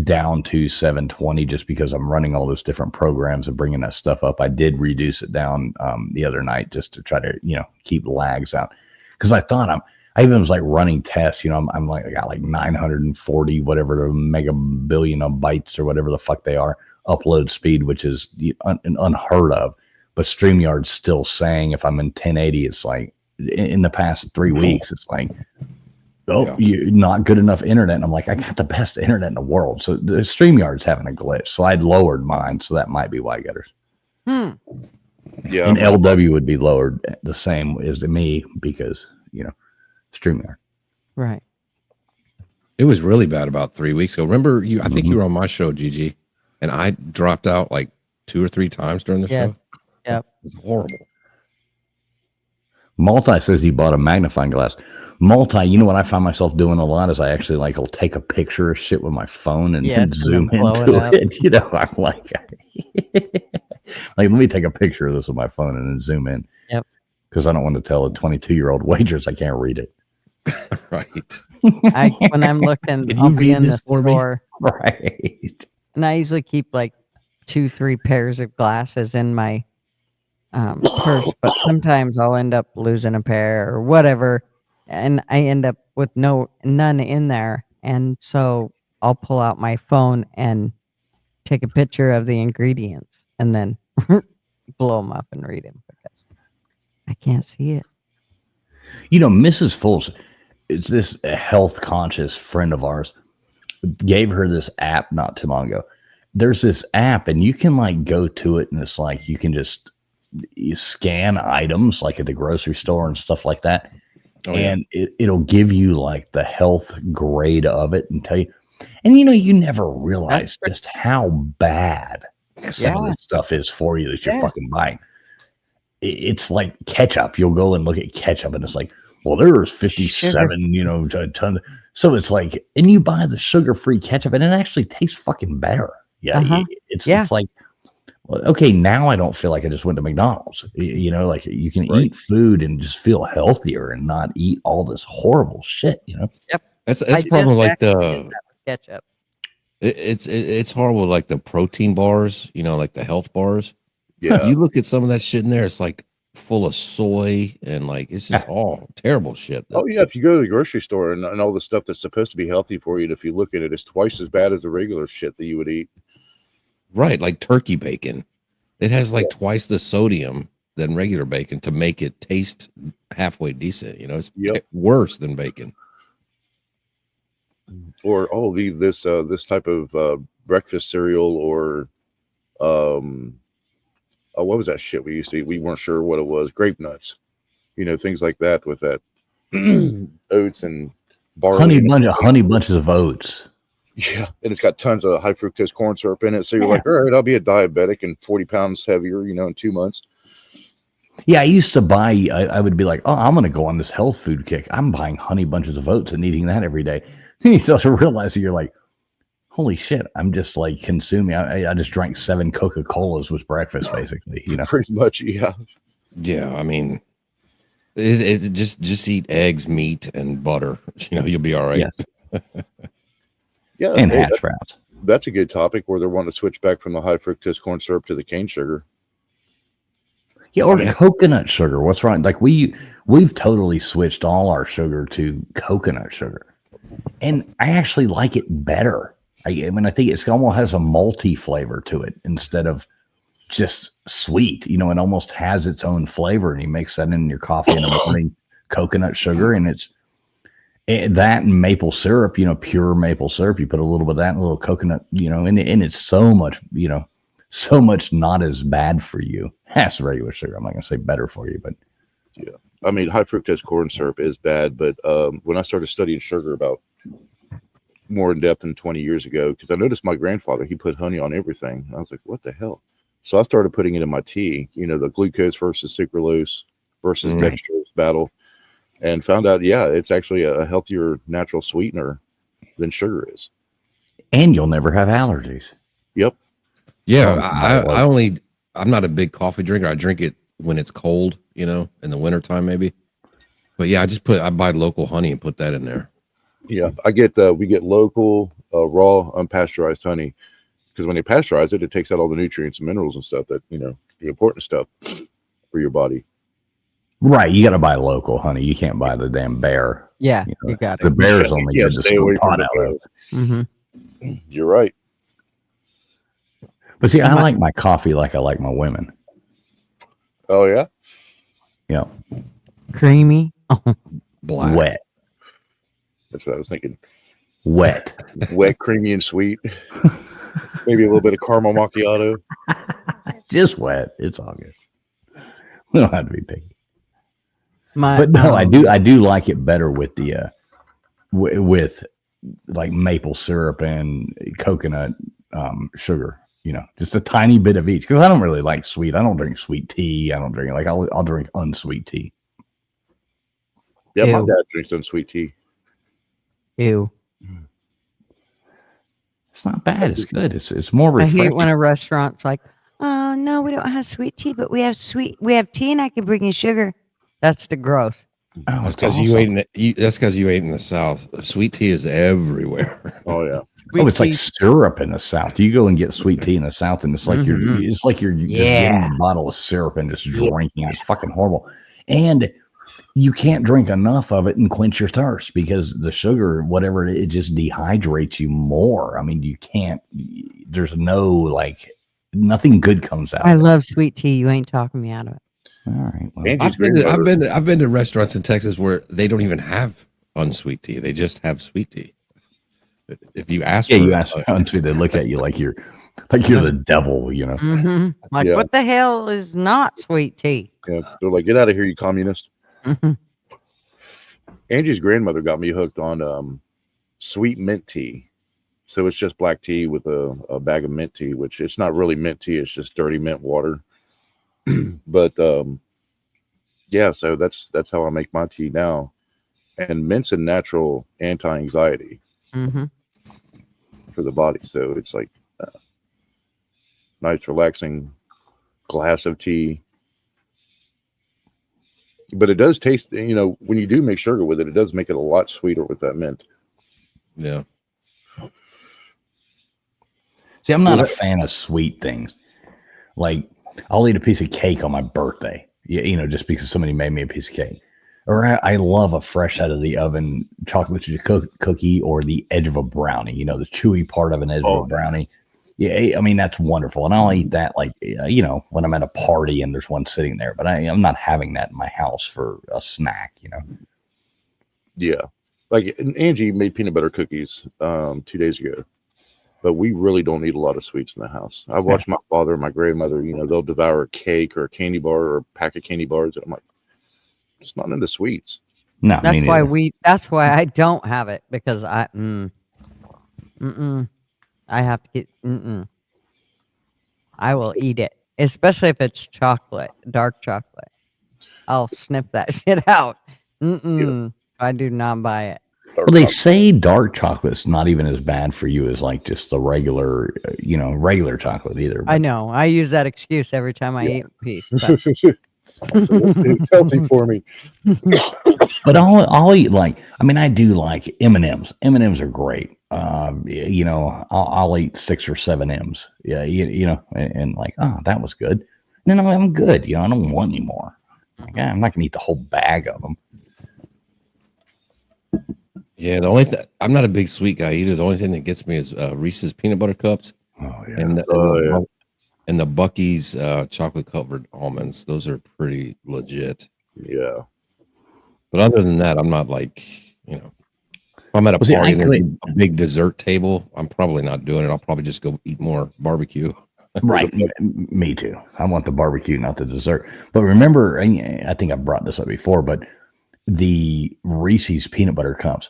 down to 720, just because I'm running all those different programs and bringing that stuff up. I did reduce it down the other night just to try to, keep lags out. Because I thought I even was like running tests, I'm like, I got like 940, whatever the mega billion bytes or whatever the fuck they are, upload speed, which is unheard of. But StreamYard's still saying if I'm in 1080, it's like in the past 3 weeks, it's like, you're not good enough internet. And I'm like, I got the best internet in the world. So the StreamYard's having a glitch. So I'd lowered mine. So that might be why, Gutters. Yeah. And LW would be lowered the same as me because, StreamYard. Right. It was really bad about 3 weeks ago. Remember you? I think you were on my show, Gigi, and I dropped out like 2 or 3 times during the show. Yep. It was horrible. Multi says he bought a magnifying glass. Multi, you know what I find myself doing a lot is I actually will take a picture of shit with my phone and then zoom into it. I'm like, let me take a picture of this with my phone and then zoom in. Yep. Because I don't want to tell a 22-year-old waitress I can't read it. Right. When I'm looking, I'll be in the store. Right. And I usually keep like 2-3 pairs of glasses in my purse, but sometimes I'll end up losing a pair or whatever. and I end up with none in there. And so I'll pull out my phone and take a picture of the ingredients and then blow them up and read them because I can't see it. You know, Mrs. Fools, it's this health conscious friend of ours, gave her this app not too long ago. There's this app and you can like go to it and it's like you can just scan items like at the grocery store and stuff like that. And it'll give you like the health grade of it and tell you. And you know, you never realize just how bad some of this stuff is for you that you're fucking buying. It's like ketchup. You'll go and look at ketchup and it's like, well, there's 57, you know, tons. So it's like, and you buy the sugar-free ketchup and it actually tastes fucking better. Yeah. It's like, well, okay, now I don't feel like I just went to McDonald's. You know, like you can eat food and just feel healthier and not eat all this horrible shit, you know? Yep. That's the problem. Like ketchup. It's horrible. Like the protein bars, you know, like the health bars. Yeah. You look at some of that shit in there, it's like full of soy and like it's just all terrible shit. Oh yeah, if you go to the grocery store and all the stuff that's supposed to be healthy for you, and if you look at it, it's twice as bad as the regular shit that you would eat. Right, like turkey bacon. It has like twice the sodium than regular bacon to make it taste halfway decent. You know, it's worse than bacon. Or this type of breakfast cereal or what was that shit we used to eat? We weren't sure what it was. Grape nuts, you know, things like that with that oats and barley. Honey bunches of oats. Yeah, and it's got tons of high fructose corn syrup in it. So you're like, all right, I'll be a diabetic and 40 pounds heavier, you know, in 2 months. Yeah, I used to buy, I would be like, oh, I'm going to go on this health food kick. I'm buying honey bunches of oats and eating that every day. Then you start to realize that you're like, holy shit, I'm just like consuming. I just drank 7 Coca-Colas with breakfast, basically. You know, pretty much, yeah. Yeah, I mean, it just eat eggs, meat, and butter. You know, you'll be all right. Yes. Yeah, and hash browns. That's a good topic where they're wanting to switch back from the high fructose corn syrup to the cane sugar. Yeah, or coconut sugar. What's wrong? Like we've totally switched all our sugar to coconut sugar, and I actually like it better. I mean, I think it almost has a malty flavor to it instead of just sweet. You know, it almost has its own flavor, and you mix that in your coffee in the morning. Coconut sugar, and it's that and maple syrup. You know, pure maple syrup. You put a little bit of that and a little coconut. You know, and it's so much. You know, so much not as bad for you as regular sugar. I'm not gonna say better for you, but yeah, I mean, high fructose corn syrup is bad, but when I started studying sugar about more in depth than 20 years ago, because I noticed my grandfather, he put honey on everything. I was like, what the hell? So I started putting it in my tea, you know, the glucose versus sucralose versus dextrose battle, and found out, yeah, it's actually a healthier natural sweetener than sugar is. And you'll never have allergies. Yep. Yeah, I'm not a big coffee drinker. I drink it when it's cold, you know, in the wintertime maybe. But yeah, I buy local honey and put that in there. Yeah, we get local, raw, unpasteurized honey, because when they pasteurize it, it takes out all the nutrients and minerals and stuff that, you know, the important stuff for your body. Right, you got to buy local honey. You can't buy the damn bear. Yeah, you know, you got it. The bear's only good to stay away smoke pot from out of. Mm-hmm. You're right. But see, I like my coffee like I like my women. Oh yeah. Yeah. Creamy. Black. Wet. That's what I was thinking. Wet. Wet, creamy, and sweet. Maybe a little bit of caramel macchiato. Just wet. It's all good. We don't have to be picky. But no, I do like it better with the with like maple syrup and coconut sugar. You know, just a tiny bit of each, because I don't really like sweet. I don't drink sweet tea. I don't drink I'll drink unsweet tea. Yeah, my dad drinks unsweet tea. Ew. It's not bad. It's good. It's more I refreshing. hate when a restaurant's like, oh no, we don't have sweet tea, but we have tea and I can bring you sugar. That's the gross. Oh, that's because you ate in the South. Sweet tea is everywhere. Oh yeah. It's like syrup in the South. You go and get sweet tea in the South, and it's like you're just getting a bottle of syrup and just drinking. It's fucking horrible. And you can't drink enough of it and quench your thirst because the sugar, whatever it just dehydrates you more. I mean, you can't. There's no like nothing good comes out. I of it. love sweet tea. You ain't talking me out of it. All right. Well, I've been to restaurants in Texas where they don't even have unsweet tea. They just have sweet tea. If you ask, you ask for unsweet, they look at you like you're the devil, you know. Mm-hmm. Like, Yeah. what the hell is not sweet tea? Yeah, they're like, get out of here, you communist. Mm-hmm. Angie's grandmother got me hooked on sweet mint tea. So it's just black tea with a bag of mint tea, which it's not really mint tea. It's just dirty mint water. But yeah, so that's how I make my tea now. And mint's a natural anti-anxiety for the body. So it's like nice, relaxing glass of tea. But it does taste, you know, when you do make sugar with it, it does make it a lot sweeter with that mint. Yeah. See, I'm not a fan of sweet things. Like, I'll eat a piece of cake on my birthday, you know, just because somebody made me a piece of cake. Or I love a fresh out of the oven chocolate chip cookie or the edge of a brownie, you know, the chewy part of an edge of a brownie. Yeah, I mean, that's wonderful. And I'll eat that, like, you know, when I'm at a party and there's one sitting there. But I'm not having that in my house for a snack, you know. Yeah. Like, Angie made peanut butter cookies 2 days ago. But we really don't eat a lot of sweets in the house. I watched my father and my grandmother, you know, they'll devour a cake or a candy bar or a pack of candy bars. And I'm like, it's not into sweets. No, that's why I don't have it, because I have to get I will eat it, especially if it's chocolate, dark chocolate. I'll sniff that shit out. I do not buy it. Well, they say dark chocolate's not even as bad for you as like just the regular, you know, regular chocolate either. I know. I use that excuse every time I eat a piece. It's healthy for me. But I'll eat, like, I mean, I do like M&Ms. M&Ms are great. You know, I'll eat 6 or 7 M's. Yeah, you know, and like, oh, that was good. And then I'm good. You know, I don't want any more. Like, I'm not gonna eat the whole bag of them. Yeah, the only I'm not a big sweet guy either. The only thing that gets me is Reese's peanut butter cups. Oh yeah, and the Bucky's chocolate covered almonds. Those are pretty legit. Yeah, but other than that, I'm not like, you know, if I'm at a party and there's a big dessert table, I'm probably not doing it. I'll probably just go eat more barbecue. Right, me too. I want the barbecue, not the dessert. But remember, I think I brought this up before, but the Reese's peanut butter cups,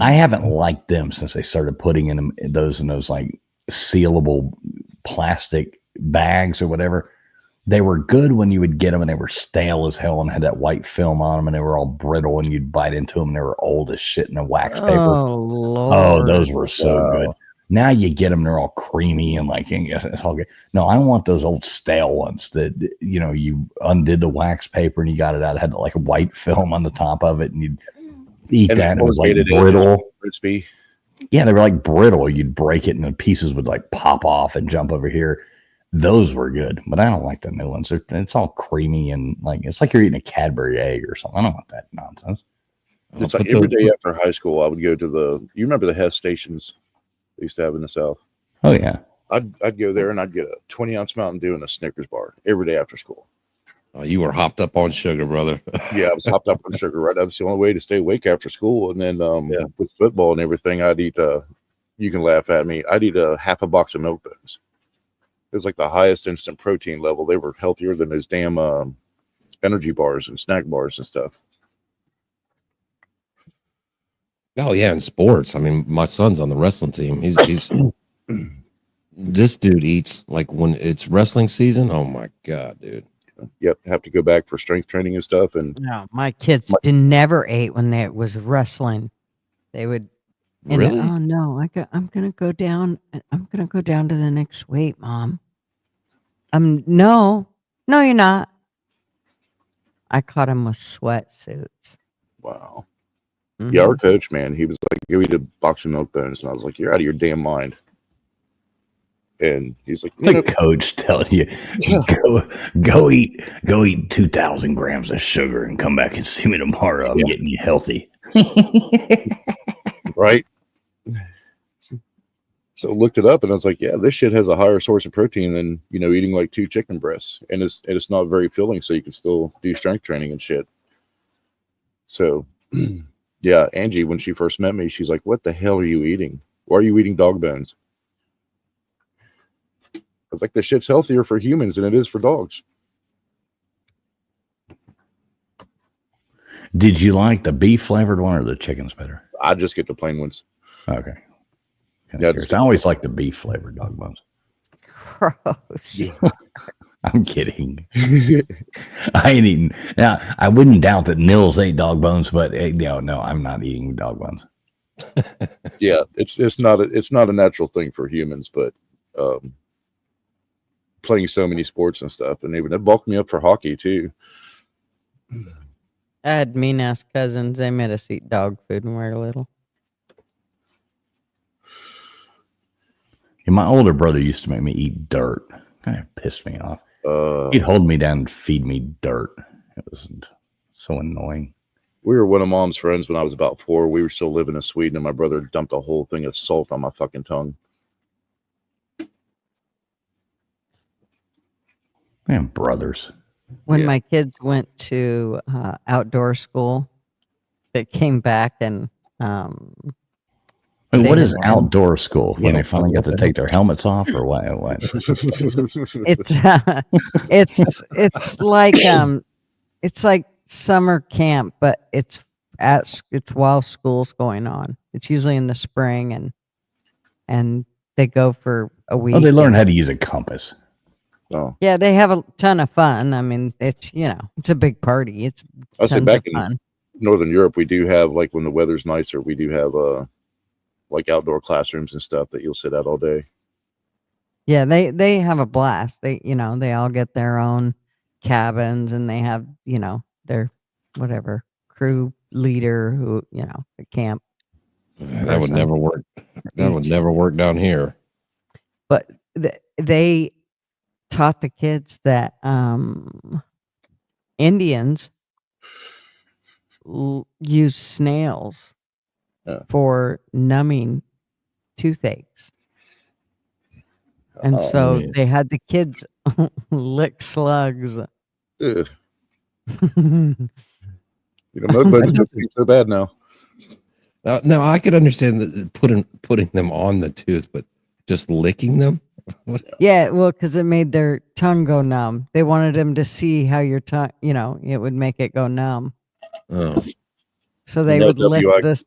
I haven't liked them since they started putting in those like sealable plastic bags or whatever. They were good when you would get them and they were stale as hell and had that white film on them and they were all brittle and you'd bite into them and they were old as shit in the wax paper. Oh, Lord. Oh, those were so good. Now you get them, they're all creamy and like, it's all good. No, I want those old stale ones that, you know, you undid the wax paper and you got it out. It had like a white film on the top of it and you'd eat that and it was like brittle. Crispy. Yeah, they were like brittle. You'd break it and the pieces would like pop off and jump over here. Those were good, but I don't like the new ones. It's all creamy and like, it's like you're eating a Cadbury egg or something. I don't want that nonsense. It's like every day after high school, I would go to you remember the Hess stations they used to have in the South? Oh yeah. I'd go there and I'd get a 20-ounce Mountain Dew and a Snickers bar every day after school. Oh, you were hopped up on sugar, brother. Yeah, I was hopped up on sugar. Right, that was the only way to stay awake after school. And then with football and everything, I'd eat. You can laugh at me. I'd eat half a box of milk bones. It was like the highest instant protein level. They were healthier than those damn energy bars and snack bars and stuff. Oh yeah, in sports. I mean, my son's on the wrestling team. He's this dude eats like when it's wrestling season. Oh my god, dude. Yep, have to go back for strength training and stuff. And no, my kids never ate when it was wrestling. They would. Really? Oh no, I'm gonna go down. I'm gonna go down to the next weight, Mom. No, you're not. I caught him with sweatsuits. Wow. Yeah, our coach, man, he was like, "Go eat a box of milk bones," and I was like, "You're out of your damn mind." And he's like, The coach telling you, go eat 2,000 grams of sugar and come back and see me tomorrow. I'm getting you healthy. Right. So looked it up and I was like, yeah, this shit has a higher source of protein than, eating like 2 chicken breasts. And it's not very filling, so you can still do strength training and shit. So yeah, Angie, when she first met me, she's like, what the hell are you eating? Why are you eating dog bones? I was like, this shit's healthier for humans than it is for dogs. Did you like the beef flavored one or the chicken's better? I just get the plain ones. Okay. Yeah, I always like the beef flavored dog bones. Gross. I'm kidding. I ain't eating. Now, I wouldn't doubt that Nils ate dog bones, but no, I'm not eating dog bones. Yeah, it's not a natural thing for humans, but playing so many sports and stuff, and even it bulked me up for hockey too. I had mean ass cousins. They made us eat dog food when we were little. And my older brother used to make me eat dirt. Kind of pissed me off. He'd hold me down and feed me dirt. It was so annoying. We were one of Mom's friends when I was about 4. We were still living in Sweden, and my brother dumped a whole thing of salt on my fucking tongue. Man, brothers. When my kids went to outdoor school, they came back and And what is outdoor school? When they finally got to take their helmets off, or what? It's like summer camp, but it's while school's going on. It's usually in the spring, and they go for a week. Oh, they learn how to use a compass. Oh, yeah, they have a ton of fun. I mean, it's a big party. It's I say tons back of fun. in Northern Europe, we do have, like, when the weather's nicer, we do have like outdoor classrooms and stuff that you'll sit at all day. Yeah, they have a blast. They all get their own cabins, and they have their whatever crew leader who the camp. That would never work. That would never work down here. But they taught the kids that Indians use snails for numbing toothaches. And so they had the kids lick slugs. Ugh. Mud bugs don't seem so bad now. Now I could understand that putting them on the tooth, but just licking them. Yeah, well, because it made their tongue go numb. They wanted them to see how your tongue, it would make it go numb. Oh. So they would lick this.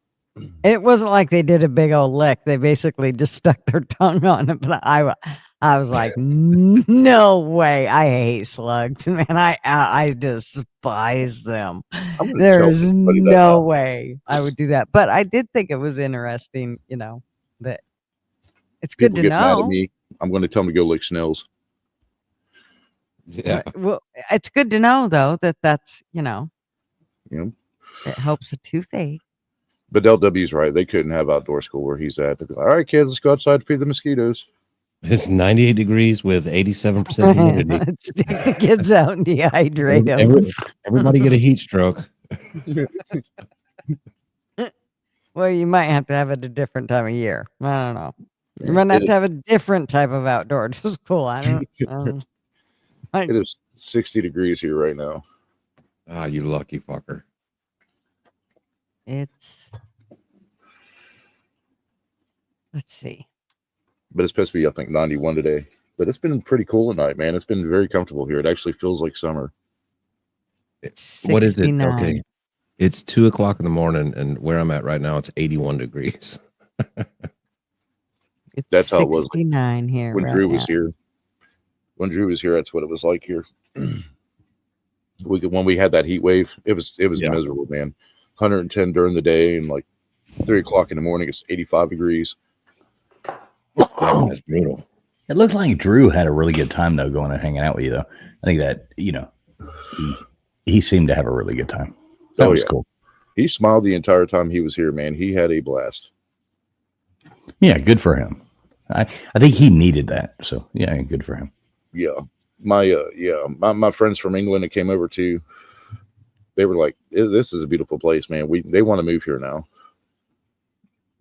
It wasn't like they did a big old lick. They basically just stuck their tongue on it. But I was like, no way. I hate slugs, man. I despise them. There's no way I would do that. But I did think it was interesting, that it's good to People get mad at know. me, I'm going to tell them to go lick snails. Yeah. Well, it's good to know though that's Yeah. it helps a toothache. But LW's right. They couldn't have outdoor school where he's at. All right, kids, let's go outside to feed the mosquitoes. It's 98 degrees with 87% humidity. Let's take the kids out and dehydrate them. Everybody get a heat stroke. Well, you might have to have it a different time of year. I don't know. You might have to have a different type of outdoor school. I don't. It is 60 degrees here right now. Ah, you lucky fucker. Let's see. But it's supposed to be, I think, 91 today. But it's been pretty cool at night, man. It's been very comfortable here. It actually feels like summer. What is it? Okay. It's 2:00 in the morning, and where I'm at right now, it's 81 degrees. It's how it was 69 here. When right Drew was now. here. When Drew was here, that's what it was like here. When we had that heat wave, it was miserable, man. 110 during the day, and like 3:00 in the morning, it's 85 degrees. That's brutal. It looked like Drew had a really good time though, going and hanging out with you though. I think that he seemed to have a really good time. That was cool. He smiled the entire time he was here, man. He had a blast. Yeah, good for him. I think he needed that. So yeah, good for him. Yeah. My friends from England that came over too, they were like, this is a beautiful place, man. They want to move here now.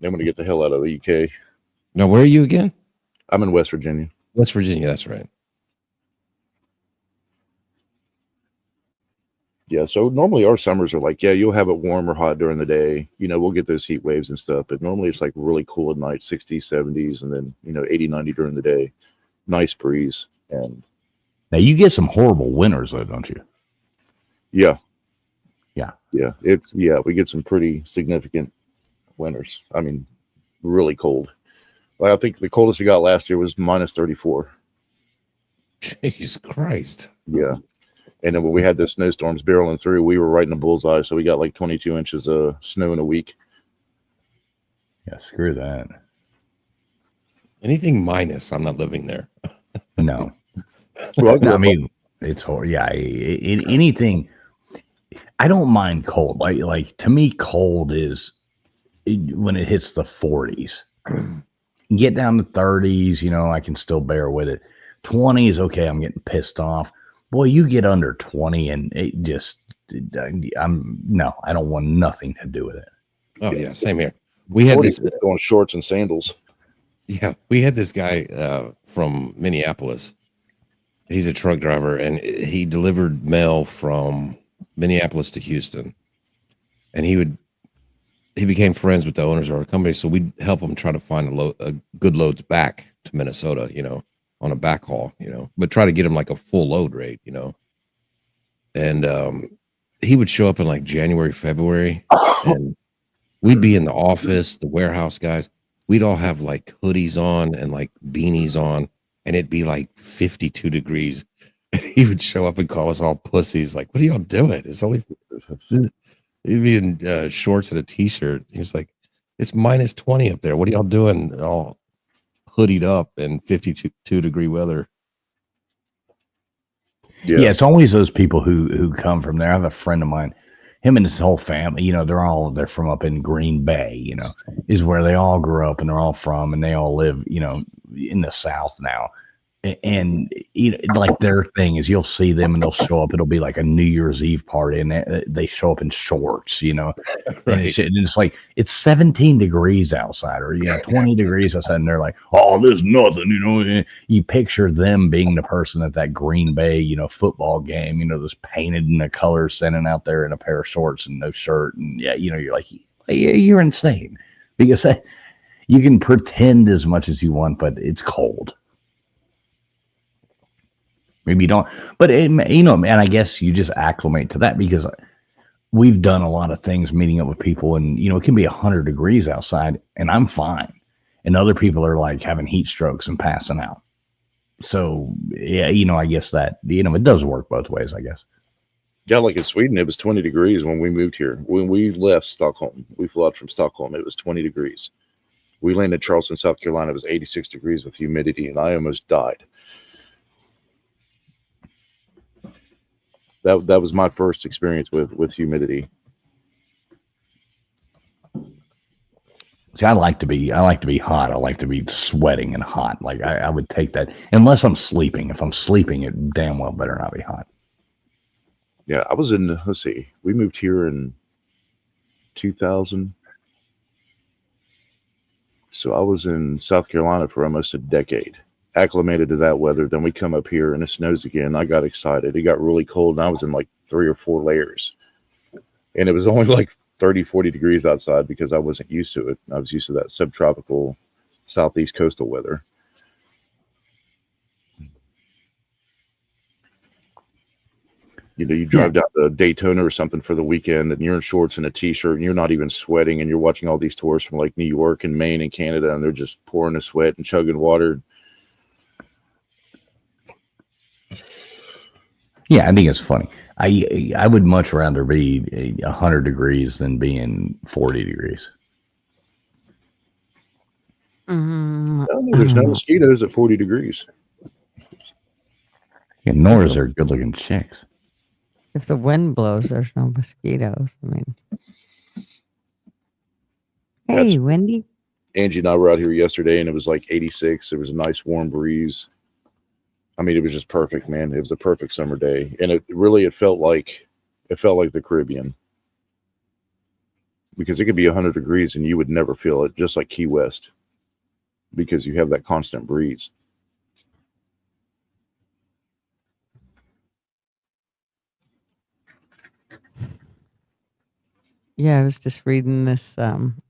They want to get the hell out of the UK. Now, where are you again? I'm in West Virginia. West Virginia, that's right. Yeah, so normally our summers are like, yeah, you'll have it warm or hot during the day. We'll get those heat waves and stuff, but normally it's like really cool at night, 60s, 70s, and then, 80, 90 during the day. Nice breeze. And now you get some horrible winters though, don't you? Yeah. Yeah. We get some pretty significant winters. I mean, really cold. Well, I think the coldest we got last year was minus 34. Jeez Christ. Yeah. And then when we had the snowstorms barreling through, we were right in the bullseye. So we got like 22 inches of snow in a week. Yeah, screw that. Anything minus, I'm not living there. No. Well, I mean, it's horrible. Yeah, anything. I don't mind cold. Like to me, cold is when it hits the 40s. Get down to 30s, I can still bear with it. 20s, okay, I'm getting pissed off. Boy, you get under 20 and it just, I don't want nothing to do with it. Oh yeah, same here. We had this on shorts and sandals. Yeah, we had this guy from Minneapolis. He's a truck driver, and he delivered mail from Minneapolis to Houston. And he became friends with the owners of our company, so we'd help him try to find a good loads back to Minnesota, on a backhaul, but try to get him like a full load rate, And he would show up in like January, February, and we'd be in the office, the warehouse guys. We'd all have like hoodies on and like beanies on, and it'd be like 52 degrees. And he would show up and call us all pussies. Like, what are y'all doing? It's only, he'd be in shorts and a t-shirt. He was like, it's minus 20 up there. What are y'all doing? All hoodied up in 52 degree weather. Yeah, it's always those people who come from there. I have a friend of mine, him and his whole family, they're from up in Green Bay, is where they all grew up and they're all from, and they all live, in the South now. And like their thing is you'll see them and they'll show up. It'll be like a New Year's Eve party, and they show up in shorts, Right. And it's like it's 17 degrees outside, or 20 degrees outside, and they're like, "Oh, there's nothing." You picture them being the person at that Green Bay, football game, just painted in the colors, standing out there in a pair of shorts and no shirt, and you're like, you're insane, because you can pretend as much as you want, but it's cold. Maybe you don't, but and I guess you just acclimate to that, because we've done a lot of things meeting up with people, and it can be 100 degrees outside and I'm fine, and other people are like having heat strokes and passing out. So yeah, I guess that it does work both ways, I guess. Yeah, like in Sweden, it was 20 degrees when we moved here. When we left Stockholm, we flew out from Stockholm, it was 20 degrees. We landed in Charleston, South Carolina, it was 86 degrees with humidity, and I almost died. That was my first experience with humidity. See, I like to be hot. I like to be sweating and hot. Like I would take that, unless I'm sleeping. If I'm sleeping, it damn well better not be hot. Yeah, I was in, let's see, we moved here in 2000. So I was in South Carolina for almost a decade, acclimated to that weather. Then we come up here and it snows again. I got excited. It got really cold, and I was in like 3 or 4 layers. And it was only like 30, 40 degrees outside because I wasn't used to it. I was used to that subtropical southeast coastal weather. You drive down to Daytona or something for the weekend, and you're in shorts and a t-shirt, and you're not even sweating, and you're watching all these tourists from like New York and Maine and Canada, and they're just pouring a sweat and chugging water. Yeah, I think it's funny. I would much rather be 100 degrees than being 40 degrees. There's no mosquitoes at 40 degrees. Yeah, nor are good-looking chicks. If the wind blows, there's no mosquitoes. I mean, hey, Wendy. Angie and I were out here yesterday, and it was like 86. There was a nice warm breeze. I mean, it was just perfect, man. It was a perfect summer day, and it felt like the Caribbean, because it could be 100 degrees and you would never feel it, just like Key West, because you have that constant breeze. Yeah, I was just reading this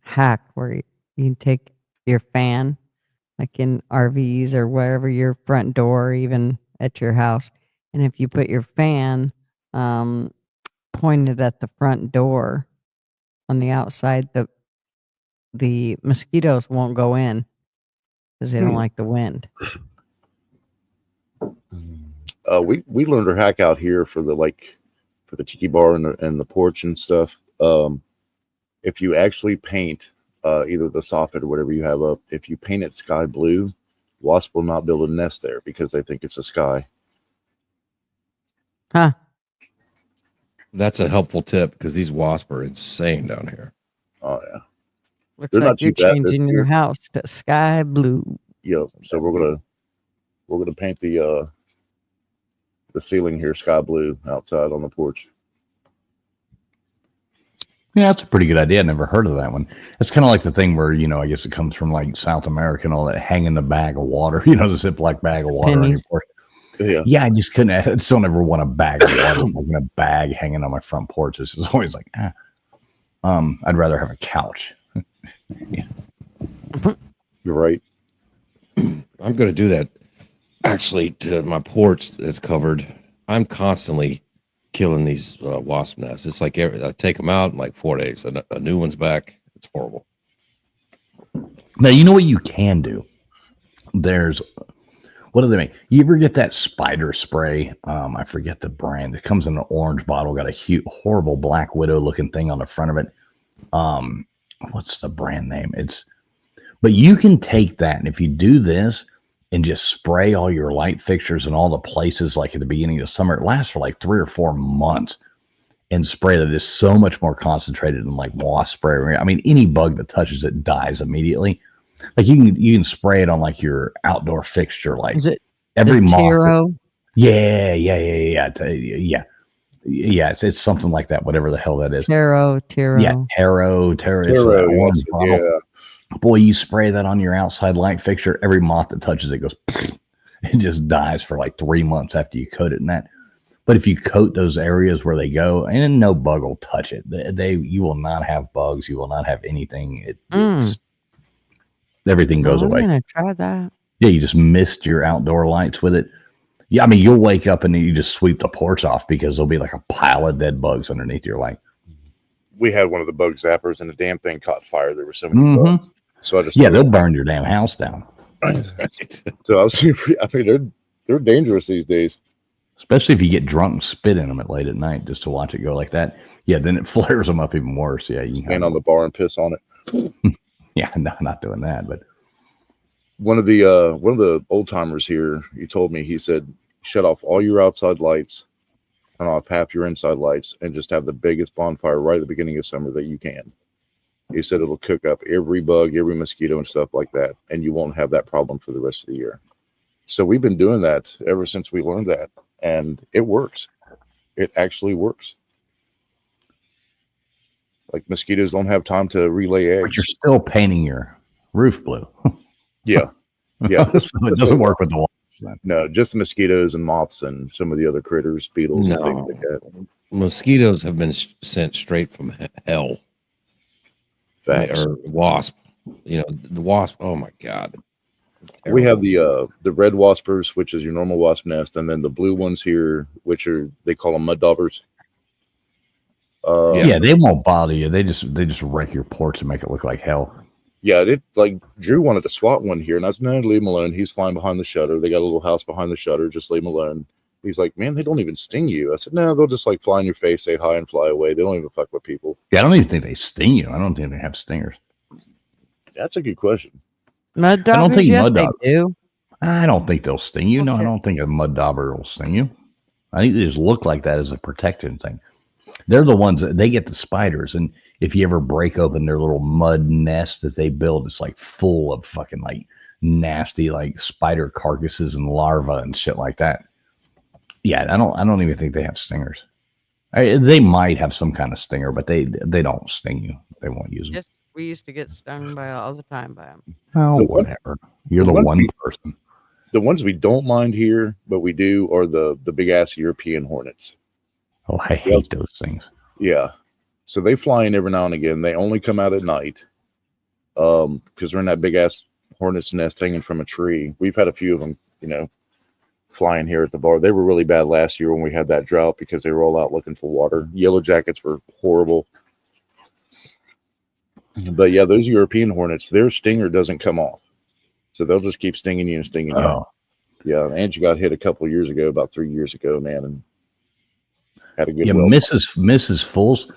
hack where you can take your fan, like in RVs or wherever, your front door, even at your house, and if you put your fan pointed at the front door on the outside, the mosquitoes won't go in because they don't like the wind. We learned our hack out here for the tiki bar and the porch and stuff. If you actually paint either the soffit or whatever you have up, if you paint it sky blue, wasp will not build a nest there because they think it's a sky. Huh. That's a helpful tip because these wasps are insane down here. Oh yeah. Looks They're like not you're too bad this changing your year. house to sky blue. Yep. So we're gonna paint the ceiling here sky blue outside on the porch. Yeah, that's a pretty good idea. I never heard of that one. It's kind of like the thing where, I guess it comes from like South America and all that, hanging the bag of water, the Ziploc bag of water on your Pennies. porch. Yeah. Yeah, I just couldn't. I just don't ever want a bag of water, like in a bag hanging on my front porch. It's always like, I'd rather have a couch. Yeah. You're right. I'm going to do that. Actually, to my porch that's covered, I'm constantly killing these wasp nests. It's like I take them out in like 4 days. A new one's back. It's horrible. Now, you know what you can do? What do they make? You ever get that spider spray? I forget the brand. It comes in an orange bottle, got a huge, horrible Black Widow looking thing on the front of it. What's the brand name? But you can take that, and if you do this and just spray all your light fixtures in all the places, like at the beginning of summer, it lasts for like 3 or 4 months, and spray that is so much more concentrated than like wasp spray. I mean, any bug that touches it dies immediately. Like you can spray it on like your outdoor fixture, like Is it every moth. Taro? Yeah. It's something like that. Whatever the hell that is. Taro. Yeah, Taro. It's an orange bottle. Yeah. Boy, you spray that on your outside light fixture, every moth that touches it goes, it just dies for like 3 months after you coat it in that. But if you coat those areas where they go, and no bug will touch it, you will not have bugs. You will not have anything. Everything goes away. I'm gonna try that. Yeah, you just mist your outdoor lights with it. Yeah, I mean, you'll wake up and you just sweep the porch off because there'll be like a pile of dead bugs underneath your light. We had one of the bug zappers and the damn thing caught fire. There were so many bugs. So I just they'll burn your damn house down. So they're dangerous these days. Especially if you get drunk and spit in them late at night just to watch it go like that. Yeah, then it flares them up even worse. Yeah, you can stand on the bar and piss on it. Yeah, no, not doing that. But one of the old timers here, he told me, he said, shut off all your outside lights, turn off half your inside lights, and just have the biggest bonfire right at the beginning of summer that you can. He said it'll cook up every bug, every mosquito, and stuff like that, and you won't have that problem for the rest of the year. So we've been doing that ever since we learned that, and it works. It actually works. Like mosquitoes don't have time to relay eggs. But you're still painting your roof blue. Yeah. So it doesn't work with the water. No, just the mosquitoes and moths and some of the other critters, beetles, and things like that. Mosquitoes have been sent straight from hell. Facts. Or wasp. The wasp. Oh my God. We have the red waspers, which is your normal wasp nest, and then the blue ones here, which they call them mud daubers. They won't bother you. They just wreck your porch and make it look like hell. Yeah, Drew wanted to swat one here, and I said, no, leave him alone. He's flying behind the shutter. They got a little house behind the shutter. Just leave him alone. He's like, man, they don't even sting you. I said, no, they'll just like fly in your face, say hi, and fly away. They don't even fuck with people. Yeah, I don't even think they sting you. I don't think they have stingers. That's a good question. Mud daubers, I don't think mud daubers do. I don't think they'll sting you. No, I don't think a mud dauber will sting you. I think they just look like that as a protection thing. They're the ones that they get the spiders. And if you ever break open their little mud nest that they build, it's like full of fucking like nasty like spider carcasses and larvae and shit like that. Yeah, I don't even think they have stingers. They might have some kind of stinger, but they don't sting you. They won't use them. Yes, we used to get stung by all the time by them. Oh, whatever. You're the one person. The ones we don't mind here, but we do, are the big ass European hornets. Oh, I hate those things. Yeah. So they fly in every now and again. They only come out at night because they're in that big ass hornet's nest hanging from a tree. We've had a few of them, flying here at the bar. They were really bad last year when we had that drought because they were all out looking for water. Yellow jackets were horrible. But yeah, those European hornets, their stinger doesn't come off. So they'll just keep stinging you and stinging you. Yeah, Angie got hit a couple of years ago, about 3 years ago, man, and had a good. Yeah, Mrs. Fools,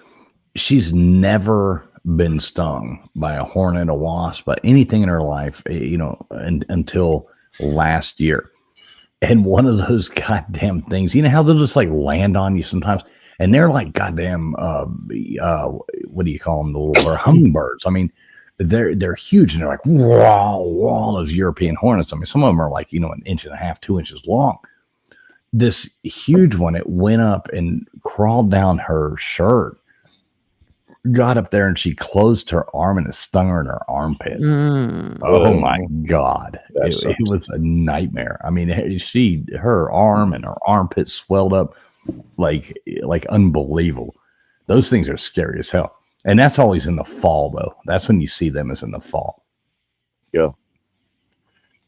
she's never been stung by a hornet, a wasp, but anything in her life, until last year. And one of those goddamn things, you know how they'll just like land on you sometimes, and they're like goddamn, what do you call them? The little hummingbirds. I mean, they're huge, and they're like wow, those European hornets. I mean, some of them are like 1.5 inches, 2 inches long. This huge one, it went up and crawled down her shirt, got up there, and she closed her arm, and it stung her in her armpit. Oh my God. It was a nightmare. I mean, her arm and her armpit swelled up like unbelievable. Those things are scary as hell. And that's always in the fall, though. That's when you see them, is in the fall. Yeah.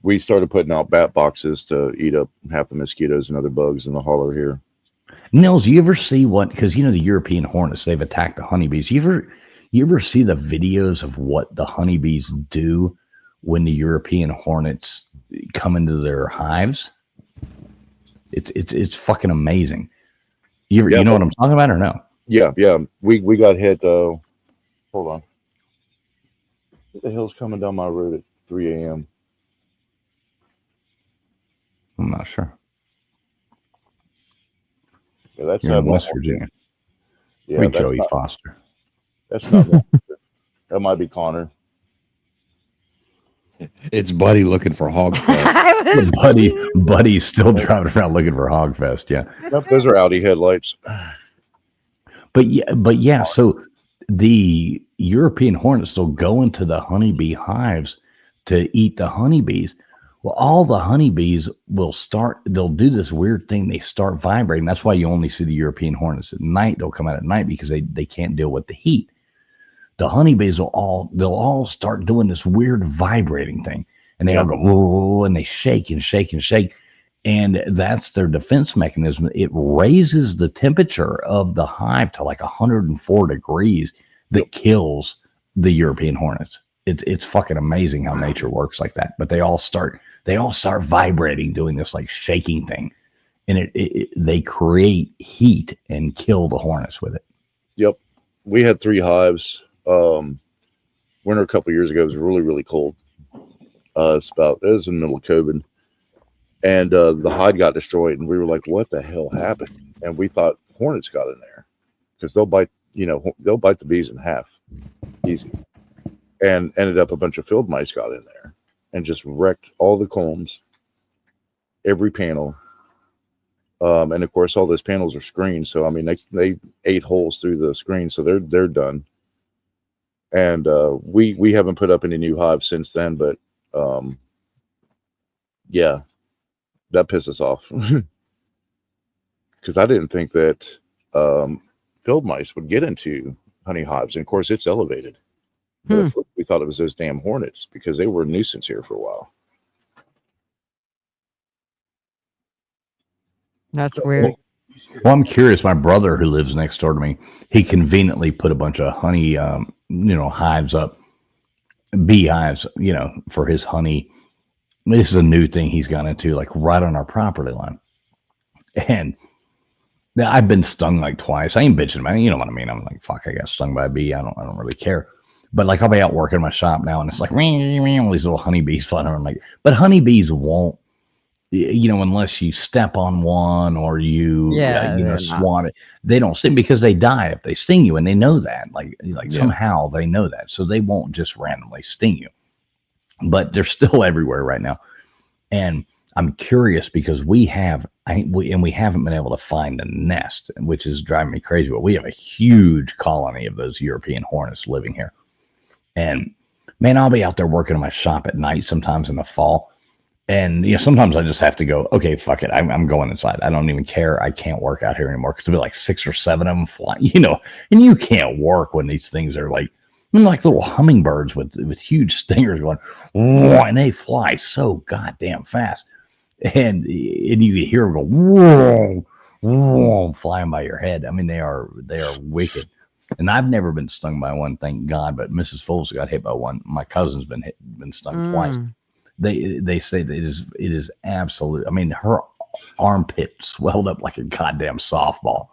We started putting out bat boxes to eat up half the mosquitoes and other bugs in the holler here. Nils, you ever see what? Because the European hornets, they've attacked the honeybees. You ever see the videos of what the honeybees do when the European hornets come into their hives? It's fucking amazing. You know what I'm talking about or no? Yeah. We got hit. Hold on. What the hell's coming down my road at 3 a.m.? I'm not sure. Yeah, that's in West Virginia. Yeah, Joey Foster. That's not. That might be Connor. It's Buddy looking for Hogfest. Buddy's still driving around looking for Hogfest. Yeah. Nope, those are Audi headlights. But yeah. So the European hornets will go into the honeybee hives to eat the honeybees. Well, all the honeybees they'll do this weird thing. They start vibrating. That's why you only see the European hornets at night. They'll come out at night because they can't deal with the heat. The honeybees they'll all start doing this weird vibrating thing. And they all go, whoa, and they shake and shake and shake. And that's their defense mechanism. It raises the temperature of the hive to like 104 degrees that kills the European hornets. It's fucking amazing how nature works like that. But they all start vibrating, doing this like shaking thing, and they create heat and kill the hornets with it. Yep, we had 3 hives. Winter a couple of years ago, it was really, really cold. It was in the middle of COVID, and the hive got destroyed, and we were like, "What the hell happened?" And we thought hornets got in there because they'll bite the bees in half, easy. And ended up a bunch of field mice got in there and just wrecked all the combs, every panel. And of course, all those panels are screened. So, I mean, they ate holes through the screen. So they're done. And we haven't put up any new hives since then. But yeah, that pisses us off. Because I didn't think that field mice would get into honey hives. And of course, it's elevated. But we thought it was those damn hornets because they were a nuisance here for a while. That's weird. Well, I'm curious. My brother, who lives next door to me, he conveniently put a bunch of honey, hives up, beehives, for his honey. This is a new thing he's gone into, like right on our property line. And I've been stung like twice. I ain't bitching about it. You know what I mean? I'm like, fuck, I got stung by a bee. I don't really care. But like I'll be out working in my shop now, and it's like all these little honeybees flying around. But honeybees won't unless you step on one or you they're swat it, they don't sting because they die if they sting you, and they know that. Like somehow they know that, so they won't just randomly sting you. But they're still everywhere right now, and I'm curious because we haven't been able to find a nest, which is driving me crazy. But we have a huge colony of those European hornets living here, and man, I'll be out there working in my shop at night sometimes in the fall. And sometimes I just have to go, okay, fuck it. I'm going inside. I don't even care. I can't work out here anymore because there'll be like 6 or 7 of them flying, and you can't work when these things are like little hummingbirds with huge stingers going, whoa, and they fly so goddamn fast. And you can hear them go, whoa, whoa, flying by your head. I mean, they are wicked. And I've never been stung by one, thank God. But Mrs. Foles got hit by one. My cousin's been stung twice. They say that it is absolute. I mean, her armpit swelled up like a goddamn softball.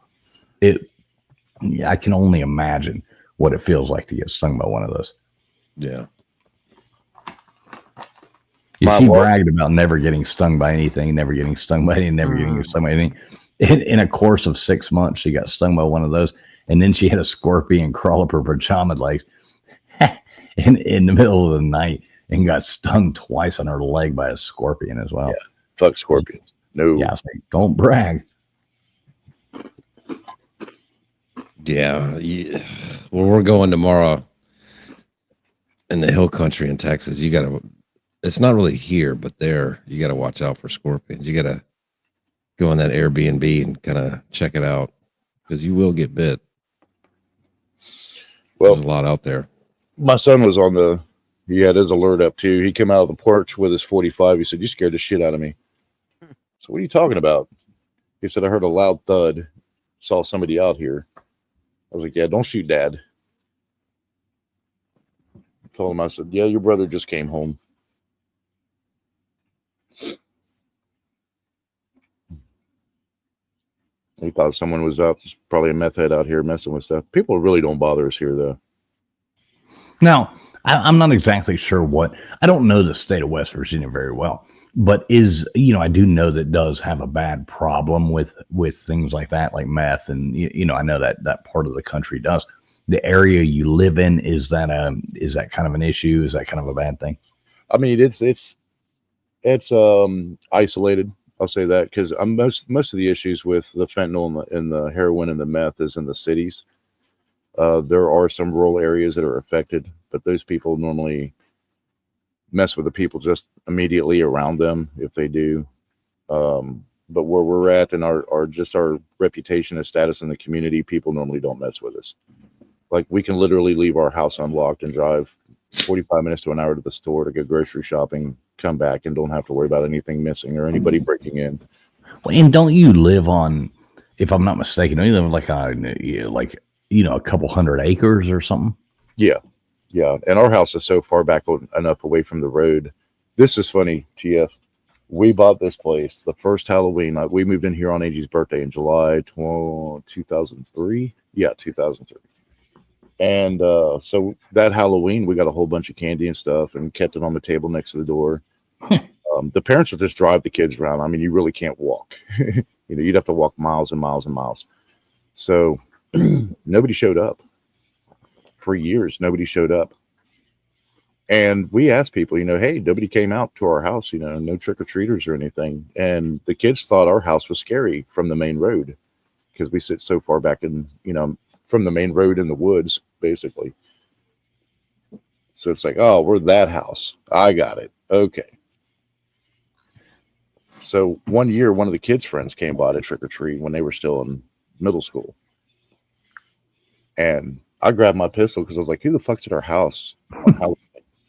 I can only imagine what it feels like to get stung by one of those. Yeah. She bragged about never getting stung by anything, never getting stung by anything, never getting stung by anything. In a course of 6 months, she got stung by one of those, and then she had a scorpion crawl up her pajama legs in the middle of the night. And got stung twice on her leg by a scorpion as well. Yeah, fuck scorpions. No. Yeah, I was like, don't brag. Yeah. Well, we're going tomorrow in the hill country in Texas. It's not really here, but there, you got to watch out for scorpions. You got to go on that Airbnb and kind of check it out because you will get bit. Well, there's a lot out there. My son was he had his alert up too. He came out of the porch with his 45. He said, "You scared the shit out of me." So what are you talking about? He said, "I heard a loud thud. Saw somebody out here." I was like, "Yeah, don't shoot, Dad." I told him, I said, "Yeah, your brother just came home." He thought someone was out. There's probably a meth head out here messing with stuff. People really don't bother us here, though. Now, I'm not exactly sure I don't know the state of West Virginia very well, but I do know that it does have a bad problem with things like that, like meth. And, I know that part of the country does. The area you live in, is that kind of an issue? Is that kind of a bad thing? I mean, it's isolated. I'll say that because most of the issues with the fentanyl and the heroin and the meth is in the cities. There are some rural areas that are affected, but those people normally mess with the people just immediately around them if they do. But where we're at and our reputation and status in the community, people normally don't mess with us. Like we can literally leave our house unlocked and drive 45 minutes to an hour to the store to go grocery shopping, come back and don't have to worry about anything missing or anybody breaking in. Well, and don't you live on, if I'm not mistaken, don't you live like a couple hundred acres or something? Yeah. And our house is so far back enough away from the road. This is funny, TF. We bought this place the first Halloween. We moved in here on Angie's birthday in July 2003. Yeah, 2003. And so that Halloween, we got a whole bunch of candy and stuff and kept it on the table next to the door. The parents would just drive the kids around. I mean, you really can't walk. You'd have to walk miles and miles and miles. So nobody showed up. For years, nobody showed up. And we asked people, hey, nobody came out to our house, no trick-or-treaters or anything. And the kids thought our house was scary from the main road because we sit so far back in, from the main road in the woods, basically. So it's like, oh, we're that house. I got it. Okay. So one year, one of the kids' friends came by to trick-or-treat when they were still in middle school. And I grabbed my pistol because I was like, who the fuck's at our house on Halloween?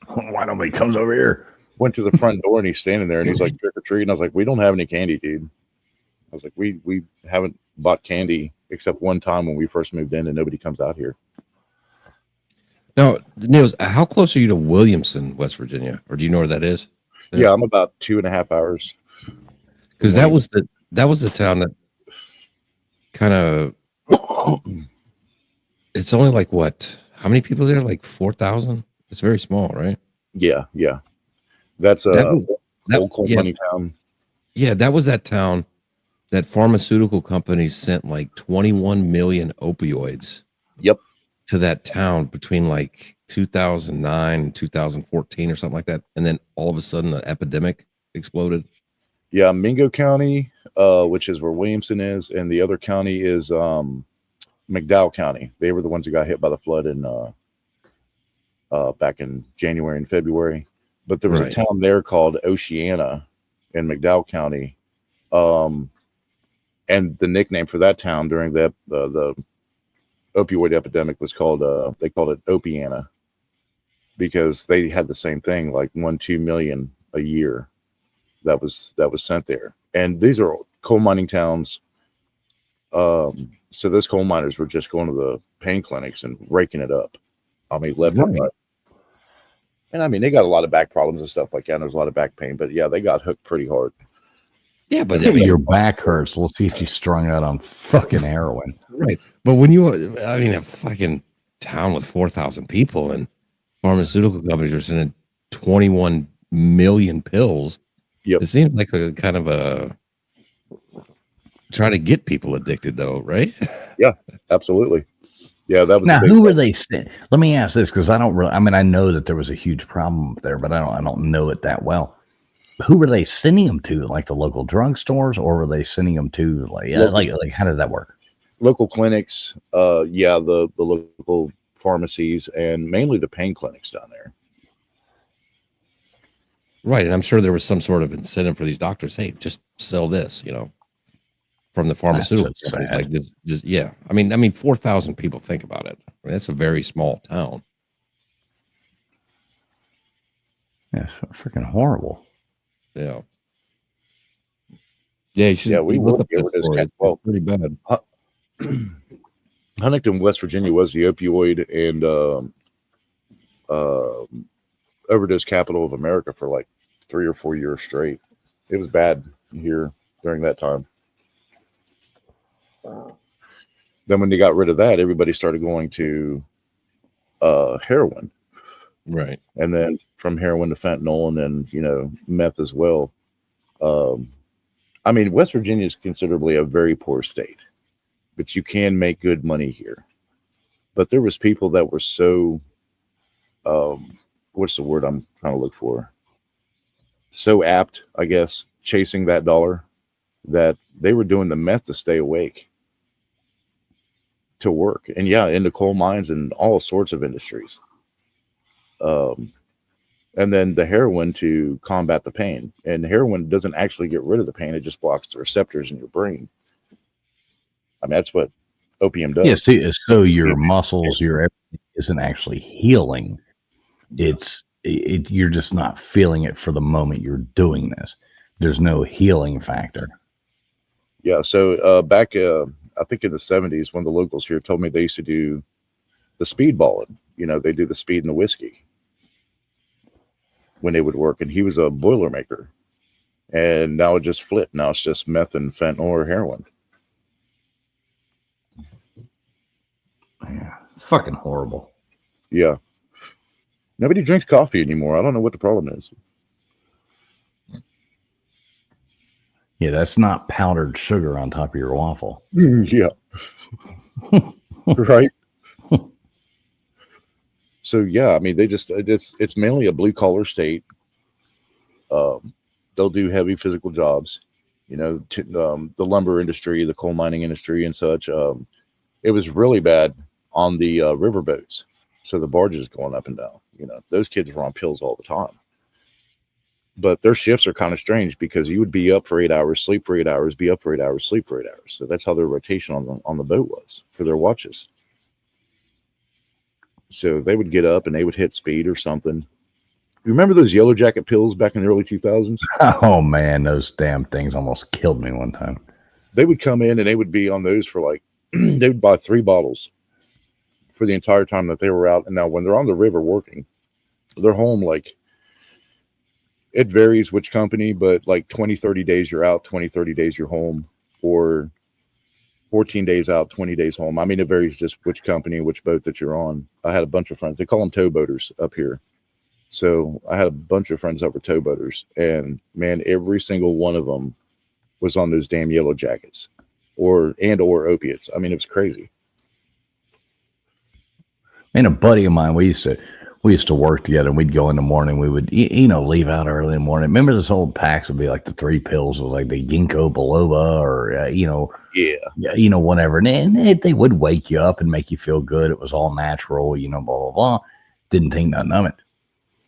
Why nobody comes over here? Went to the front door and he's standing there and he's like, trick or treat. And I was like, we don't have any candy, dude. I was like, we haven't bought candy except one time when we first moved in and nobody comes out here. Now, Niels, how close are you to Williamson, West Virginia? Or do you know where that is? Yeah, I'm about 2.5 hours. Because that was the town that kind of, it's only like what? How many people there? Like 4,000? It's very small, right? Yeah. That's old coal money town. Yeah, that was that town that pharmaceutical companies sent like 21 million opioids. Yep. To that town between like 2009 and 2014 or something like that. And then all of a sudden the epidemic exploded. Yeah, Mingo County, which is where Williamson is, and the other county is McDowell County. They were the ones that got hit by the flood in back in January and February. But there was a town there called Oceana in McDowell County. And the nickname for that town during the opioid epidemic was called they called it Opiana, because they had the same thing, like 1-2 million a year that was sent there. And these are coal mining towns. So those coal miners were just going to the pain clinics and raking it up. I mean, left and right. And I mean, they got a lot of back problems and stuff like that. And there's a lot of back pain, but yeah, they got hooked pretty hard. Yeah, but if your back hurts, let's see if you strung out on fucking heroin. Right. But when I mean, a fucking town with 4,000 people and pharmaceutical companies are sending 21 million pills. Yep. It seems like a kind of a trying to get people addicted, though, right? Yeah, absolutely. Yeah, that was. Now, who were they? Let me ask this, because I don't really. I mean, I know that there was a huge problem there, but I don't know it that well. Who were they sending them to? Like the local drugstores, or were they sending them to like how did that work? Local clinics, the local pharmacies, and mainly the pain clinics down there. Right, and I'm sure there was some sort of incentive for these doctors. Hey, just sell this, from the pharmaceutical companies. Like this, just yeah. I mean, 4,000 people. Think about it. I mean, that's a very small town. Yeah, it's freaking horrible. Yeah. Yeah, you should we look looked up that over this story. cat. Well, It's pretty bad. Huntington, West Virginia was the opioid and overdose capital of America for like 3 or 4 years straight. It was bad here during that time. Then when they got rid of that, everybody started going to heroin. Right. And then from heroin to fentanyl, and then, meth as well. I mean, West Virginia is considerably a very poor state, but you can make good money here. But there was people that were so, what's the word I'm trying to look for? So apt, I guess, chasing that dollar, that they were doing the meth to stay awake, to work. And yeah, into coal mines and all sorts of industries. And then the heroin to combat the pain. And heroin doesn't actually get rid of the pain. It just blocks the receptors in your brain. I mean, that's what opium does. Yeah, so your muscles, your everything isn't actually healing. You're just not feeling it for the moment you're doing this. There's no healing factor. Yeah, so back, I think in the 70s, one of the locals here told me they used to do the speedballing. They do the speed and the whiskey when they would work, and he was a Boilermaker, and now it just flipped. Now it's just meth and fentanyl or heroin. Yeah, it's fucking horrible. Yeah, nobody drinks coffee anymore. I don't know what the problem is. Yeah, that's not powdered sugar on top of your waffle. Yeah. Right. So yeah, I mean, it's mainly a blue collar state. They'll do heavy physical jobs, the lumber industry, the coal mining industry and such. It was really bad on the riverboats. So the barges going up and down, those kids were on pills all the time. But their shifts are kind of strange, because you would be up for 8 hours, sleep for 8 hours, be up for 8 hours, sleep for 8 hours. So that's how their rotation on the boat was for their watches. So they would get up and they would hit speed or something. You remember those Yellow Jacket pills back in the early 2000s? Oh man, those damn things almost killed me one time. They would come in and they would be on those for like, they would buy 3 bottles for the entire time that they were out. And now when they're on the river working, they're home like, it varies which company, but like 20, 30 days you're out, 20, 30 days you're home, or 14 days out, 20 days home. I mean, it varies just which company, which boat that you're on. I had a bunch of friends. They call them towboaters up here. So I had a bunch of friends that were towboaters, and man, every single one of them was on those damn yellow jackets or opiates. I mean, it was crazy. And a buddy of mine, we used to work together, and we'd go in the morning. We would, leave out early in the morning. Remember, this old packs would be like the 3 pills, was like the ginkgo biloba, or whatever. And they would wake you up and make you feel good. It was all natural, blah blah blah. Didn't think nothing of it.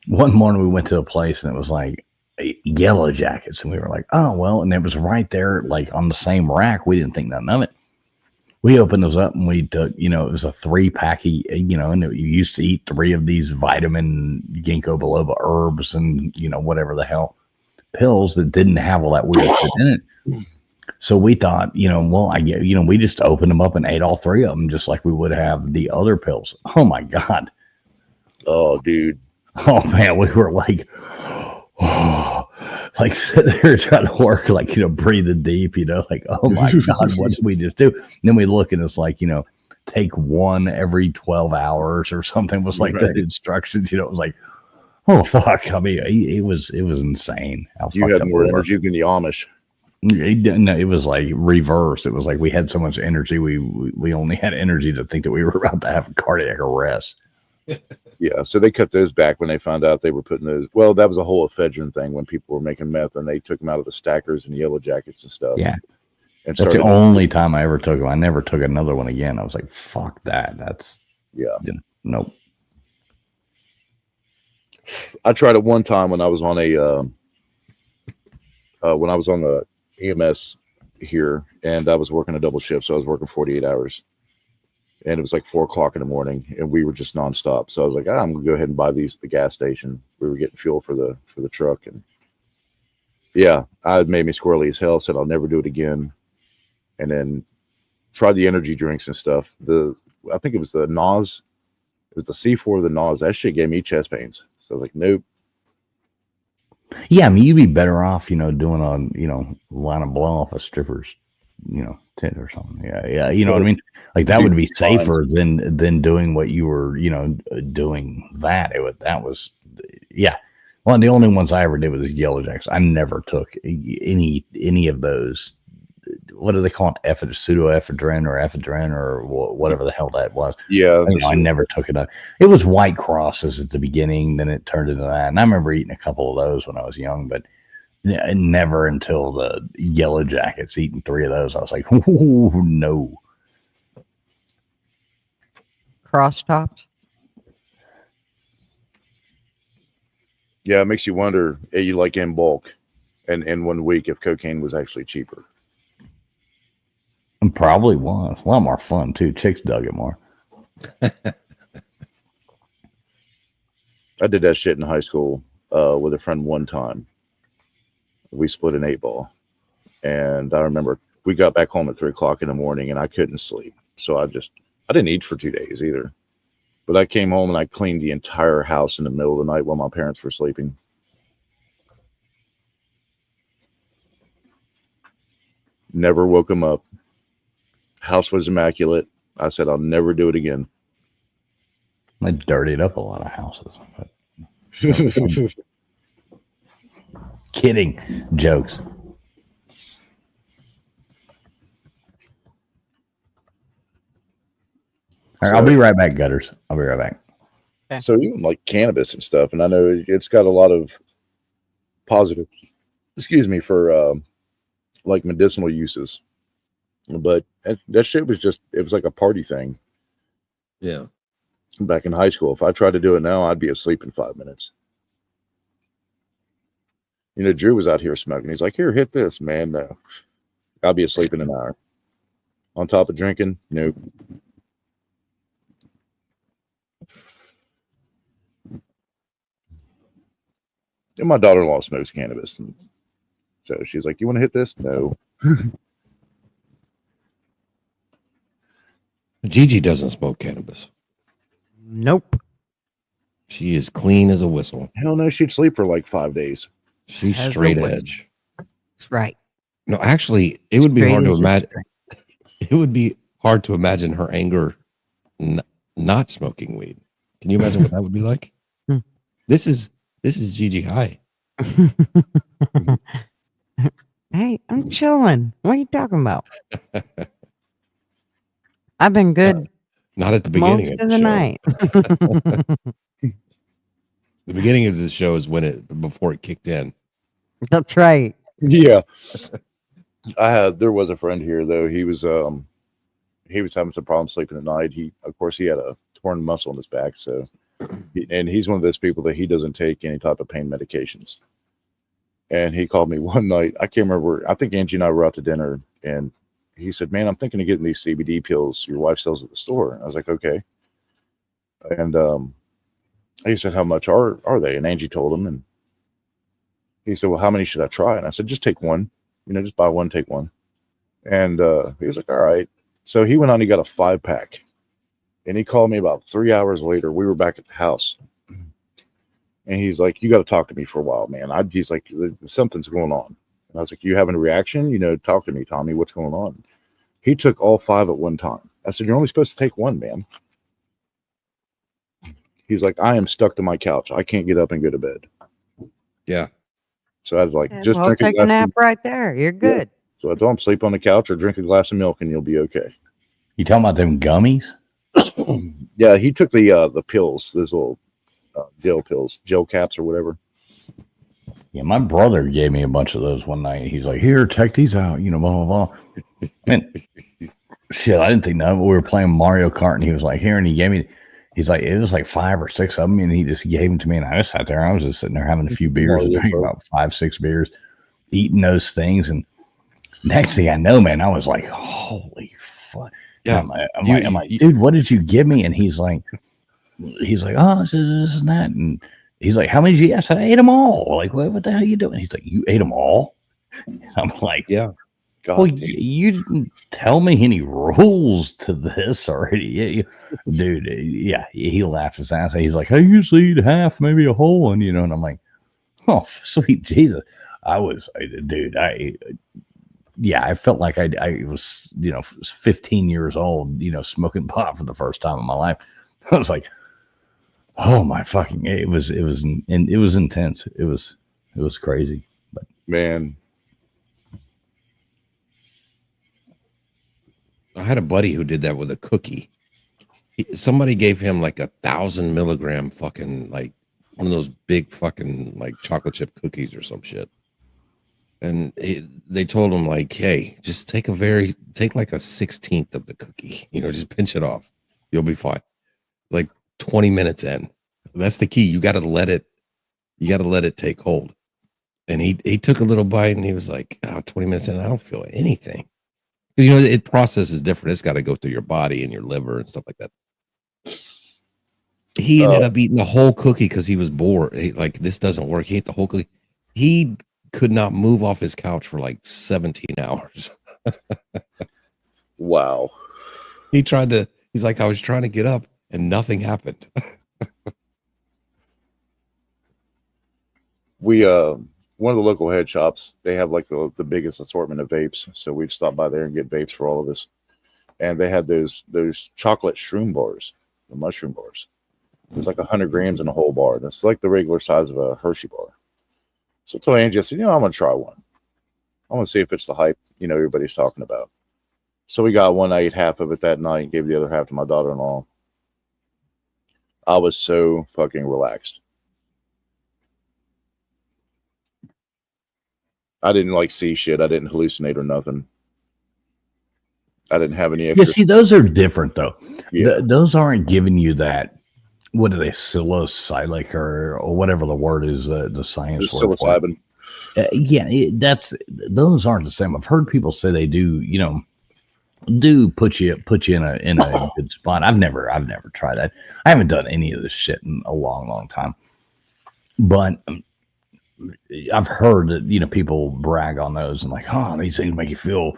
One morning we went to a place, and it was like yellow jackets, and we were like, oh well, and it was right there, like on the same rack. We didn't think nothing of it. We opened those up, and we took, it was a 3-pack, and you used to eat 3 of these vitamin ginkgo biloba herbs and, whatever the hell pills that didn't have all that weird shit in it. So we thought, we just opened them up and ate all 3 of them, just like we would have the other pills. Oh my God. Oh, dude. Oh man. We were like, like sitting there trying to work, like, breathing deep, like, oh my God, what did we just do? And then we look, and it's like, take 1 every 12 hours or something was like the instructions, it was like, oh fuck. I mean, it was insane. You had more energy than the Amish. It was like reverse. It was like we had so much energy. We only had energy to think that we were about to have a cardiac arrest. Yeah, so they cut those back when they found out they were putting those. Well, that was a whole ephedrine thing when people were making meth, and they took them out of the stackers and the yellow jackets and stuff. Yeah, and that's the only time I ever took them. I never took another one again. I was like, "Fuck that." That's nope. I tried it one time when I was on the EMS here, and I was working a double shift, so I was working 48 hours. And it was like 4 o'clock in the morning, and we were just nonstop. So I was like, I'm gonna go ahead and buy these at the gas station. We were getting fuel for the truck, and yeah, it made me squirrely as hell. Said I'll never do it again, and then tried the energy drinks and stuff. I think it was the NOS. It was the C4 of the NOS. That shit gave me chest pains. So I was like, nope. Yeah, I mean, you'd be better off, doing a line of blow off a stripper's, tit or something. Yeah. You know what I mean? Like that would be safer than doing what you were, doing that. That was. Well, and the only ones I ever did was yellow jackets. I never took any of those. What do they call it? Pseudoephedrine or ephedrine or whatever the hell that was. Yeah. I never took it. It was White Crosses at the beginning. Then it turned into that. And I remember eating a couple of those when I was young, but never until the yellow jackets, eating 3 of those. I was like, oh, no. Cross tops. Yeah, it makes you wonder, you like in bulk and in 1 week if cocaine was actually cheaper. It probably was. A lot more fun, too. Chicks dug it more. I did that shit in high school with a friend one time. We split an 8-ball. And I remember we got back home at 3 o'clock in the morning, and I couldn't sleep. So I didn't eat for 2 days either. But I came home and I cleaned the entire house in the middle of the night while my parents were sleeping. Never woke them up. House was immaculate. I said, I'll never do it again. I dirtied up a lot of houses. Kidding. Jokes. All right, I'll be right back, Gutters. I'll be right back. Okay. So even like cannabis and stuff, and I know it's got a lot of positive, for like medicinal uses, but that shit was it was like a party thing. Yeah. Back in high school, if I tried to do it now, I'd be asleep in 5 minutes. Drew was out here smoking. He's like, here, hit this, man. No, I'll be asleep in an hour. On top of drinking, nope. And my daughter-in-law smokes cannabis. And so she's like, you want to hit this? No. Gigi doesn't smoke cannabis. Nope. She is clean as a whistle. Hell no, she'd sleep for like 5 days. She's straight edge. That's right. No, actually, it would be hard to imagine. It would be hard to imagine her anger not smoking weed. Can you imagine what that would be like? This is Gigi high. Hey, I'm chilling. What are you talking about? I've been good. Not at the beginning most of of the the show. night. The beginning of the show is before it kicked in. That's right. Yeah. There was a friend here though. He was having some problems sleeping at night. Of course he had a torn muscle in his back. So, and he's one of those people that he doesn't take any type of pain medications. And he called me one night. I can't remember. I think Angie and I were out to dinner, and he said, "Man, I'm thinking of getting these CBD pills your wife sells at the store." I was like, "Okay." And he said, "How much are they?" And Angie told him, and he said, "Well, how many should I try?" And I said, "Just take one. Just buy one, take one." And he was like, "All right." So he went on. He got a 5-pack, and he called me about 3 hours later. We were back at the house. And he's like, "You got to talk to me for a while, man." He's like, "Something's going on." And I was like, "You having a reaction? Talk to me, Tommy. What's going on?" He took all 5 at one time. I said, "You're only supposed to take one, man." He's like, "I am stuck to my couch. I can't get up and go to bed." Yeah. So I was like, "Just drink a nap right there. You're good." Yeah. So I told him, sleep on the couch or drink a glass of milk and you'll be okay. You talking about them gummies? Yeah, he took the pills, those little gel caps or whatever. Yeah, my brother gave me a bunch of those one night. He's like, "Here, check these out," blah, blah, blah. And shit, I didn't think none of it. We were playing Mario Kart and he was like, "Here," and he gave me, he's like, it was like 5 or 6 of them, and he just gave them to me, and I just sat there. I was just sitting there having a few beers, drinking about 5, 6 beers, eating those things, and next thing I know, man, I was like, "Holy fuck!" Yeah, I'm like, "Dude, what did you give me?" And he's like, "Oh, this and that," and he's like, "How many did you eat?" I said, "I ate them all." Like, what the hell are you doing? He's like, "You ate them all?" I'm like, "Yeah." God, well, you didn't tell me any rules to this already. Dude, yeah, he laughed his ass. He's like, "I usually eat half, maybe a whole one," and I'm like, "Oh, sweet Jesus." I felt like I was, 15 years old, smoking pot for the first time in my life. I was like, oh my fucking, it was intense. It was crazy, but man, I had a buddy who did that with a cookie. Somebody gave him like 1,000 milligram fucking, like one of those big fucking like chocolate chip cookies or some shit. And they told him like, "Hey, just take like a 16th of the cookie, just pinch it off. You'll be fine." Like 20 minutes in, that's the key. You got to let it take hold. And he took a little bite and he was like, 20 minutes in, I don't feel anything. Because, it processes different. It's got to go through your body and your liver and stuff like that. He ended up eating the whole cookie because he was bored. Like, this doesn't work. He ate the whole cookie. He could not move off his couch for like 17 hours. Wow. He's like, "I was trying to get up and nothing happened." We one of the local head shops, they have like the biggest assortment of vapes, so we'd stop by there and get vapes for all of us. And they had those chocolate shroom bars, the mushroom bars. It's like 100 grams in a whole bar. That's like the regular size of a Hershey bar. So I told Angie, I said, "I'm gonna try one. I want to see if it's the hype everybody's talking about." So we got one. I ate half of it that night and gave the other half to my daughter-in-law. I was so fucking relaxed. I didn't see shit. I didn't hallucinate or nothing. I didn't have any extra. Yeah, see, those are different though. Yeah. Those aren't giving you that. What are they? Psilocybin or whatever the word is, the science word. Psilocybin. Those aren't the same. I've heard people say they do. Do put you in a good spot. I've never tried that. I haven't done any of this shit in a long time. But I've heard that people brag on those and like, "Oh, these things make you feel."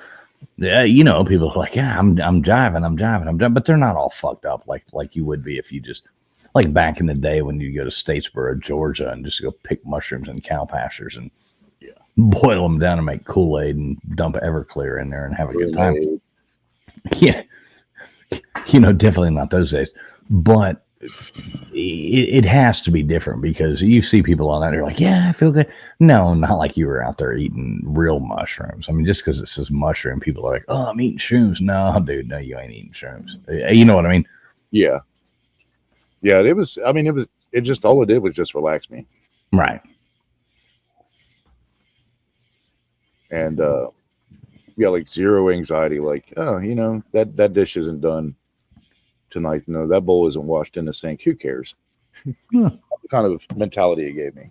Yeah, people are like, "Yeah, I'm jiving," but they're not all fucked up like you would be if you just like back in the day when you go to Statesboro, Georgia, and just go pick mushrooms in cow pastures and boil them down and make Kool-Aid and dump Everclear in there and have a good time. Yeah, definitely not those days. But it has to be different because you see people on that, they're like, yeah, I feel good. No, not like you were out there eating real mushrooms. I mean, just because it says mushroom, people are like, oh, I'm eating shrooms. No, dude, no, you ain't eating shrooms. You know what I mean? Yeah. Yeah, it just, all it did was just relax me. Right. And, yeah, like zero anxiety. Like, oh, that dish isn't done tonight. No, that bowl isn't washed in the sink. Who cares? Yeah. The kind of mentality it gave me.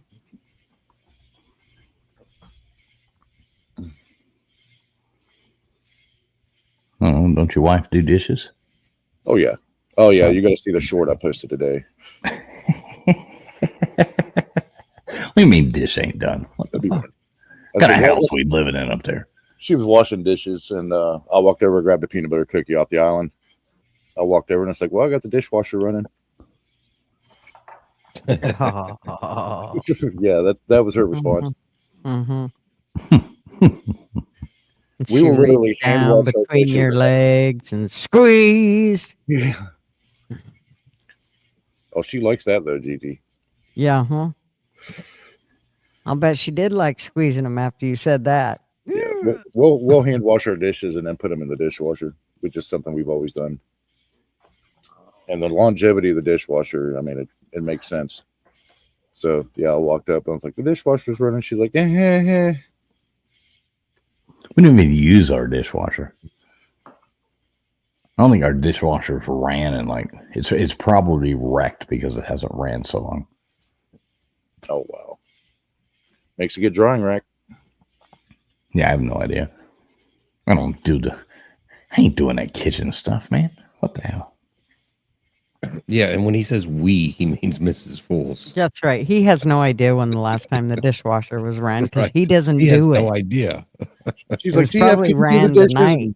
Oh, don't your wife do dishes? Oh yeah. Oh yeah. You got to see the short I posted today. What do you mean dish ain't done? What the fuck? What kind of house we living in up there? She was washing dishes, and I walked over and grabbed a peanut butter cookie off the island. I walked over and it's like, well, I got the dishwasher running. Yeah, that was her response. Mm-hmm. We will literally hand wash between your legs and squeeze. Yeah. Oh, she likes that though, GT. Yeah, huh? I'll bet she did like squeezing them after you said that. Yeah, we'll hand wash our dishes and then put them in the dishwasher, which is something we've always done. And the longevity of the dishwasher, I mean, it makes sense. So yeah, I walked up. I was like, the dishwasher's running. She's like, eh. We didn't even use our dishwasher. I don't think our dishwasher's ran, and like it's probably wrecked because it hasn't ran so long. Oh wow, makes a good drying rack. Yeah, I have no idea. I ain't doing that kitchen stuff, man. What the hell? Yeah, and when he says we, he means Mrs. Fools. That's right. He has no idea when the last time the dishwasher was ran because he doesn't He do has it. no idea. She's It was like, probably ran tonight.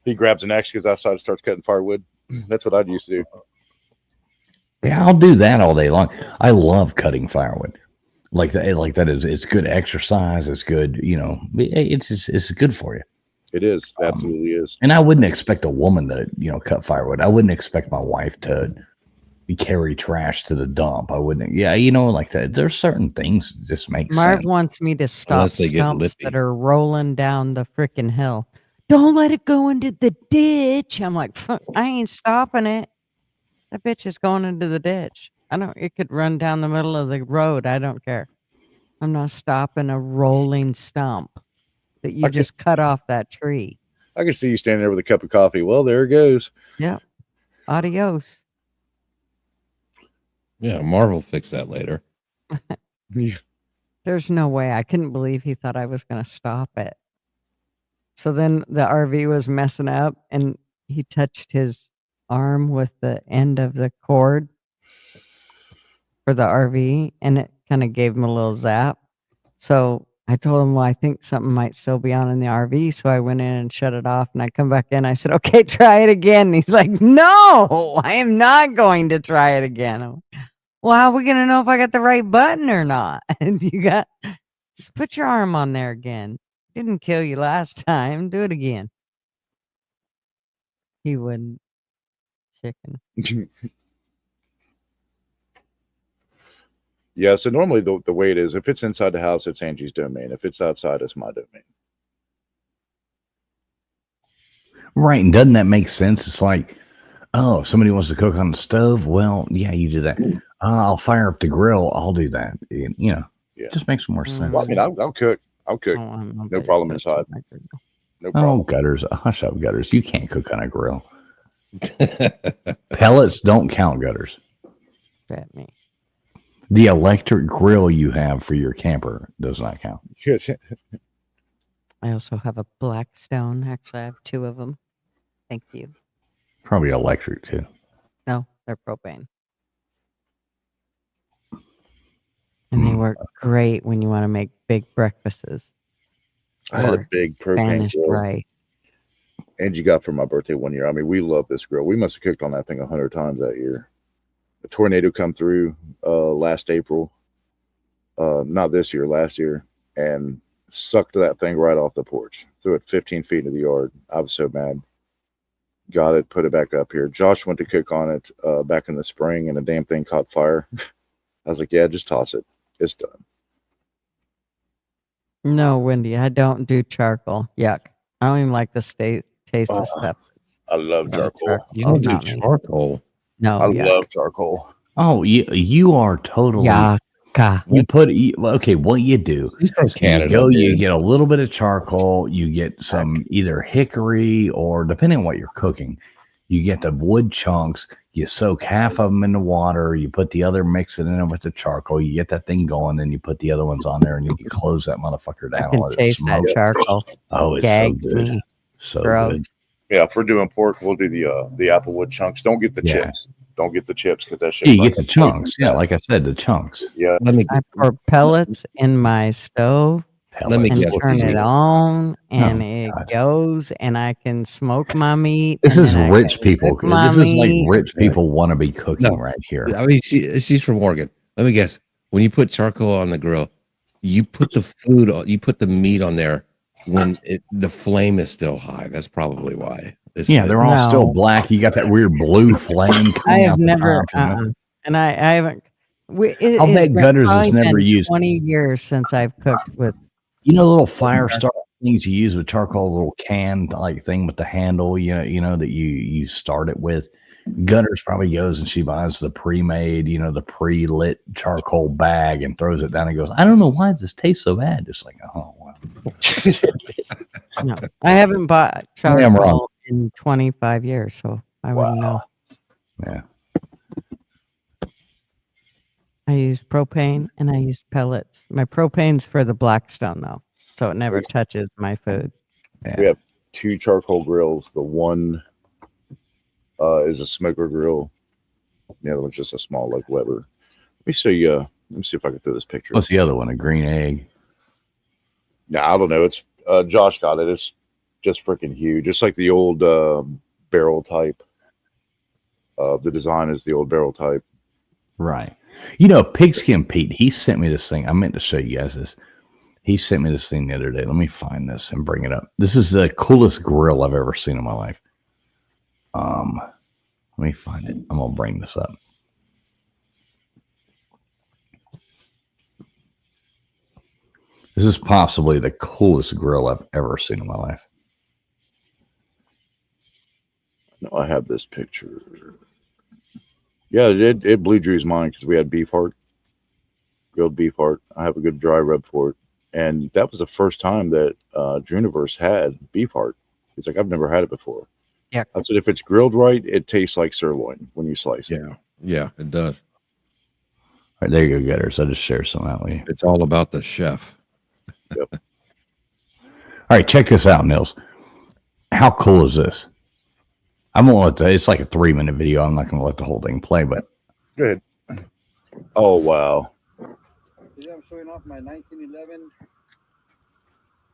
He grabs an axe, goes outside, and starts cutting firewood. That's what I used to do. Yeah, I'll do that all day long. I love cutting firewood. Like that is it's good exercise. It's good, it's good for you. It is, absolutely is. And I wouldn't expect a woman to, cut firewood. I wouldn't expect my wife to carry trash to the dump. I wouldn't. Yeah, like that. There's certain things that just make Marv sense. wants me to stop Unless they get stumps lippy. that are rolling down the freaking hill. Don't let it go into the ditch. I'm like, I ain't stopping it. That bitch is going into the ditch. It could run down the middle of the road. I don't care. I'm not stopping a rolling stump that you just cut off that tree. I can see you standing there with a cup of coffee. Well, there it goes. Yeah. Adios. Yeah, Marvel fix that later. Yeah. There's no way. I couldn't believe he thought I was going to stop it. So then the RV was messing up and he touched his arm with the end of the cord for the RV and it kind of gave him a little zap. So I told him, well, I think something might still be on in the RV. So I went in and shut it off and I come back in. I said, okay, try it again. And he's like, no, I am not going to try it again. I'm like, well, how are we going to know if I got the right button or not? And just put your arm on there again. Didn't kill you last time. Do it again. He wouldn't. Chicken. Yeah, so normally the way it is, if it's inside the house, it's Angie's domain. If it's outside, it's my domain. Right, and doesn't that make sense? It's like, oh, if somebody wants to cook on the stove, well, yeah, you do that. I'll fire up the grill. I'll do that. Yeah. It just makes more sense. Well, I mean, I'll cook. I'll cook. No problem inside. No problem. Oh, gutters. Hush up, gutters. You can't cook on a grill. Pellets don't count, gutters. That me. The electric grill you have for your camper does not count. I also have a Blackstone. Actually, I have two of them. Thank you. Probably electric too. No, they're propane. And they work great when you want to make big breakfasts. I had a big propane Spanish grill. rice. Angie got for my birthday one year. I mean, we love this grill. We must have cooked on that thing 100 times that year. A tornado come through last April, not this year, last year, and sucked that thing right off the porch. Threw it 15 feet into the yard. I was so mad. Got it. Put it back up here. Josh went to cook on it back in the spring, and the damn thing caught fire. I was like, yeah, just toss it. It's done. No, Wendy, I don't do charcoal. Yuck. I don't even like the taste of stuff. I love charcoal. You don't do not me. charcoal. No, I yuck. love charcoal. Oh, you are totally. Yucca. You put okay. What you do? He's from Canada. You get a little bit of charcoal. You get some either hickory or depending on what you're cooking, you get the wood chunks. You soak half of them in the water. You put the other, mix it in there with the charcoal. You get that thing going, then you put the other ones on there, and you close that motherfucker down. I can taste that charcoal. Oh, it's Gags so good. me. So Gross. good. Yeah, if we're doing pork, we'll do the applewood chunks. Don't get the chips. Don't get the chips because that shit. Yeah, you get the chunks. Yeah, like I said, the chunks. Yeah. I pour pellets in my stove Let me and guess. turn it on, and it goes, and I can smoke my meat. This and is then I rich can people. cook my This is like meat. rich people want to be cooking No. right here. I mean, she's from Oregon. Let me guess. When you put charcoal on the grill, you put the meat on there when the flame is still high. That's probably why. Yeah, they're all still black. You got that weird blue flame. I coming have out the never, top, you know? and I haven't. I'll bet Gutters has probably never been used. 20 years since I've cooked with. You know, little fire starter things you use with charcoal, a little can like thing with the handle. You know that you start it with. Gutters probably goes and she buys the pre-made, the pre-lit charcoal bag and throws it down and goes, I don't know why this tastes so bad. It's like, oh wow. No, I haven't bought Maybe I'm wrong. charcoal in 25 years, so I wouldn't know. Yeah. I use propane and I use pellets. My propane's for the Blackstone though, so it never touches my food. Yeah. We have 2 charcoal grills. The one is a smoker grill. The other one's just a small like Weber. Let me see if I can throw this picture. What's the other one? A green egg. No, I don't know. It's Josh got it. It's just freaking huge. Just like the old barrel type. The design is the old barrel type. Right. Pigskin Pete, he sent me this thing. I meant to show you guys this. He sent me this thing the other day. Let me find this and bring it up. This is the coolest grill I've ever seen in my life. Let me find it. I'm gonna bring this up. This is possibly the coolest grill I've ever seen in my life. No, I have this picture. Yeah, it blew Drew's mind because we had beef heart, grilled beef heart. I have a good dry rub for it, and that was the first time that Dreuniverse had beef heart. He's like, I've never had it before. Yeah, I said if it's grilled right, it tastes like sirloin when you slice it. Yeah, it does. All right, there you go, Gutters. I just share some out with you. It's all about the chef. Yep. All right, check this out, Nils. How cool is this? I'm gonna let it's like a 3-minute video. I'm not gonna let the whole thing play, but Good. Oh wow. Today I'm showing off my 1911.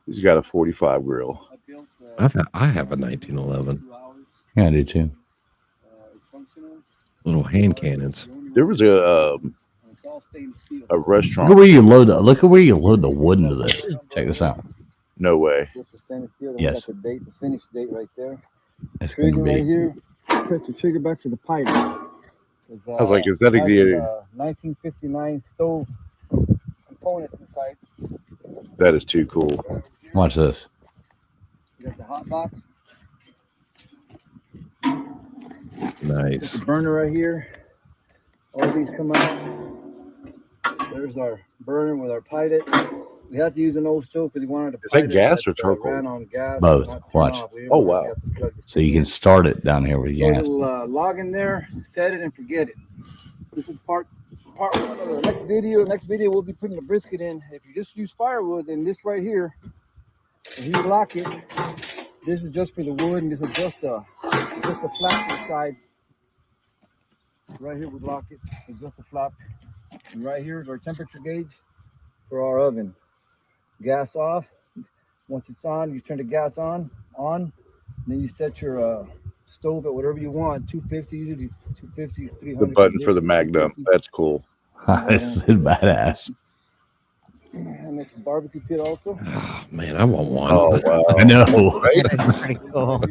He's got a 45 grill. I have a 1911. yeah, I do too. Little hand cannons. There was a restaurant. Look at where you load. Look at where you load the wood into this. Check this out. No way. Yes. The date, the finish date right there. It's going Trigger to right be. here. Press the trigger back to the pipe. I was like, is that a 1959 stove components inside. That is too cool. Watch this. You got the hot box. Nice. The burner right here. All these come out. There's our burner with our pilot. We had to use an old stove because we wanted to. Is that gas or charcoal? Ran on gas. Both. Watch. Oh wow. So you can start it down here with Put a gas. little log in there, set it and forget it. This is part one of the next video. Next video we'll be putting the brisket in. If you just use firewood, then this right here, if you lock it, this is just for the wood, and this is just a flap inside. Right here we lock it. It's just a flap. And right here is our temperature gauge for our oven. Gas off. Once it's on, you turn the gas on. And then you set your stove at whatever you want. 250, usually 250, 300. The button for the Magnum. That's cool. This is badass. And it's a barbecue pit also. Oh, man, I want one. Oh wow. I know. Right? That's pretty cool.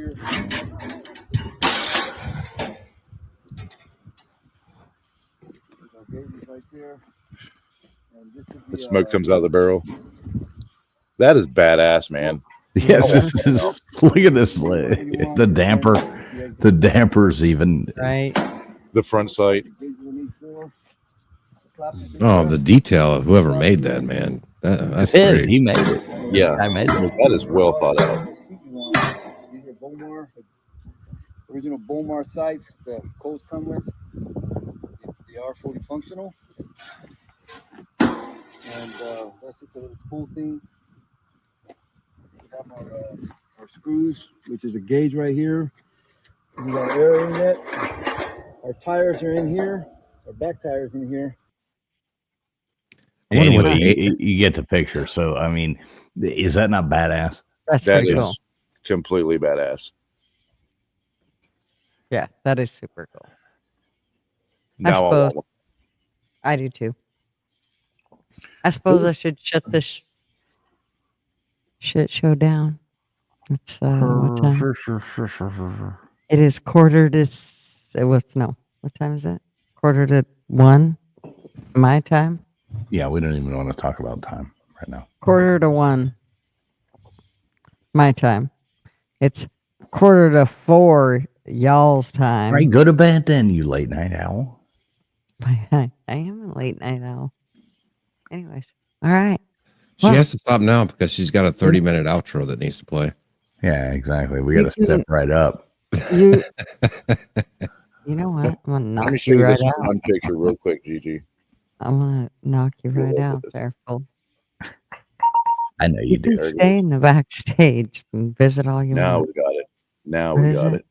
right there. And this is The smoke comes out of the barrel. That is badass, man. Yes, look at this. The damper's even right. The front sight. Oh, the detail of whoever made that, man. That's It is. great. He made it. Yeah, I made it. that is well thought out. These are Bomar, original Bomar sights that codes come with. They are fully functional. And that's just a little cool thing. We have our screws, which is a gauge right here. We got air inlet. Our tires are in here. Our back tires in here. Anyway, you get the picture. So, I mean, is that not badass? That's That pretty is cool. completely badass. Yeah, that is super cool. Now I I suppose want one. I do too. I suppose I should shut this shit show down. It's what time? It is quarter to. What time is it? Quarter to 1. My time. Yeah, we don't even want to talk about time right now. Quarter to 1. My time. It's quarter to 4. Y'all's time. All right, go to bed then, you late night owl. I am a late night owl. Anyways, all right. She has to stop now because she's got a 30-minute outro that needs to play. Yeah, exactly. We got to step right up. You know what? I'm gonna Let me knock show you you right this out. one picture real quick, Gigi. I'm gonna knock you right out there, fool. I know You you do. can stay in the backstage and visit all you Now want. we got it. Now What we is got it?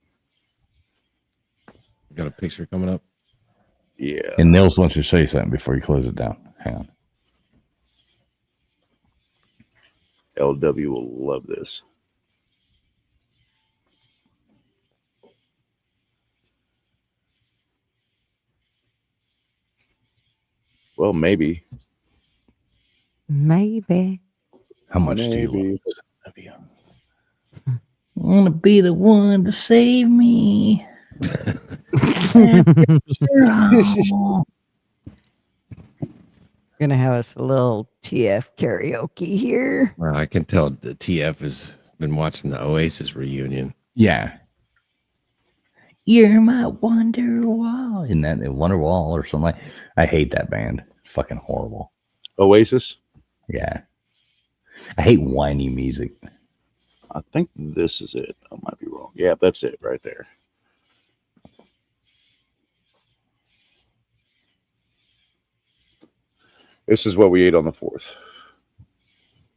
it. Got a picture coming up. Yeah. And Nils wants to say something before you close it down. Hang on. LW will love this. Well, maybe. Maybe. How much do you Maybe. want to be the one to save me? Gonna have us a little TF karaoke here. Well, I can tell the TF has been watching the Oasis reunion. Yeah. You're my Wonderwall. Isn't that Wonderwall or something? I hate that band. It's fucking horrible. Oasis? Yeah. I hate whiny music. I think this is it. I might be wrong. Yeah, that's it right there. This is what we ate on the 4th.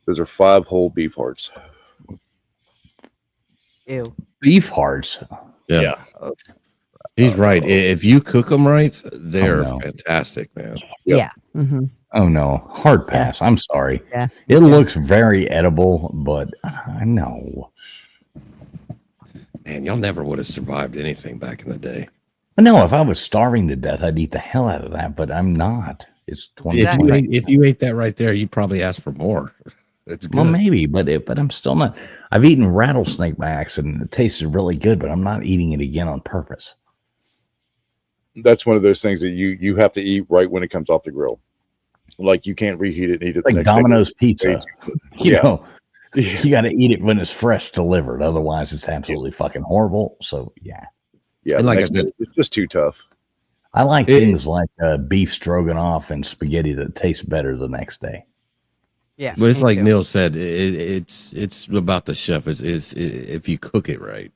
Those are 5 whole beef hearts. Ew. Beef hearts. Yeah. He's right. If you cook them right, they're fantastic, man. Yeah. Mm-hmm. Oh no, hard pass. I'm sorry. Yeah. It looks very edible, but I know. Man, y'all never would have survived anything back in the day. No, if I was starving to death, I'd eat the hell out of that, but I'm not. It's 2020. If you ate that right there, you'd probably ask for more. It's good. Well, maybe, but I'm still not. I've eaten rattlesnake by accident. It tasted really good, but I'm not eating it again on purpose. That's one of those things that you have to eat right when it comes off the grill. Like you can't reheat it and eat it. Like Domino's pizza. You know, Yeah. you got to eat it when it's fresh delivered. Otherwise, it's absolutely fucking horrible. So, yeah. Yeah, And like I next said- day, it's just too tough. I like things like beef stroganoff and spaghetti that taste better the next day. Yeah. But it's me like too. Neil said, it's about the chef. It's if you cook it right,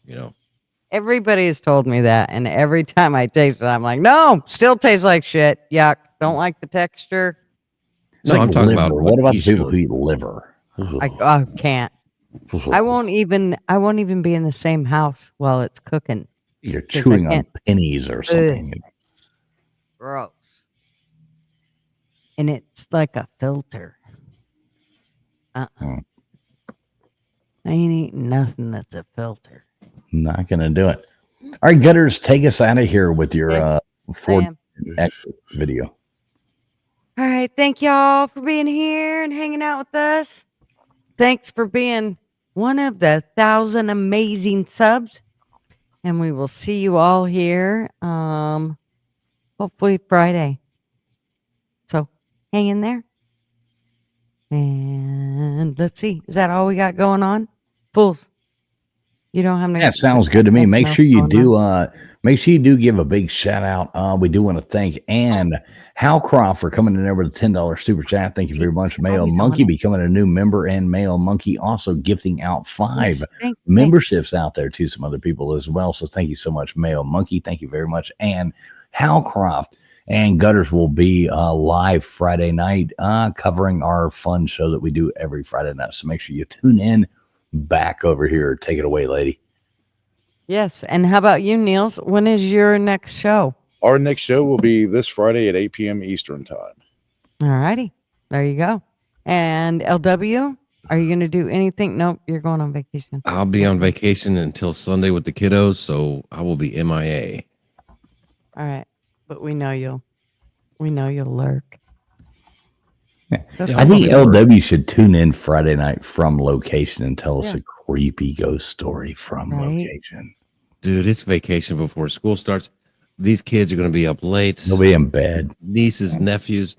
you know. Everybody has told me that, and every time I taste it, I'm like, no, still tastes like shit. Yuck. Don't like the texture. It's No, like I'm talking liver. about What about he people should. who eat liver? I can't. I won't even be in the same house while it's cooking. You're 'cause I chewing on can't- pennies or something. Gross. And it's like a filter. Hmm. I ain't eating nothing that's a filter. Not gonna do it. All right, Gutters, take us out of here with your Ford am. exit video. All right. Thank y'all for being here and hanging out with us. Thanks for being one of the 1,000 amazing subs. And we will see you all here. Hopefully Friday. hang in there. And let's see. Is that all we got going on? Fools. You don't have any. That sounds good to me. Make sure you do give a big shout out. We do want to thank Ann Howcroft for coming in there with a $10 super chat. Thank you very much. Mayo Monkey becoming a new member, and Mayo Monkey also gifting out 5 memberships out there to some other people as well. So thank you so much, Mayo Monkey. Thank you very much, Ann Howcroft. And Gutters will be live Friday night covering our fun show that we do every Friday night. So make sure you tune in back over here. Take it away, lady. Yes. And how about you, Niels? When is your next show? Our next show will be this Friday at 8 p.m. Eastern time. All righty. There you go. And LW, are you going to do anything? Nope. You're going on vacation. I'll be on vacation until Sunday with the kiddos, so I will be MIA. All right. But we know you'll lurk. I think LW should tune in Friday night from location and tell us a creepy ghost story from location. Dude, it's vacation before school starts. These kids are going to be up late. They'll be in bed. Nieces, nephews,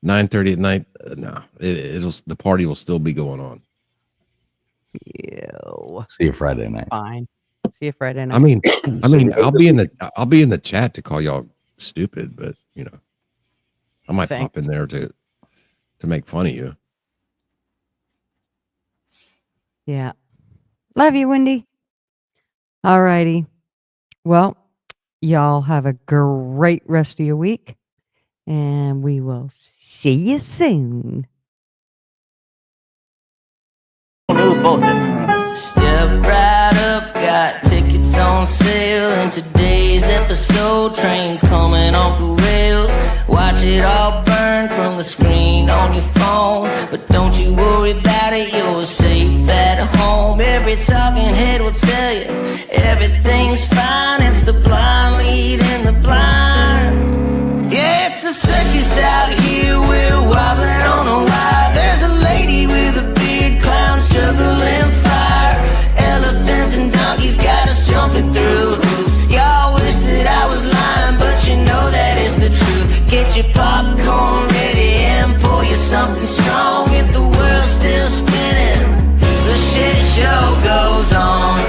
9:30 at night. No, the party will still be going on. Ew. See you Friday night. Fine. See you Friday night. I mean, I'll be in the chat to call y'all stupid, but I might pop in there to make fun of you. Yeah. Love you, Wendy. All righty. Well, y'all have a great rest of your week, and we will see you soon. News bulletin. Step right up, got tickets on sale. In today's episode, trains coming off the rails. Watch it all burn from the screen on your phone. But don't you worry about it, you're safe at home. Every talking head will tell you everything's fine. It's the blind leading the blind. Yeah, it's a circus out here, we're wobbling on a wire. There's a lady with a beard, clowns juggling fire. Elephants and donkeys got us jumping through hoops. Y'all wish that I was lying, but you know that is the truth. Get your popcorn ready and pour you something strong. If the world's still spinning, the shit show goes on.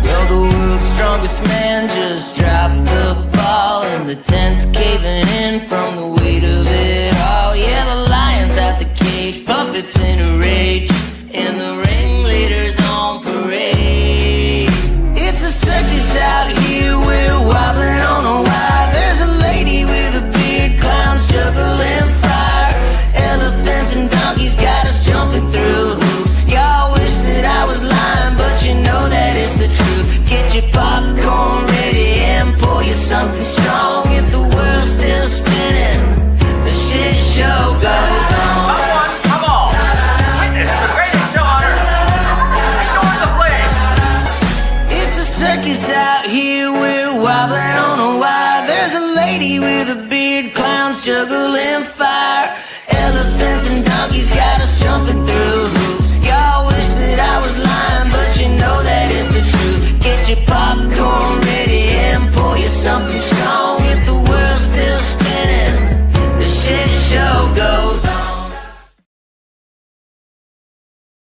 Well, the world's strongest man just dropped the ball, and the tent's caving in from the weight of it all. Yeah, the lion's out the cage, puppets in a rage, and the ringleader's on parade. It's a circus out here, we're wobbling on a wire. There's a lady with a beard, clowns juggling fire. Elephants and donkeys got us jumping through hoops. Y'all wish that I was lying, but you know that it's the truth. Get your popcorn ready and pour you something strong. If the world's still spinning, the shit show goes on. Come on! Witness the greatest show on earth. Ignore the flames. It's a circus out here, we're wobbling on a wire. There's a lady with a beard, clowns juggling fire. Elephants and donkeys got us jumping through.